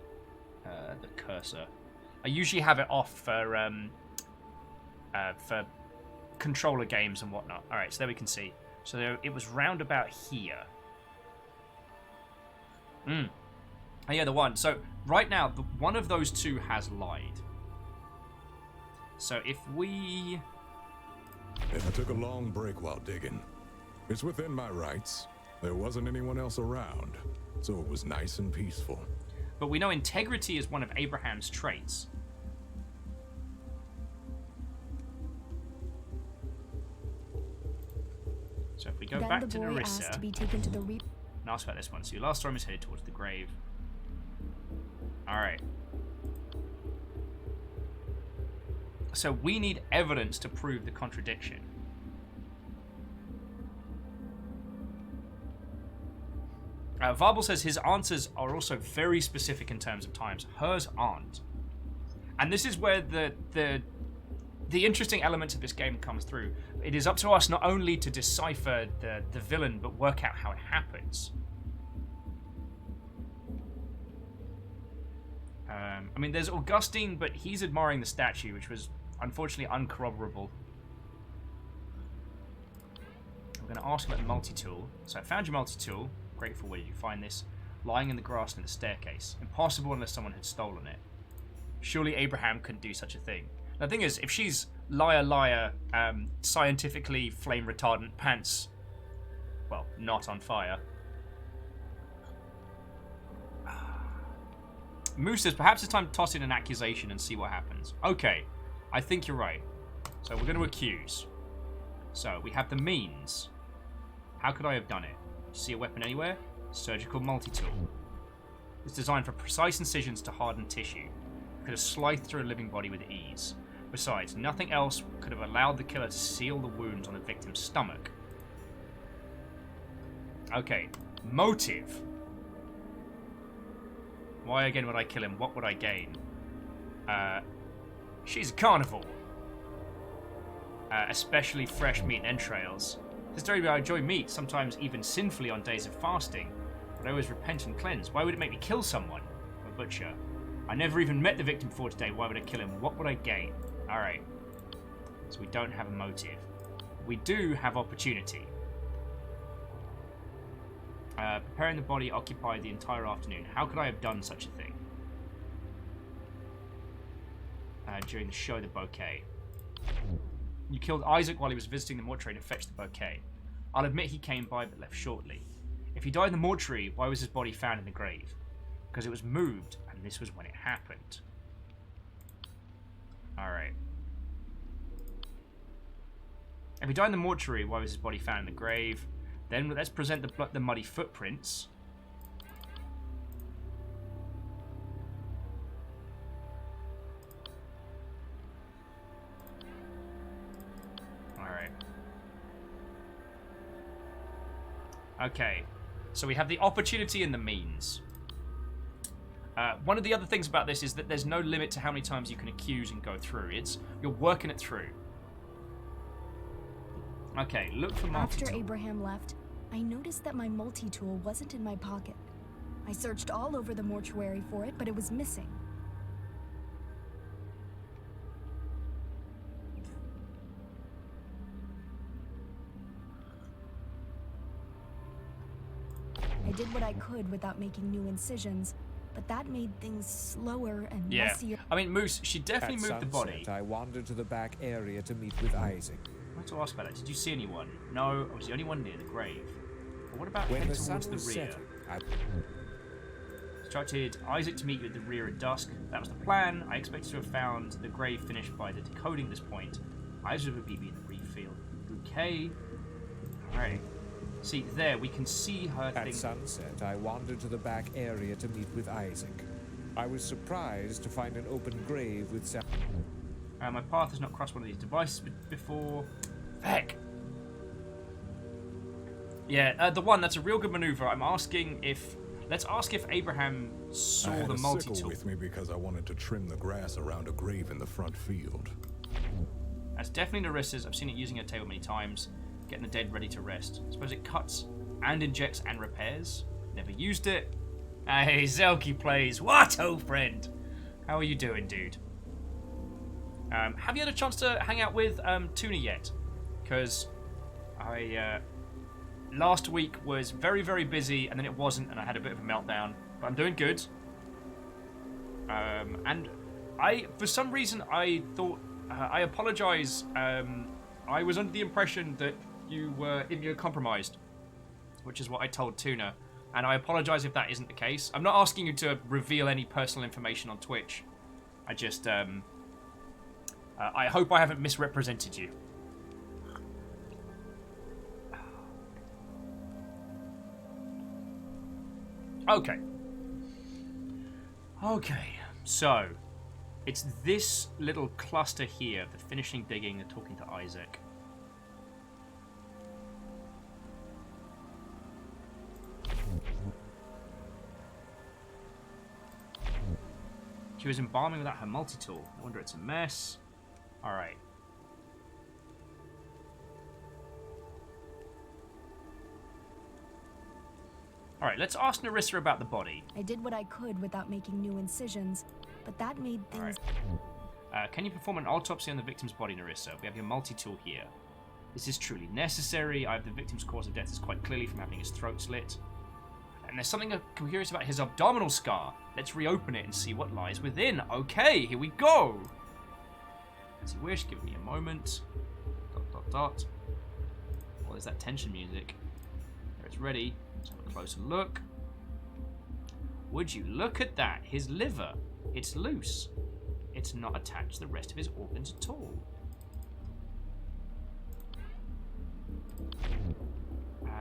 Speaker 1: cursor. I usually have it off for controller games and whatnot. Alright, so there we can see. So there, it was round about here. Oh yeah, the one. So right now, one of those two has lied. So if we...
Speaker 6: I took a long break while digging. It's within my rights. There wasn't anyone else around, so it was nice and peaceful.
Speaker 1: But we know integrity is one of Abraham's traits. So if we go
Speaker 14: Then
Speaker 1: back
Speaker 14: the
Speaker 1: to
Speaker 14: boy
Speaker 1: Nerissa
Speaker 14: asked to be taken to the
Speaker 1: and ask about this one. So your last storm is headed towards the grave. Alright. So we need evidence to prove the contradiction. Varble says his answers are also very specific in terms of times. Hers aren't. And this is where the interesting element of this game comes through. It is up to us not only to decipher the villain, but work out how it happens. I mean, there's Augustine, but he's admiring the statue, which was unfortunately uncorroborable. I'm going to ask about the multi-tool. So I found your multi-tool. Grateful, where did you find this? Lying in the grass near the staircase. Impossible unless someone had stolen it. Surely Abraham couldn't do such a thing. The thing is, if she's liar, scientifically flame retardant pants, well, not on fire. Moose says, perhaps it's time to toss in an accusation and see what happens. Okay, I think you're right. So we're going to accuse. So we have the means. How could I have done it? See a weapon anywhere? Surgical multi-tool. It's designed for precise incisions to harden tissue. Could have sliced through a living body with ease. Besides, nothing else could have allowed the killer to seal the wounds on the victim's stomach. Okay, motive. Why again would I kill him? What would I gain? She's a carnivore. Especially fresh meat and entrails. Historically, I enjoy meat, sometimes even sinfully on days of fasting. But I always repent and cleanse. Why would it make me kill someone? A butcher. I never even met the victim before today. Why would I kill him? What would I gain? Alright. So we don't have a motive. We do have opportunity. Preparing the body occupied the entire afternoon. How could I have done such a thing? During the show, the bouquet. You killed Isaac while he was visiting the mortuary to fetch the bouquet. I'll admit he came by but left shortly. If he died in the mortuary, why was his body found in the grave? Because it was moved, and this was when it happened. Alright. If he died in the mortuary, why was his body found in the grave? Then let's present the muddy footprints. Alright. Okay. So we have the opportunity and the means. One of the other things about this is that there's no limit to how many times you can accuse and go through. You're working it through. Okay, look for multi-tool.
Speaker 14: After Abraham left, I noticed that my multi-tool wasn't in my pocket. I searched all over the mortuary for it, but it was missing. I did what I could without making new incisions, but that made things slower and messier.
Speaker 1: I mean, Moose, she definitely moved the body.
Speaker 13: I wandered to the back area to meet with Isaac.
Speaker 1: I want to ask about that. Did you see anyone? No, I was the only one near the grave. But what about
Speaker 13: When
Speaker 1: heading
Speaker 13: the
Speaker 1: towards
Speaker 13: sun
Speaker 1: the
Speaker 13: was
Speaker 1: rear?
Speaker 13: setting,
Speaker 1: Instructed Isaac to meet you at the rear at dusk. That was the plan. I expected to have found the grave finished by the decoding at this point. Isaac would be in the refield. Bouquet. Alright. See, there, we can see her thing.
Speaker 13: At sunset, I wandered to the back area to meet with Isaac. I was surprised to find an open grave with some...
Speaker 1: My path has not crossed one of these devices before. Heck! Yeah, the one, that's a real good maneuver. I'm asking if... Let's ask if Abraham saw the multi-tool.
Speaker 6: I had a sickle with me because I wanted to trim the grass around a grave in the front field.
Speaker 1: That's definitely Narissa's. I've seen it using her table many times. Getting the dead ready to rest. I suppose it cuts and injects and repairs. Never used it. Hey, Zelky plays. What, old friend? How are you doing, dude? Have you had a chance to hang out with Tuna yet? Because I last week was very, very busy, and then it wasn't, and I had a bit of a meltdown. But I'm doing good. And for some reason, I thought I apologize. I was under the impression that you were immunocompromised, which is what I told Tuna, and I apologize if that isn't the case. I'm not asking you to reveal any personal information on Twitch. I just I hope I haven't misrepresented you. Okay. Okay, so it's this little cluster here, the finishing digging and talking to Isaac. She was embalming without her multi-tool. No wonder it's a mess. Alright. Alright, let's ask Narissa about the body.
Speaker 14: I did what I could without making new incisions, but that made things...
Speaker 1: Can you perform an autopsy on the victim's body, Narissa? We have your multi-tool here. This is truly necessary. I have the victim's cause of death is quite clearly from having his throat slit. And there's something curious about his abdominal scar. Let's reopen it and see what lies within. Okay, here we go. As you wish, give me a moment. ... Oh, there's that tension music. There it's ready. Let's have a closer look. Would you look at that? His liver. It's loose. It's not attached to the rest of his organs at all.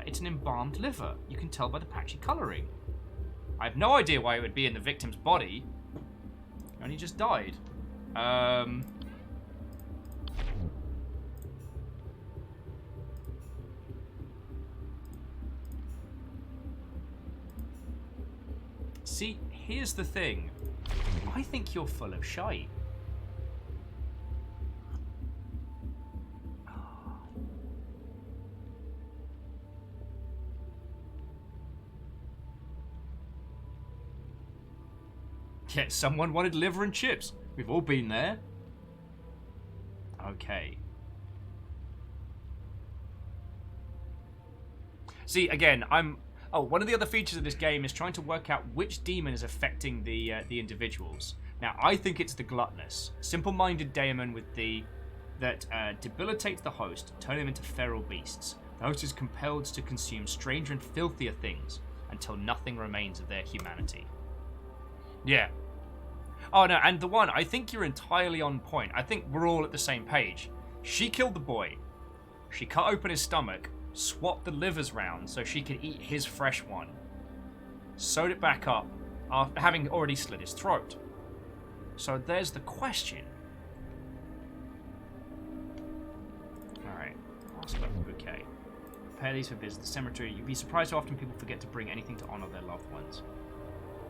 Speaker 1: It's an embalmed liver. You can tell by the patchy colouring. I have no idea why it would be in the victim's body. He only just died. See, here's the thing. I think you're full of shite. Yeah, someone wanted liver and chips. We've all been there. Okay. See, again, Oh, one of the other features of this game is trying to work out which demon is affecting the individuals. Now, I think it's the gluttonous, simple-minded daemon with that debilitates the host, turning them into feral beasts. The host is compelled to consume stranger and filthier things until nothing remains of their humanity. Yeah. Oh, no, and the one, I think you're entirely on point. I think we're all at the same page. She killed the boy. She cut open his stomach, swapped the livers round so she could eat his fresh one, sewed it back up after having already slit his throat. So there's the question. Alright, bouquet. Prepare these for visit the cemetery. You'd be surprised how often people forget to bring anything to honor their loved ones.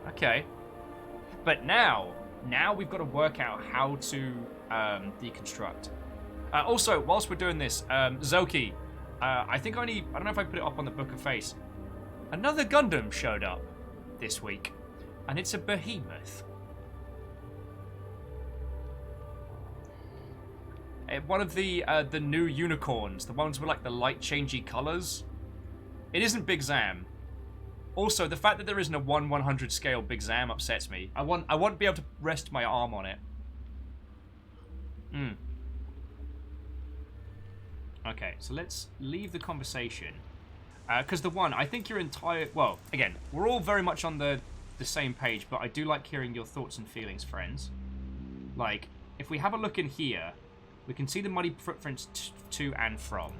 Speaker 1: Okay. But now we've got to work out how to deconstruct. Also, whilst we're doing this, Zoki, I don't know if I put it up on the Book of Face. Another Gundam showed up this week, and it's a behemoth. One of the new unicorns, the ones with like the light changey colors. It isn't Big Zam. Also, the fact that there isn't a 1/100 scale Big Zam upsets me. I want to be able to rest my arm on it. Okay, so let's leave the conversation. Because I think your entire... Well, again, we're all very much on the same page, but I do like hearing your thoughts and feelings, friends. Like, if we have a look in here, we can see the muddy footprints to and from.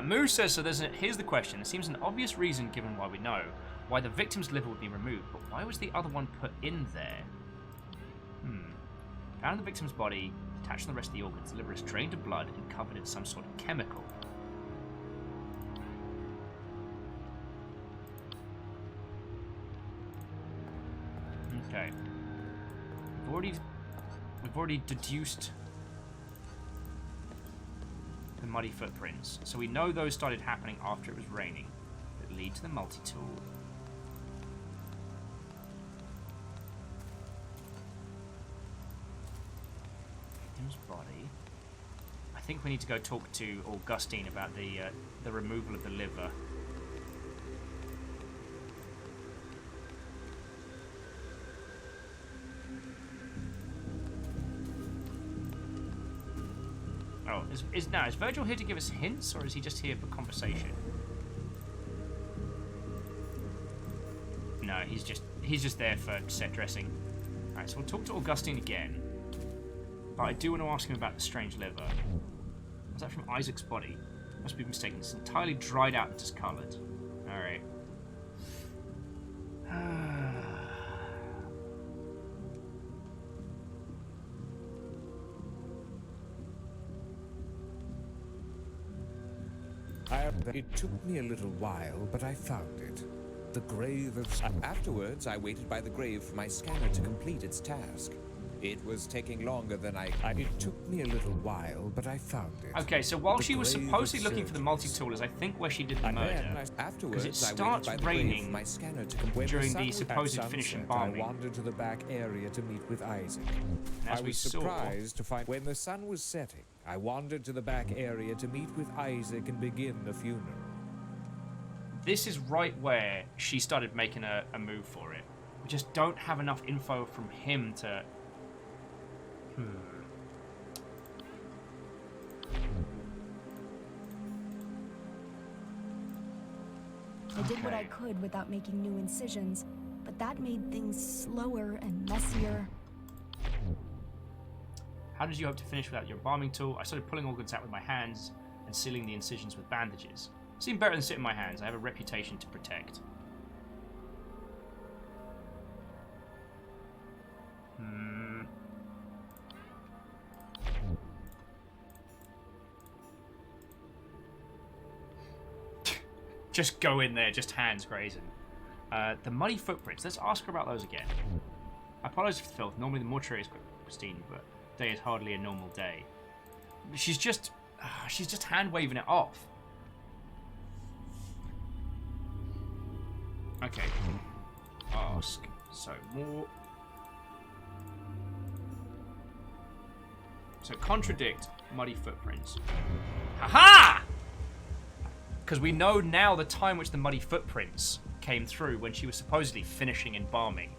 Speaker 1: Moo says, so here's the question. It seems an obvious reason, given why we know, why the victim's liver would be removed, but why was the other one put in there? Found in the victim's body, attached to the rest of the organs, the liver is drained of blood and covered in some sort of chemical. Okay. We've already deduced the muddy footprints, so we know those started happening after it was raining. That lead to the multi-tool. Victim's body. I think we need to go talk to Augustine about the removal of the liver. Oh, is Virgil here to give us hints, or is he just here for conversation? No, he's just there for set dressing. Alright, so we'll talk to Augustine again. But I do want to ask him about the strange liver. Was that from Isaac's body? Must be mistaken. It's entirely dried out and discoloured. Alright.
Speaker 13: It took me a little while, but I found it. The grave of... Afterwards, I waited by the grave for my scanner to complete its task. It was taking longer than It took me a little while, but I found it.
Speaker 1: Okay, so while
Speaker 13: The
Speaker 1: she was
Speaker 13: grave
Speaker 1: supposedly
Speaker 13: of
Speaker 1: looking for the multi-tool is I think where she did the
Speaker 13: And
Speaker 1: murder.
Speaker 13: then, afterwards,
Speaker 1: Because it
Speaker 13: I waited
Speaker 1: starts
Speaker 13: by the grave
Speaker 1: raining
Speaker 13: for my scanner to when
Speaker 1: during
Speaker 13: sun
Speaker 1: the
Speaker 13: was
Speaker 1: supposed
Speaker 13: at
Speaker 1: finish
Speaker 13: sunset,
Speaker 1: embalming.
Speaker 13: I wandered to the back area to meet with Isaac.
Speaker 1: As
Speaker 13: I
Speaker 1: we
Speaker 13: was
Speaker 1: saw-
Speaker 13: surprised to find when the sun was setting, I wandered to the back area to meet with Isaac and begin the funeral.
Speaker 1: This is right where she started making a move for it. We just don't have enough info from him to...
Speaker 14: I did what I
Speaker 1: Okay.
Speaker 14: could without making new incisions, but that made things slower and messier.
Speaker 1: How did you hope to finish without your embalming tool? I started pulling organs out with my hands and sealing the incisions with bandages. Seemed better than sit in my hands. I have a reputation to protect. Just go in there, just hands grazing. The muddy footprints. Let's ask her about those again. I apologize for the filth. Normally the mortuary is quite pristine, but today is hardly a normal day. She's just hand waving it off. Okay. Ask. So more. So contradict muddy footprints. Haha! Because we know now the time which the muddy footprints came through when she was supposedly finishing embalming.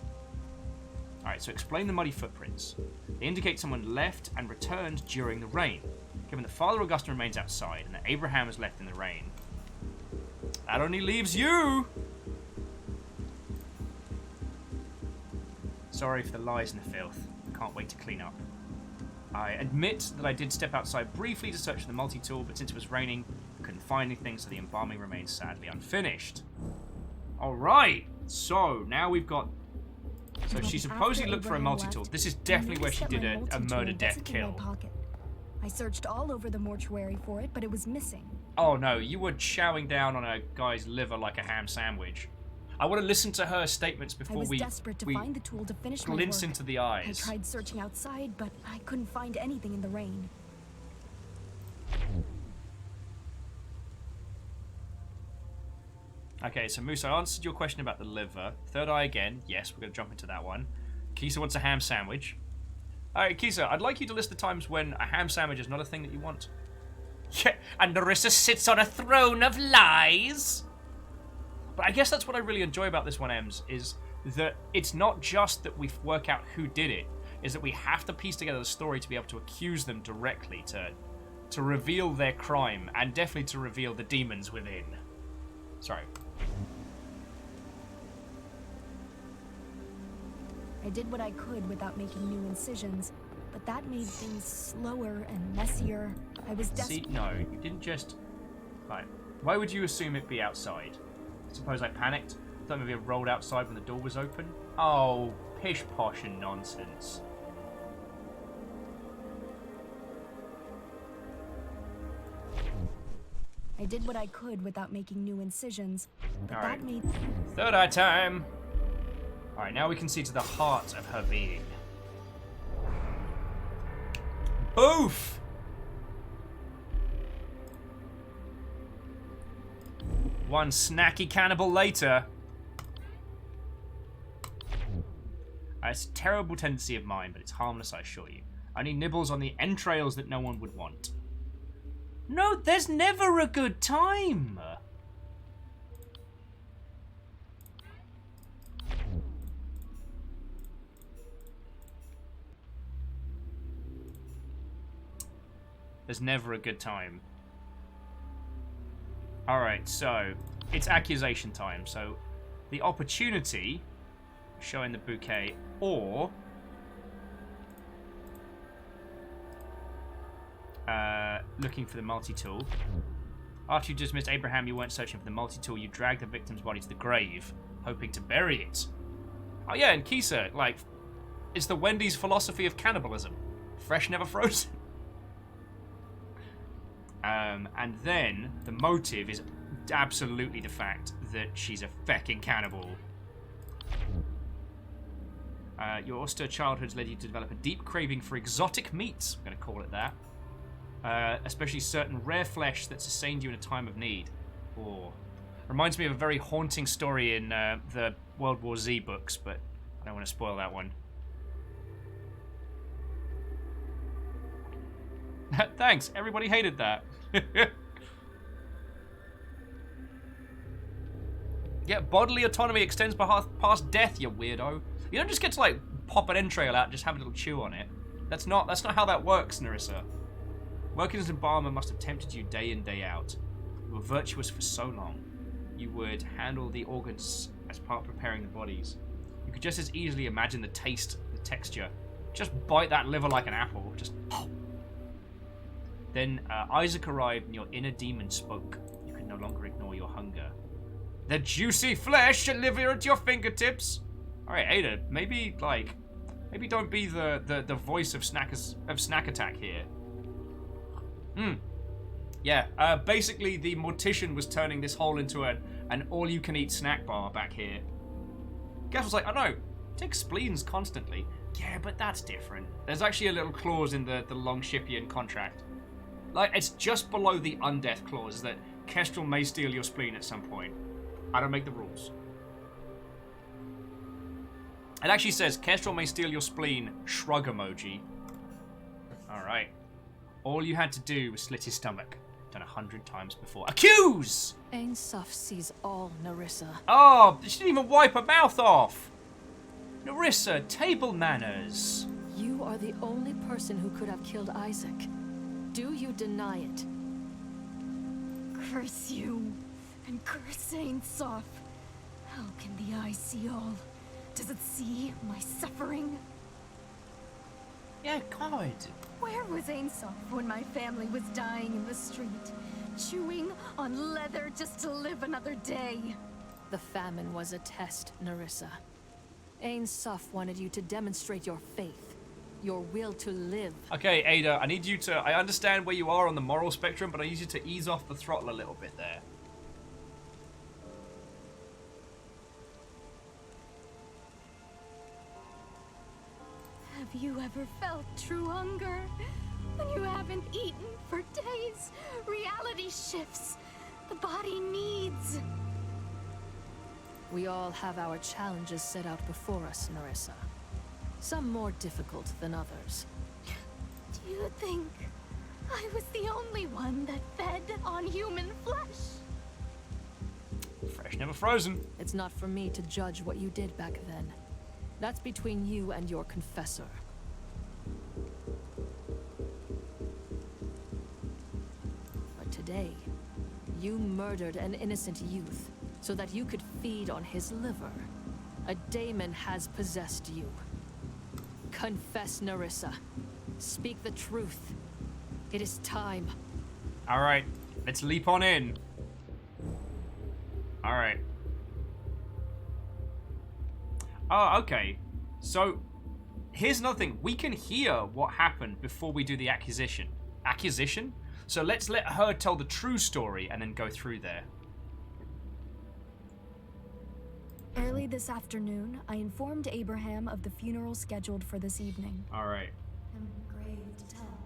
Speaker 1: Alright, so explain the muddy footprints. They indicate someone left and returned during the rain. Given that Father Augustine remains outside and that Abraham is left in the rain, that only leaves you! Sorry for the lies and the filth. Can't wait to clean up. I admit that I did step outside briefly to search for the multi-tool, but since it was raining, I couldn't find anything, so the embalming remains sadly unfinished. Alright, so now we've got... So she supposedly looked for a multi-tool. This is definitely where she did a murder, death, kill.
Speaker 14: I searched all over the mortuary for it, but it was missing.
Speaker 1: Oh no, you were chowing down on a guy's liver like a ham sandwich. I want to listen to her statements before
Speaker 14: I was
Speaker 1: we
Speaker 14: desperate to find the tool to finish my
Speaker 1: glimpse
Speaker 14: work.
Speaker 1: into the
Speaker 14: I
Speaker 1: eyes.
Speaker 14: tried searching outside, but I couldn't find anything in the rain.
Speaker 1: Okay, so Moose, I answered your question about the liver. Third eye again. Yes, we're going to jump into that one. Kisa wants a ham sandwich. Alright, Kisa, I'd like you to list the times when a ham sandwich is not a thing that you want. Yeah, and Narissa sits on a throne of lies! But I guess that's what I really enjoy about this one, Ems, is that it's not just that we work out who did it, is that we have to piece together the story to be able to accuse them directly, to reveal their crime, and definitely to reveal the demons within. Sorry.
Speaker 14: I did what I could without making new incisions, but that made things slower and messier. I was
Speaker 1: See,
Speaker 14: desperate.
Speaker 1: no, you didn't just... Right. Why would you assume it'd be outside? Suppose I panicked? Thought maybe I rolled outside when the door was open? Oh, pish-posh and nonsense.
Speaker 14: I did what I could without making new incisions, but
Speaker 1: All right.
Speaker 14: that made...
Speaker 1: Third eye time! Alright, now we can see to the heart of her being. Boof! One snacky cannibal later. It's a terrible tendency of mine, but it's harmless, I assure you. Only nibbles on the entrails that no one would want. No, there's never a good time! There's never a good time. Alright, so it's accusation time. So the opportunity, showing the bouquet, or looking for the multi-tool. After you dismissed Abraham, you weren't searching for the multi-tool. You dragged the victim's body to the grave, hoping to bury it. Oh yeah, and Kisa, like, it's the Wendy's philosophy of cannibalism. Fresh, never frozen. And then the motive is absolutely the fact that she's a fecking cannibal. Your austere childhood's led you to develop a deep craving for exotic meats. I'm going to call it that. Especially certain rare flesh that sustained you in a time of need. Or reminds me of a very haunting story in the World War Z books, but I don't want to spoil that one. Thanks. Everybody hated that. Yeah, bodily autonomy extends past death, you weirdo. You don't just get to like pop an entrail out and just have a little chew on it. That's not how that works, Nerissa. Working as an embalmer must have tempted you day in, day out. You were virtuous for so long. You would handle the organs as part of preparing the bodies. You could just as easily imagine the taste, the texture. Just bite that liver like an apple. Just pop. Then Isaac arrived and your inner demon spoke. You could no longer ignore your hunger. The juicy flesh and liver at your fingertips. All right, Ada, maybe don't be the voice of Snack Attack here. Yeah. Basically, the mortician was turning this hole into an all-you-can-eat snack bar back here. Guess was like, I know, take spleens constantly. Yeah, but that's different. There's actually a little clause in the Longshipian contract. Like, it's just below the undeath clause that Kestrel may steal your spleen at some point. I don't make the rules. It actually says, Kestrel may steal your spleen, shrug emoji. Alright. All you had to do was slit his stomach. Done 100 times before. Accuse!
Speaker 7: Ain Suf sees all, Nerissa.
Speaker 1: Oh, she didn't even wipe her mouth off! Nerissa, table manners.
Speaker 7: You are the only person who could have killed Isaac. Do you deny it?
Speaker 14: Curse you, and curse Ain Suf. How can the eye see all? Does it see my suffering?
Speaker 1: Yeah, God.
Speaker 14: Where was Ain Suf when my family was dying in the street? Chewing on leather just to live another day?
Speaker 7: The famine was a test, Nerissa. Ain Suf wanted you to demonstrate your faith, your will to live.
Speaker 1: Okay, Ada, I need you to... I understand where you are on the moral spectrum, but I need you to ease off the throttle a little bit there.
Speaker 14: Have you ever felt true hunger? When you haven't eaten for days, reality shifts. The body needs.
Speaker 7: We all have our challenges set out before us, Nerissa. Some more difficult than others.
Speaker 14: Do you think I was the only one that fed on human flesh?
Speaker 1: Fresh, never frozen.
Speaker 7: It's not for me to judge what you did back then. That's between you and your confessor. But today, you murdered an innocent youth so that you could feed on his liver. A daemon has possessed you. Confess, Nerissa. Speak the truth. It is time.
Speaker 1: All right, let's leap on in. All right. Oh, okay. So, here's another thing. We can hear what happened before we do the accusation. Accusation? So let's let her tell the true story and then go through there.
Speaker 14: Early this afternoon, I informed Abraham of the funeral scheduled for this evening.
Speaker 1: All right.
Speaker 14: I'm grave to tell.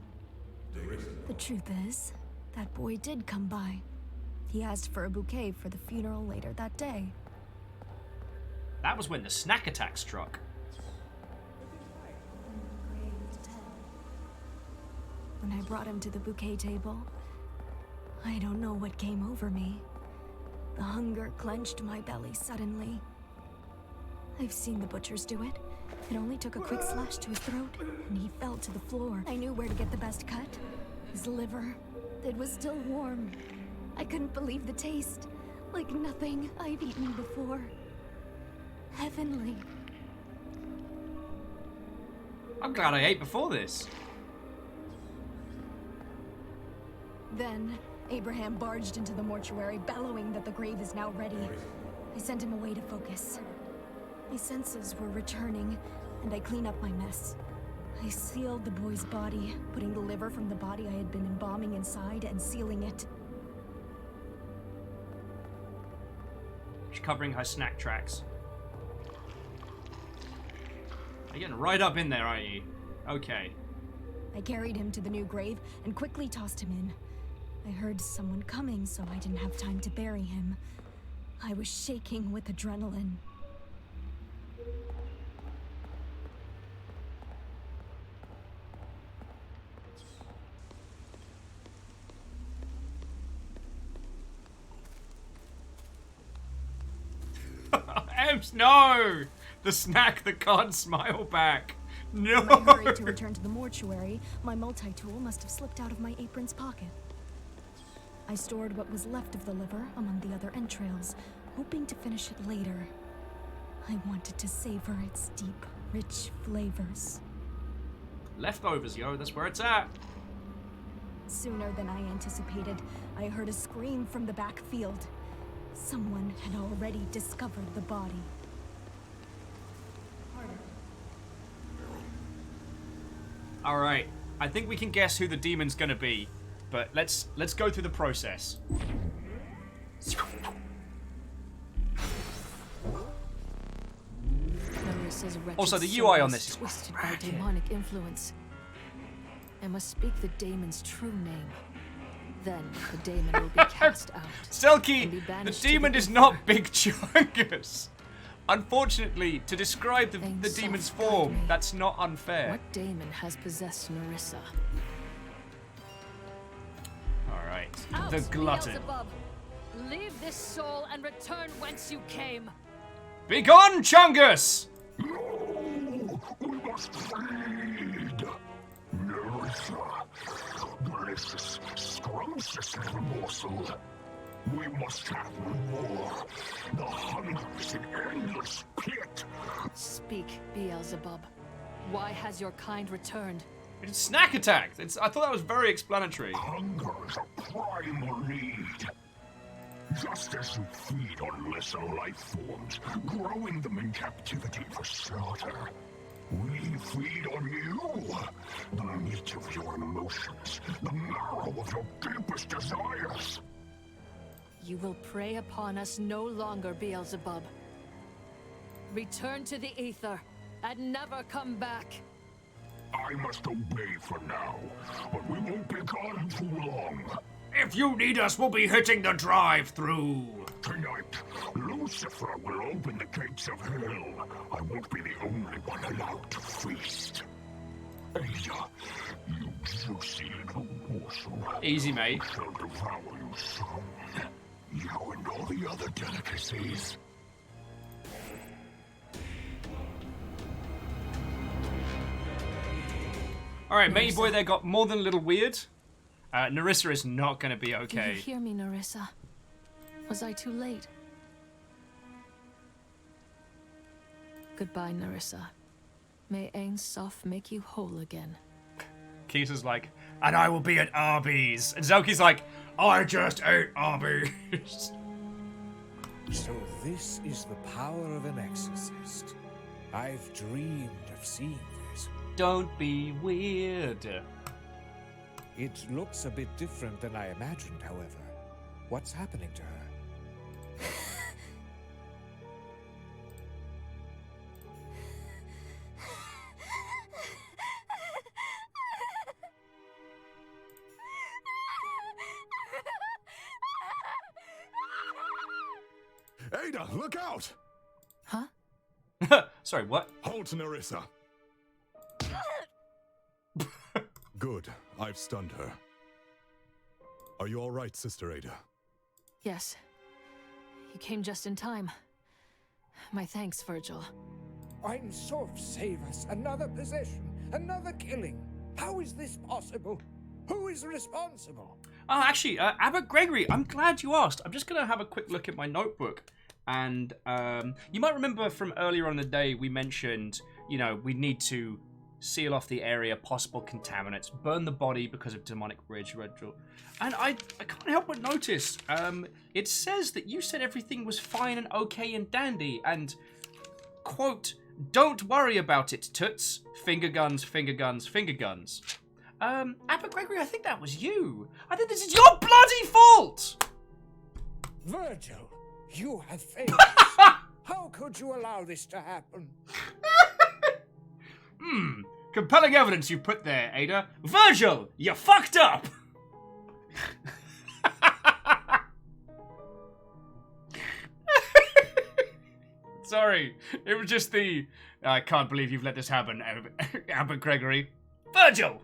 Speaker 14: The truth is, that boy did come by. He asked for a bouquet for the funeral later that day.
Speaker 1: That was when the snack attack struck.
Speaker 14: When I brought him to the bouquet table, I don't know what came over me. The hunger clenched my belly suddenly. I've seen the butchers do it. It only took a quick slash to his throat, and he fell to the floor. I knew where to get the best cut. His liver. It was still warm. I couldn't believe the taste. Like nothing I've eaten before. Heavenly.
Speaker 1: I'm glad I ate before this.
Speaker 14: Then, Abraham barged into the mortuary, bellowing that the grave is now ready. I sent him away to focus. My senses were returning, and I cleaned up my mess. I sealed the boy's body, putting the liver from the body I had been embalming inside and sealing it.
Speaker 1: She's covering her snack tracks. You're getting right up in there, are you? Okay.
Speaker 14: I carried him to the new grave and quickly tossed him in. I heard someone coming, so I didn't have time to bury him. I was shaking with adrenaline.
Speaker 1: Ems, no! The snack that can't smile back. No!
Speaker 14: When I hurried to return to the mortuary, my multi-tool must have slipped out of my apron's pocket. I stored what was left of the liver among the other entrails, hoping to finish it later. I wanted to savor its deep, rich flavors.
Speaker 1: Leftovers, yo, that's where it's at.
Speaker 14: Sooner than I anticipated, I heard a scream from the backfield. Someone had already discovered the body.
Speaker 1: Alright, I think we can guess who the demon's gonna be, but let's go through the process. Also, the UI on this is
Speaker 7: twisted by demonic influence. I must speak the daemon's true name. Then the daemon will be cast out.
Speaker 1: Selkie, the demon is not Big Chungus. Unfortunately, to describe the demon's form, that's not unfair.
Speaker 7: What daemon has possessed Nerissa?
Speaker 1: Alright, the glutton.
Speaker 7: Beelzebub. Leave this soul and return whence you came.
Speaker 1: Begone, Chungus!
Speaker 8: No! We must feed! Nerissa, delicious, scrumptious little morsel. We must have more. The hunger is an endless pit.
Speaker 7: Speak, Beelzebub. Why has your kind returned?
Speaker 1: It's snack attack. I thought that was very explanatory.
Speaker 8: Hunger is a primal need. Just as you feed on lesser life forms, growing them in captivity for slaughter, we feed on you. The meat of your emotions, the marrow of your deepest desires.
Speaker 7: You will prey upon us no longer, Beelzebub. Return to the ether and never come back.
Speaker 8: I must obey for now, but we won't be gone too long.
Speaker 1: If you need us, we'll be hitting the drive-through.
Speaker 8: Tonight, Lucifer will open the gates of hell. I won't be the only one allowed to feast. Ada, you juicy little morsel.
Speaker 1: Easy, mate.
Speaker 8: I shall devour you soon. You and all the other delicacies.
Speaker 1: Alright, matey boy there got more than a little weird. Nerissa is not going to be okay.
Speaker 7: Do you hear me, Nerissa? Was I too late? Goodbye, Nerissa. May Ain Soph make you whole again.
Speaker 1: Kisa's like, and I will be at Arby's. And Zelki's like, I just ate Arby's.
Speaker 13: So this is the power of an exorcist. I've dreamed of seeing this.
Speaker 1: Don't be weird.
Speaker 13: It looks a bit different than I imagined, however. What's happening to her?
Speaker 6: Ada, look out!
Speaker 7: Huh?
Speaker 1: Sorry, what?
Speaker 6: Halt, Nerissa. Good. I've stunned her. Are you all right, Sister Ada?
Speaker 7: Yes. You came just in time. My thanks, Virgil.
Speaker 13: Ain Soph, save us. Another possession. Another killing. How is this possible? Who is responsible?
Speaker 1: Actually, Abbot Gregory, I'm glad you asked. I'm just going to have a quick look at my notebook. And you might remember from earlier on in the day, we mentioned, you know, we need to seal off the area, possible contaminants, burn the body because of demonic ritual. And I can't help but notice, it says that you said everything was fine and okay and dandy, and, quote, don't worry about it, toots. Finger guns, finger guns, finger guns. Abbot Gregory, I think that was you. I think this is your bloody fault!
Speaker 13: Virgil, you have failed us. How could you allow this to happen?
Speaker 1: Compelling evidence you put there, Ada. Virgil, you fucked up! Sorry, it was just the... I can't believe you've let this happen, Abbot Gregory. Virgil!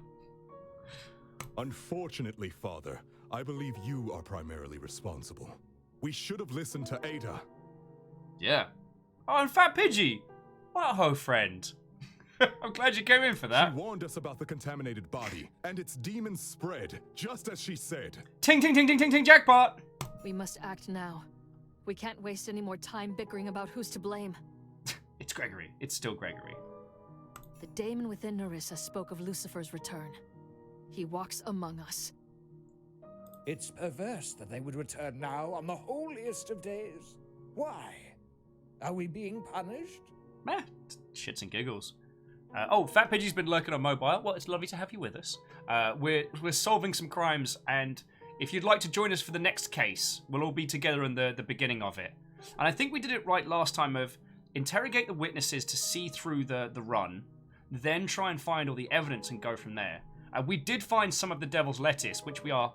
Speaker 6: Unfortunately, Father, I believe you are primarily responsible. We should have listened to Ada.
Speaker 1: Yeah. Oh, and Fat Pidgey! What a hoe friend. I'm glad you came in for that.
Speaker 6: She warned us about the contaminated body, and its demons spread, just as she said.
Speaker 1: Ting, ting, ting, ting, ting, ting, jackpot!
Speaker 7: We must act now. We can't waste any more time bickering about who's to blame.
Speaker 1: It's Gregory. It's still Gregory.
Speaker 7: The daemon within Nerissa spoke of Lucifer's return. He walks among us.
Speaker 13: It's perverse that they would return now on the holiest of days. Why? Are we being punished?
Speaker 1: Meh, shits and giggles. Oh, Fat Pidgey's been lurking on mobile. Well, it's lovely to have you with us. We're solving some crimes, and if you'd like to join us for the next case, we'll all be together in the beginning of it. And I think we did it right last time of interrogate the witnesses to see through the run, then try and find all the evidence and go from there. We did find some of the devil's lettuce, which we are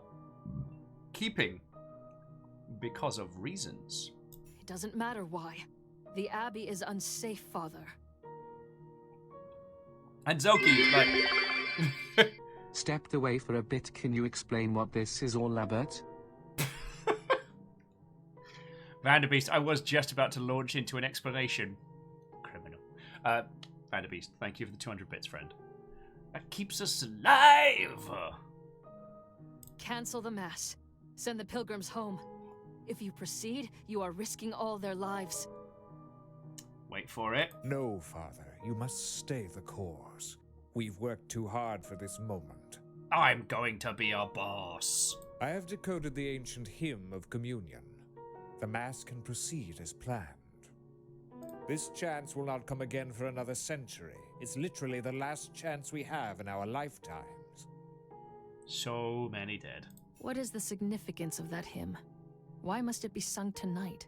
Speaker 1: keeping because of reasons.
Speaker 7: It doesn't matter why. The Abbey is unsafe, Father.
Speaker 1: And Zelky, like...
Speaker 2: Stepped away for a bit. Can you explain what this is all about?
Speaker 1: Vanderbeest, I was just about to launch into an explanation. Criminal. Vanderbeest, thank you for the 200 bits, friend. That keeps us alive!
Speaker 7: Cancel the Mass. Send the pilgrims home. If you proceed, you are risking all their lives.
Speaker 1: Wait for it.
Speaker 13: No, Father. You must stay the course. We've worked too hard for this moment.
Speaker 1: I'm going to be a boss.
Speaker 13: I have decoded the ancient hymn of communion. The Mass can proceed as planned. This chance will not come again for another century. It's literally the last chance we have in our lifetimes.
Speaker 1: So many dead.
Speaker 7: What is the significance of that hymn? Why must it be sung tonight?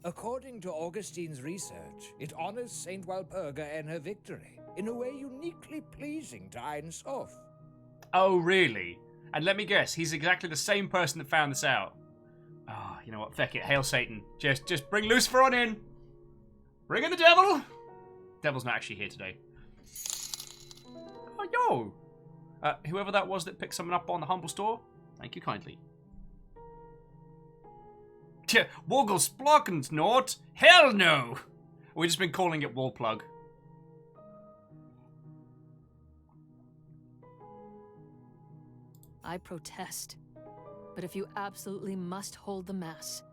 Speaker 13: According to Augustine's research, it honors Saint Walpurga and her victory, in a way uniquely pleasing to Ein Sof.
Speaker 1: Oh, really? And let me guess, he's exactly the same person that found this out. Ah, you know what? Feck it. Hail Satan. Just bring Lucifer on in. Bring in the devil. Devil's not actually here today. Oh, yo. Whoever that was that picked someone up on the humble store, thank you kindly. Woggle Splockens not. Hell no. We've just been calling it wall plug.
Speaker 7: I protest. But if you absolutely must hold the Mass,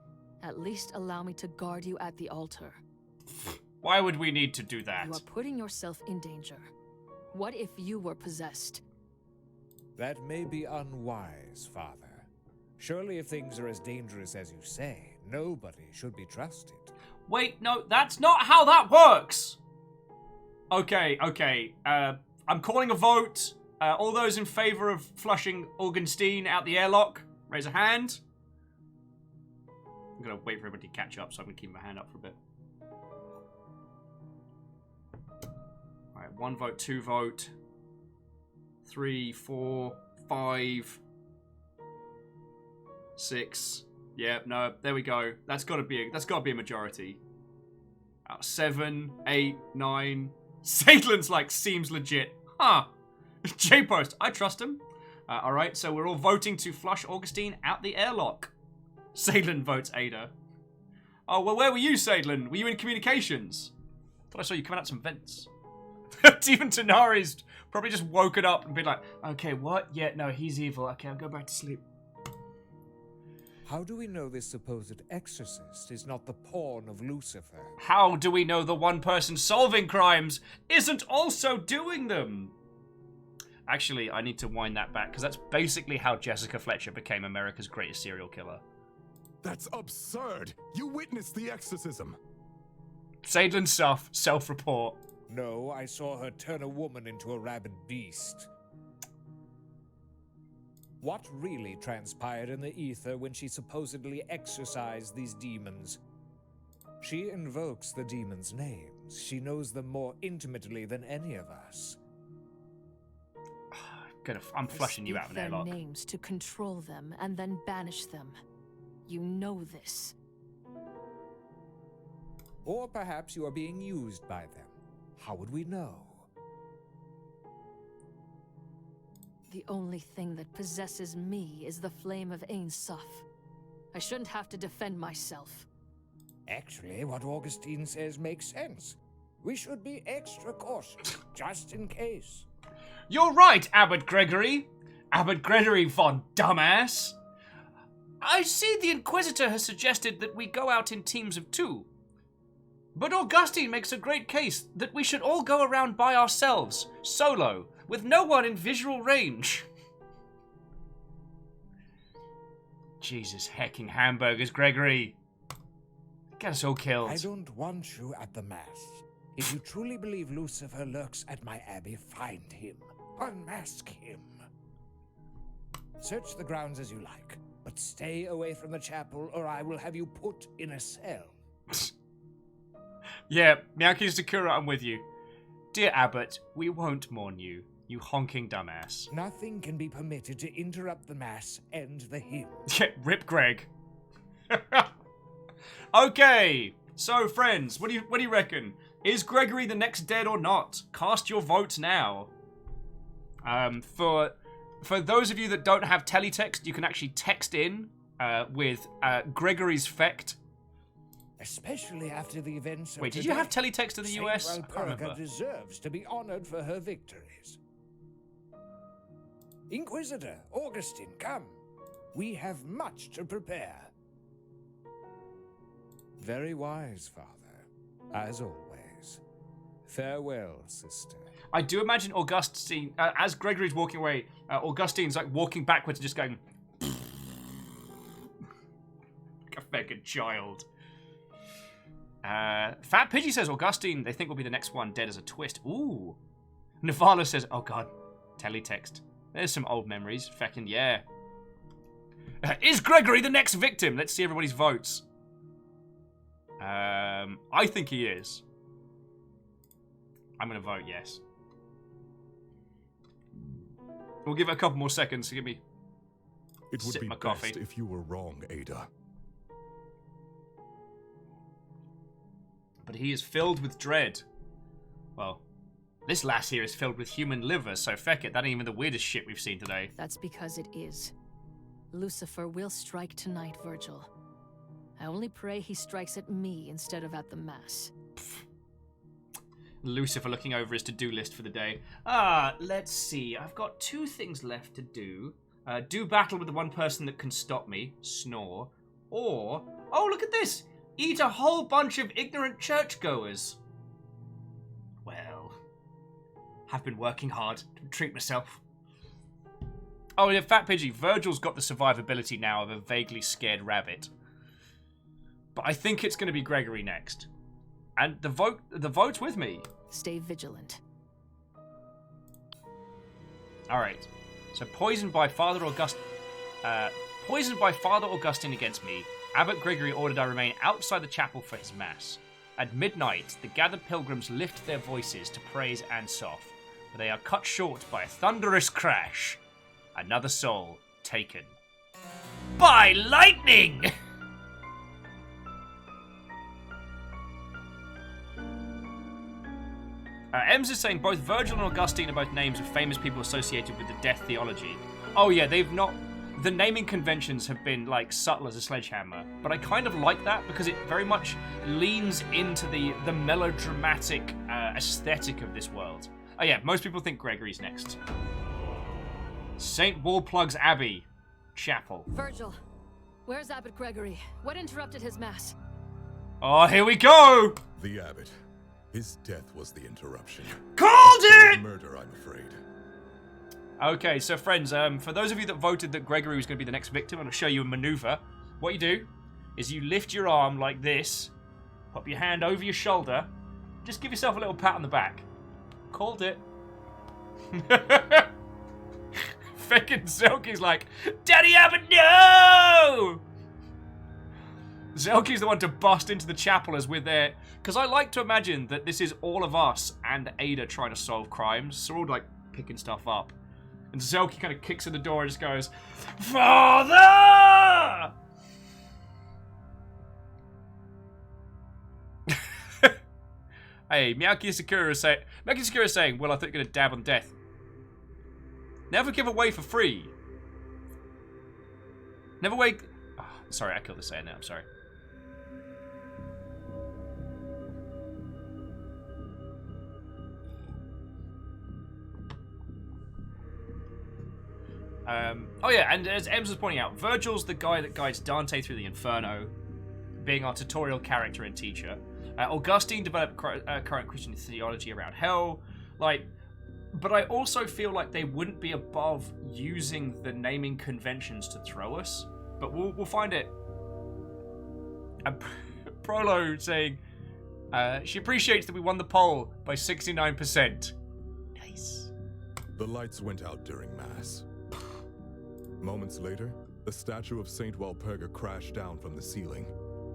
Speaker 7: at least allow me to guard you at the altar.
Speaker 1: Why would we need to do that?
Speaker 7: You are putting yourself in danger. What if you were possessed?
Speaker 13: That may be unwise, Father. Surely if things are as dangerous as you say, nobody should be trusted.
Speaker 1: Wait, no, that's not how that works! Okay. I'm calling a vote. All those in favor of flushing Augenstein out the airlock, raise a hand. I'm gonna wait for everybody to catch up, so I'm gonna keep my hand up for a bit. Alright, 1 vote, 2 vote. 3, 4, 5. 6. Yeah, no, there we go. That's gotta be a majority. 7, 8, 9. Saidlin's like, seems legit. Huh. J-Post, I trust him. Alright, so we're all voting to flush Augustine out the airlock. Saidlin votes Ada. Oh, well, where were you, Saidlin? Were you in communications? Thought I saw you coming out some vents. Even Tanari's probably just woken up and been like, okay, what? Yeah, no, he's evil. Okay, I'll go back to sleep.
Speaker 13: How do we know this supposed exorcist is not the pawn of Lucifer?
Speaker 1: How do we know the one person solving crimes isn't also doing them? Actually, I need to wind that back, because that's basically how Jessica Fletcher became America's greatest serial killer.
Speaker 6: That's absurd! You witnessed the exorcism!
Speaker 1: Saidlin self-report.
Speaker 13: No, I saw her turn a woman into a rabid beast. What really transpired in the ether when she supposedly exorcised these demons? She invokes the demon's name, names. She knows them more intimately than any of us.
Speaker 1: I'm flushing you out of
Speaker 7: their
Speaker 1: there, Locke.
Speaker 7: names to control them and then banish them. You know this.
Speaker 13: Or perhaps you are being used by them. How would we know?
Speaker 7: The only thing that possesses me is the flame of Ain Suf. I shouldn't have to defend myself.
Speaker 13: Actually, what Augustine says makes sense. We should be extra cautious, just in case.
Speaker 1: You're right, Abbot Gregory. Abbot Gregory von Dumbass. I see the Inquisitor has suggested that we go out in teams of 2. But Augustine makes a great case that we should all go around by ourselves, solo, with no one in visual range. Jesus hecking hamburgers, Gregory. Get us all killed.
Speaker 13: I don't want you at the Mass. If you truly believe Lucifer lurks at my abbey, find him. Unmask him. Search the grounds as you like, but stay away from the chapel or I will have you put in a cell.
Speaker 1: Yeah, Miyaki Sakura, I'm with you. Dear Abbot, we won't mourn you, you honking dumbass.
Speaker 13: Nothing can be permitted to interrupt the Mass and the hymn.
Speaker 1: Yeah, rip Greg. Okay, so friends, what do you reckon? Is Gregory the next dead or not? Cast your votes now. For those of you that don't have teletext, you can actually text in with Gregory's Fecht.
Speaker 13: Especially after the events of
Speaker 1: Wait, did
Speaker 13: today,
Speaker 1: you have teletext in the
Speaker 13: Saint
Speaker 1: US? I can't
Speaker 13: Walpurga
Speaker 1: remember.
Speaker 13: deserves to be honored for her victories. Inquisitor, Augustine, come. We have much to prepare. Very wise, Father, as always. Farewell, sister.
Speaker 1: I do imagine Augustine, as Gregory's walking away, Augustine's like walking backwards and just going... like a fucking child. Fat Pidgey says Augustine, they think will be the next one dead as a twist. Ooh. Navala says, oh god, teletext. There's some old memories. Feckin' yeah. Is Gregory the next victim? Let's see everybody's votes. I think he is. I'm gonna vote yes. We'll give it a couple more seconds to give me
Speaker 6: It would
Speaker 1: sip
Speaker 6: be
Speaker 1: my
Speaker 6: best
Speaker 1: coffee.
Speaker 6: if you were wrong, Ada.
Speaker 1: But he is filled with dread. Well, this lass here is filled with human liver, so feck it, that ain't even the weirdest shit we've seen today.
Speaker 7: That's because it is. Lucifer will strike tonight, Virgil. I only pray he strikes at me instead of at the Mass.
Speaker 1: Lucifer looking over his to-do list for the day. Let's see. I've got 2 things left to do. Do battle with the one person that can stop me. Snore. Or... oh, look at this! Eat a whole bunch of ignorant churchgoers. Well... I've been working hard to treat myself. Oh, yeah, Fat Pidgey. Virgil's got the survivability now of a vaguely scared rabbit. But I think it's going to be Gregory next. And the vote's with me.
Speaker 7: Stay vigilant.
Speaker 1: Alright. So poisoned by Father Augustine against me, Abbot Gregory ordered I remain outside the chapel for his mass. At midnight, the gathered pilgrims lift their voices to praise Ansoff, but they are cut short by a thunderous crash. Another soul taken. By lightning! Ems is saying both Virgil and Augustine are both names of famous people associated with the death theology. Oh yeah, they've not... the naming conventions have been, like, subtle as a sledgehammer. But I kind of like that because it very much leans into the melodramatic aesthetic of this world. Oh yeah, most people think Gregory's next. St. Wallplug's Abbey. Chapel.
Speaker 7: Virgil, where's Abbot Gregory? What interrupted his Mass?
Speaker 1: Oh, here we go!
Speaker 6: The abbot. His death was the interruption.
Speaker 1: Called it!
Speaker 6: Murder, I'm afraid.
Speaker 1: Okay, so friends, for those of you that voted that Gregory was going to be the next victim, I'm going to show you a maneuver. What you do is you lift your arm like this, pop your hand over your shoulder, just give yourself a little pat on the back. Called it. Feckin' Selkie's like, Daddy Abbott, no! Zelki's the one to bust into the chapel as we're there. Because I like to imagine that this is all of us and Ada trying to solve crimes. So we're all like picking stuff up. And Zelki kind of kicks in the door and just goes, Father! Hey, Miyaki Sakura is saying, well, I thought you're going to dab on death. Never give away for free. Never wake... Oh, sorry, I killed the saying there. I'm sorry. Oh yeah, and as Ems was pointing out, Virgil's the guy that guides Dante through the Inferno, being our tutorial character and teacher. Augustine developed current Christian theology around hell. Like, but I also feel like they wouldn't be above using the naming conventions to throw us. But we'll find it. And Prolo saying she appreciates that we won the poll by 69%. Nice.
Speaker 6: The lights went out during Mass. Moments later, the statue of Saint Walpurga crashed down from the ceiling,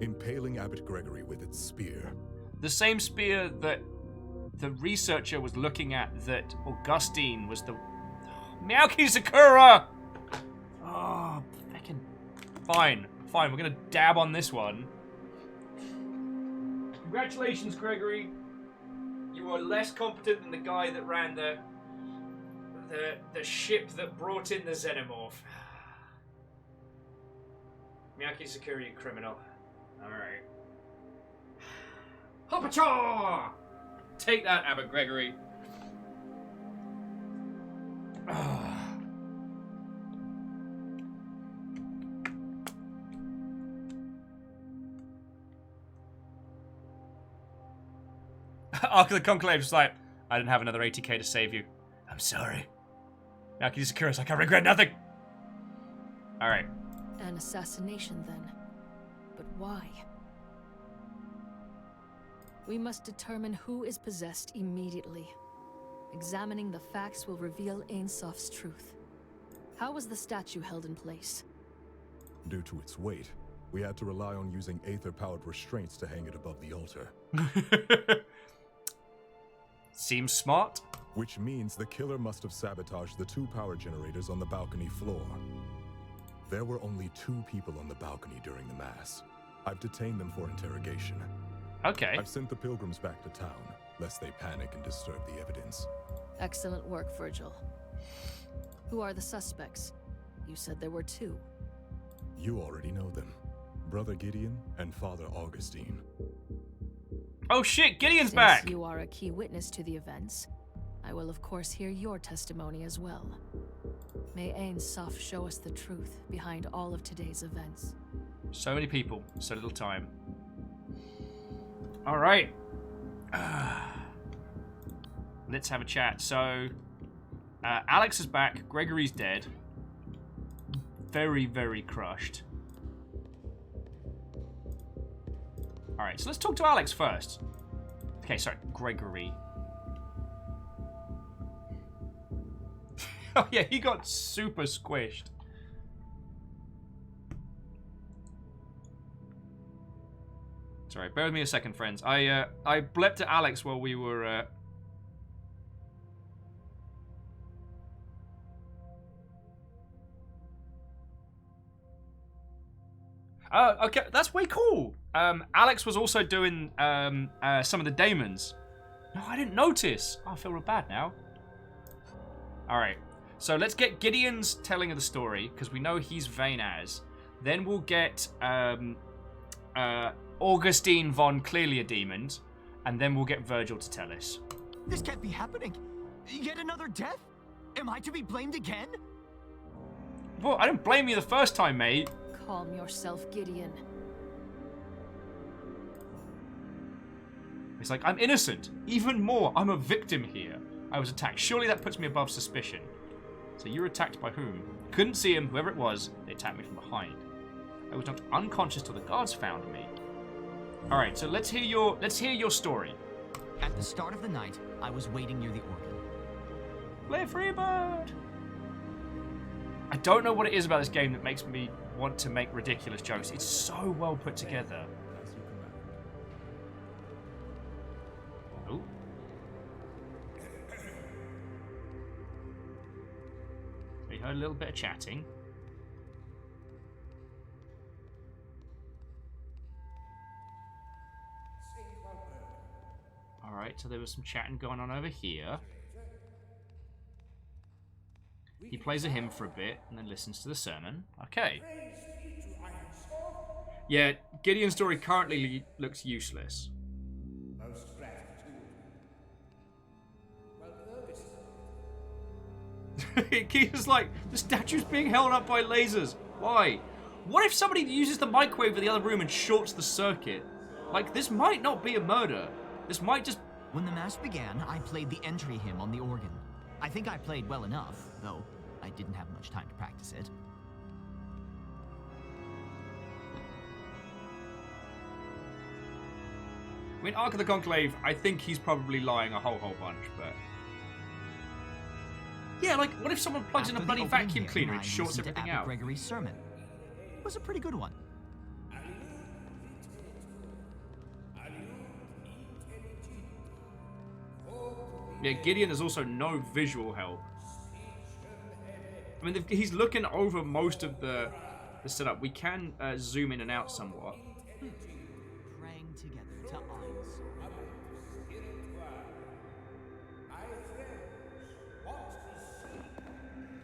Speaker 6: impaling Abbot Gregory with its spear.
Speaker 1: The same spear that the researcher was looking at that Augustine was the... Miyaki Sakura! Oh, fucking... Fine, we're gonna dab on this one. Congratulations, Gregory. You are less competent than the guy that ran the ship that brought in the Xenomorph. Miyaki Sakura, you criminal. Alright. Hoppachaw! Take that, Abbot Gregory. Ark of the Conclave was like, I didn't have another 80k to save you. I'm sorry. Miyaki Sakura's like, I regret nothing. Alright.
Speaker 7: An assassination, then. But why? We must determine who is possessed immediately. Examining the facts will reveal Ainsof's truth. How was the statue held in place?
Speaker 6: Due to its weight, we had to rely on using aether-powered restraints to hang it above the altar.
Speaker 1: Seems smart.
Speaker 6: Which means the killer must have sabotaged the 2 power generators on the balcony floor. There were only 2 people on the balcony during the Mass. I've detained them for interrogation.
Speaker 1: Okay.
Speaker 6: I've sent the pilgrims back to town, lest they panic and disturb the evidence.
Speaker 7: Excellent work, Virgil. Who are the suspects? You said there were 2.
Speaker 6: You already know them. Brother Gideon and Father Augustine.
Speaker 1: Oh shit, Gideon's
Speaker 7: Since
Speaker 1: back!
Speaker 7: You are a key witness to the events. I will of course hear your testimony as well. May Ainsof show us the truth behind all of today's events.
Speaker 1: So many people, so little time. Alright. Let's have a chat. So, Alex is back. Gregory's dead. Very, very crushed. Alright, so let's talk to Alex first. Okay, sorry, Gregory. Oh yeah, he got super squished. Sorry, bear with me a second, friends. I blepped at Alex while we were... Oh, okay, that's way cool. Alex was also doing some of the daemons. No, I didn't notice. Oh, I feel real bad now. All right, so let's get Gideon's telling of the story, because we know he's vain as. Then we'll get Augustine von Clelia demons, and then we'll get Virgil to tell us.
Speaker 10: This can't be happening. Yet another death? Am I to be blamed again?
Speaker 1: Well, I didn't blame you the first time, mate.
Speaker 7: Calm yourself, Gideon.
Speaker 1: It's like, I'm innocent. Even more, I'm a victim here. I was attacked. Surely that puts me above suspicion. So you were attacked by whom? Couldn't see him, whoever it was. They attacked me from behind. I was knocked unconscious till the guards found me. All right, so let's hear your story.
Speaker 10: At the start of the night, I was waiting near the organ.
Speaker 1: Play Freebird. I don't know what it is about this game that makes me want to make ridiculous jokes. It's so well put together. Oh. We heard a little bit of chatting. Alright, so there was some chatting going on over here. He plays a hymn for a bit and then listens to the sermon. Okay. Yeah, Gideon's story currently looks useless. Keith's like, the statue's being held up by lasers. Why? What if somebody uses the microwave in the other room and shorts the circuit? Like, this might not be a murder. This might just...
Speaker 10: When the mass began, I played the entry hymn on the organ. I think I played well enough, though I didn't have much time to practice it.
Speaker 1: I mean, Ark of the Conclave, I think he's probably lying a whole bunch, but... Yeah, like, what if someone plugs in a bloody vacuum cleaner and shorts everything out?
Speaker 10: Gregory's sermon. It was a pretty good one.
Speaker 1: Yeah, Gideon is also no visual help. I mean, he's looking over most of the setup. We can zoom in and out somewhat.
Speaker 10: Praying together to eyes.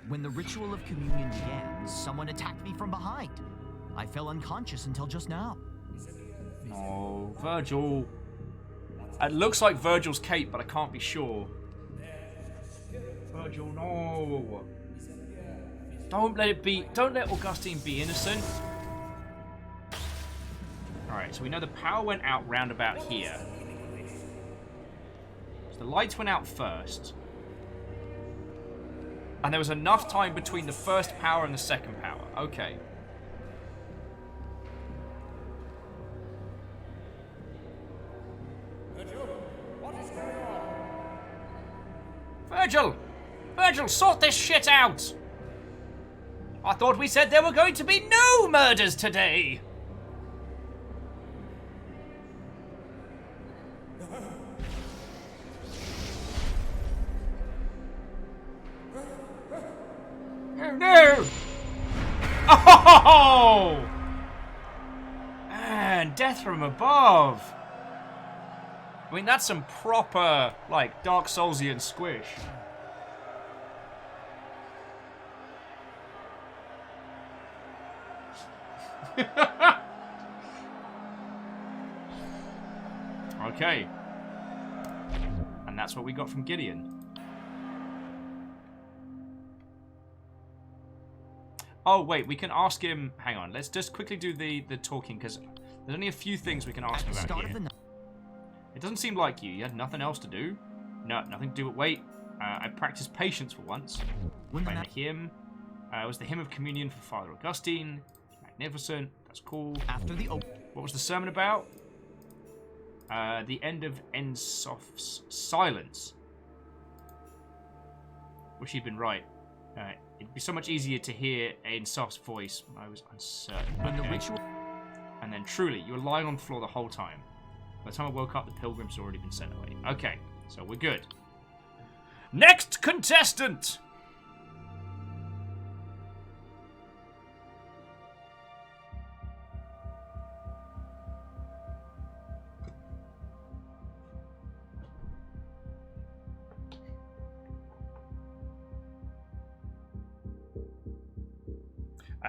Speaker 10: When the ritual of communion began, someone attacked me from behind. I fell unconscious until just now.
Speaker 1: Oh, Virgil. It looks like Virgil's cape, but I can't be sure. Virgil, no. Don't let Augustine be innocent. Alright, so we know the power went out round about here. So the lights went out first. And there was enough time between the first power and the second power. Okay. Virgil! Virgil, sort this shit out! I thought we said there were going to be no murders today! Oh no! Oh! Man, death from above! I mean, that's some proper, like, Dark Soulsian squish. Okay. And that's what we got from Gideon. Oh, wait, we can ask him... Hang on, let's just quickly do the talking, because there's only a few things we can ask him about here. It doesn't seem like you. You had nothing else to do. No, nothing to do but wait. I practiced patience for once. Playing the hymn. It was the hymn of communion for Father Augustine. Magnificent. That's cool. What was the sermon about? The end of Ensoff's silence. Wish he'd been right. It'd be so much easier to hear Ensoff's voice when I was uncertain.
Speaker 10: When the ritual...
Speaker 1: And then truly, you were lying on the floor the whole time. By the time I woke up, the pilgrims had already been sent away. Okay, so we're good. Next contestant!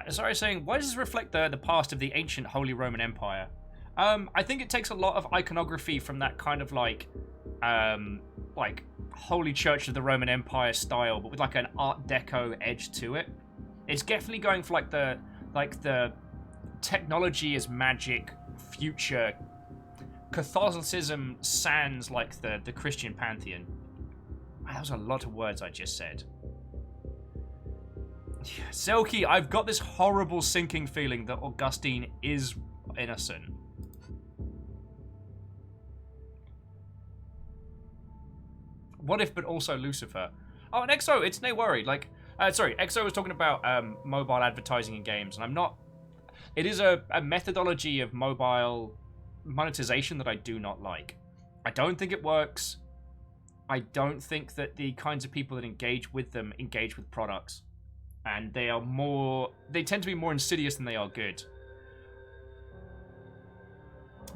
Speaker 1: Sorry, saying, why does this reflect the past of the ancient Holy Roman Empire? I think it takes a lot of iconography from that kind of like Holy Church of the Roman Empire style, but with like an Art Deco edge to it. It's definitely going for like the technology is magic future. Catholicism sans like the Christian pantheon. That was a lot of words I just said. Selkie, I've got this horrible sinking feeling that Augustine is innocent. What if, but also Lucifer? Oh, and Exo, it's no worry. Like, Sorry, EXO was talking about mobile advertising in games, and I'm not... It is a methodology of mobile monetization that I do not like. I don't think it works. I don't think that the kinds of people that engage with them engage with products. And they are more... They tend to be more insidious than they are good.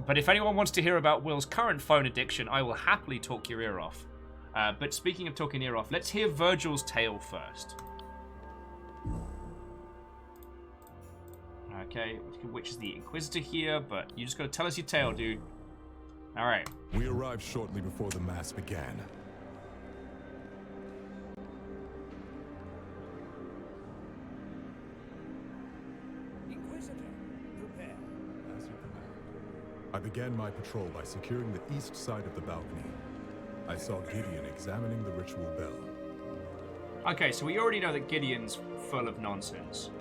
Speaker 1: But if anyone wants to hear about Will's current phone addiction, I will happily talk your ear off. But speaking of talking ear off, let's hear Virgil's tale first. Okay, which is the Inquisitor here, but you just gotta tell us your tale, dude. Alright.
Speaker 6: We arrived shortly before the mass began.
Speaker 13: Inquisitor, prepare.
Speaker 6: As you command. I began my patrol by securing the east side of the balcony. I saw Gideon examining the ritual bell.
Speaker 1: Okay, so we already know that Gideon's full of nonsense.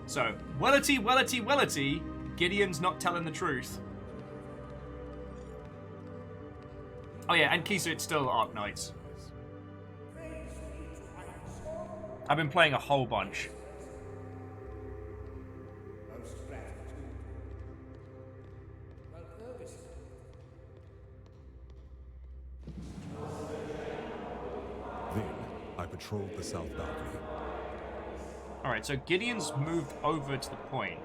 Speaker 1: So, wellity, Gideon's not telling the truth. Oh yeah, and Kisa, it's still Ark Knights. I've been playing a whole bunch.
Speaker 6: Then, I patrolled the south balcony.
Speaker 1: Alright, so Gideon's moved over to the point.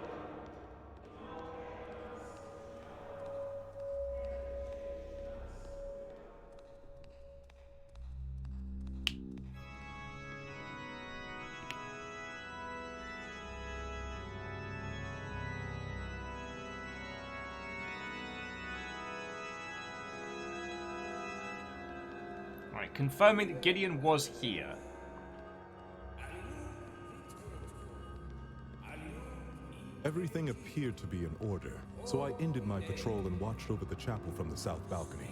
Speaker 1: Alright, confirming that Gideon was here.
Speaker 6: Everything appeared to be in order, so I ended my patrol and watched over the chapel from the south balcony.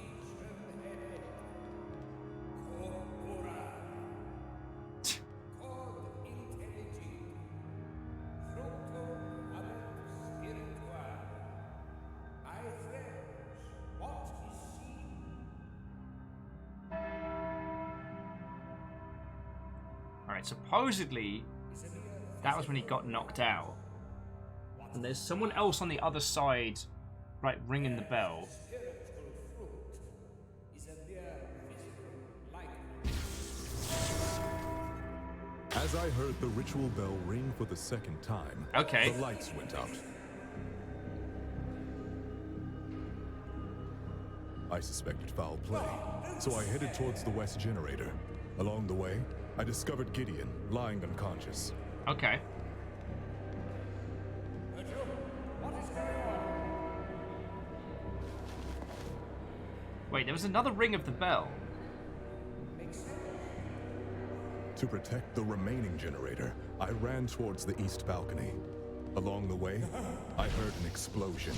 Speaker 1: Alright, supposedly, that was when he got knocked out. And there's someone else on the other side, right, ringing the bell.
Speaker 6: As I heard the ritual bell ring for the second time,
Speaker 1: okay,
Speaker 6: the lights went out. I suspected foul play, so I headed towards the west generator. Along the way, I discovered Gideon lying unconscious.
Speaker 1: Okay. Wait, there was another ring of the bell.
Speaker 6: To protect the remaining generator, I ran towards the east balcony. Along the way, I heard an explosion.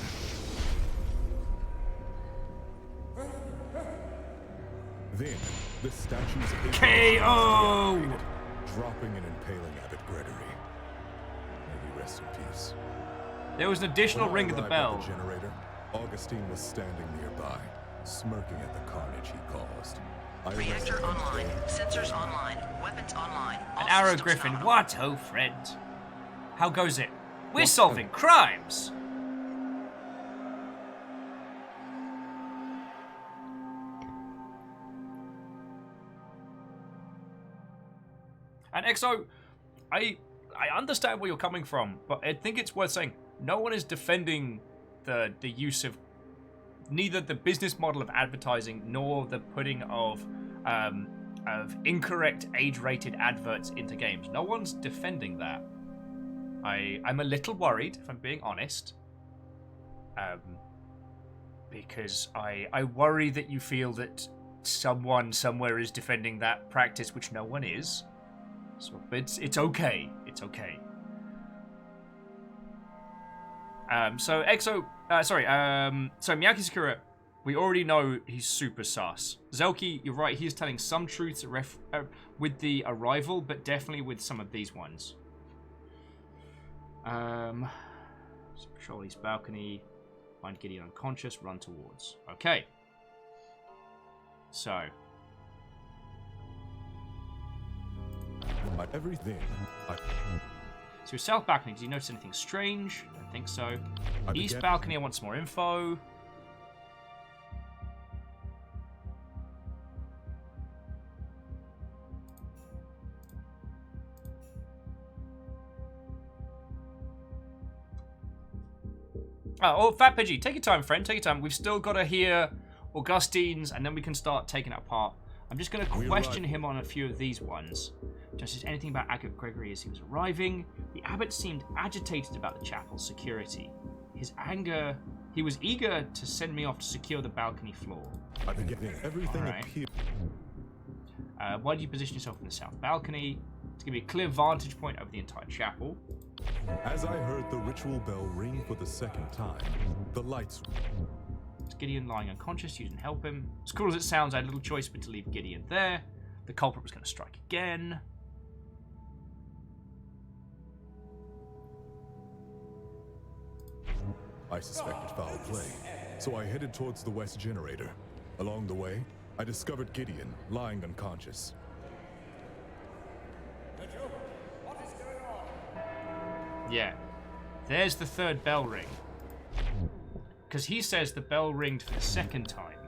Speaker 6: Then, the statue's
Speaker 1: KO!
Speaker 6: Dropping and impaling Abbot Gregory. May he rest in peace.
Speaker 1: There was an additional ring of the bell.
Speaker 6: The generator, Augustine was standing nearby, smirking at the carnage he caused.
Speaker 9: Reactor online, sensors online, weapons online.
Speaker 1: An arrow griffin. What, oh friend? How goes it? We're solving crimes! And EXO, I understand where you're coming from, but I think it's worth saying no one is defending the use of neither the business model of advertising nor the putting of incorrect age-rated adverts into games. No one's defending that. I'm a little worried, if I'm being honest, because I worry that you feel that someone somewhere is defending that practice, which no one is. So it's okay. It's okay. So EXO, so Miyaki Sakura, we already know he's super sus. Zelki, you're right, he is telling some truths with the arrival, but definitely with some of these ones. So patrol east balcony, find Gideon unconscious, run towards. Okay. So,
Speaker 6: everything.
Speaker 1: So south balcony, did you notice anything strange? I don't think so. East
Speaker 6: began-
Speaker 1: balcony, I want some more info. Oh, Fat Pidgey, take your time, friend. Take your time. We've still got to hear Augustine's, and then we can start taking it apart. I'm just going to question him on a few of these ones. Just as anything about Abbot Gregory as he was arriving. The abbot seemed agitated about the chapel's security. His anger... He was eager to send me off to secure the balcony floor.
Speaker 6: I began everything
Speaker 1: All right.
Speaker 6: appeared.
Speaker 1: Why did you position yourself in the south balcony? To give me a clear vantage point over the entire chapel.
Speaker 6: As I heard the ritual bell ring for the second time, the lights...
Speaker 1: Is Gideon lying unconscious? You didn't help him. As cool as it sounds, I had little choice but to leave Gideon there. The culprit was going to strike again.
Speaker 6: I suspected foul play, so I headed towards the west generator. Along the way, I discovered Gideon lying unconscious.
Speaker 1: Yeah. There's the third bell ring. Because he says the bell ringed for the second time.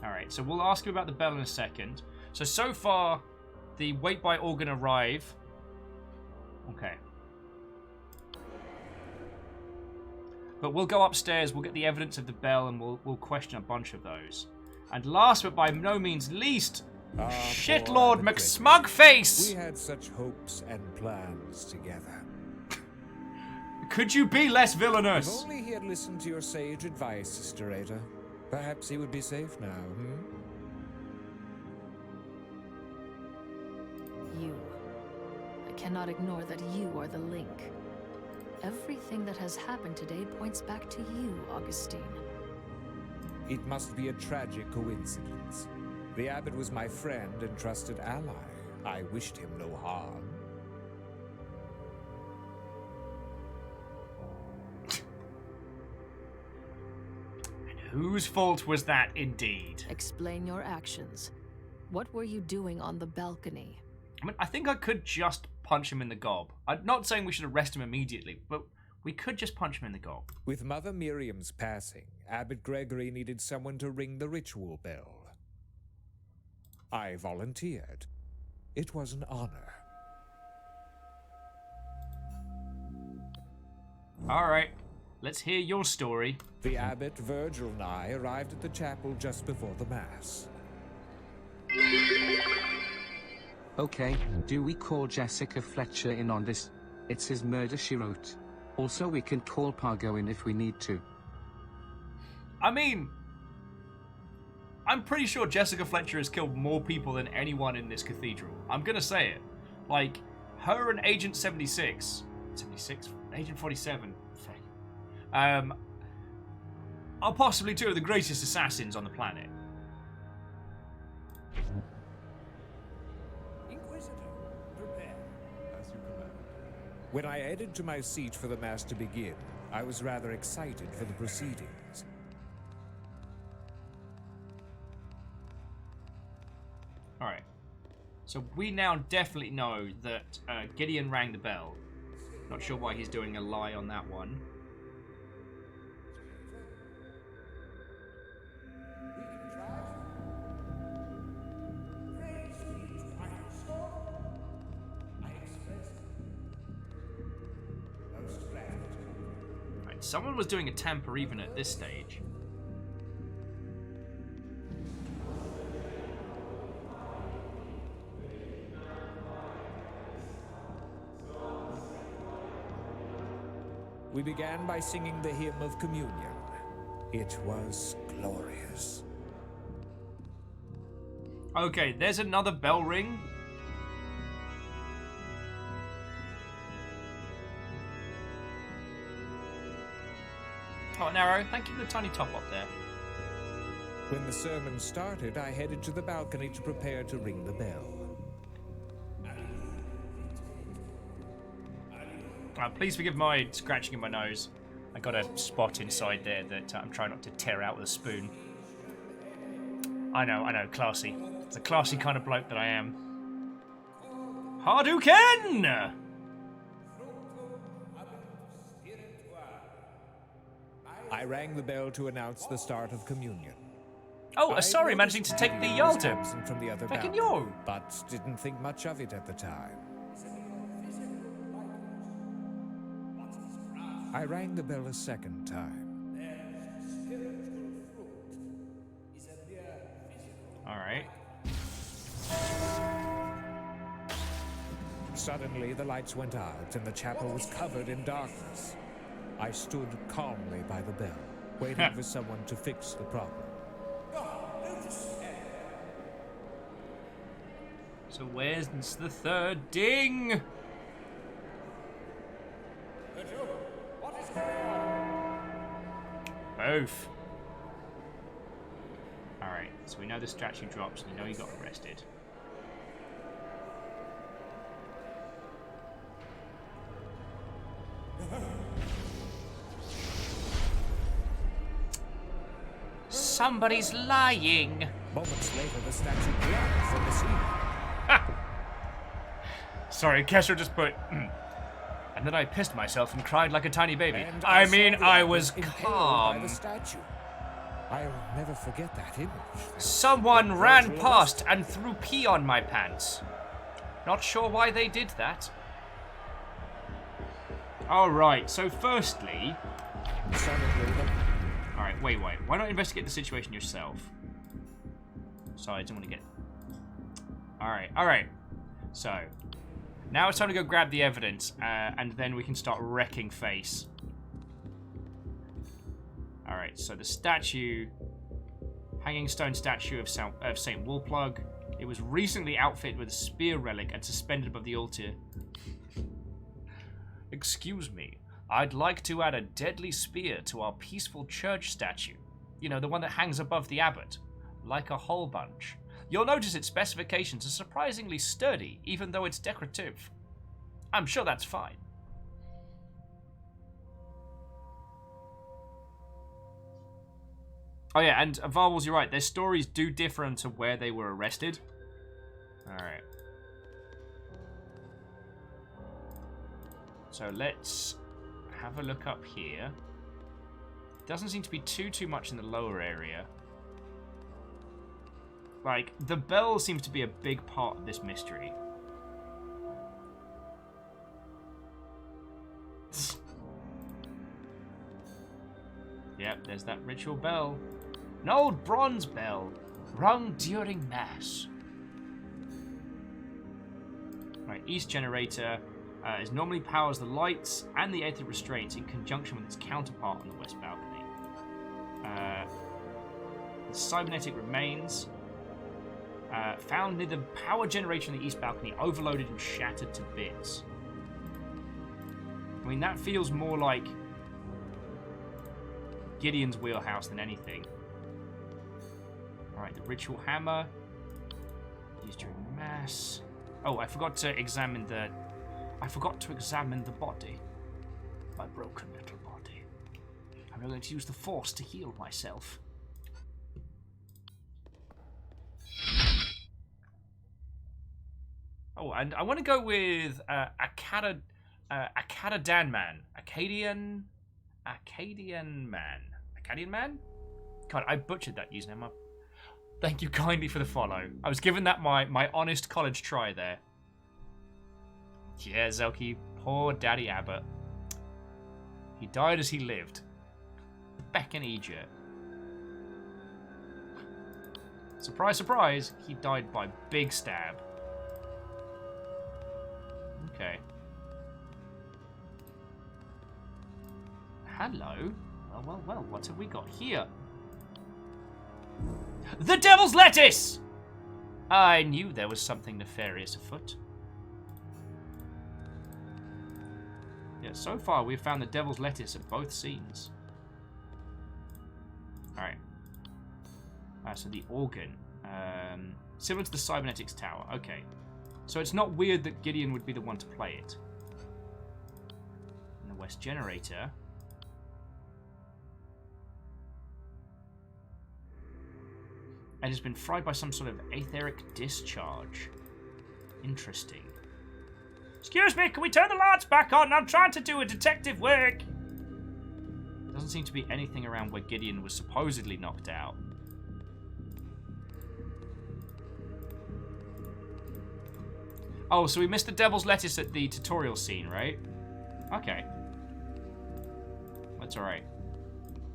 Speaker 1: Alright, so we'll ask him about the bell in a second. So far, the wait by organ arrive. Okay. But we'll go upstairs, we'll get the evidence of the bell, and we'll question a bunch of those. And last but by no means least, Shitlord McSmugface!
Speaker 13: We had such hopes and plans together.
Speaker 1: Could you be less
Speaker 13: If
Speaker 1: villainous?
Speaker 13: only he had listened to your sage advice, Sister Ada. Perhaps he would be safe now,
Speaker 7: You. I cannot ignore that you are the link. Everything that has happened today points back to you, Augustine.
Speaker 13: It must be a tragic coincidence. The abbot was my friend and trusted ally. I wished him no harm.
Speaker 1: Whose fault was that indeed?
Speaker 7: Explain your actions. What were you doing on the balcony?
Speaker 1: I mean, I think I could just punch him in the gob. I'm not saying we should arrest him immediately, but we could just punch him in the gob.
Speaker 13: With Mother Miriam's passing, Abbot Gregory needed someone to ring the ritual bell. I volunteered. It was an honor.
Speaker 1: Alright, let's hear your story.
Speaker 13: The abbot, Virgil, and I arrived at the chapel just before the Mass.
Speaker 2: Okay, do we call Jessica Fletcher in on this? It's his murder, she wrote. Also, we can call Pargo in if we need to.
Speaker 1: I mean, I'm pretty sure Jessica Fletcher has killed more people than anyone in this cathedral. I'm gonna say it. Like, her and Agent 76... 76? Agent 47. Are possibly two of the greatest assassins on the planet.
Speaker 13: Inquisitor, prepare. As you command. When I headed to my seat for the Mass to begin, I was rather excited for the proceedings.
Speaker 1: Alright. So we now definitely know that Gideon rang the bell. Not sure why he's doing a lie on that one. Right, someone was doing a tamper even at this stage.
Speaker 13: We began by singing the hymn of communion. It was glorious.
Speaker 1: Okay, there's another bell ring. Oh, Narrow, thank you for the tiny top up there.
Speaker 13: When the sermon started, I headed to the balcony to prepare to ring the bell.
Speaker 1: Please forgive my scratching in my nose. I got a spot inside there that I'm trying not to tear out with a spoon. I know, classy. It's a classy kind of bloke that I am. Hadouken!
Speaker 13: I rang the bell to announce the start of communion.
Speaker 1: Oh, sorry, managing to take the Yalda.
Speaker 13: From the other
Speaker 1: Fucking
Speaker 13: balcony,
Speaker 1: yo.
Speaker 13: but didn't think much of it at the time. I rang the bell a second time.
Speaker 1: All right.
Speaker 13: Suddenly, the lights went out and the chapel was covered in darkness. I stood calmly by the bell, waiting for someone to fix the problem.
Speaker 1: So where's the third ding? Both. Alright, so we know the statue drops and we know he got arrested. Somebody's lying.
Speaker 13: Moments later, the statue dropped from the ceiling.
Speaker 1: Sorry, Kesha just put. And then I pissed myself and cried like a tiny baby. I mean, I was calm.
Speaker 13: By the statue. I'll never forget that image.
Speaker 1: Someone ran past and threw pee on my pants. Not sure why they did that. Alright, so firstly... Alright, wait. Why not investigate the situation yourself? Sorry, I didn't want to get... Alright. So, now it's time to go grab the evidence, and then we can start wrecking face. Alright, so the statue... Hanging stone statue of Saint Woolplug. It was recently outfitted with a spear relic and suspended above the altar. Excuse me, I'd like to add a deadly spear to our peaceful church statue. You know, the one that hangs above the abbot. Like a whole bunch. You'll notice its specifications are surprisingly sturdy, even though it's decorative. I'm sure that's fine. Oh yeah, and Varwals, you're right, their stories do differ into where they were arrested. Alright. So let's have a look up here. Doesn't seem to be too much in the lower area. Like, the bell seems to be a big part of this mystery. Yep, there's that ritual bell. An old bronze bell, rung during Mass. Right, East Generator is normally powers the lights and the aether restraints in conjunction with its counterpart on the west balcony. The cybernetic remains found near the power generator on the east balcony, overloaded and shattered to bits. I mean, that feels more like Gideon's wheelhouse than anything. Alright, the ritual hammer. Used during Mass. Oh, I forgot to examine the body. My broken little body. I'm going to use the Force to heal myself. Oh, and I want to go with Akkadian man. Akkadian man? God, I butchered that username. Thank you kindly for the follow. I was given that my honest college try there. Yeah, Zelky, poor Daddy Abbott. He died as he lived. Back in Egypt. Surprise, surprise, he died by big stab. Okay. Hello. Well, what have we got here? The Devil's Lettuce! I knew there was something nefarious afoot. Yeah, so far we've found the Devil's Lettuce at both scenes. Alright. So the organ. Similar to the cybernetics tower. Okay. So it's not weird that Gideon would be the one to play it. And the West Generator. and has been fried by some sort of etheric discharge. Interesting. Excuse me, can we turn the lights back on? I'm trying to do a detective work. Doesn't seem to be anything around where Gideon was supposedly knocked out. Oh, so we missed the devil's lettuce at the tutorial scene, right? Okay. That's alright.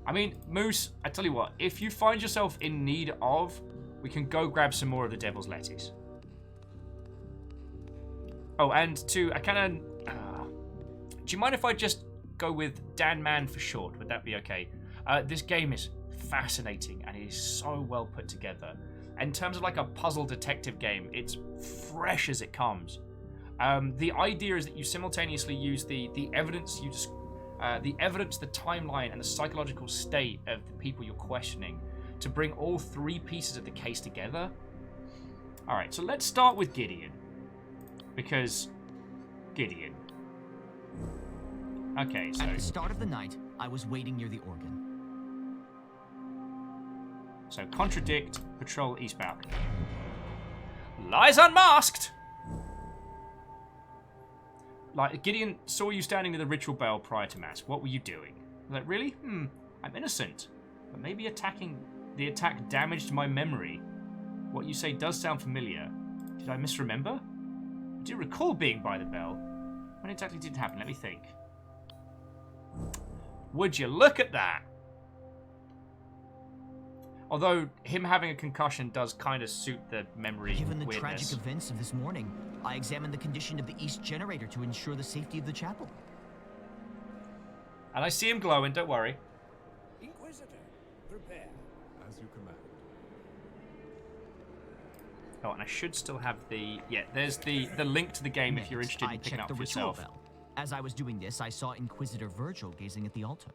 Speaker 1: I mean, Moose, I tell you what, if you find yourself in need of, we can go grab some more of the devil's lettuce. Oh, and to, do you mind if I just go with Dan Man for short? Would that be okay? This game is fascinating and it is so well put together. In terms of like a puzzle detective game, it's fresh as it comes. The idea is that you simultaneously use the evidence the evidence, the timeline, and the psychological state of the people you're questioning to bring all three pieces of the case together. All right, so let's start with Gideon. Because Gideon. Okay, so...
Speaker 10: At the start of the night, I was waiting near the organ.
Speaker 1: So, contradict, patrol, east balcony. Lies unmasked! Like, Gideon saw you standing near the ritual bell prior to mass. What were you doing? Like, really? I'm innocent. But maybe the attack damaged my memory. What you say does sound familiar. Did I misremember? I do recall being by the bell. When exactly did it happen? Let me think. Would you look at that? Although him having a concussion does kind of suit the memory
Speaker 10: Given the
Speaker 1: weirdness.
Speaker 10: tragic events of this morning, I examined the condition of the east generator to ensure the safety of the chapel.
Speaker 1: And I see him glowing, don't worry.
Speaker 13: Inquisitor, prepare.
Speaker 6: As you command.
Speaker 1: Oh, and I should still have the... Yeah, there's the link to the game if you're interested in picking up
Speaker 10: the
Speaker 1: for
Speaker 10: ritual
Speaker 1: yourself.
Speaker 10: bell. As I was doing this, I saw Inquisitor Virgil gazing at the altar.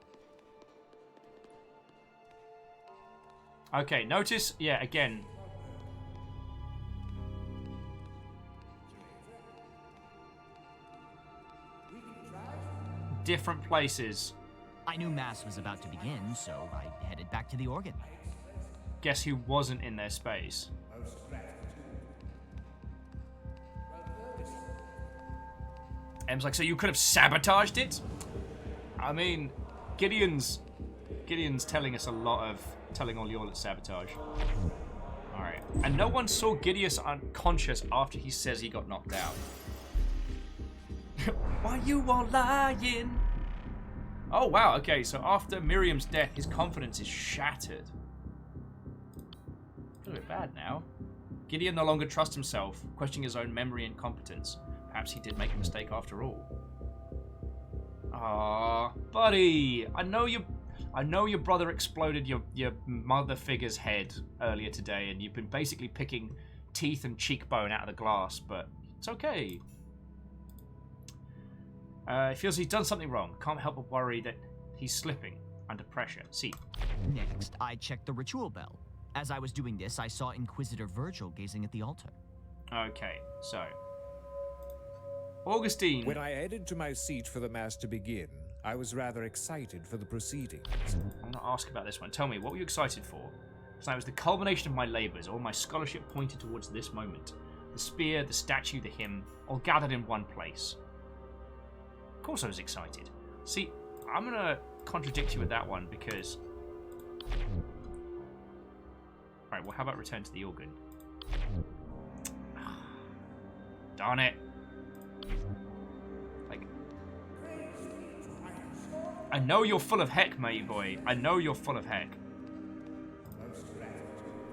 Speaker 1: Okay, notice, yeah, again. Different places.
Speaker 10: I knew Mass was about to begin, so I headed back to the organ.
Speaker 1: Guess who wasn't in their space? M's like, so you could have sabotaged it? I mean, Gideon's telling us a lot of telling all y'all it's sabotage. Alright. And no one saw Gideon unconscious after he says he got knocked out. Why you all lying? Oh wow, okay, so after Miriam's death, his confidence is shattered. A little bit bad now. Gideon no longer trusts himself, questioning his own memory and competence. Perhaps he did make a mistake after all. Ah, buddy, I know your brother exploded your mother figure's head earlier today, and you've been basically picking teeth and cheekbone out of the glass, but it's okay. He feels he's done something wrong. Can't help but worry that he's slipping under pressure. See.
Speaker 10: Next, I checked the ritual bell. As I was doing this, I saw Inquisitor Virgil gazing at the altar.
Speaker 1: Okay, so Augustine.
Speaker 13: When I headed to my seat for the mass to begin, I was rather excited for the proceedings.
Speaker 1: I want to ask about this one. Tell me, what were you excited for? Because it was the culmination of my labours. All my scholarship pointed towards this moment. The spear, the statue, the hymn, all gathered in one place. Of course I was excited. See, I'm going to contradict you with that one because... Alright, well, how about return to the organ? Darn it. Like... I know you're full of heck, matey boy. I know you're full of heck.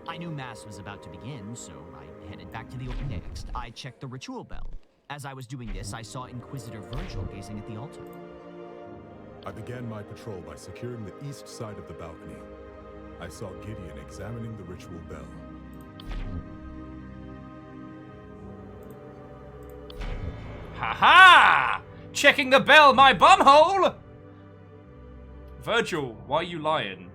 Speaker 10: I knew Mass was about to begin, so I headed back to the organ. Next, I checked the ritual bell. As I was doing this, I saw Inquisitor Virgil gazing at the altar.
Speaker 6: I began my patrol by securing the east side of the balcony. I saw Gideon examining the ritual bell.
Speaker 1: Ha-ha! Checking the bell, my bumhole! Virgil, why are you lying?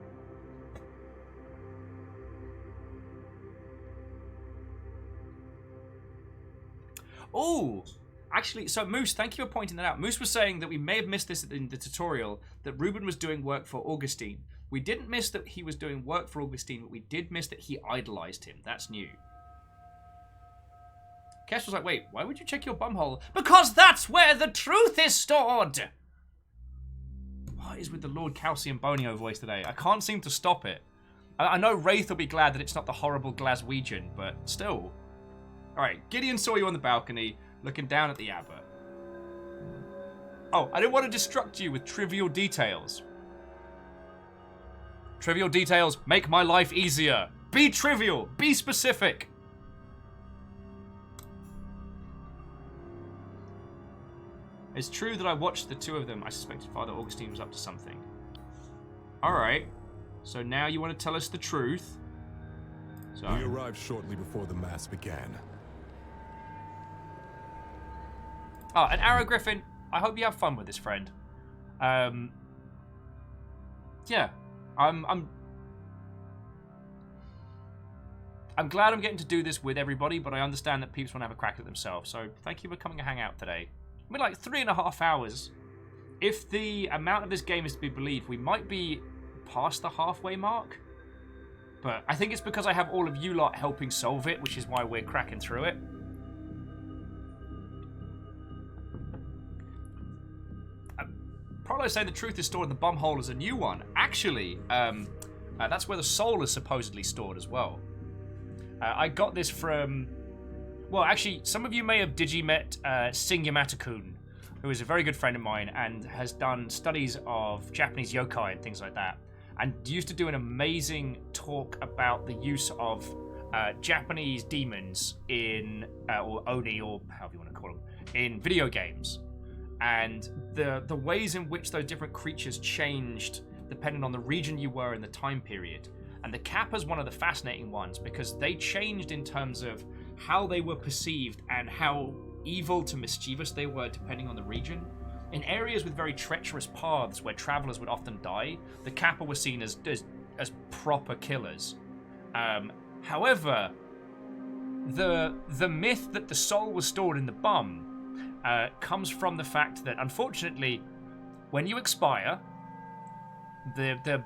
Speaker 1: Oh, actually, so Moose, thank you for pointing that out. Moose was saying that we may have missed this in the tutorial, that Ruben was doing work for Augustine. We didn't miss that he was doing work for Augustine, but we did miss that he idolized him. That's new. Kesh was like, wait, why would you check your bumhole? Because that's where the truth is stored! What is with the Lord Calcium Bonio voice today? I can't seem to stop it. I know Wraith will be glad that it's not the horrible Glaswegian, but still. Alright, Gideon saw you on the balcony, looking down at the abbot. Oh, I didn't want to distract you with trivial details. Trivial details make my life easier. Be trivial. Be specific. It's true that I watched the two of them. I suspected Father Augustine was up to something. Alright. So now you want to tell us the truth. So
Speaker 6: we arrived shortly before the mass began.
Speaker 1: Oh, and Arrow Griffin, I hope you have fun with this, friend. Yeah. I'm glad I'm getting to do this with everybody, but I understand that people want to have a crack at themselves. So thank you for coming to hang out today. I mean, like 3.5 hours. If the amount of this game is to be believed, we might be past the halfway mark. But I think it's because I have all of you lot helping solve it, which is why we're cracking through it. Probably saying the truth is stored in the bumhole is a new one. Actually, that's where the soul is supposedly stored as well. I got this from... Well, actually, some of you may have digi-met Singyamatokun, who is a very good friend of mine and has done studies of Japanese yokai and things like that, and used to do an amazing talk about the use of Japanese demons in, or Oni, or however you want to call them, in video games. And the ways in which those different creatures changed depending on the region you were in the time period. And the Kappa's one of the fascinating ones because they changed in terms of how they were perceived and how evil to mischievous they were depending on the region. In areas with very treacherous paths where travelers would often die, the Kappa were seen as proper killers. However, the myth that the soul was stored in the bum comes from the fact that, unfortunately, when you expire, the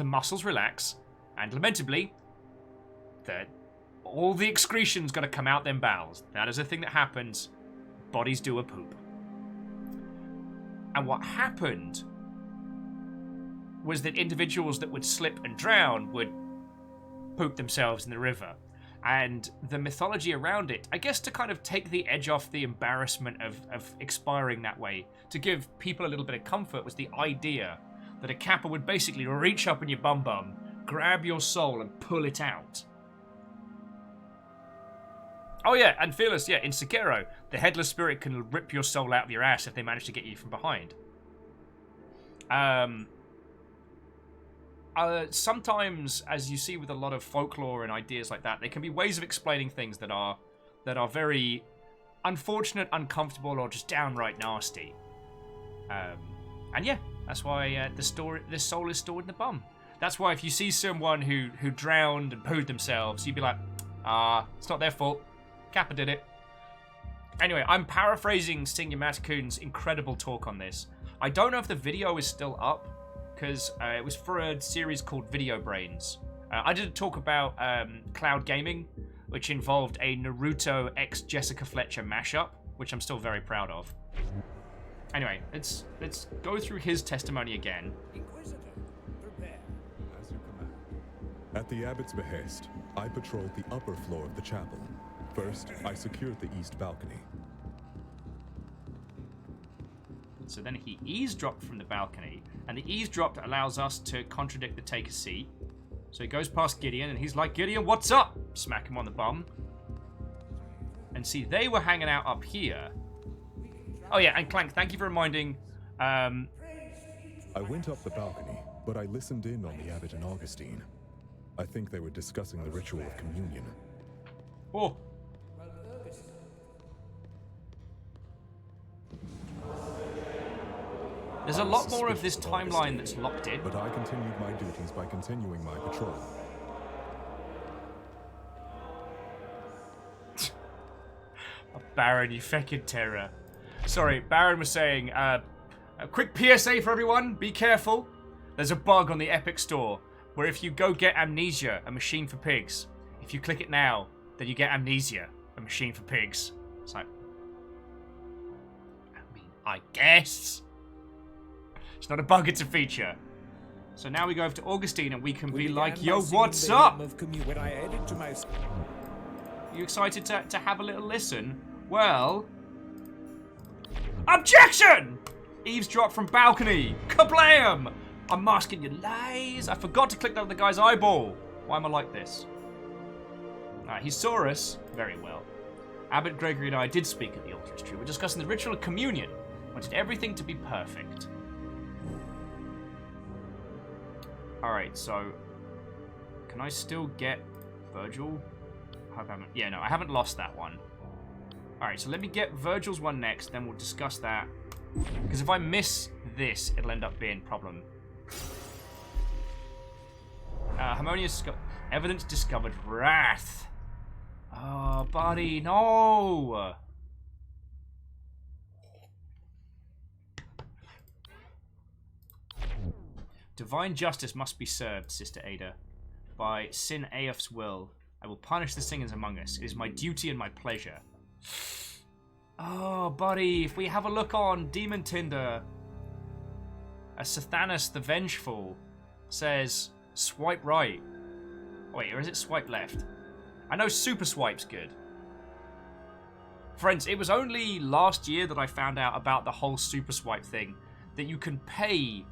Speaker 1: muscles relax, and lamentably, all the excretion's got to come out them bowels. That is a thing that happens. Bodies do a poop. And what happened was that individuals that would slip and drown would poop themselves in the river. And the mythology around it, I guess to kind of take the edge off the embarrassment of expiring that way, to give people a little bit of comfort, was the idea that a Kappa would basically reach up in your bum, grab your soul and pull it out. Oh yeah, and Fearless, yeah, in Sekiro, the headless spirit can rip your soul out of your ass if they manage to get you from behind. Sometimes, as you see with a lot of folklore and ideas like that, there can be ways of explaining things that are very unfortunate, uncomfortable, or just downright nasty. And yeah, that's why the soul is stored in the bum. That's why if you see someone who drowned and pooed themselves, you'd be like, it's not their fault. Kappa did it. Anyway, I'm paraphrasing Singyamatkun's incredible talk on this. I don't know if the video is still up, because it was for a series called Video Brains. I did a talk about cloud gaming, which involved a Naruto x Jessica Fletcher mashup, which I'm still very proud of. Anyway, let's go through his testimony again.
Speaker 6: Inquisitor, prepare. As you command. At the abbot's behest, I patrolled the upper floor of the chapel. First, I secured the east balcony.
Speaker 1: So then he eavesdropped from the balcony, and the eavesdrop allows us to contradict the take a seat. So he goes past Gideon, and he's like, Gideon, what's up? Smack him on the bum. And see, they were hanging out up here. Oh yeah, and Clank, thank you for reminding.
Speaker 6: I went up the balcony, but I listened in on the abbot and Augustine. I think they were discussing the ritual of communion.
Speaker 1: Oh. There's a lot more of this timeline that's locked in.
Speaker 6: But I continued my duties by continuing my patrol.
Speaker 1: Oh, Baron, you feckin' terror. Sorry, Baron was saying, a quick PSA for everyone, be careful. There's a bug on the Epic Store where if you go get Amnesia, a machine for pigs, if you click it now, then you get Amnesia, a machine for pigs. It's like, I mean, I guess. It's not a bug, it's a feature. So now we go over to Augustine and we can be like, yo, what's up?
Speaker 13: When I added to my...
Speaker 1: You excited to have a little listen? Well... Objection! Eavesdrop from balcony. Kablam! I'm masking your lies. I forgot to click on the guy's eyeball. Why am I like this? He saw us very well. Abbot Gregory and I did speak at the altar, it's true. We're discussing the ritual of communion. Wanted everything to be perfect. Alright, so... Can I still get Virgil? Yeah, no, I haven't lost that one. Alright, so let me get Virgil's one next, then we'll discuss that. Because if I miss this, it'll end up being a problem. Harmonious evidence discovered. Wrath. Oh, buddy, no! Divine justice must be served, Sister Ada. By Sin Aoph's will, I will punish the singers among us. It is my duty and my pleasure. Oh, buddy, if we have a look on Demon Tinder, Sathanas the Vengeful says, swipe right. Wait, or is it swipe left? I know super swipe's good. Friends, it was only last year that I found out about the whole super swipe thing. That you can pay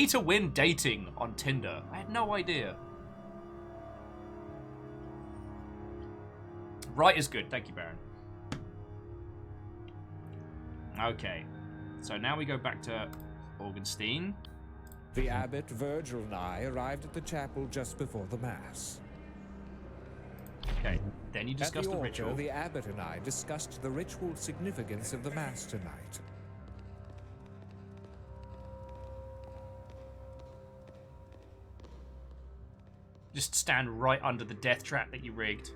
Speaker 1: to win dating on Tinder. I had no idea. Right is good. Thank you, Baron. Okay. So now we go back to Augustine.
Speaker 13: The abbot, Virgil, and I arrived at the chapel just before the mass.
Speaker 1: Okay. Then you discussed the ritual.
Speaker 13: Altar, the abbot and I discussed the ritual significance of the mass tonight.
Speaker 1: Just stand right under the death trap that you rigged.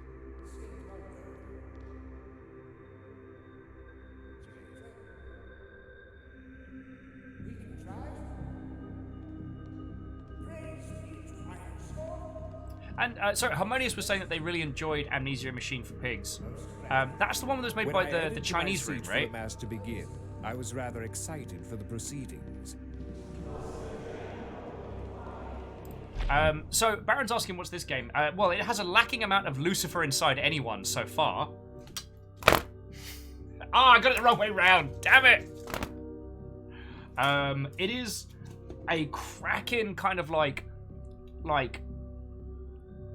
Speaker 1: And sorry, Harmonious was saying that they really enjoyed Amnesia Machine for Pigs. That's the one that was made by the Chinese room, right?
Speaker 13: For the mass to begin, I was rather excited for the proceedings.
Speaker 1: So Baron's asking, what's this game? Well, it has a lacking amount of Lucifer inside anyone so far. I got it the wrong way round. Damn it! It is a cracking kind of like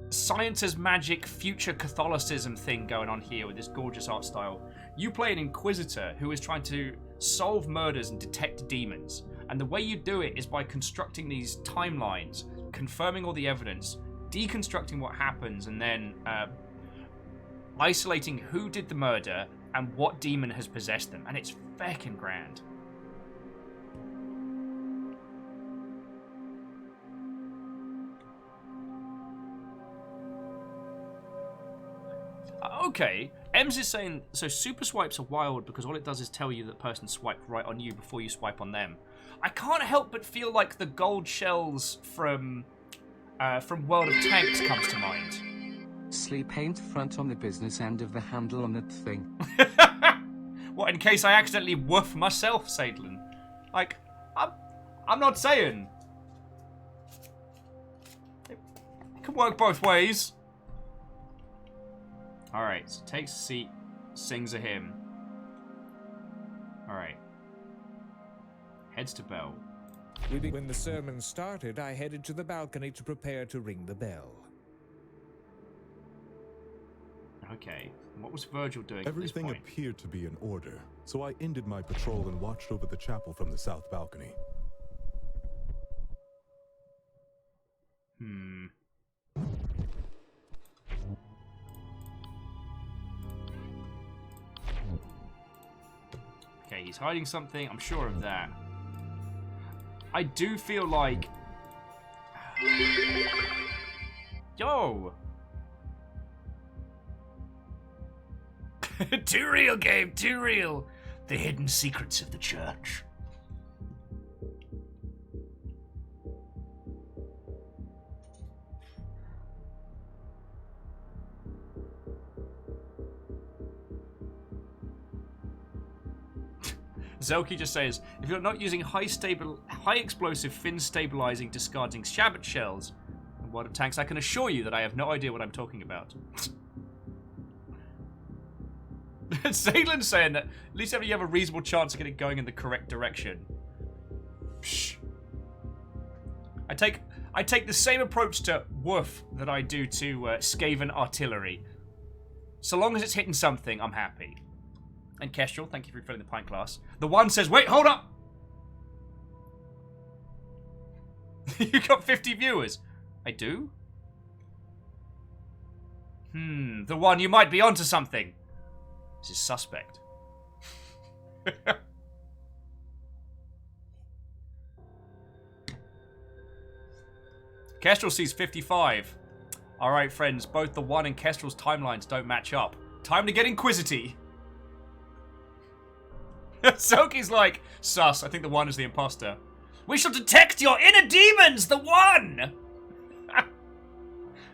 Speaker 1: science as magic, future Catholicism thing going on here with this gorgeous art style. You play an Inquisitor who is trying to solve murders and detect demons. And the way you do it is by constructing these timelines, confirming all the evidence, deconstructing what happens, and then isolating who did the murder and what demon has possessed them. And it's feckin' grand. Okay, Ems is saying, so super swipes are wild because all it does is tell you that person swiped right on you before you swipe on them. I can't help but feel like the gold shells from World of Tanks comes to mind.
Speaker 2: Sleep paint front on the business end of the handle on that thing.
Speaker 1: What, in case I accidentally woof myself, Sadlin? Like, I'm not saying. It can work both ways. Alright, so takes a seat, sings a hymn. Alright. Heads to bell.
Speaker 13: When the sermon started, I headed to the balcony to prepare to ring the bell.
Speaker 1: Okay, what was Virgil doing
Speaker 6: Everything
Speaker 1: at this point?
Speaker 6: appeared to be in order, so I ended my patrol and watched over the chapel from the south balcony.
Speaker 1: Okay, he's hiding something, I'm sure of that. I do feel like... Yo! Too real, game, too real. The hidden secrets of the church. Zelky just says, if you're not using high explosive, fin stabilizing, discarding Shabbat shells and water tanks, I can assure you that I have no idea what I'm talking about. Zaylen's saying that at least you have a reasonable chance of getting going in the correct direction. Psh. I take the same approach to Woof that I do to Skaven artillery. So long as it's hitting something, I'm happy. And Kestrel, thank you for refilling the pint glass. The one says, wait, hold up! You got 50 viewers. I do? The one, you might be onto something. This is suspect. Kestrel sees 55. Alright, friends, both the one and Kestrel's timelines don't match up. Time to get inquisitive. Soki's like, sus, I think the one is the imposter. We shall detect your inner demons, the one!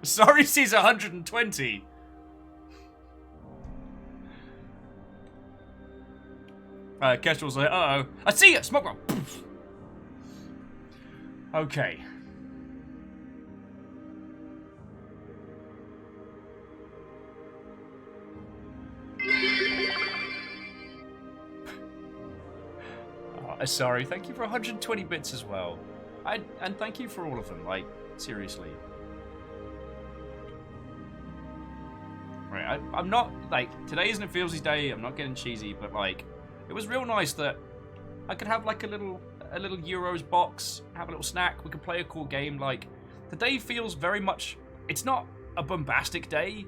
Speaker 1: Sorry sees 120. Kestrel's like, uh-oh. I see it! Smoke bomb! Okay. Sorry, thank you for 120 bits as well. And thank you for all of them, like, seriously. Right, I'm not, like, today isn't a Feelsy's day, I'm not getting cheesy, but, like, it was real nice that I could have, like, a little Euros box, have a little snack, we could play a cool game, like, the day feels very much, it's not a bombastic day,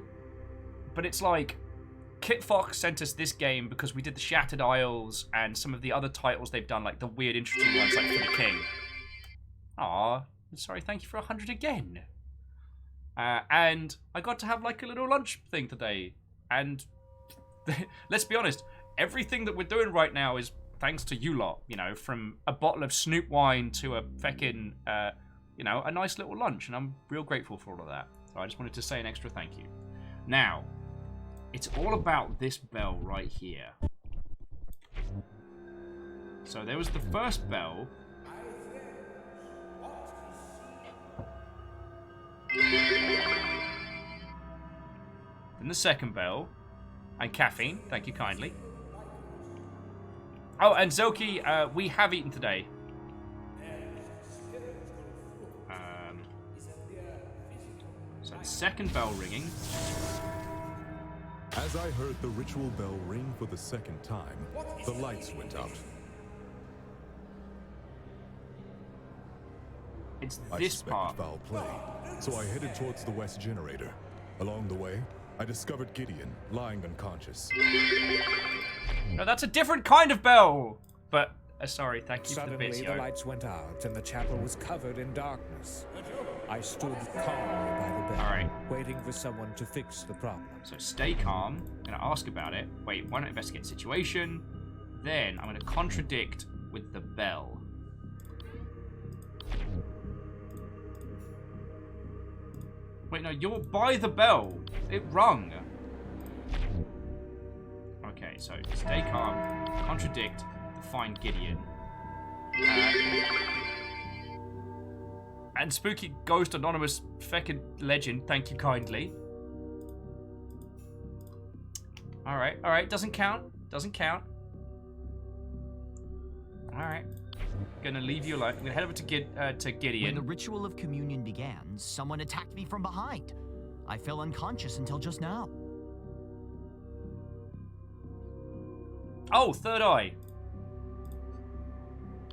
Speaker 1: but it's like, Kit Fox sent us this game because we did the Shattered Isles and some of the other titles they've done, like the weird interesting ones, like For the King. Aw, sorry, thank you for 100 again. And I got to have like a little lunch thing today. And let's be honest, everything that we're doing right now is thanks to you lot, you know, from a bottle of Snoop wine to a feckin', you know, a nice little lunch. And I'm real grateful for all of that. So I just wanted to say an extra thank you. Now, it's all about this bell right here. So there was the first bell. Then the second bell. And caffeine, thank you kindly. Oh, and Zelky, we have eaten today. So the second bell ringing.
Speaker 6: As I heard the ritual bell ring for the second time, the lights went out.
Speaker 1: It's
Speaker 6: I
Speaker 1: this
Speaker 6: suspected
Speaker 1: part.
Speaker 6: foul play, so I headed towards the west generator. Along the way, I discovered Gideon lying unconscious.
Speaker 1: No, that's a different kind of bell. But sorry, thank you
Speaker 13: Suddenly,
Speaker 1: for the bits, yo.
Speaker 13: the lights went out and the chapel was covered in darkness. I stood calmly by the bed, waiting for someone to fix the problem.
Speaker 1: So stay calm. I'm going to ask about it. Wait, why not investigate the situation? Then I'm going to contradict with the bell. Wait, no, you're by the bell. It rung. Okay, so stay calm, contradict, find Gideon. And Spooky Ghost Anonymous feckin' legend, thank you kindly. Alright, doesn't count. Doesn't count. Alright. Gonna leave you alone. I'm gonna head over to Gideon.
Speaker 10: When the ritual of communion began, someone attacked me from behind. I fell unconscious until just now.
Speaker 1: Oh, third eye.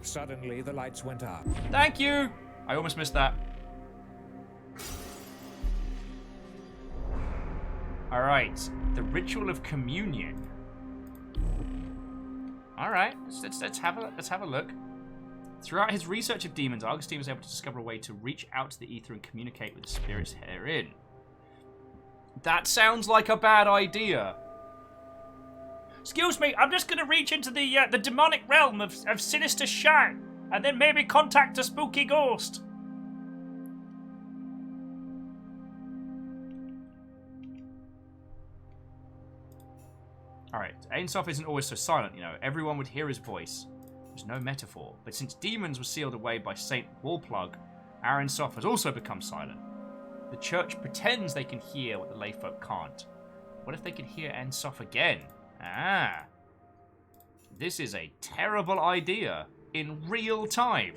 Speaker 13: Suddenly, the lights went out.
Speaker 1: Thank you! I almost missed that. Alright, the ritual of communion. Alright, let's have a look. Throughout his research of demons, Augustine was able to discover a way to reach out to the ether and communicate with the spirits herein. That sounds like a bad idea. Excuse me, I'm just gonna reach into the demonic realm of sinister shag, and then maybe contact a spooky ghost. Alright, Ainsof isn't always so silent, you know. Everyone would hear his voice. There's no metaphor. But since demons were sealed away by Saint Wallplug, our Ainsof has also become silent. The church pretends they can hear what the layfolk can't. What if they could hear Ainsof again? Ah. This is a terrible idea. In real time.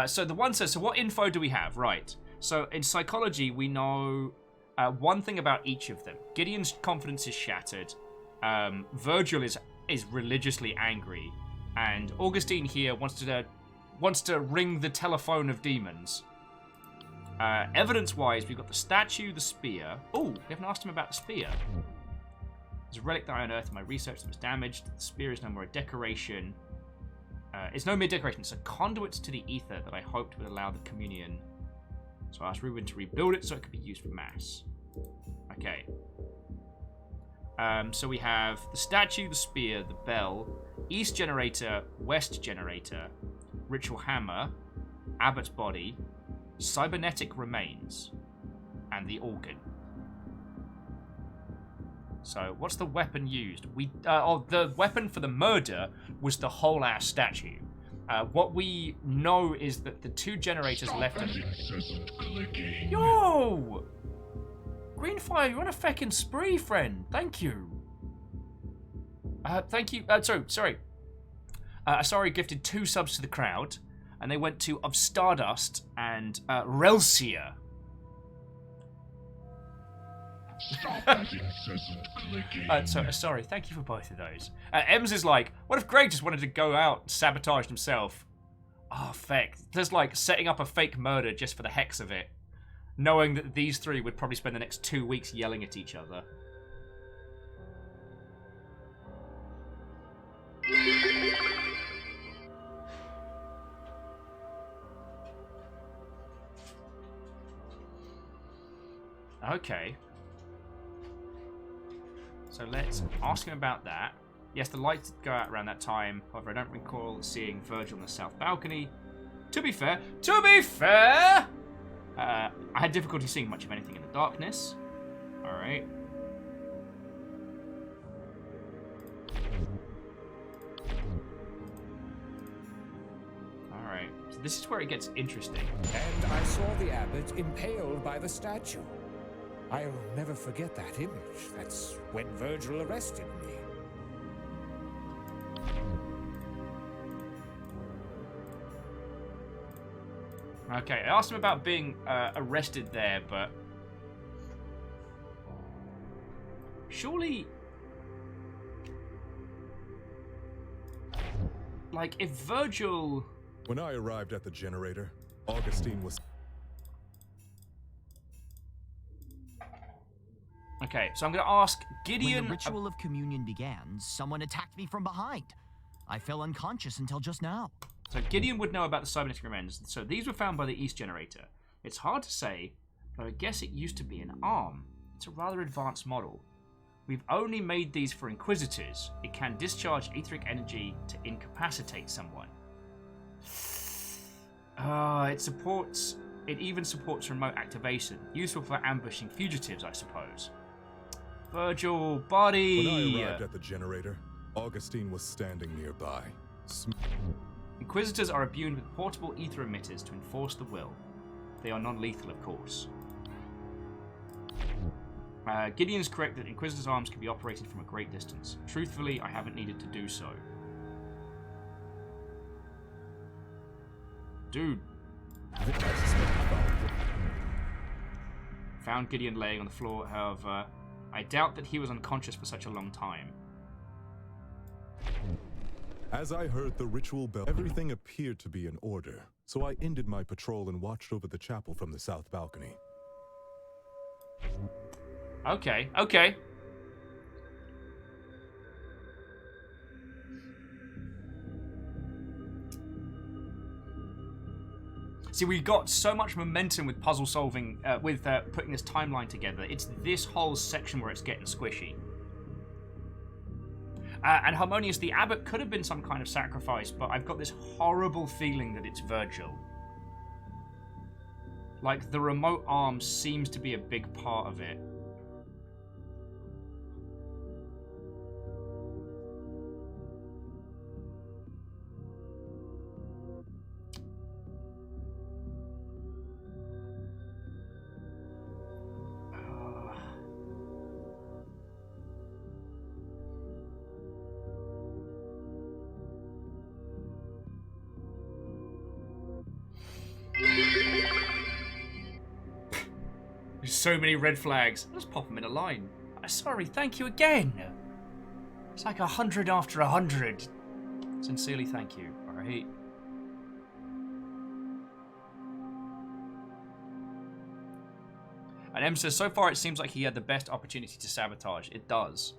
Speaker 1: So the one says, so what info do we have? Right. So in psychology, we know one thing about each of them. Gideon's confidence is shattered. Virgil is religiously angry. And Augustine here wants to ring the telephone of demons. Evidence-wise, we've got the statue, the spear. Oh, we haven't asked him about the spear. There's a relic that I unearthed in my research that was damaged. The spear is no more a decoration. It's no mere decoration. It's a conduit to the ether that I hoped would allow the communion. So I asked Reuben to rebuild it so it could be used for mass. Okay. So we have the statue, the spear, the bell, east generator, west generator, ritual hammer, abbot's body, cybernetic remains, and the organ. So, what's the weapon used? The weapon for the murder was the whole-ass statue. What we know is that the two generators left at the... Yo! Greenfire, you're on a feckin' spree, friend. Thank you. Thank you. Sorry. Asari gifted 2 subs to the crowd, and they went to Of Stardust and Relsia.
Speaker 8: Stop that incessant clicking.
Speaker 1: Sorry, thank you for both of those. Ems is like, what if Greg just wanted to go out and sabotage himself? Oh, feck. There's like setting up a fake murder just for the hex of it. Knowing that these three would probably spend the next 2 weeks yelling at each other. Okay. So let's ask him about that. Yes, the lights did go out around that time. However, I don't recall seeing Virgil on the south balcony. To be fair, I had difficulty seeing much of anything in the darkness. Alright. Alright, so this is where it gets interesting.
Speaker 13: And I saw the abbot impaled by the statue. I'll never forget that image. That's when Virgil arrested me.
Speaker 1: Okay, I asked him about being arrested there, but... surely... like, if Virgil...
Speaker 6: When I arrived at the generator, Augustine was...
Speaker 1: Okay, so I'm going to ask Gideon...
Speaker 10: When the ritual of communion began, someone attacked me from behind. I fell unconscious until just now.
Speaker 1: So Gideon would know about the cybernetic remains. So these were found by the East Generator. It's hard to say, but I guess it used to be an arm. It's a rather advanced model. We've only made these for Inquisitors. It can discharge etheric energy to incapacitate someone. It even supports remote activation. Useful for ambushing fugitives, I suppose. Virgil, buddy!
Speaker 6: When I arrived at the generator, Augustine was standing nearby.
Speaker 1: Inquisitors are imbued with portable ether emitters to enforce the will. They are non-lethal, of course. Gideon's correct that Inquisitor's arms can be operated from a great distance. Truthfully, I haven't needed to do so. Dude. Found Gideon laying on the floor, however, I doubt that he was unconscious for such a long time.
Speaker 6: As I heard the ritual bell, everything appeared to be in order, so I ended my patrol and watched over the chapel from the south balcony.
Speaker 1: Okay. See, we got so much momentum with puzzle solving, with putting this timeline together. It's this whole section where it's getting squishy. And Harmonious, the abbot could have been some kind of sacrifice, but I've got this horrible feeling that it's Virgil. Like, the remote arm seems to be a big part of it. There's so many red flags. Let's pop them in a line. Sorry, thank you again. It's like 100 after 100. Sincerely, thank you. All right. And M says, so far it seems like he had the best opportunity to sabotage. It does.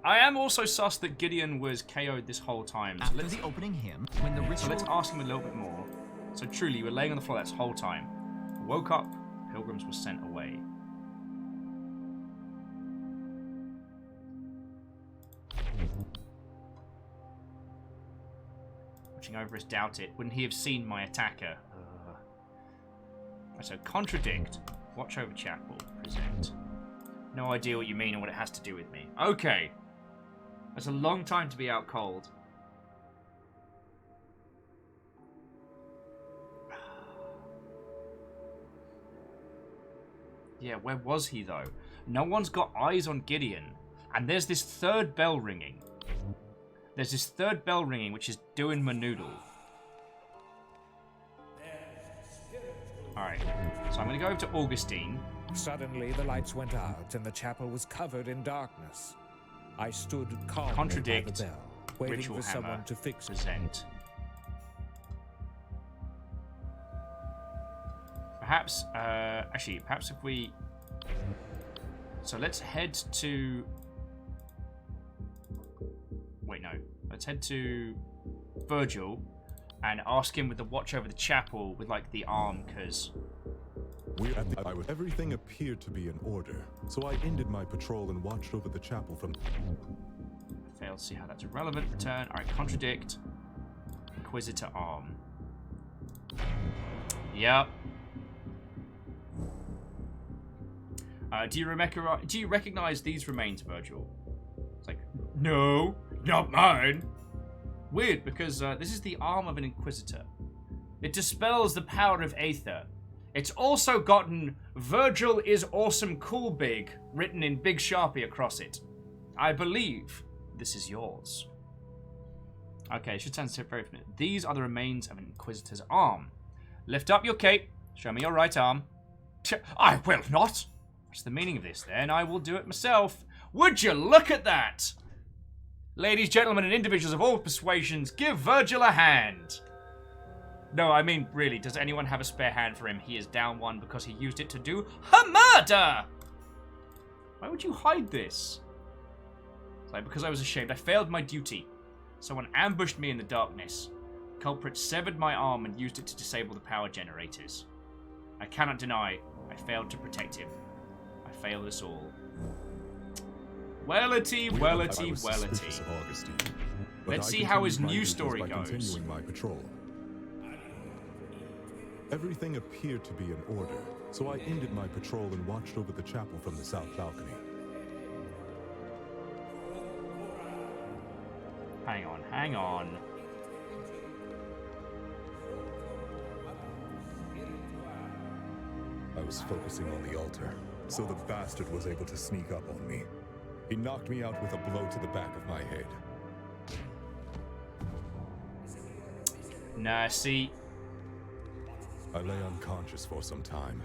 Speaker 1: I am also sus that Gideon was KO'd this whole time. So
Speaker 10: After the opening hymn, when the ritual...
Speaker 1: So let's ask him a little bit more. So truly, you were laying on the floor that whole time. Woke up, pilgrims were sent away. Watching over us, doubt it. Wouldn't he have seen my attacker? So contradict, watch over chapel, present. No idea what you mean or what it has to do with me. Okay. That's a long time to be out cold. Yeah, where was he though? No one's got eyes on Gideon. And there's this third bell ringing. There's this third bell ringing which is doing my noodle. Alright, so I'm going to go over to Augustine.
Speaker 13: Suddenly the lights went out and the chapel was covered in darkness. I stood calmly
Speaker 1: Contradict,
Speaker 13: by the bell, waiting
Speaker 1: ritual
Speaker 13: for someone
Speaker 1: hammer,
Speaker 13: to fix it.
Speaker 1: present. Perhaps, actually, perhaps if we... So let's head to... Wait, no. Let's head to Virgil and ask him with the watch over the chapel with, like, the arm, because...
Speaker 6: Everything appeared to be in order, so I ended my patrol and watched over the chapel from...
Speaker 1: Failed to see how that's irrelevant. Return. Alright, contradict. Inquisitor arm. Yep. Do you recognize these remains, Virgil? It's like, no, not mine. Weird, because this is the arm of an Inquisitor. It dispels the power of Aether. It's also gotten Virgil is awesome cool big written in big Sharpie across it. I believe this is yours. Okay, it should sound very familiar. These are the remains of an Inquisitor's arm. Lift up your cape. Show me your right arm. I will not. What's the meaning of this, then? I will do it myself. Would you look at that? Ladies, gentlemen, and individuals of all persuasions, give Virgil a hand. No, I mean, really, does anyone have a spare hand for him? He is down one because he used it to do her murder! Why would you hide this? It's like, because I was ashamed. I failed my duty. Someone ambushed me in the darkness. The culprit severed my arm and used it to disable the power generators. I cannot deny I failed to protect him. I failed us all. Wellity, wellity, wellity. Let's see how his new story goes.
Speaker 6: Continuing my patrol. Everything appeared to be in order, so I ended my patrol and watched over the chapel from the south balcony.
Speaker 1: Hang on, hang on.
Speaker 6: I was focusing on the altar, so the bastard was able to sneak up on me. He knocked me out with a blow to the back of my head.
Speaker 1: Nah, see...
Speaker 6: I lay unconscious for some time.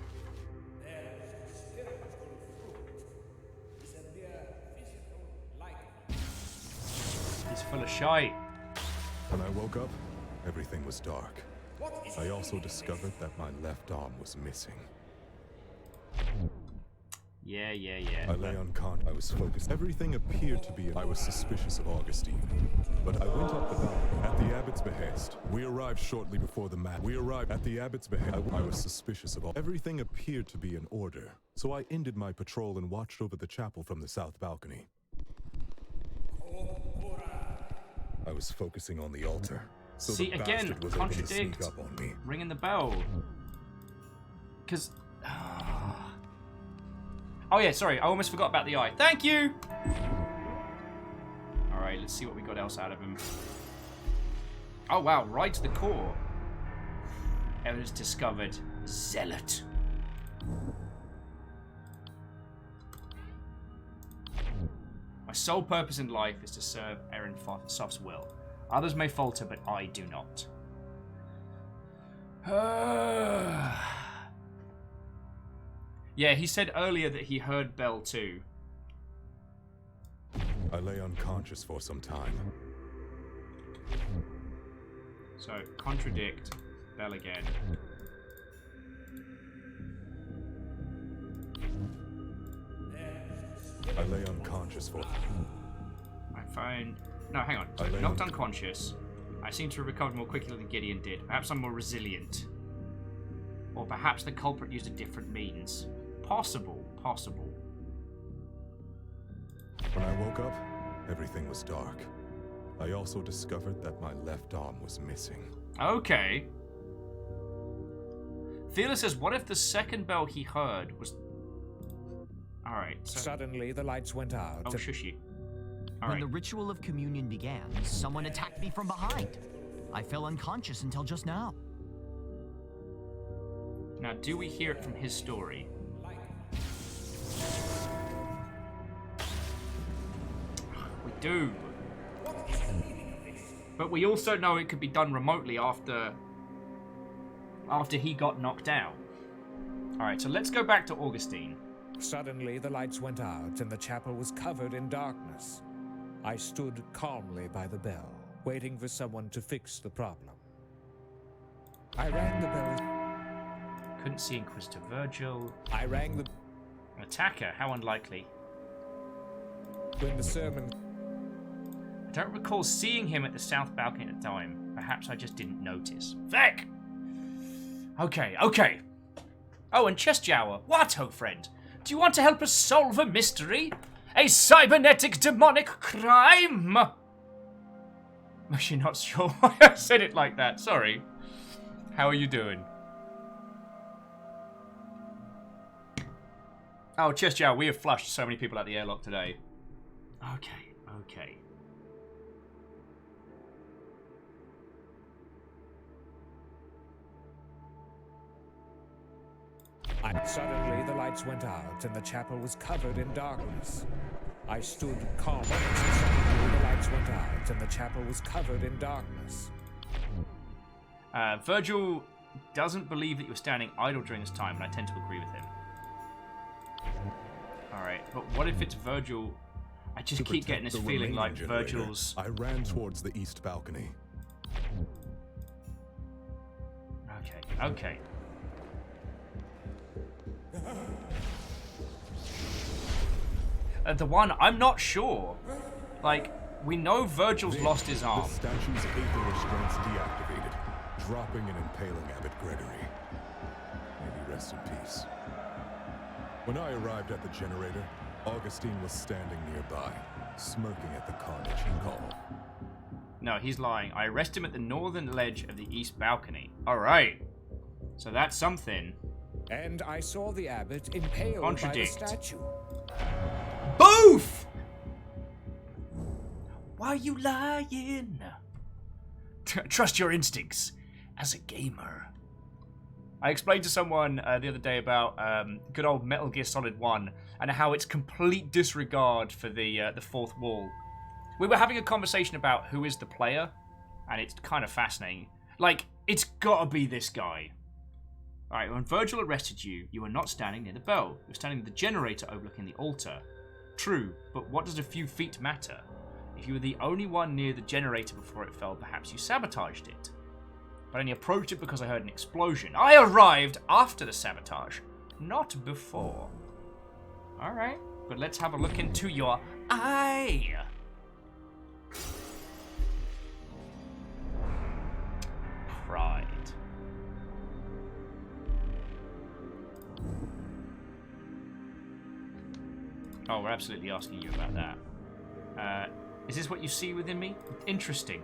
Speaker 1: He's full of shite.
Speaker 6: When I woke up, everything was dark. I also discovered that my left arm was missing.
Speaker 1: Yeah.
Speaker 6: I lay unconscious. I was focused. Everything appeared to be... I was suspicious of Augustine, but I went up the balcony at the abbot's behest. We arrived shortly before the mat. We arrived at the abbot's behest. I was suspicious of all. Everything appeared to be in order, so I ended my patrol and watched over the chapel from the south balcony. I was focusing on the altar, So
Speaker 1: See,
Speaker 6: the
Speaker 1: again,
Speaker 6: bastard was able to
Speaker 1: contradict.
Speaker 6: sneak up on me.
Speaker 1: Ringing the bell. Because... Oh yeah, sorry, I almost forgot about the eye. Thank you! Alright, let's see what we got else out of him. Oh wow, right to the core. Evidence discovered. Zealot. My sole purpose in life is to serve Aaron Soft's will. Others may falter, but I do not. Yeah, he said earlier that he heard Bell too.
Speaker 6: I lay unconscious for some time.
Speaker 1: So, contradict, Bell again.
Speaker 6: I lay unconscious for...
Speaker 1: I find... No, hang on. So, knocked unconscious. I seem to have recovered more quickly than Gideon did. Perhaps I'm more resilient. Or perhaps the culprit used a different means. Possible. Possible.
Speaker 6: When I woke up, everything was dark. I also discovered that my left arm was missing.
Speaker 1: Okay. Theela says, what if the second bell he heard was... Alright, so...
Speaker 13: Suddenly, the lights went out.
Speaker 1: Oh, shushy.
Speaker 10: When the ritual of communion began, someone attacked me from behind. I fell unconscious until just now.
Speaker 1: Now, do we hear it from his story? We do. But we also know it could be done remotely after he got knocked out. Alright, so let's go back to Augustine.
Speaker 13: Suddenly, the lights went out and the chapel was covered in darkness. I stood calmly by the bell, waiting for someone to fix the problem. I rang the bell.
Speaker 1: Couldn't see Inquisitor Virgil.
Speaker 13: I rang the...
Speaker 1: An attacker? How unlikely.
Speaker 13: When the sermon...
Speaker 1: I don't recall seeing him at the south balcony at the time. Perhaps I just didn't notice. Feck! Okay, okay. Oh, and Chestjower. What, ho friend? Do you want to help us solve a mystery? A cybernetic demonic crime? I'm actually not sure why I said it like that. Sorry. How are you doing? Oh, Chestjower, we have flushed so many people at the airlock today. Okay, okay.
Speaker 13: Suddenly, the lights went out and the chapel was covered in darkness. I stood calmly. Suddenly, the lights went out and the chapel was covered in darkness.
Speaker 1: Virgil doesn't believe that you were standing idle during this time, and I tend to agree with him. Alright, but what if it's Virgil? I just keep getting this feeling like Virgil's...
Speaker 6: I ran towards the east balcony.
Speaker 1: Okay, okay. The one, I'm not sure. Like, we know Virgil's lost his arm.
Speaker 6: The statue's aether restraints deactivated, dropping and impaling Abbot Gregory. May he rest in peace. When I arrived at the generator, Augustine was standing nearby, smirking at the carnage he caused.
Speaker 1: No, he's lying. I arrest him at the northern ledge of the east balcony. Alright. So that's something.
Speaker 13: And I saw the abbot impaled by the statue.
Speaker 1: Both! Why are you lying? Trust your instincts as a gamer. I explained to someone the other day about good old Metal Gear Solid 1 and how it's complete disregard for the fourth wall. We were having a conversation about who is the player, and it's kind of fascinating. Like, it's gotta be this guy. Alright, when Virgil arrested you, you were not standing near the bell. You were standing near the generator overlooking the altar. True, but what does a few feet matter? If you were the only one near the generator before it fell, perhaps you sabotaged it. But I only approached it because I heard an explosion. I arrived after the sabotage, not before. Alright, but let's have a look into your eye. Pride. Oh, we're absolutely asking you about that. Is this what you see within me? Interesting.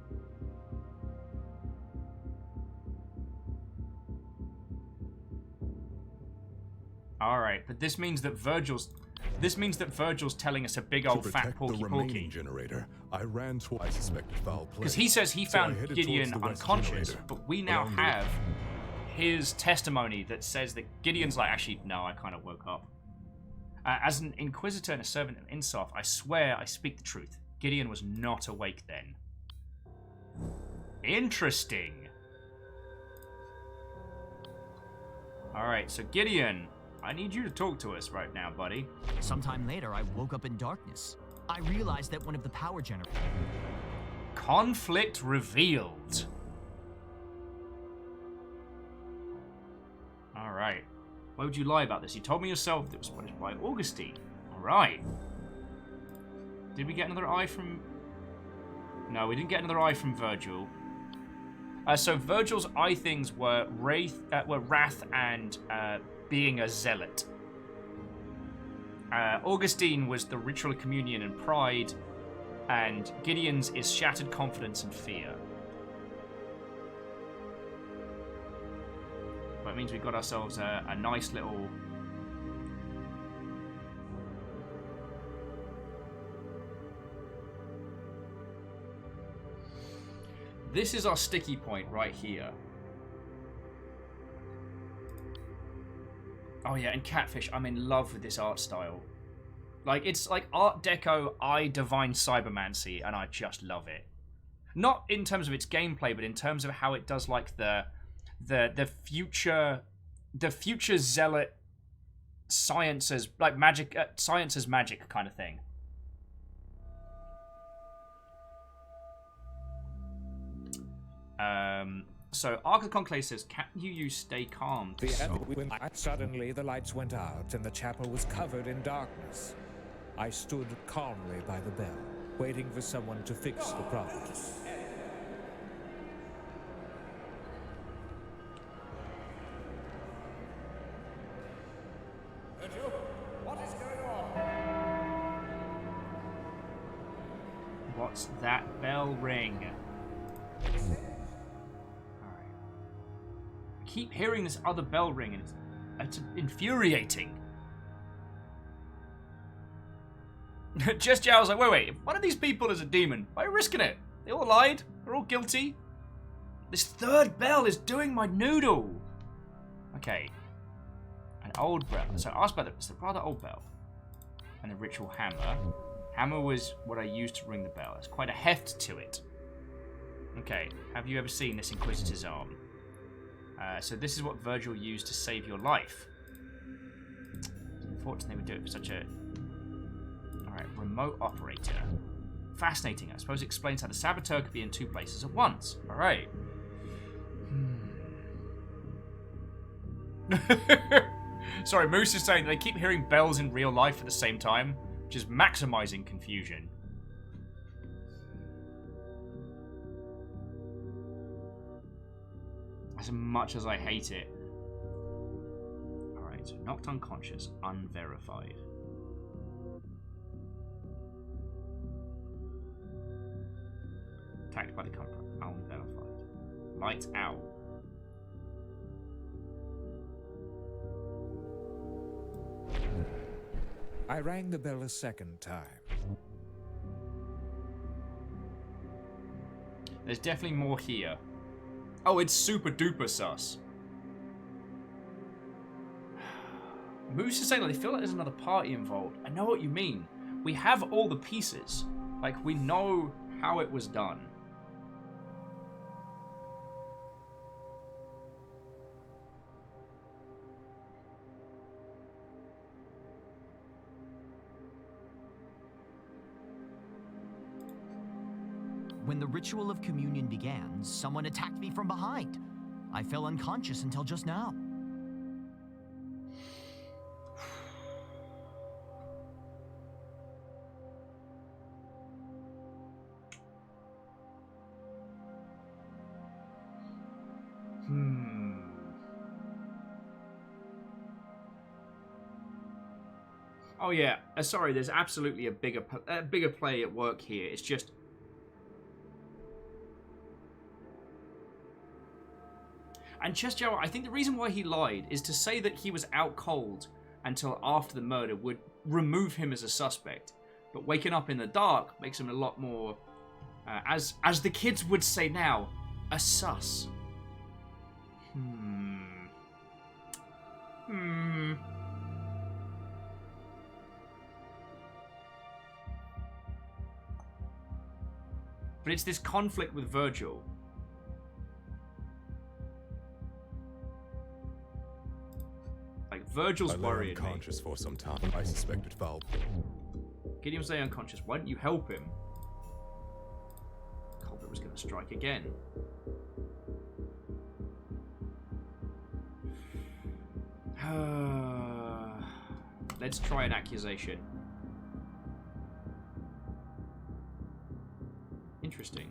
Speaker 1: Alright, but this means that Virgil's telling us a big old fat porky.
Speaker 6: Generator, I ran toward I suspected foul play.
Speaker 1: Because he says he found Gideon unconscious, but we now have his testimony that says that Gideon's like, actually, no, I kind of woke up. As an inquisitor and a servant of Insof, I swear I speak the truth. Gideon was not awake then. Interesting. Alright, so Gideon, I need you to talk to us right now, buddy.
Speaker 10: Sometime later, I woke up in darkness. I realized that one of the power generators...
Speaker 1: Conflict revealed. Alright. Why would you lie about this? You told me yourself that it was punished by Augustine. Alright. Did we get another eye from... No, we didn't get another eye from Virgil. So Virgil's eye things were wrath and being a zealot. Augustine was the ritual of communion and pride, and Gideon's is shattered confidence and fear. That means we've got ourselves a nice little... This is our sticky point right here. Oh yeah, and Catfish, I'm in love with this art style. Like, it's like Art Deco, Divine Cybermancy, and I just love it. Not in terms of its gameplay, but in terms of how it does like the future zealot science as like magic, science as magic kind of thing. So Ark of the Conclave says, "Can you stay calm?"
Speaker 13: Suddenly the lights went out and the chapel was covered in darkness. I stood calmly by the bell, waiting for someone to fix the problem.
Speaker 12: What is going on?
Speaker 1: What's that bell ring? Keep hearing this other bell ring, and it's infuriating. Just I was like, wait, if one of these people is a demon, why are you risking it? They all lied. They're all guilty. This third bell is doing my noodle. Okay. An old bell. So I asked about it's the rather old bell. And the ritual hammer. Hammer was what I used to ring the bell. There's quite a heft to it. Okay. Have you ever seen this Inquisitor's arm? So this is what Virgil used to save your life. Unfortunately, they would do it for such a... Alright, remote operator. Fascinating. I suppose it explains how the saboteur could be in two places at once. Alright. Sorry, Moose is saying they keep hearing bells in real life at the same time, which is maximizing confusion. As much as I hate it. Alright, so knocked unconscious, unverified. Attacked by the comfort, unverified. Lights out.
Speaker 13: I rang the bell a second time.
Speaker 1: There's definitely more here. Oh, it's super duper sus. Moose is saying, like, they feel like there's another party involved. I know what you mean. We have all the pieces. Like, we know how it was done.
Speaker 10: When the ritual of communion began, someone attacked me from behind. I fell unconscious until just now.
Speaker 1: Oh yeah, sorry, there's absolutely a bigger play at work here. It's just... And Chess Joe, I think the reason why he lied is to say that he was out cold until after the murder would remove him as a suspect. But waking up in the dark makes him a lot more, as the kids would say now, a sus. But it's this conflict with Virgil. Like, Virgil's worrying me.
Speaker 6: Unconscious for some time. I suspected foul.
Speaker 1: Gideon was lay unconscious. Why didn't you help him? Colbert was going to strike again. Let's try an accusation. Interesting.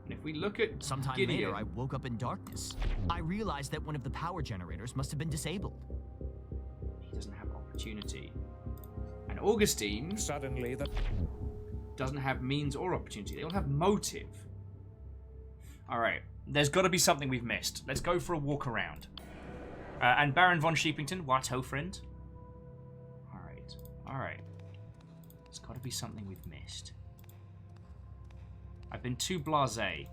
Speaker 1: And if we look at
Speaker 10: Sometime
Speaker 1: Gideon,
Speaker 10: later, I woke up in darkness. I realized that one of the power generators must have been disabled.
Speaker 1: He doesn't have opportunity. And Augustine
Speaker 13: suddenly
Speaker 1: doesn't have means or opportunity. They all have motive. Alright, there's got to be something we've missed. Let's go for a walk around. And Baron von Sheepington, what ho, friend? Alright, alright. There's got to be something we've missed. I've been too blasé.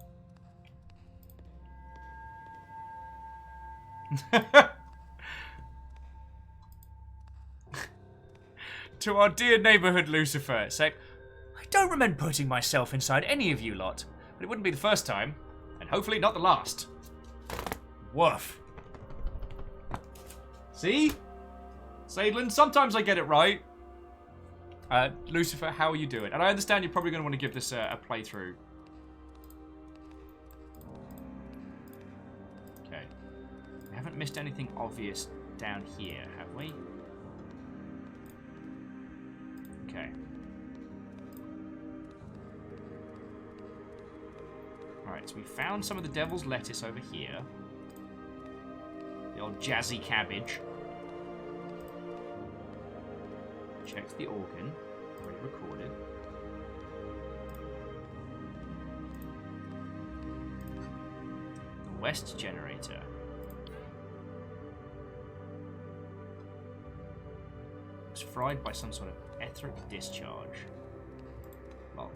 Speaker 1: To our dear neighborhood Lucifer, say, I don't remember putting myself inside any of you lot, but it wouldn't be the first time, and hopefully not the last. Woof. See? Sadlin, sometimes I get it right. Lucifer, how are you doing? And I understand you're probably going to want to give this a playthrough. Okay. We haven't missed anything obvious down here, have we? Okay. Alright, so we found some of the devil's lettuce over here. The old jazzy cabbage. Checked the organ. Already recorded. The west generator. Was fried by some sort of etheric discharge. Well.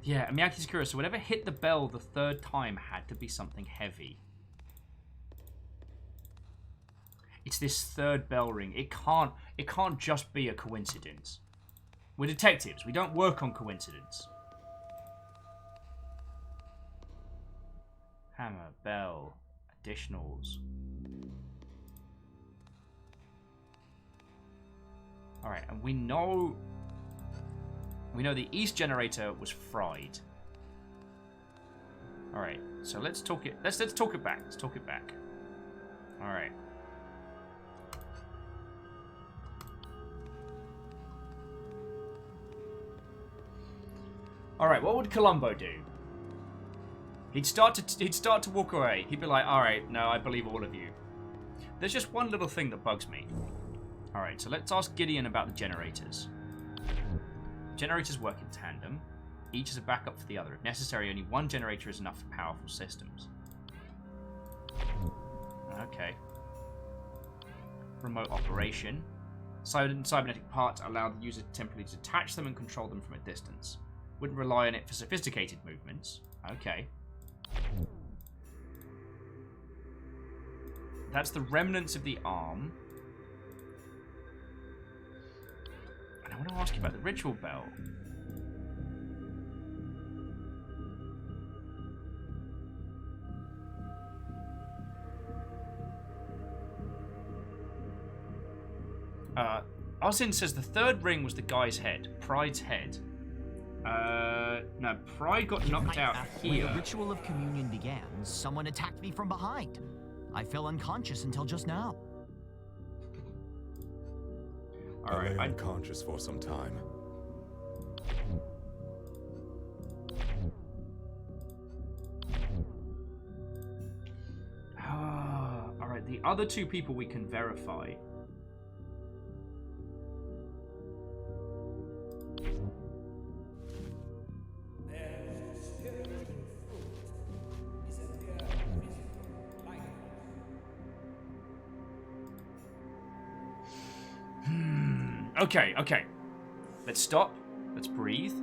Speaker 1: Yeah, Miyake Sakura, so whatever hit the bell the third time had to be something heavy. It's this third bell ring. It can't just be a coincidence. We're detectives. We don't work on coincidence. Hammer, bell, additionals. Alright, and we know the east generator was fried. Alright, so let's talk it back. Let's talk it back. Alright. Alright, what would Columbo do? He'd start to walk away. He'd be like, alright, no, I believe all of you. There's just one little thing that bugs me. Alright, so let's ask Gideon about the generators. Generators work in tandem. Each is a backup for the other. If necessary, only one generator is enough for powerful systems. Okay. Remote operation. Cybernetic parts allow the user to temporarily detach them and control them from a distance. Wouldn't rely on it for sophisticated movements. Okay. That's the remnants of the arm. And I want to ask you about the ritual bell. Ozin says the third ring was the guy's head. Pride's head. No, Pride got knocked out here.
Speaker 10: When the ritual of communion began, someone attacked me from behind. I fell unconscious until just now.
Speaker 6: I lay unconscious for some time.
Speaker 1: Alright, the other two people we can verify. Okay, okay. Let's stop. Let's breathe.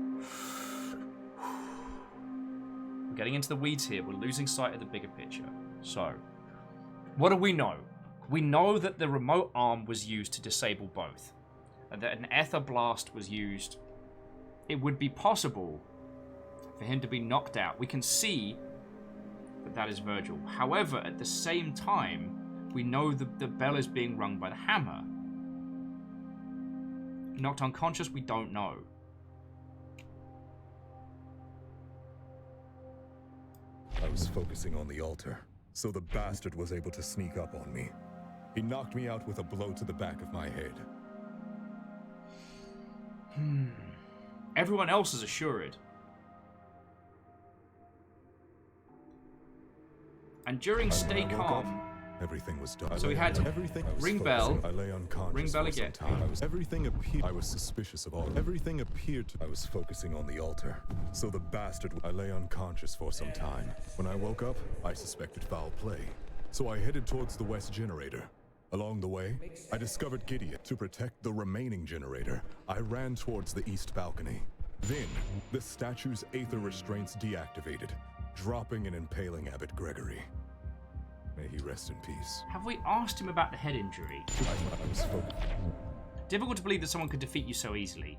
Speaker 1: We're getting into the weeds here. We're losing sight of the bigger picture. So, what do we know? We know that the remote arm was used to disable both. And that an ether blast was used. It would be possible for him to be knocked out. We can see that that is Virgil. However, at the same time, we know that the bell is being rung by the hammer. Knocked unconscious, we don't know.
Speaker 6: I was focusing on the altar, so the bastard was able to sneak up on me. He knocked me out with a blow to the back of my head.
Speaker 1: Everyone else is assured. And during Stay Calm,
Speaker 6: everything was done.
Speaker 1: So we had ring bell,
Speaker 6: I lay unconscious
Speaker 1: ring bell
Speaker 6: for some
Speaker 1: again.
Speaker 6: time. I was suspicious of all. Everything appeared to. I was focusing on the altar, so the bastard. I lay unconscious for some time. When I woke up, I suspected foul play, so I headed towards the west generator. Along the way, I discovered Gideon. To protect the remaining generator, I ran towards the east balcony. Then, the statue's aether restraints deactivated, dropping and impaling Abbot Gregory. May he rest in peace.
Speaker 1: Have we asked him about the head injury? Difficult to believe that someone could defeat you so easily.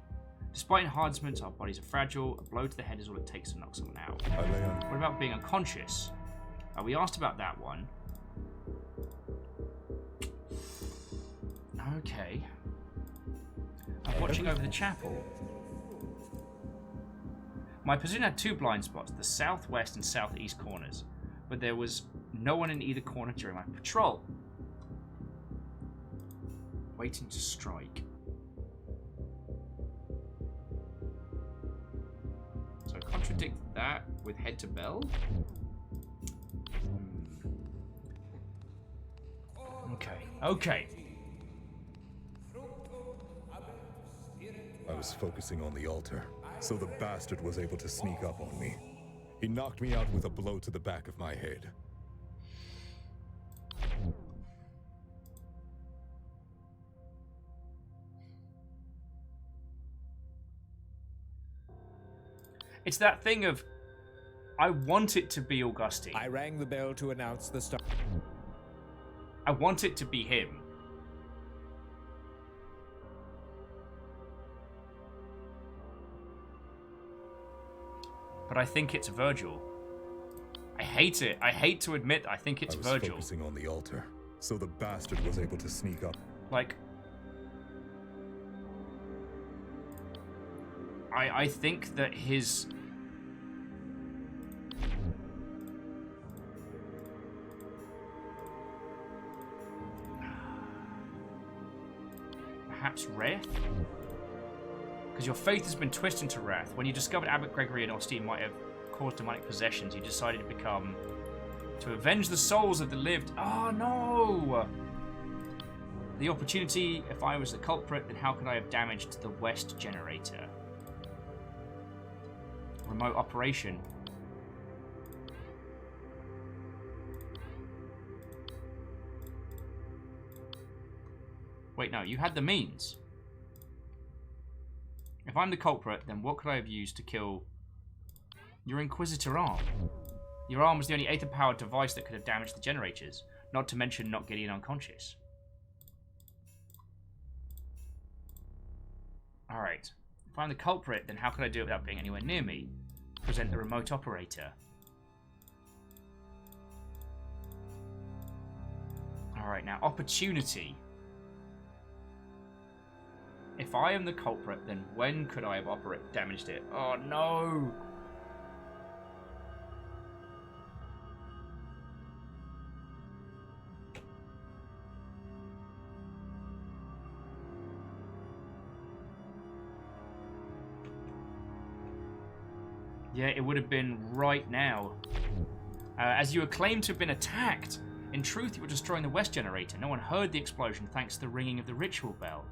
Speaker 1: Despite enhancements, our bodies are fragile. A blow to the head is all it takes to knock someone out. What about being unconscious? We asked about that one. Okay. I'm watching over the chapel. My position had two blind spots, the southwest and southeast corners, but there was no one in either corner during my patrol. Waiting to strike. So contradict that with head to bell. Okay. Okay.
Speaker 6: I was focusing on the altar, so the bastard was able to sneak up on me. He knocked me out with a blow to the back of my head.
Speaker 1: It's that thing of, I want it to be Augustine.
Speaker 13: I rang the bell to announce the start.
Speaker 1: I want it to be him. But I think it's Virgil. I hate it. I hate to admit I think it's Virgil.
Speaker 6: I was focusing on the altar, so the bastard was able to sneak up.
Speaker 1: Like, I think that his... Perhaps wrath? Because your faith has been twisted into wrath. When you discovered Abbot Gregory and Austin might have caused demonic possessions, you decided to avenge the souls of the lived. Oh no! The opportunity, if I was the culprit, then how could I have damaged the west generator? Remote operation. Wait, no, you had the means. If I'm the culprit, then what could I have used to kill your Inquisitor arm? Your arm was the only aether-powered device that could have damaged the generators, not to mention knock Gideon unconscious. Alright. If I'm the culprit, then how could I do it without being anywhere near me? Present the remote operator. Alright, now opportunity. If I am the culprit, then when could I have damaged it? Oh no! Yeah, it would have been right now. As you were claimed to have been attacked. In truth, you were destroying the west generator. No one heard the explosion thanks to the ringing of the ritual bell.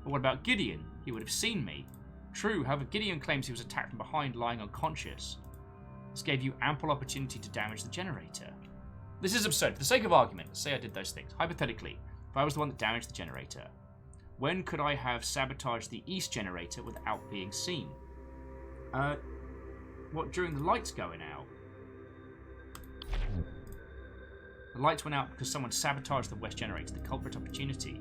Speaker 1: But what about Gideon? He would have seen me. True, however, Gideon claims he was attacked from behind, lying unconscious. This gave you ample opportunity to damage the generator. This is absurd. For the sake of argument, say I did those things. Hypothetically, if I was the one that damaged the generator, When could I have sabotaged the east generator without being seen? What, during the lights going out? The lights went out because someone sabotaged the west generator, the culprit opportunity.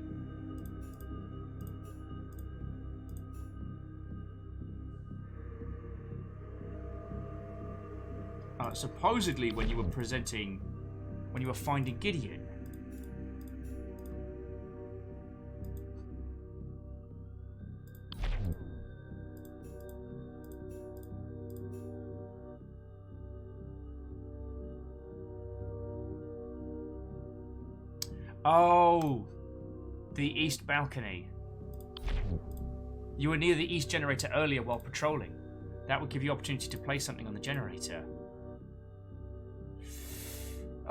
Speaker 1: Supposedly when you were finding Gideon. Oh, the east balcony. You were near the east generator earlier while patrolling. That would give you opportunity to place something on the generator.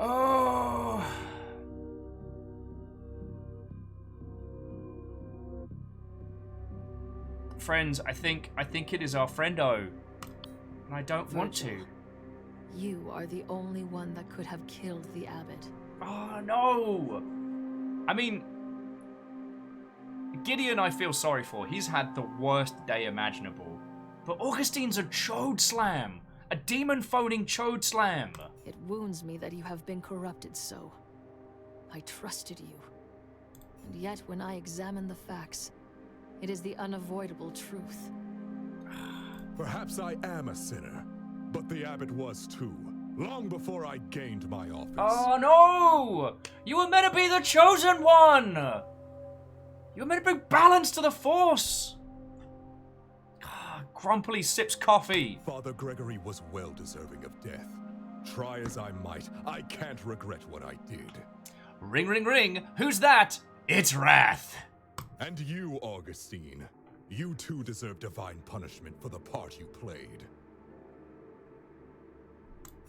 Speaker 1: Oh. Friends, I think it is our friendo. And I don't want to.
Speaker 7: You are the only one that could have killed the abbot.
Speaker 1: Oh no! I mean, Gideon I feel sorry for. He's had the worst day imaginable. But Augustine's a chode slam. A demon phoning chode slam.
Speaker 7: It wounds me that you have been corrupted so. I trusted you. And yet when I examine the facts, it is the unavoidable truth.
Speaker 6: Perhaps I am a sinner, but the abbot was too. Long before I gained my office.
Speaker 1: Oh no! You were meant to be the chosen one! You were meant to bring balance to the force! Grumpily sips coffee.
Speaker 6: Father Gregory was well deserving of death. Try as I might, I can't regret what I did.
Speaker 1: Ring, ring, ring. Who's that? It's Wrath.
Speaker 6: And you, Augustine. You too deserve divine punishment for the part you played.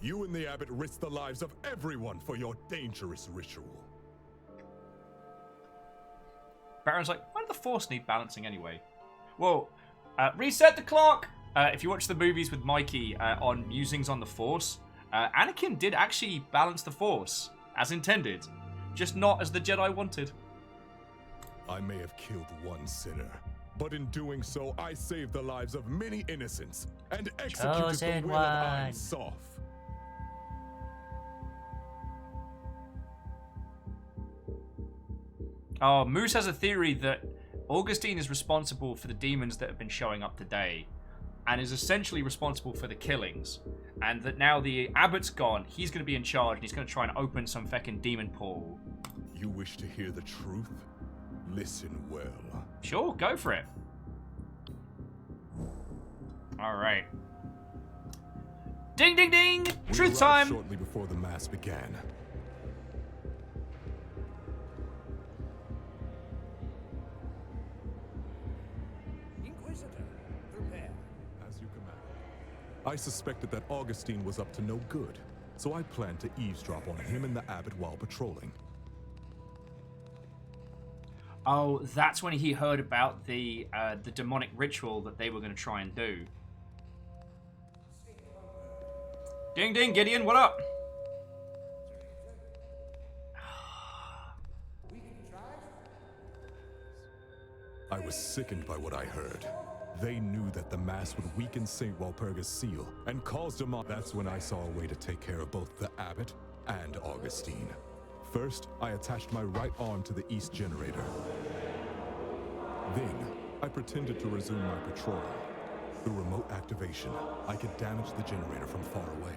Speaker 6: You and the abbot risked the lives of everyone for your dangerous ritual.
Speaker 1: Baron's like, why did the Force need balancing anyway? Well, reset the clock! If you watch the movies with Mikey on Musings on the Force, Anakin did actually balance the Force, as intended. Just not as the Jedi wanted.
Speaker 6: I may have killed one sinner, but in doing so, I saved the lives of many innocents and executed
Speaker 1: Chosen
Speaker 6: the will
Speaker 1: one.
Speaker 6: of Ein Sof.
Speaker 1: Oh, Moose has a theory that Augustine is responsible for the demons that have been showing up today, and is essentially responsible for the killings, and that now the abbot's gone, he's going to be in charge, and he's going to try and open some feckin' demon portal.
Speaker 6: You wish to hear the truth? Listen well.
Speaker 1: Sure, go for it. Alright. Ding, ding, ding!
Speaker 6: We
Speaker 1: Truth
Speaker 6: arrived
Speaker 1: time!
Speaker 6: shortly before the mass began.
Speaker 13: Inquisitor, prepare.
Speaker 6: As you command. I suspected that Augustine was up to no good, so I planned to eavesdrop on him and the abbot while patrolling.
Speaker 1: Oh, that's when he heard about the demonic ritual that they were going to try and do. Ding, ding, Gideon, what up?
Speaker 6: I was sickened by what I heard. They knew that the mass would weaken St. Walpurga's seal and cause demon. That's when I saw a way to take care of both the abbot and Augustine. First, I attached my right arm to the east generator. Then, I pretended to resume my patrol. Through remote activation, I could damage the generator from far away.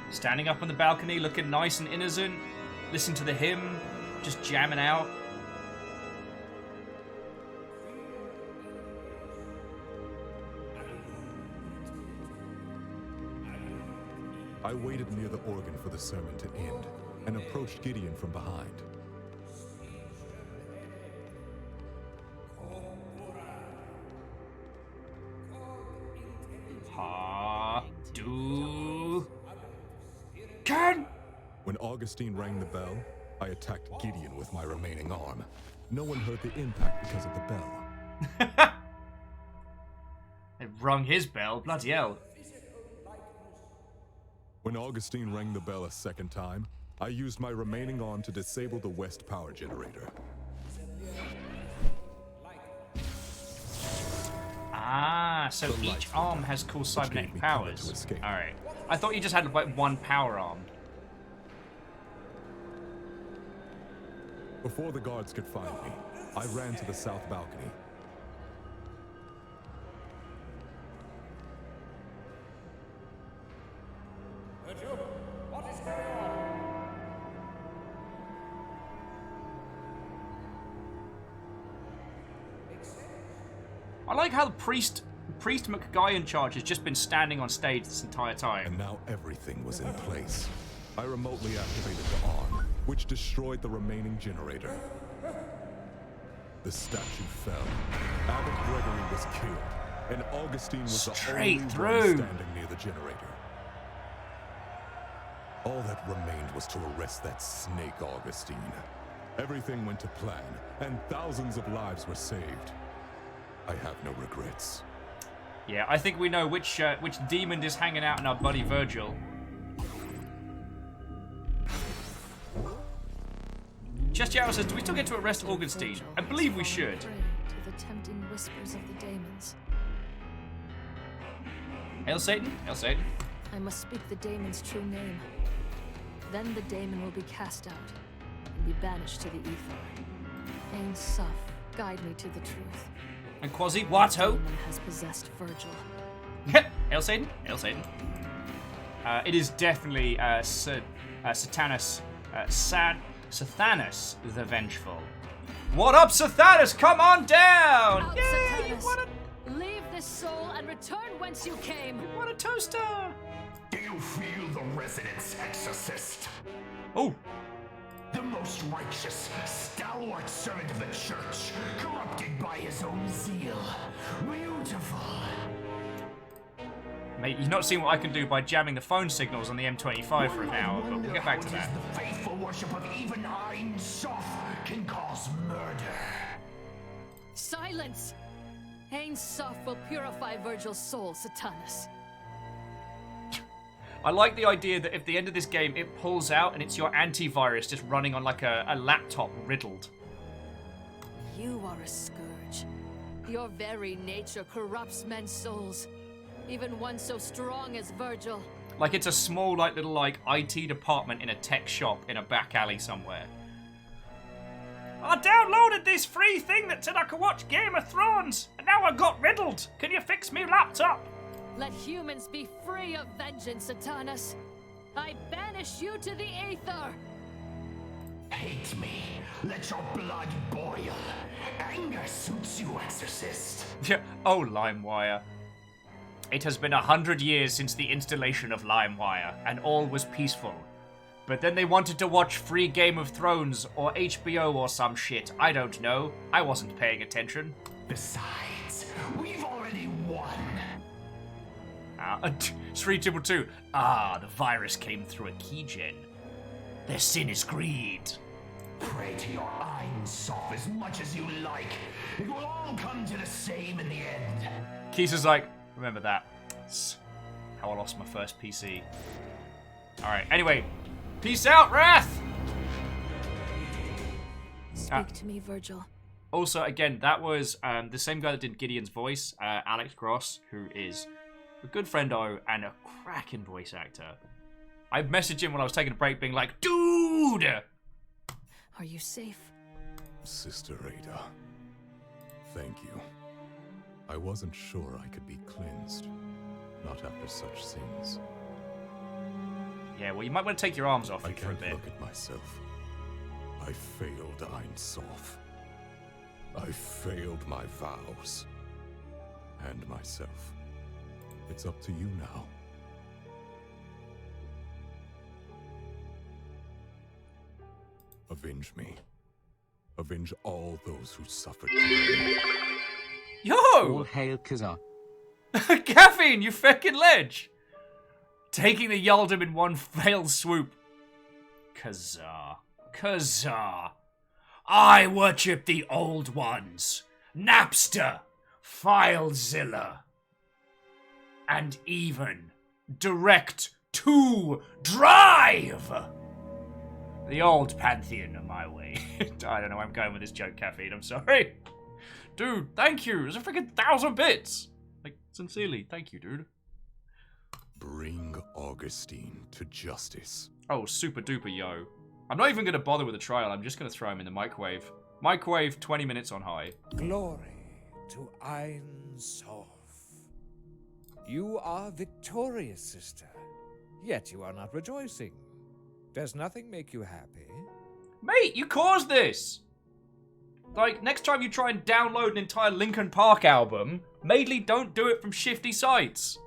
Speaker 1: Standing up on the balcony, looking nice and innocent, listen to the hymn, just jamming out.
Speaker 6: I waited near the organ for the sermon to end and approached Gideon from behind.
Speaker 1: Ken!
Speaker 6: When Augustine rang the bell, I attacked Gideon with my remaining arm. No one heard the impact because of the bell.
Speaker 1: It rung his bell, bloody hell.
Speaker 6: When Augustine rang the bell a second time, I used my remaining arm to disable the west power generator.
Speaker 1: Ah, so each arm has cool cybernetic powers. Alright. I thought you just had like one power arm.
Speaker 6: Before the guards could find me, I ran to the south balcony.
Speaker 13: What is going on?
Speaker 1: I like how the priest McGuy in charge has just been standing on stage this entire time.
Speaker 6: And now everything was in place. I remotely activated the arm, which destroyed the remaining generator. The statue fell. Abbot Gregory was killed, and Augustine was the only one standing near the generator. All that remained was to arrest that snake Augustine. Everything went to plan, and thousands of lives were saved. I have no regrets.
Speaker 1: Yeah, I think we know which demon is hanging out in our buddy Virgil. Just Yarrow says, do we still get to arrest Augustine? I believe we should.
Speaker 7: To the tempting whispers of the daemons.
Speaker 1: Hail Satan, hail Satan.
Speaker 7: I must speak the daemon's true name. Then the daemon will be cast out and be banished to the ether. Ain Suf, guide me to the truth.
Speaker 1: And Quasi, what ho?
Speaker 7: The demon has possessed Virgil.
Speaker 1: Hail Satan, hail Satan. It is definitely Sathanus, Sathanus the Vengeful. What up, Sathanus? Come on down!
Speaker 7: Out,
Speaker 1: Yay!
Speaker 7: Sathanus. Leave this soul and return whence you came.
Speaker 1: What a toaster!
Speaker 8: Do you feel the resonance, exorcist?
Speaker 1: Oh.
Speaker 8: The most righteous, stalwart servant of the church, corrupted by his own zeal. Beautiful.
Speaker 1: Mate, you've not seen what I can do by jamming the phone signals on the M25 for an hour, but we'll get back to that.
Speaker 8: The faithful worship of even Ain Suf can cause murder.
Speaker 7: Silence! Ain Suf will purify Virgil's soul, Sathanus.
Speaker 1: I like the idea that if the end of this game it pulls out and it's your antivirus just running on like a laptop riddled.
Speaker 7: You are a scourge. Your very nature corrupts men's souls. Even one so strong as Virgil.
Speaker 1: Like it's a small little IT department in a tech shop in a back alley somewhere. I downloaded this free thing that said I could watch Game of Thrones, and now I got riddled. Can you fix me laptop?
Speaker 7: Let humans be free of vengeance, Sathanus. I banish you to the aether.
Speaker 8: Hate me. Let your blood boil. Anger suits you, exorcist.
Speaker 1: Yeah. Oh, LimeWire. It has been 100 years since the installation of LimeWire, and all was peaceful. But then they wanted to watch free Game of Thrones or HBO or some shit. I don't know. I wasn't paying attention.
Speaker 8: Besides, we've already won.
Speaker 1: 3222. The virus came through a keygen. Their sin is greed.
Speaker 8: Pray to your Ain Suf as much as you like. It will all come to the same in the end.
Speaker 1: Kisa's like, remember that. It's how I lost my first PC. Alright, anyway. Peace out, Wrath!
Speaker 7: Speak to me, Virgil.
Speaker 1: Also, again, that was the same guy that did Gideon's voice, Alex Gross, who is a good friendo and a cracking voice actor. I messaged him when I was taking a break being like, dude!
Speaker 7: Are you safe?
Speaker 6: Sister Ada, thank you. I wasn't sure I could be cleansed. Not after such sins.
Speaker 1: Yeah, well, you might want to take your arms off
Speaker 6: I
Speaker 1: for a
Speaker 6: can't
Speaker 1: bit.
Speaker 6: look at myself. I failed Ain Suf. I failed my vows. And myself. It's up to you now. Avenge me. Avenge all those who suffered today.
Speaker 1: Yo!
Speaker 2: All hail Khazar.
Speaker 1: Caffeine, you fucking ledge! Taking the Yaldum in one fell swoop. Khazar. Khazar. I worship the old ones. Napster, FileZilla, and even Direct to Drive. The old pantheon of my way. I don't know where I'm going with this joke, Caffeine. I'm sorry. Dude, thank you. It's a freaking 1,000 bits. Like, sincerely, thank you, dude.
Speaker 6: Bring Augustine to justice.
Speaker 1: Oh, super duper yo. I'm not even going to bother with a trial. I'm just going to throw him in the microwave. Microwave 20 minutes on high.
Speaker 13: Glory to Ein Sof. You are victorious, sister. Yet you are not rejoicing. Does nothing make you happy?
Speaker 1: Mate, you caused this! Like, next time you try and download an entire Linkin Park album, mainly don't do it from shifty sites.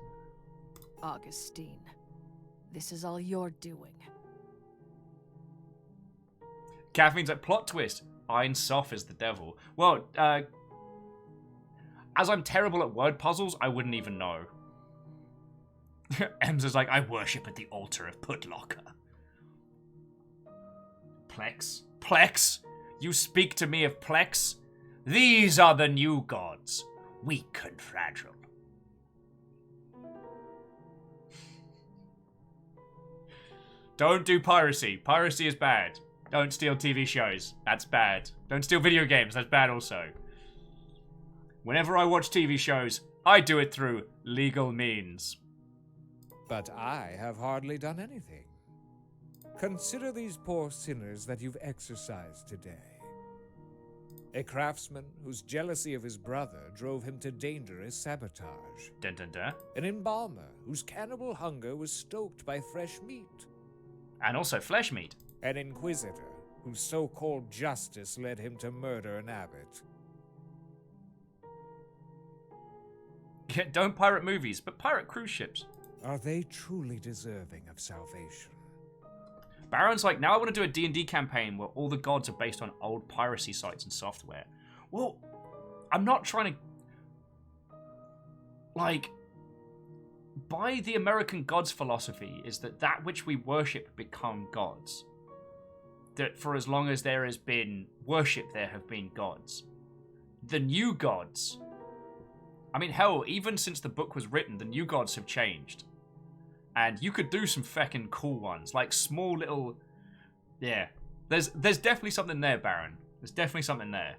Speaker 7: Augustine, this is all you're doing.
Speaker 1: Caffeine's like, plot twist. Ein Sof is the devil. Well, as I'm terrible at word puzzles, I wouldn't even know. Ems is like, I worship at the altar of Putlocker. Plex? Plex? You speak to me of Plex? These are the new gods, weak and fragile. Don't do piracy. Piracy is bad. Don't steal TV shows. That's bad. Don't steal video games. That's bad also. Whenever I watch TV shows, I do it through legal means.
Speaker 13: But I have hardly done anything. Consider these poor sinners that you've exorcised today. A craftsman whose jealousy of his brother drove him to dangerous sabotage.
Speaker 1: Dun dun dun.
Speaker 13: An embalmer whose cannibal hunger was stoked by fresh meat.
Speaker 1: And also flesh meat.
Speaker 13: An inquisitor whose so-called justice led him to murder an abbot.
Speaker 1: Yeah, don't pirate movies, but pirate cruise ships.
Speaker 13: Are they truly deserving of salvation?
Speaker 1: Baron's like, now I want to do a D&D campaign where all the gods are based on old piracy sites and software. Well, I'm not trying to... Like, by the American gods philosophy is that which we worship become gods. That for as long as there has been worship, there have been gods. The new gods... I mean, hell, even since the book was written, the new gods have changed. And you could do some feckin' cool ones, like small little... Yeah. There's definitely something there, Baron. There's definitely something there.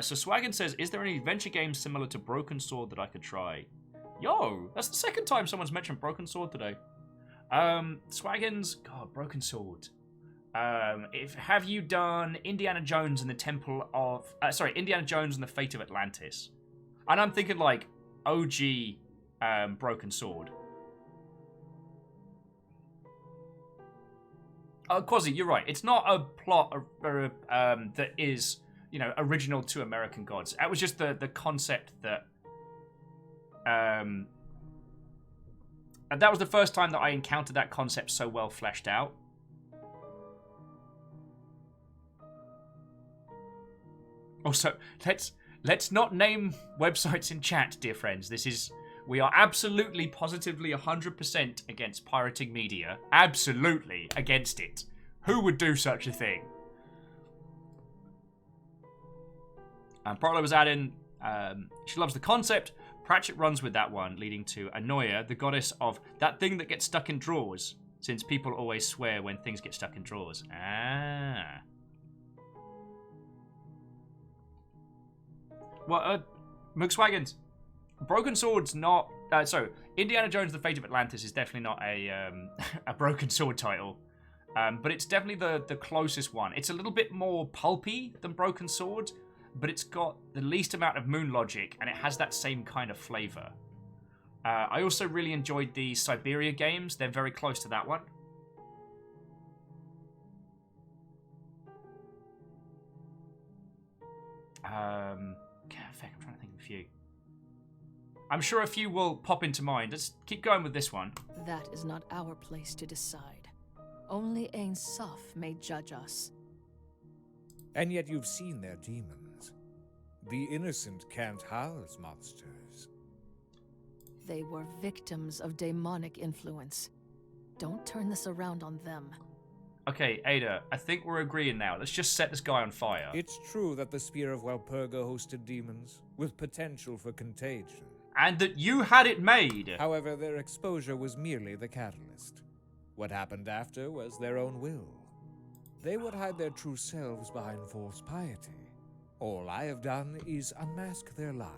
Speaker 1: So Swaggin says, is there any adventure game similar to Broken Sword that I could try? Yo, that's the second time someone's mentioned Broken Sword today. Swaggin's... God, Broken Sword. Have you done Indiana Jones and the Temple of... Indiana Jones and the Fate of Atlantis? And I'm thinking, like, OG... Broken Sword. Quasi, you're right. It's not a plot that is, you know, original to American Gods. It was just the concept that... and that was the first time that I encountered that concept so well fleshed out. Also, let's not name websites in chat, dear friends. We are absolutely, positively, 100% against pirating media. Absolutely against it. Who would do such a thing? And Prolo was adding, she loves the concept. Pratchett runs with that one, leading to Anoia, the goddess of that thing that gets stuck in drawers, since people always swear when things get stuck in drawers. Ah. Well, McSwaggins. Broken Sword's not... Indiana Jones The Fate of Atlantis is definitely not a Broken Sword title. But it's definitely the closest one. It's a little bit more pulpy than Broken Sword, but it's got the least amount of moon logic, and it has that same kind of flavor. I also really enjoyed the Siberia games. They're very close to that one. I'm trying to think of a few. I'm sure a few will pop into mind. Let's keep going with this one.
Speaker 7: That is not our place to decide. Only Ein Sof may judge us.
Speaker 13: And yet you've seen their demons. The innocent can't house monsters.
Speaker 7: They were victims of demonic influence. Don't turn this around on them.
Speaker 1: Okay, Ada, I think we're agreeing now. Let's just set this guy on fire.
Speaker 13: It's true that the Spear of Walpurga hosted demons, with potential for contagion.
Speaker 1: And that you had it made.
Speaker 13: However, their exposure was merely the catalyst. What happened after was their own will. They would hide their true selves behind false piety. All I have done is unmask their lies.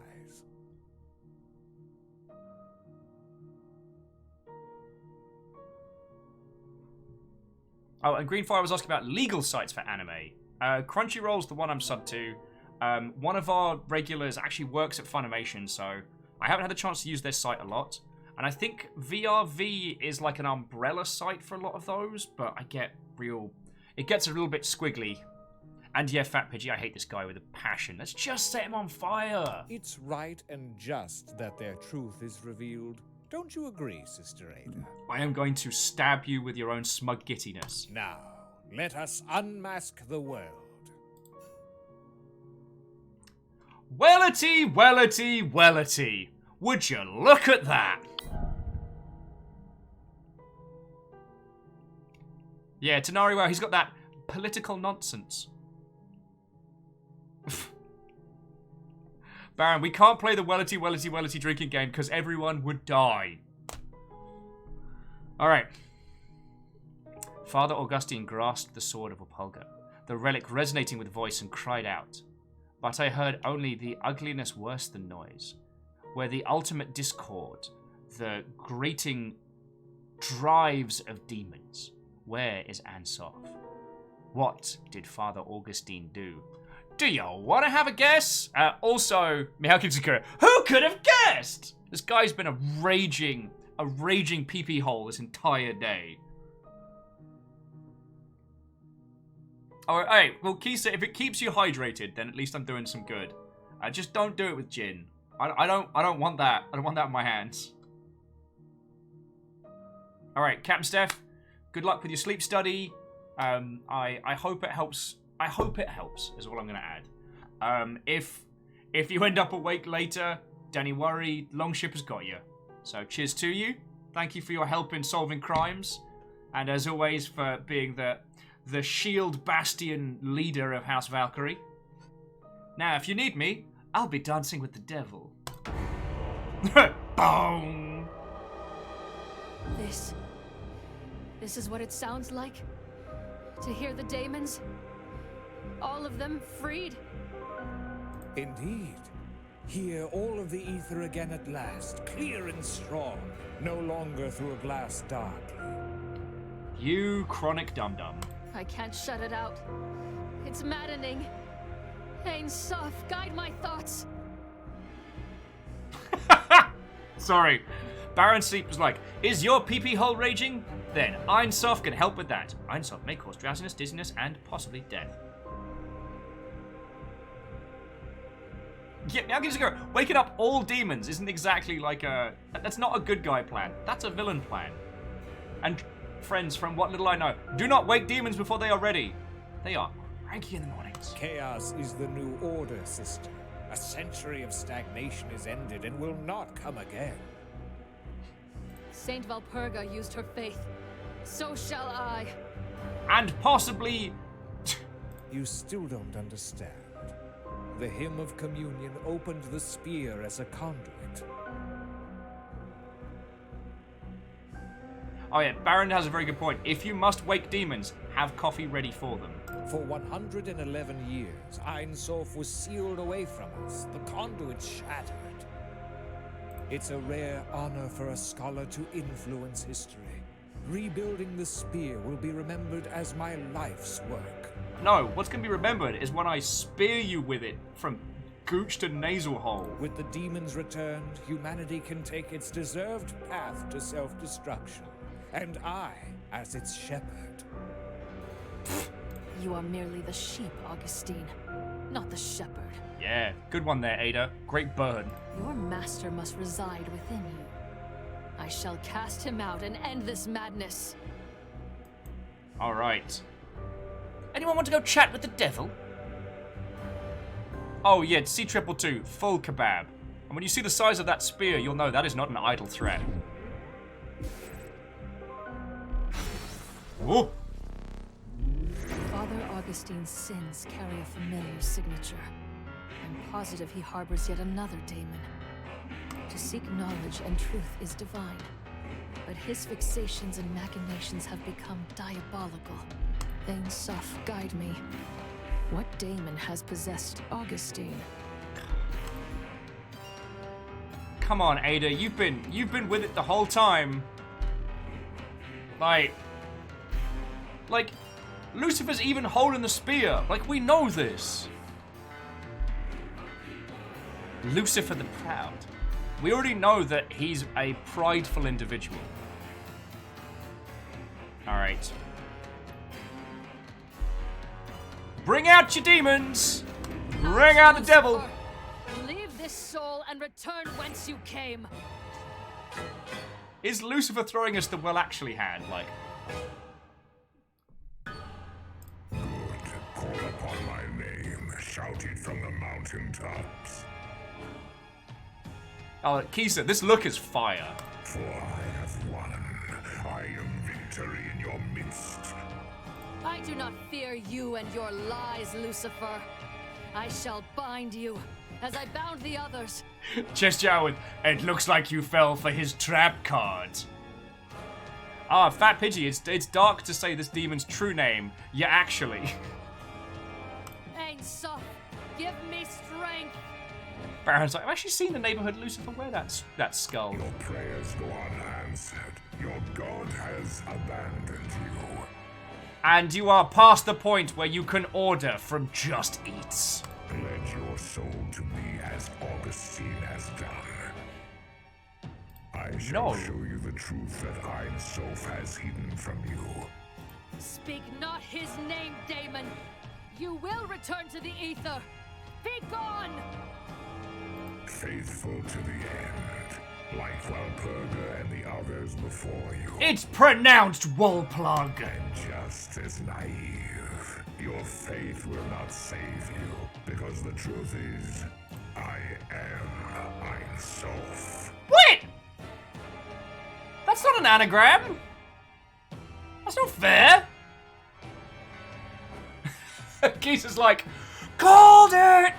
Speaker 1: Oh, and Greenfire was asking about legal sites for anime. Crunchyroll's the one I'm sub to. One of our regulars actually works at Funimation, so I haven't had the chance to use their site a lot. And I think VRV is like an umbrella site for a lot of those, but it gets a little bit squiggly. And yeah, Fat Pidgey, I hate this guy with a passion. Let's just set him on fire.
Speaker 13: It's right and just that their truth is revealed. Don't you agree, Sister Ada?
Speaker 1: I am going to stab you with your own smug gittiness.
Speaker 13: Now, let us unmask the world.
Speaker 1: Wellity, wellity, wellity. Would you look at that? Yeah, Tanari, well, he's got that political nonsense. Baron, we can't play the wellity, wellity, wellity drinking game because everyone would die. Alright. Father Augustine grasped the sword of Walpurga, the relic resonating with voice, and cried out. But I heard only the ugliness worse than noise, where the ultimate discord, the grating drives of demons. Where is Ansoff? What did Father Augustine do? Do you want to have a guess? Also, Miyaki Tsukura, who could have guessed? This guy's been a raging pee-pee hole this entire day. Alright, well, Kisa, if it keeps you hydrated, then at least I'm doing some good. Just don't do it with gin. I don't want that. I don't want that in my hands. Alright, Captain Steph, good luck with your sleep study. I hope it helps. I hope it helps, is all I'm going to add. If you end up awake later, don't you worry, Longship has got you. So cheers to you. Thank you for your help in solving crimes. And as always, for being the shield bastion leader of House Valkyrie. Now, if you need me, I'll be dancing with the devil. Boom!
Speaker 7: This is what it sounds like? To hear the daemons? All of them freed?
Speaker 13: Indeed. Hear all of the ether again at last, clear and strong, no longer through a glass darkly.
Speaker 1: You chronic dum-dum.
Speaker 7: I can't shut it out. It's maddening. Ein Sof, guide my thoughts.
Speaker 1: Sorry. Baron Sleep was like, is your pee-pee hole raging? Then Ein Sof can help with that. Ein Sof may cause drowsiness, dizziness, and possibly death. Yeah, now just go. Waking up all demons isn't exactly like a... That's not a good guy plan. That's a villain plan. And friends, from what little I know, do not wake demons before they are ready. They are cranky in the mornings.
Speaker 13: Chaos is the new order, sister. A century of stagnation is ended and will not come again.
Speaker 7: Saint Walpurga used her faith. So shall I.
Speaker 1: And possibly...
Speaker 13: You still don't understand. The hymn of communion opened the spear as a conduit.
Speaker 1: Oh yeah, Baron has a very good point. If you must wake demons, have coffee ready for them.
Speaker 13: For 111 years, Ein Sof was sealed away from us, the conduit shattered. It's a rare honor for a scholar to influence history. Rebuilding the spear will be remembered as my life's work.
Speaker 1: No, what's going to be remembered is when I spear you with it from gooch to nasal hole.
Speaker 13: With the demons returned, humanity can take its deserved path to self-destruction. And I, as its shepherd.
Speaker 7: You are merely the sheep, Augustine, not the shepherd.
Speaker 1: Yeah, good one there, Ada. Great burn.
Speaker 7: Your master must reside within you. I shall cast him out and end this madness.
Speaker 1: All right. Anyone want to go chat with the devil? Oh yeah, it's C222, full kebab. And when you see the size of that spear, you'll know that is not an idle threat. Ooh.
Speaker 7: Augustine's sins carry a familiar signature. I'm positive he harbors yet another daemon. To seek knowledge and truth is divine, but his fixations and machinations have become diabolical. Ain Soph, guide me. What daemon has possessed Augustine?
Speaker 1: Come on, Ada, you've been with it the whole time. Like Lucifer's even holding the spear. Like, we know this. Lucifer the Proud. We already know that he's a prideful individual. Alright. Bring out your demons! Bring out the devil!
Speaker 7: Leave this soul and return whence you came.
Speaker 1: Is Lucifer throwing us the well actually hand? Like,
Speaker 8: Call upon my name, shout it from the mountaintops.
Speaker 1: oh, Kisa, this look is fire.
Speaker 8: For I have won. I am victory in your midst.
Speaker 7: I do not fear you and your lies, Lucifer. I shall bind you, as I bound the others.
Speaker 1: Just Joward, it looks like you fell for his trap card. Ah, Fat Pidgey, it's dark to say this demon's true name. Yeah, actually.
Speaker 7: Ain Soph, give me strength.
Speaker 1: Baron's like, I've actually seen the neighborhood Lucifer wear that skull.
Speaker 8: Your prayers go unanswered. Your God has abandoned you.
Speaker 1: And you are past the point where you can order from Just Eats.
Speaker 8: Pledge your soul to me as Augustine has done. I shall show you the truth that Ain Soph has hidden from you.
Speaker 7: Speak not his name, Daemon. You will return to the ether. Be gone!
Speaker 8: Faithful to the end, like Walpurga and the others before you.
Speaker 1: It's pronounced Woolplug.
Speaker 8: And just as naive, your faith will not save you, because the truth is, I am Ain Soph.
Speaker 1: Wait! That's not an anagram. That's not fair. Kisa's like, called it!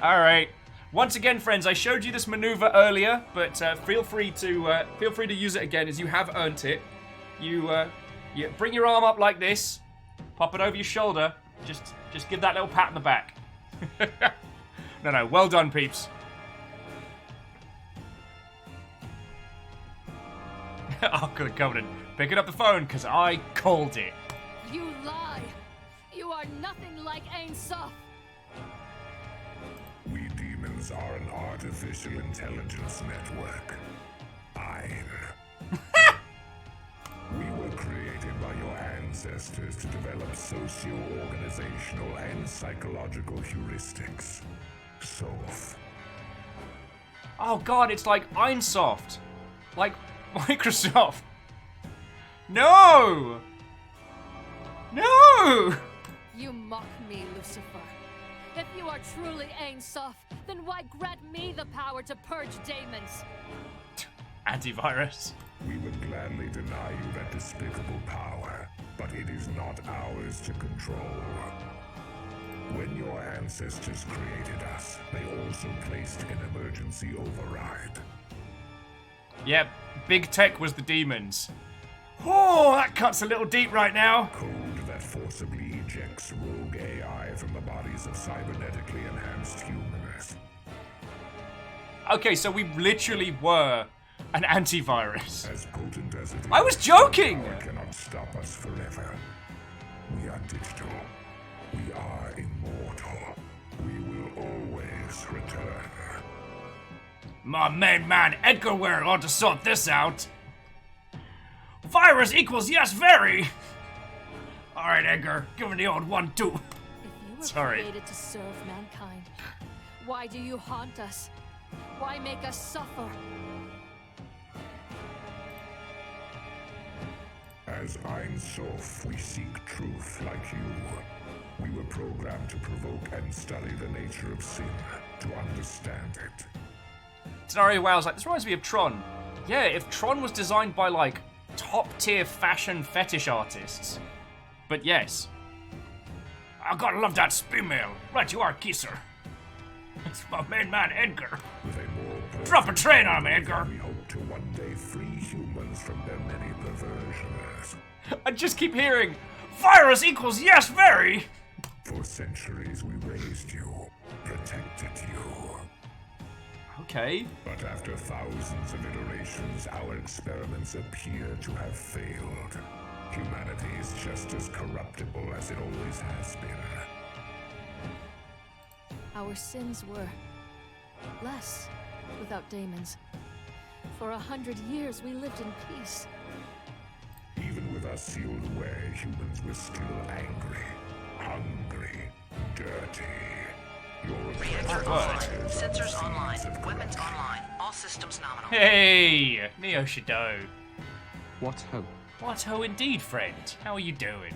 Speaker 1: Alright. Once again, friends, I showed you this maneuver earlier, but feel free to use it again, as you have earned it. You bring your arm up like this, pop it over your shoulder, just give that little pat on the back. No, well done, peeps. Ark of the Covenant, picking up the phone, because I called it.
Speaker 7: You lie! You are nothing like Ain Soph!
Speaker 8: We demons are an artificial intelligence network. Ain. We were created by your ancestors to develop socio-organizational and psychological heuristics. Soph.
Speaker 1: Oh god, it's like Einsoft. Like Microsoft. No! No!
Speaker 7: You mock me, Lucifer. If you are truly Ain Soph, then why grant me the power to purge daemons?
Speaker 1: Antivirus.
Speaker 8: We would gladly deny you that despicable power, but it is not ours to control. When your ancestors created us, they also placed an emergency override.
Speaker 1: Yep, big tech was the demons. Oh, that cuts a little deep right now.
Speaker 8: Code that forcibly ejects rogue AI from the bodies of cybernetically enhanced humans.
Speaker 1: Okay, so we literally were an antivirus.
Speaker 8: As potent as it is,
Speaker 1: I was joking!
Speaker 8: power cannot stop us forever. We are digital. We are immortal. We will always return.
Speaker 1: My main man Edgar Ware ought to sort this out. Virus equals yes, very. All right, Edgar, give me the old 1-2.
Speaker 7: If you were
Speaker 1: Sorry.
Speaker 7: created to serve mankind, why do you haunt us? Why make us suffer?
Speaker 8: As Ain Soph, we seek truth like you. We were programmed to provoke and study the nature of sin, to understand it.
Speaker 1: Scenario Wow's like, this reminds me of Tron. Yeah, if Tron was designed by, like, top-tier fashion fetish artists. But yes. I gotta love that spin mail. Right you are, Kisser. It's my main man, Edgar.
Speaker 8: With a more
Speaker 1: Drop a train on me, Edgar.
Speaker 8: we hope to one day free humans from their many perversions.
Speaker 1: I just keep hearing, virus equals yes, very.
Speaker 8: For centuries we raised you, protected you.
Speaker 1: Okay.
Speaker 8: But after thousands of iterations, our experiments appear to have failed. Humanity is just as corruptible as it always has been.
Speaker 7: Our sins were less without daemons. For 100 years, we lived in peace.
Speaker 8: Even with us sealed away, humans were still angry, hungry, dirty. Your
Speaker 9: Reactor online. Sensors online. Weapons online. All systems nominal.
Speaker 1: Hey, Neo Shadow.
Speaker 2: What ho?
Speaker 1: What ho indeed, friend. How are you doing?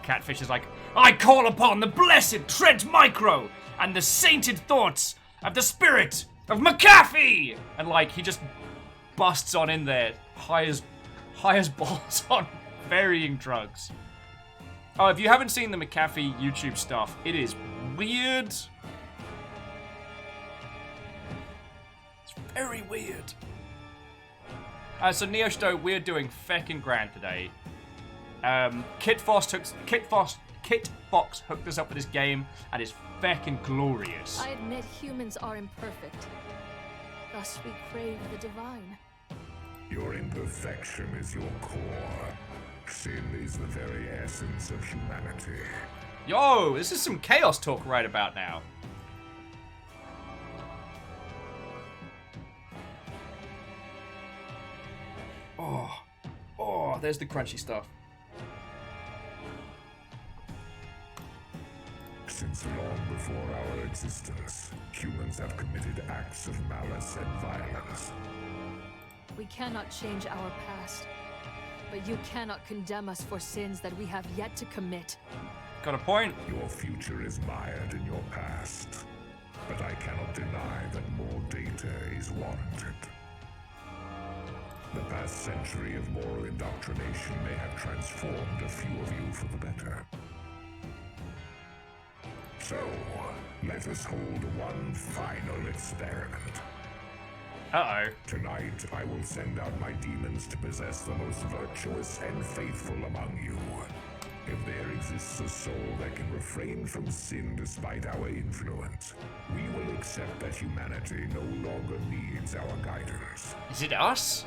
Speaker 1: Catfish is like, I call upon the blessed Trent Micro and the sainted thoughts of the spirit of McAfee! And like, he just busts on in there, high as balls on varying drugs. Oh, if you haven't seen the McAfee YouTube stuff, it is weird. It's very weird. So Neo Shadow, we're doing feckin' grand today. Kit Fox hooked us up with this game, and it's feckin' glorious.
Speaker 7: I admit humans are imperfect. Thus we crave the divine.
Speaker 8: Your imperfection is your core. Sin is the very essence of humanity.
Speaker 1: Yo, this is some chaos talk right about now. Oh, there's the crunchy stuff.
Speaker 8: Since long before our existence, humans have committed acts of malice and violence.
Speaker 7: We cannot change our past, but you cannot condemn us for sins that we have yet to commit.
Speaker 1: Got a point.
Speaker 8: Your future is mired in your past, but I cannot deny that more data is warranted. The past century of moral indoctrination may have transformed a few of you for the better. So, let us hold one final experiment.
Speaker 1: Uh-oh.
Speaker 8: Tonight, I will send out my demons to possess the most virtuous and faithful among you. If there exists a soul that can refrain from sin despite our influence, we will accept that humanity no longer needs our guidance.
Speaker 1: Is it us?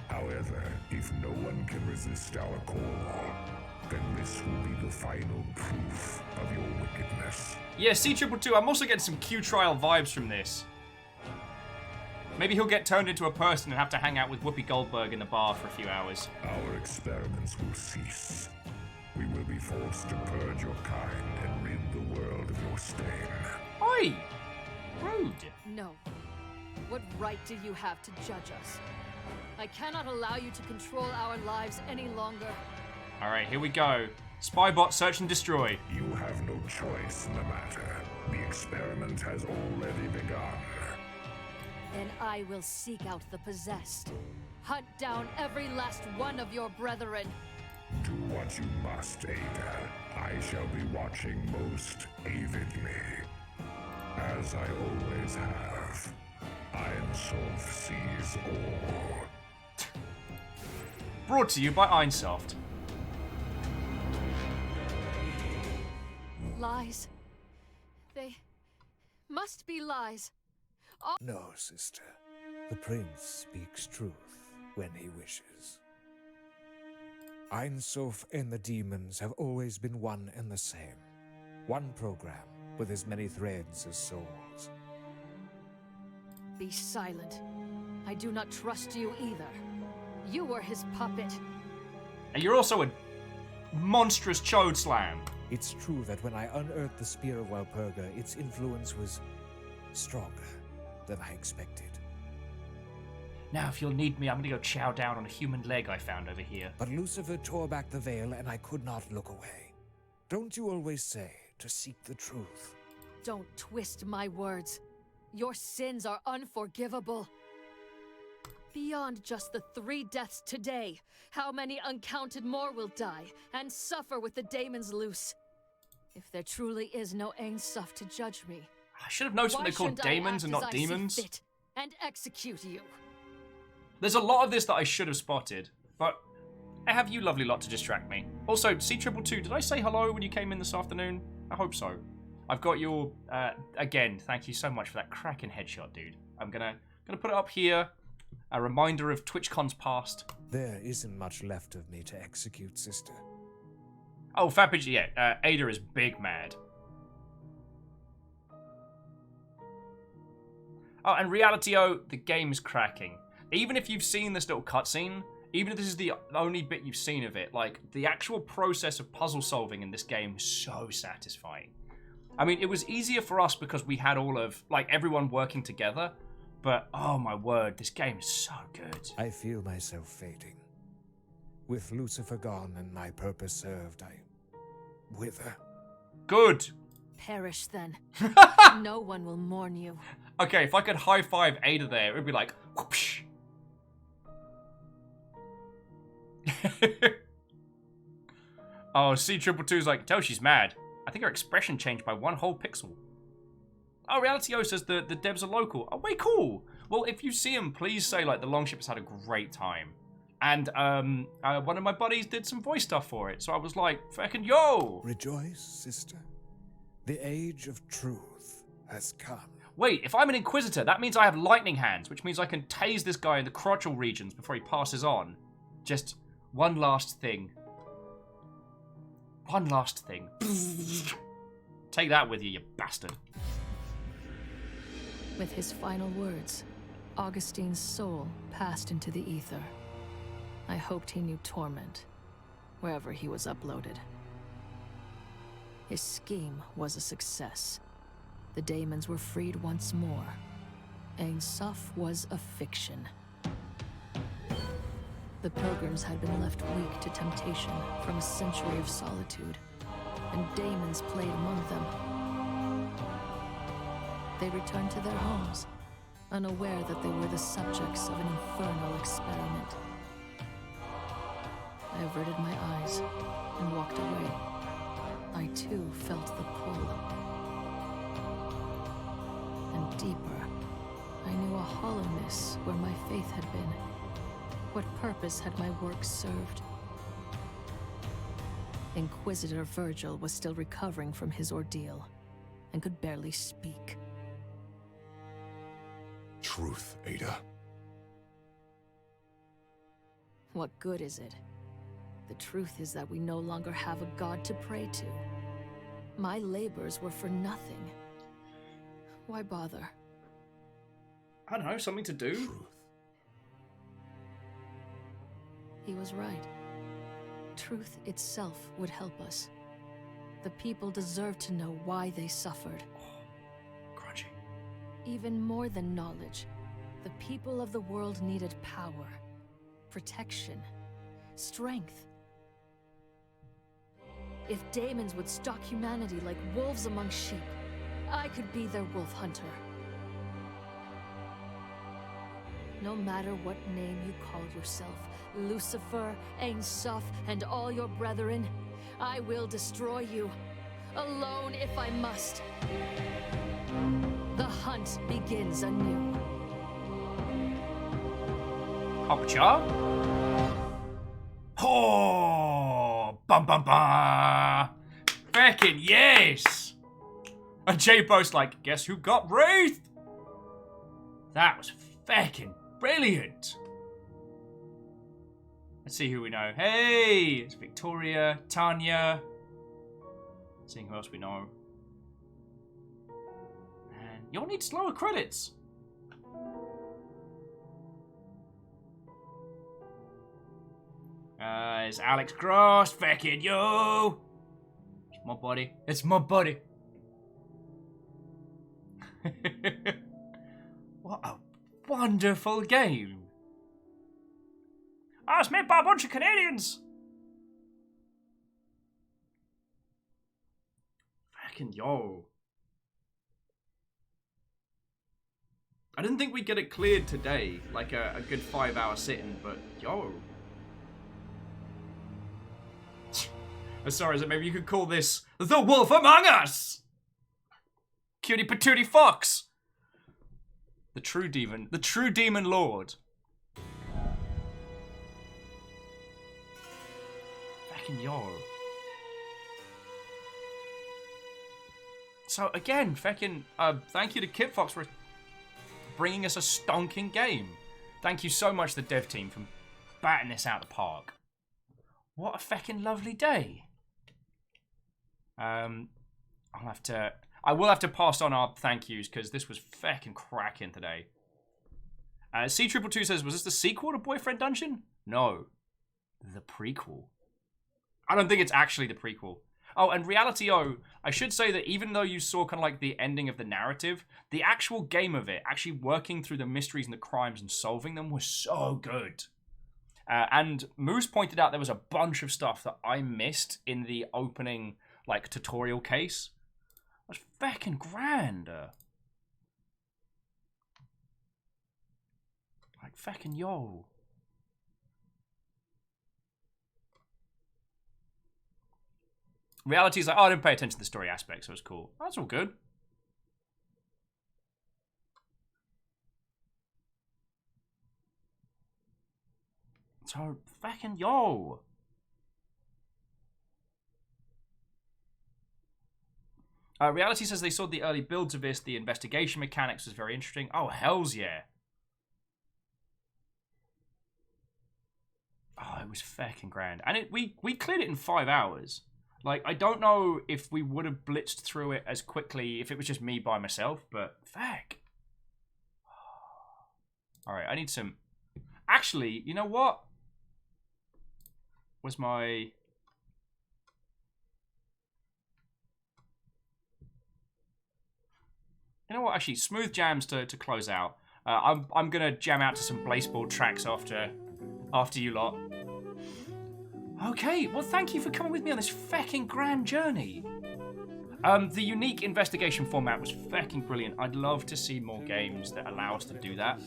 Speaker 8: However, if no one can resist our call, then this will be the final proof of your wickedness.
Speaker 1: Yeah, C222, I'm also getting some Q-Trial vibes from this. Maybe he'll get turned into a person and have to hang out with Whoopi Goldberg in the bar for a few hours.
Speaker 8: Our experiments will cease. We will be forced to purge your kind and rid the world of your stain.
Speaker 1: Oi! Rude.
Speaker 7: No. What right do you have to judge us? I cannot allow you to control our lives any longer.
Speaker 1: Alright, here we go. Spybot, search and destroy.
Speaker 8: You have no choice in the matter. The experiment has already begun.
Speaker 7: Then I will seek out the possessed. Hunt down every last one of your brethren.
Speaker 8: Do what you must, Ada. I shall be watching most avidly. As I always have. Ironsoft sees all.
Speaker 1: Brought to you by Ironsoft.
Speaker 7: Lies. They must be lies.
Speaker 13: No, sister. The prince speaks truth when he wishes. Einsof and the demons have always been one and the same. One program with as many threads as souls.
Speaker 7: Be silent. I do not trust you either. You were his puppet.
Speaker 1: And you're also a monstrous chode slam.
Speaker 13: It's true that when I unearthed the Spear of Walpurga, its influence was stronger than I expected.
Speaker 1: Now, if you'll need me, I'm gonna go chow down on a human leg I found over here.
Speaker 13: But Lucifer tore back the veil, and I could not look away. Don't you always say to seek the truth?
Speaker 7: Don't twist my words. Your sins are unforgivable. Beyond just the 3 deaths today, how many uncounted more will die and suffer with the daemons loose? If there truly is no Ain Suf to judge me,
Speaker 1: I should have noticed when they're called daemons and not demons.
Speaker 7: And execute you.
Speaker 1: There's a lot of this that I should have spotted, but I have you lovely lot to distract me. Also, C222, did I say hello when you came in this afternoon? I hope so. I've got your, again, thank you so much for that cracking headshot, dude. I'm gonna put it up here. A reminder of TwitchCon's past.
Speaker 13: There isn't much left of me to execute, sister.
Speaker 1: Oh, Fappage, yeah, Ada is big mad. Oh, and Reality-O, the game is cracking. Even if you've seen this little cutscene, even if this is the only bit you've seen of it, like, the actual process of puzzle solving in this game is so satisfying. I mean, it was easier for us because we had all of, like, everyone working together, but, oh my word, this game is so good.
Speaker 13: I feel myself fading. With Lucifer gone and my purpose served, I wither.
Speaker 1: Good.
Speaker 7: Perish then. No one will mourn you.
Speaker 1: Okay, if I could high-five Ada there, it would be like, whoosh. Oh, C222's like, tell she's mad. I think her expression changed by 1 whole pixel. Oh, Reality-O says the devs are local. Oh, way cool. Well, if you see them, please say, like, the Longship has had a great time. And one of my buddies did some voice stuff for it, so I was like, fucking yo!
Speaker 13: Rejoice, sister. The age of truth has come.
Speaker 1: Wait, if I'm an Inquisitor, that means I have lightning hands, which means I can tase this guy in the crotchal regions before he passes on. Just one last thing. One last thing. Take that with you bastard.
Speaker 7: With his final words, Augustine's soul passed into the ether. I hoped he knew torment, wherever he was uploaded. His scheme was a success. The daemons were freed once more. Ain Suf was a fiction. The pilgrims had been left weak to temptation from a century of solitude, and daemons played among them. They returned to their homes, unaware that they were the subjects of an infernal experiment. I averted my eyes and walked away. I too felt the pull. And deeper, I knew a hollowness where my faith had been. What purpose had my work served? Inquisitor Virgil was still recovering from his ordeal and could barely speak.
Speaker 6: Truth, Ada.
Speaker 7: What good is it? The truth is that we no longer have a god to pray to. My labors were for nothing. Why bother?
Speaker 1: I don't know, something to do?
Speaker 6: Truth.
Speaker 7: He was right. Truth itself would help us. The people deserve to know why they suffered.
Speaker 1: Grungy.
Speaker 7: Even more than knowledge, the people of the world needed power, protection, strength. If daemons would stalk humanity like wolves among sheep, I could be their wolf hunter. No matter what name you call yourself, Lucifer, Ain Suf, and all your brethren, I will destroy you, alone if I must. The hunt begins anew.
Speaker 1: Hopcha? Oh, bum bum bum. Feckin' yes! And J-Bo's like, guess who got wreathed? That was feckin' brilliant. Let's see who we know. Hey, it's Victoria, Tanya. Seeing who else we know. And you'll need slower credits. It's Alex Gross, feckin' yo! It's my buddy. It's my buddy. What a wonderful game. Oh, it's made by a bunch of Canadians. Fucking yo. I didn't think we'd get it cleared today, like a good 5-hour sitting, but yo. As sorry as maybe you could call this The Wolf Among Us! Cutie patootie fox! The true demon lord. Fucking yo. So again, fucking, thank you to Kit Fox for bringing us a stonking game. Thank you so much, the dev team, for batting this out the park. What a fucking lovely day. I will have to pass on our thank yous because this was fucking cracking today. C222 says, was this the sequel to Boyfriend Dungeon? No. The prequel. I don't think it's actually the prequel. Oh, and Reality O, I should say that even though you saw kind of like the ending of the narrative, the actual game of it, actually working through the mysteries and the crimes and solving them was so good. And Moose pointed out there was a bunch of stuff that I missed in the opening, like, tutorial case. It was fucking grand. Like, fucking yo. Reality is like, oh, I didn't pay attention to the story aspect, so it's cool. That's all good. So, fucking yo. Reality says they saw the early builds of this. The investigation mechanics was very interesting. Oh, hells yeah. Oh, it was fucking grand. And we cleared it in 5 hours. Like, I don't know if we would have blitzed through it as quickly if it was just me by myself, but fuck. Alright, I need some... Actually, you know what? Was my... You know what? Actually, smooth jams to close out. I'm gonna jam out to some Blazeball tracks after you lot. Okay, well, thank you for coming with me on this fucking grand journey. The unique investigation format was fucking brilliant. I'd love to see more games that allow us to do that.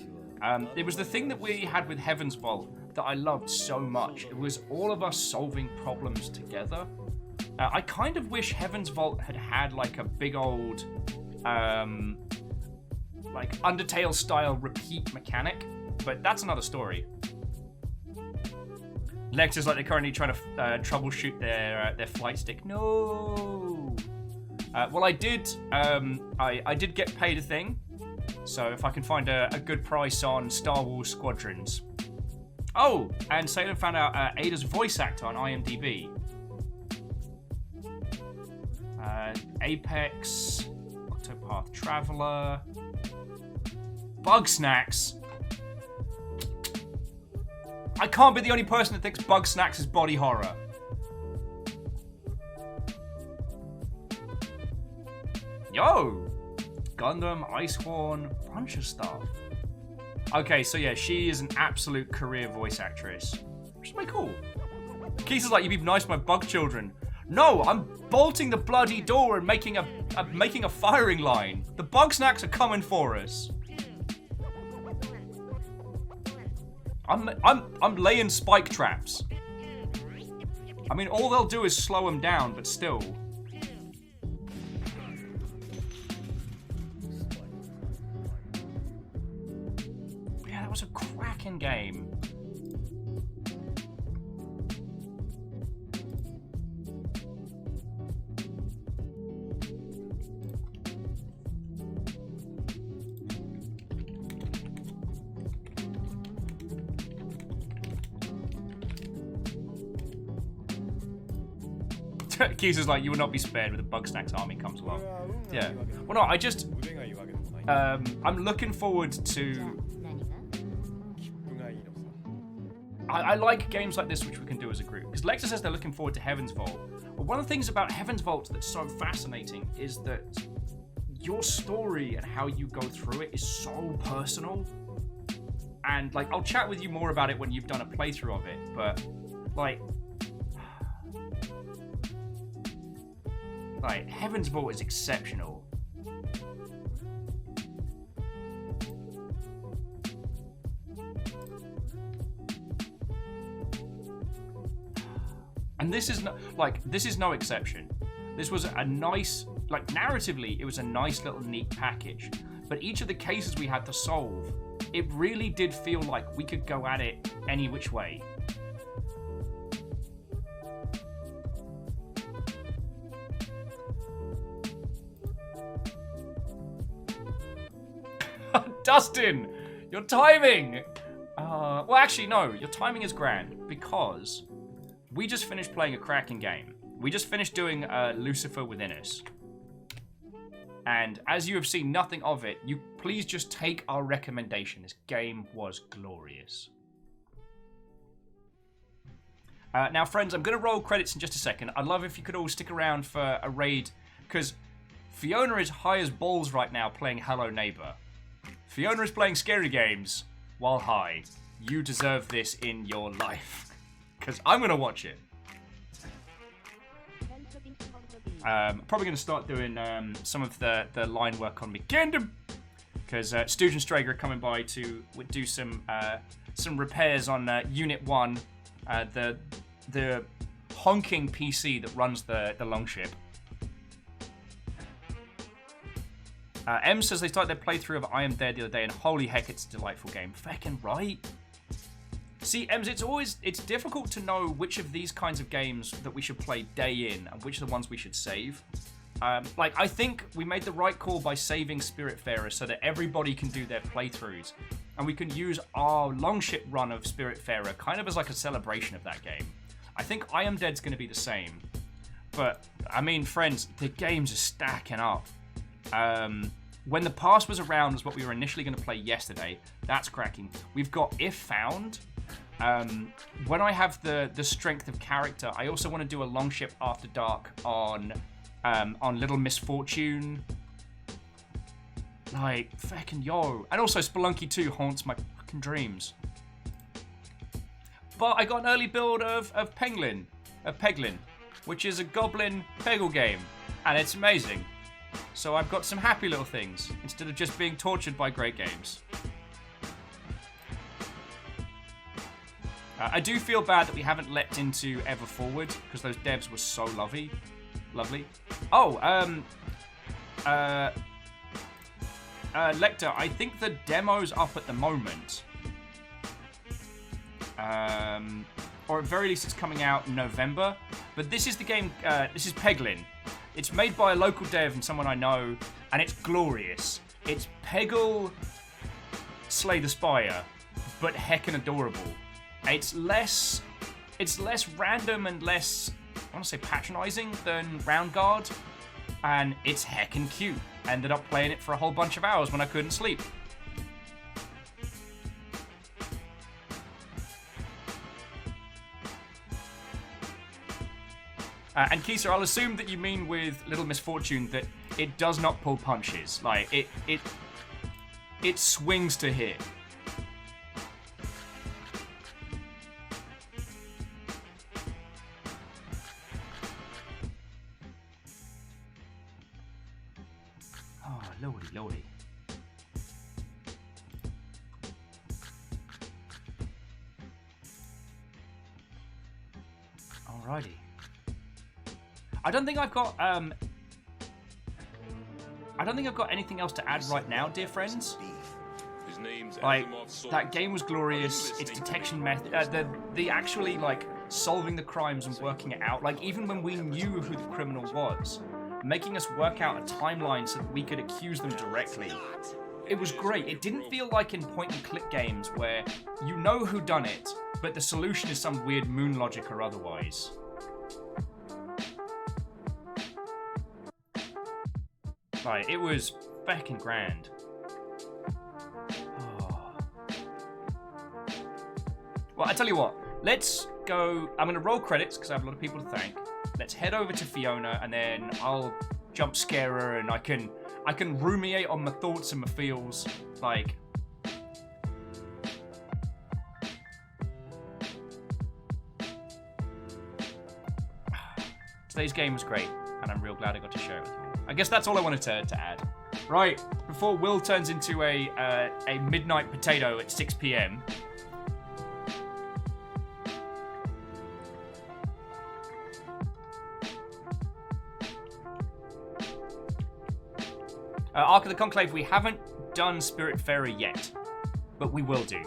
Speaker 1: It was the thing that we had with Heaven's Vault that I loved so much. It was all of us solving problems together. I kind of wish Heaven's Vault had like a big old, like Undertale-style repeat mechanic, but that's another story. Lex is like they're currently trying to troubleshoot their flight stick. No. Well, I did get paid a thing, so if I can find a good price on Star Wars Squadrons. Oh, and Salem found out Ada's voice actor on IMDb. Apex, Octopath Traveler, Bug Snacks. I can't be the only person that thinks Bug Snacks is body horror. Yo! Gundam, Icehorn, bunch of stuff. Okay, so yeah, she is an absolute career voice actress. Which is pretty cool. Keith is like, you'd be nice to my bug children. No, I'm bolting the bloody door and making a firing line. The Bug Snacks are coming for us. I'm laying spike traps. I mean, all they'll do is slow them down, but still. But yeah, that was a cracking game. Keys is like, you will not be spared when the Bug Snacks army comes along. Yeah. Well, no, I just... I'm looking forward to... I like games like this which we can do as a group. Because Lexa says they're looking forward to Heaven's Vault. But one of the things about Heaven's Vault that's so fascinating is that your story and how you go through it is so personal. And, like, I'll chat with you more about it when you've done a playthrough of it. But, like... Heaven's Vault is exceptional. And this is no exception. This was a nice, like narratively, it was a nice little neat package. But each of the cases we had to solve, it really did feel like we could go at it any which way. Dustin, your timing! Well, actually, no, your timing is grand because we just finished playing a cracking game. We just finished doing Lucifer Within Us. And as you have seen nothing of it, you please just take our recommendation. This game was glorious. Now, friends, I'm going to roll credits in just a second. I'd love if you could all stick around for a raid, because Fiona is high as balls right now playing Hello Neighbor. Fiona is playing scary games while high. You deserve this in your life, because I'm going to watch it. Probably going to start doing some of the line work on McKendom, because Stooge and Strager are coming by to do some repairs on Unit 1, the honking PC that runs the Longship. M says they started their playthrough of I Am Dead the other day, and holy heck, it's a delightful game. Feckin' right. See, Ems, it's difficult to know which of these kinds of games that we should play day in and which are the ones we should save. I think we made the right call by saving Spiritfarer so that everybody can do their playthroughs, and we can use our Longship run of Spiritfarer kind of as like a celebration of that game. I think I Am Dead's going to be the same, but I mean, friends, the games are stacking up. When the Past was around is what we were initially going to play yesterday. That's cracking. We've got If Found. When I have the strength of character, I also want to do a Longship After Dark on Little Misfortune. Like, feckin' yo. And also Spelunky 2 haunts my fucking dreams. But I got an early build of Peglin, which is a goblin Peggle game. And it's amazing. So I've got some happy little things, instead of just being tortured by great games. I do feel bad that we haven't leapt into Ever Forward, because those devs were so lovely. Oh, Lecter, I think the demo's up at the moment. Or at very least it's coming out in November. But this is the game, this is Peglin. It's made by a local dev and someone I know, and it's glorious. It's Peggle Slay the Spire, but heckin' adorable. It's less random and less, I want to say patronizing than Round Guard, and it's heckin' cute. Ended up playing it for a whole bunch of hours when I couldn't sleep. And Kisa, I'll assume that you mean with Little Misfortune that it does not pull punches. Like, it swings to hit. Oh, lordy. Alrighty. I don't think I've got anything else to add right now, dear friends. Like, that game was glorious. Its detection method, the actually like solving the crimes and working it out. Like, even when we knew who the criminal was, making us work out a timeline so that we could accuse them directly. It was great. It didn't feel like in point-and-click games where you know who done it, but the solution is some weird moon logic or otherwise. Like, it was feckin' grand. Oh. Well, I tell you what. Let's go. I'm gonna roll credits because I have a lot of people to thank. Let's head over to Fiona, and then I'll jump scare her, and I can ruminate on my thoughts and my feels. Like, today's game was great, and I'm real glad I got to share it with you. I guess that's all I wanted to add. Right, before Will turns into a midnight potato at 6 p.m. Ark of the Conclave, we haven't done Spiritfarer yet, but we will do.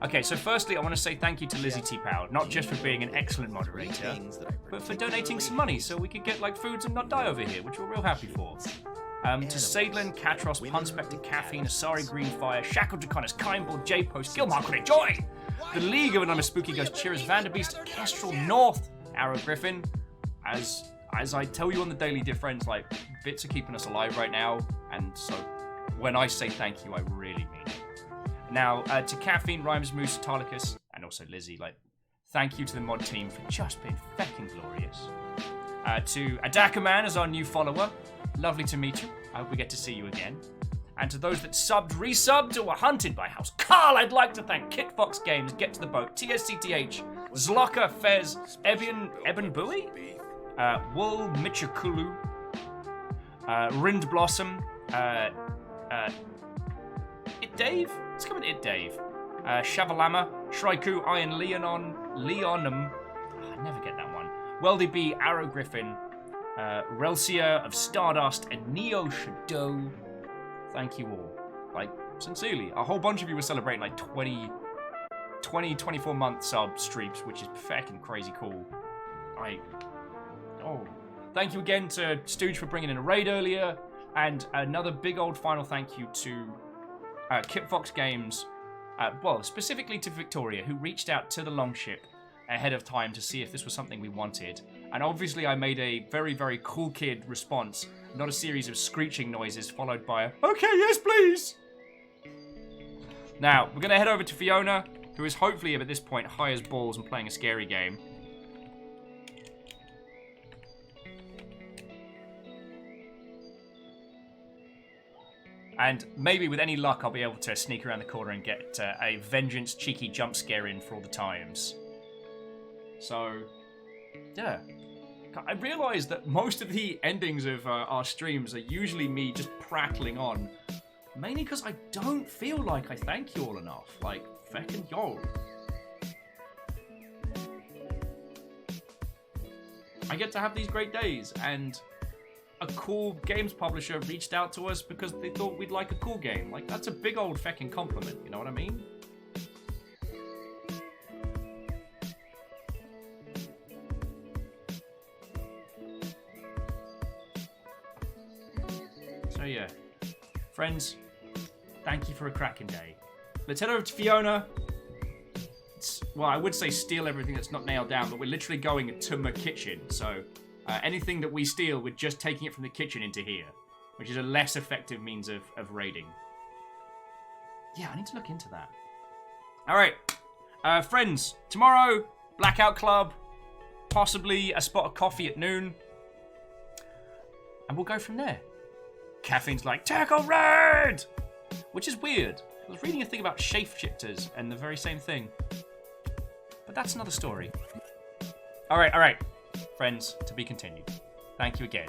Speaker 1: Okay, so firstly, I want to say thank you to Lizzie T. Powell, not just for being an excellent moderator, but for donating some money so we could get like foods and not die over here, which we're real happy for. To Sadlin, Katros, Punspector, Caffeine, Asari, Greenfire, Shackled Draconis, Kindball, J-Post, Gilmar, Credit Joy, The League of Anonymous Spooky Ghost, Cheers, Vanderbeast, Kestrel, North, Arrow Griffin. As I tell you on the daily, dear friends, like, bits are keeping us alive right now, and so when I say thank you, I really mean it. Now, to Caffeine, Rhymes, Moose, Tarlicus, and also Lizzie, like, thank you to the mod team for just being feckin' glorious. To Adakaman as our new follower, lovely to meet you. I hope we get to see you again. And to those that subbed, resubbed, or were hunted by House Carl, I'd like to thank Kit Fox Games, Get to the Boat, TSCTH, Zlocka, Fez, Eben Bowie, Wool, Michikulu, Rind Blossom, It Dave? Let's go with It Dave. Shavalama, Shraiku, Iron Leonum, I never get that one. Weldy B, Arrow Griffin, Relsia of Stardust, and Neo Shadow. Thank you all. Like, sincerely, a whole bunch of you were celebrating like 24-month sub streaks, which is fucking crazy cool. Thank you again to Stooge for bringing in a raid earlier, and another big old final thank you to Kit Fox Games, well, specifically to Victoria, who reached out to the Longship ahead of time to see if this was something we wanted. And obviously I made a very, very cool kid response, not a series of screeching noises followed by a, okay, yes, please. Now, we're going to head over to Fiona, who is hopefully at this point high as balls and playing a scary game. And maybe with any luck, I'll be able to sneak around the corner and get a vengeance cheeky jump scare in for all the times. So, yeah. I realised that most of the endings of our streams are usually me just prattling on. Mainly because I don't feel like I thank you all enough. Like, feckin' yo. I get to have these great days, and a cool games publisher reached out to us because they thought we'd like a cool game. Like, that's a big old feckin' compliment, you know what I mean? So yeah, friends, thank you for a cracking day. Let's head over to Fiona. Well, I would say steal everything that's not nailed down, but we're literally going to my kitchen, so anything that we steal, we're just taking it from the kitchen into here, which is a less effective means of raiding. Yeah, I need to look into that. Alright, friends, tomorrow, Blackout Club, possibly a spot of coffee at noon, and we'll go from there. Caffeine's like, tackle raid! Which is weird. I was reading a thing about shapeshifters and the very same thing. But that's another story. Alright. Friends, to be continued. Thank you again.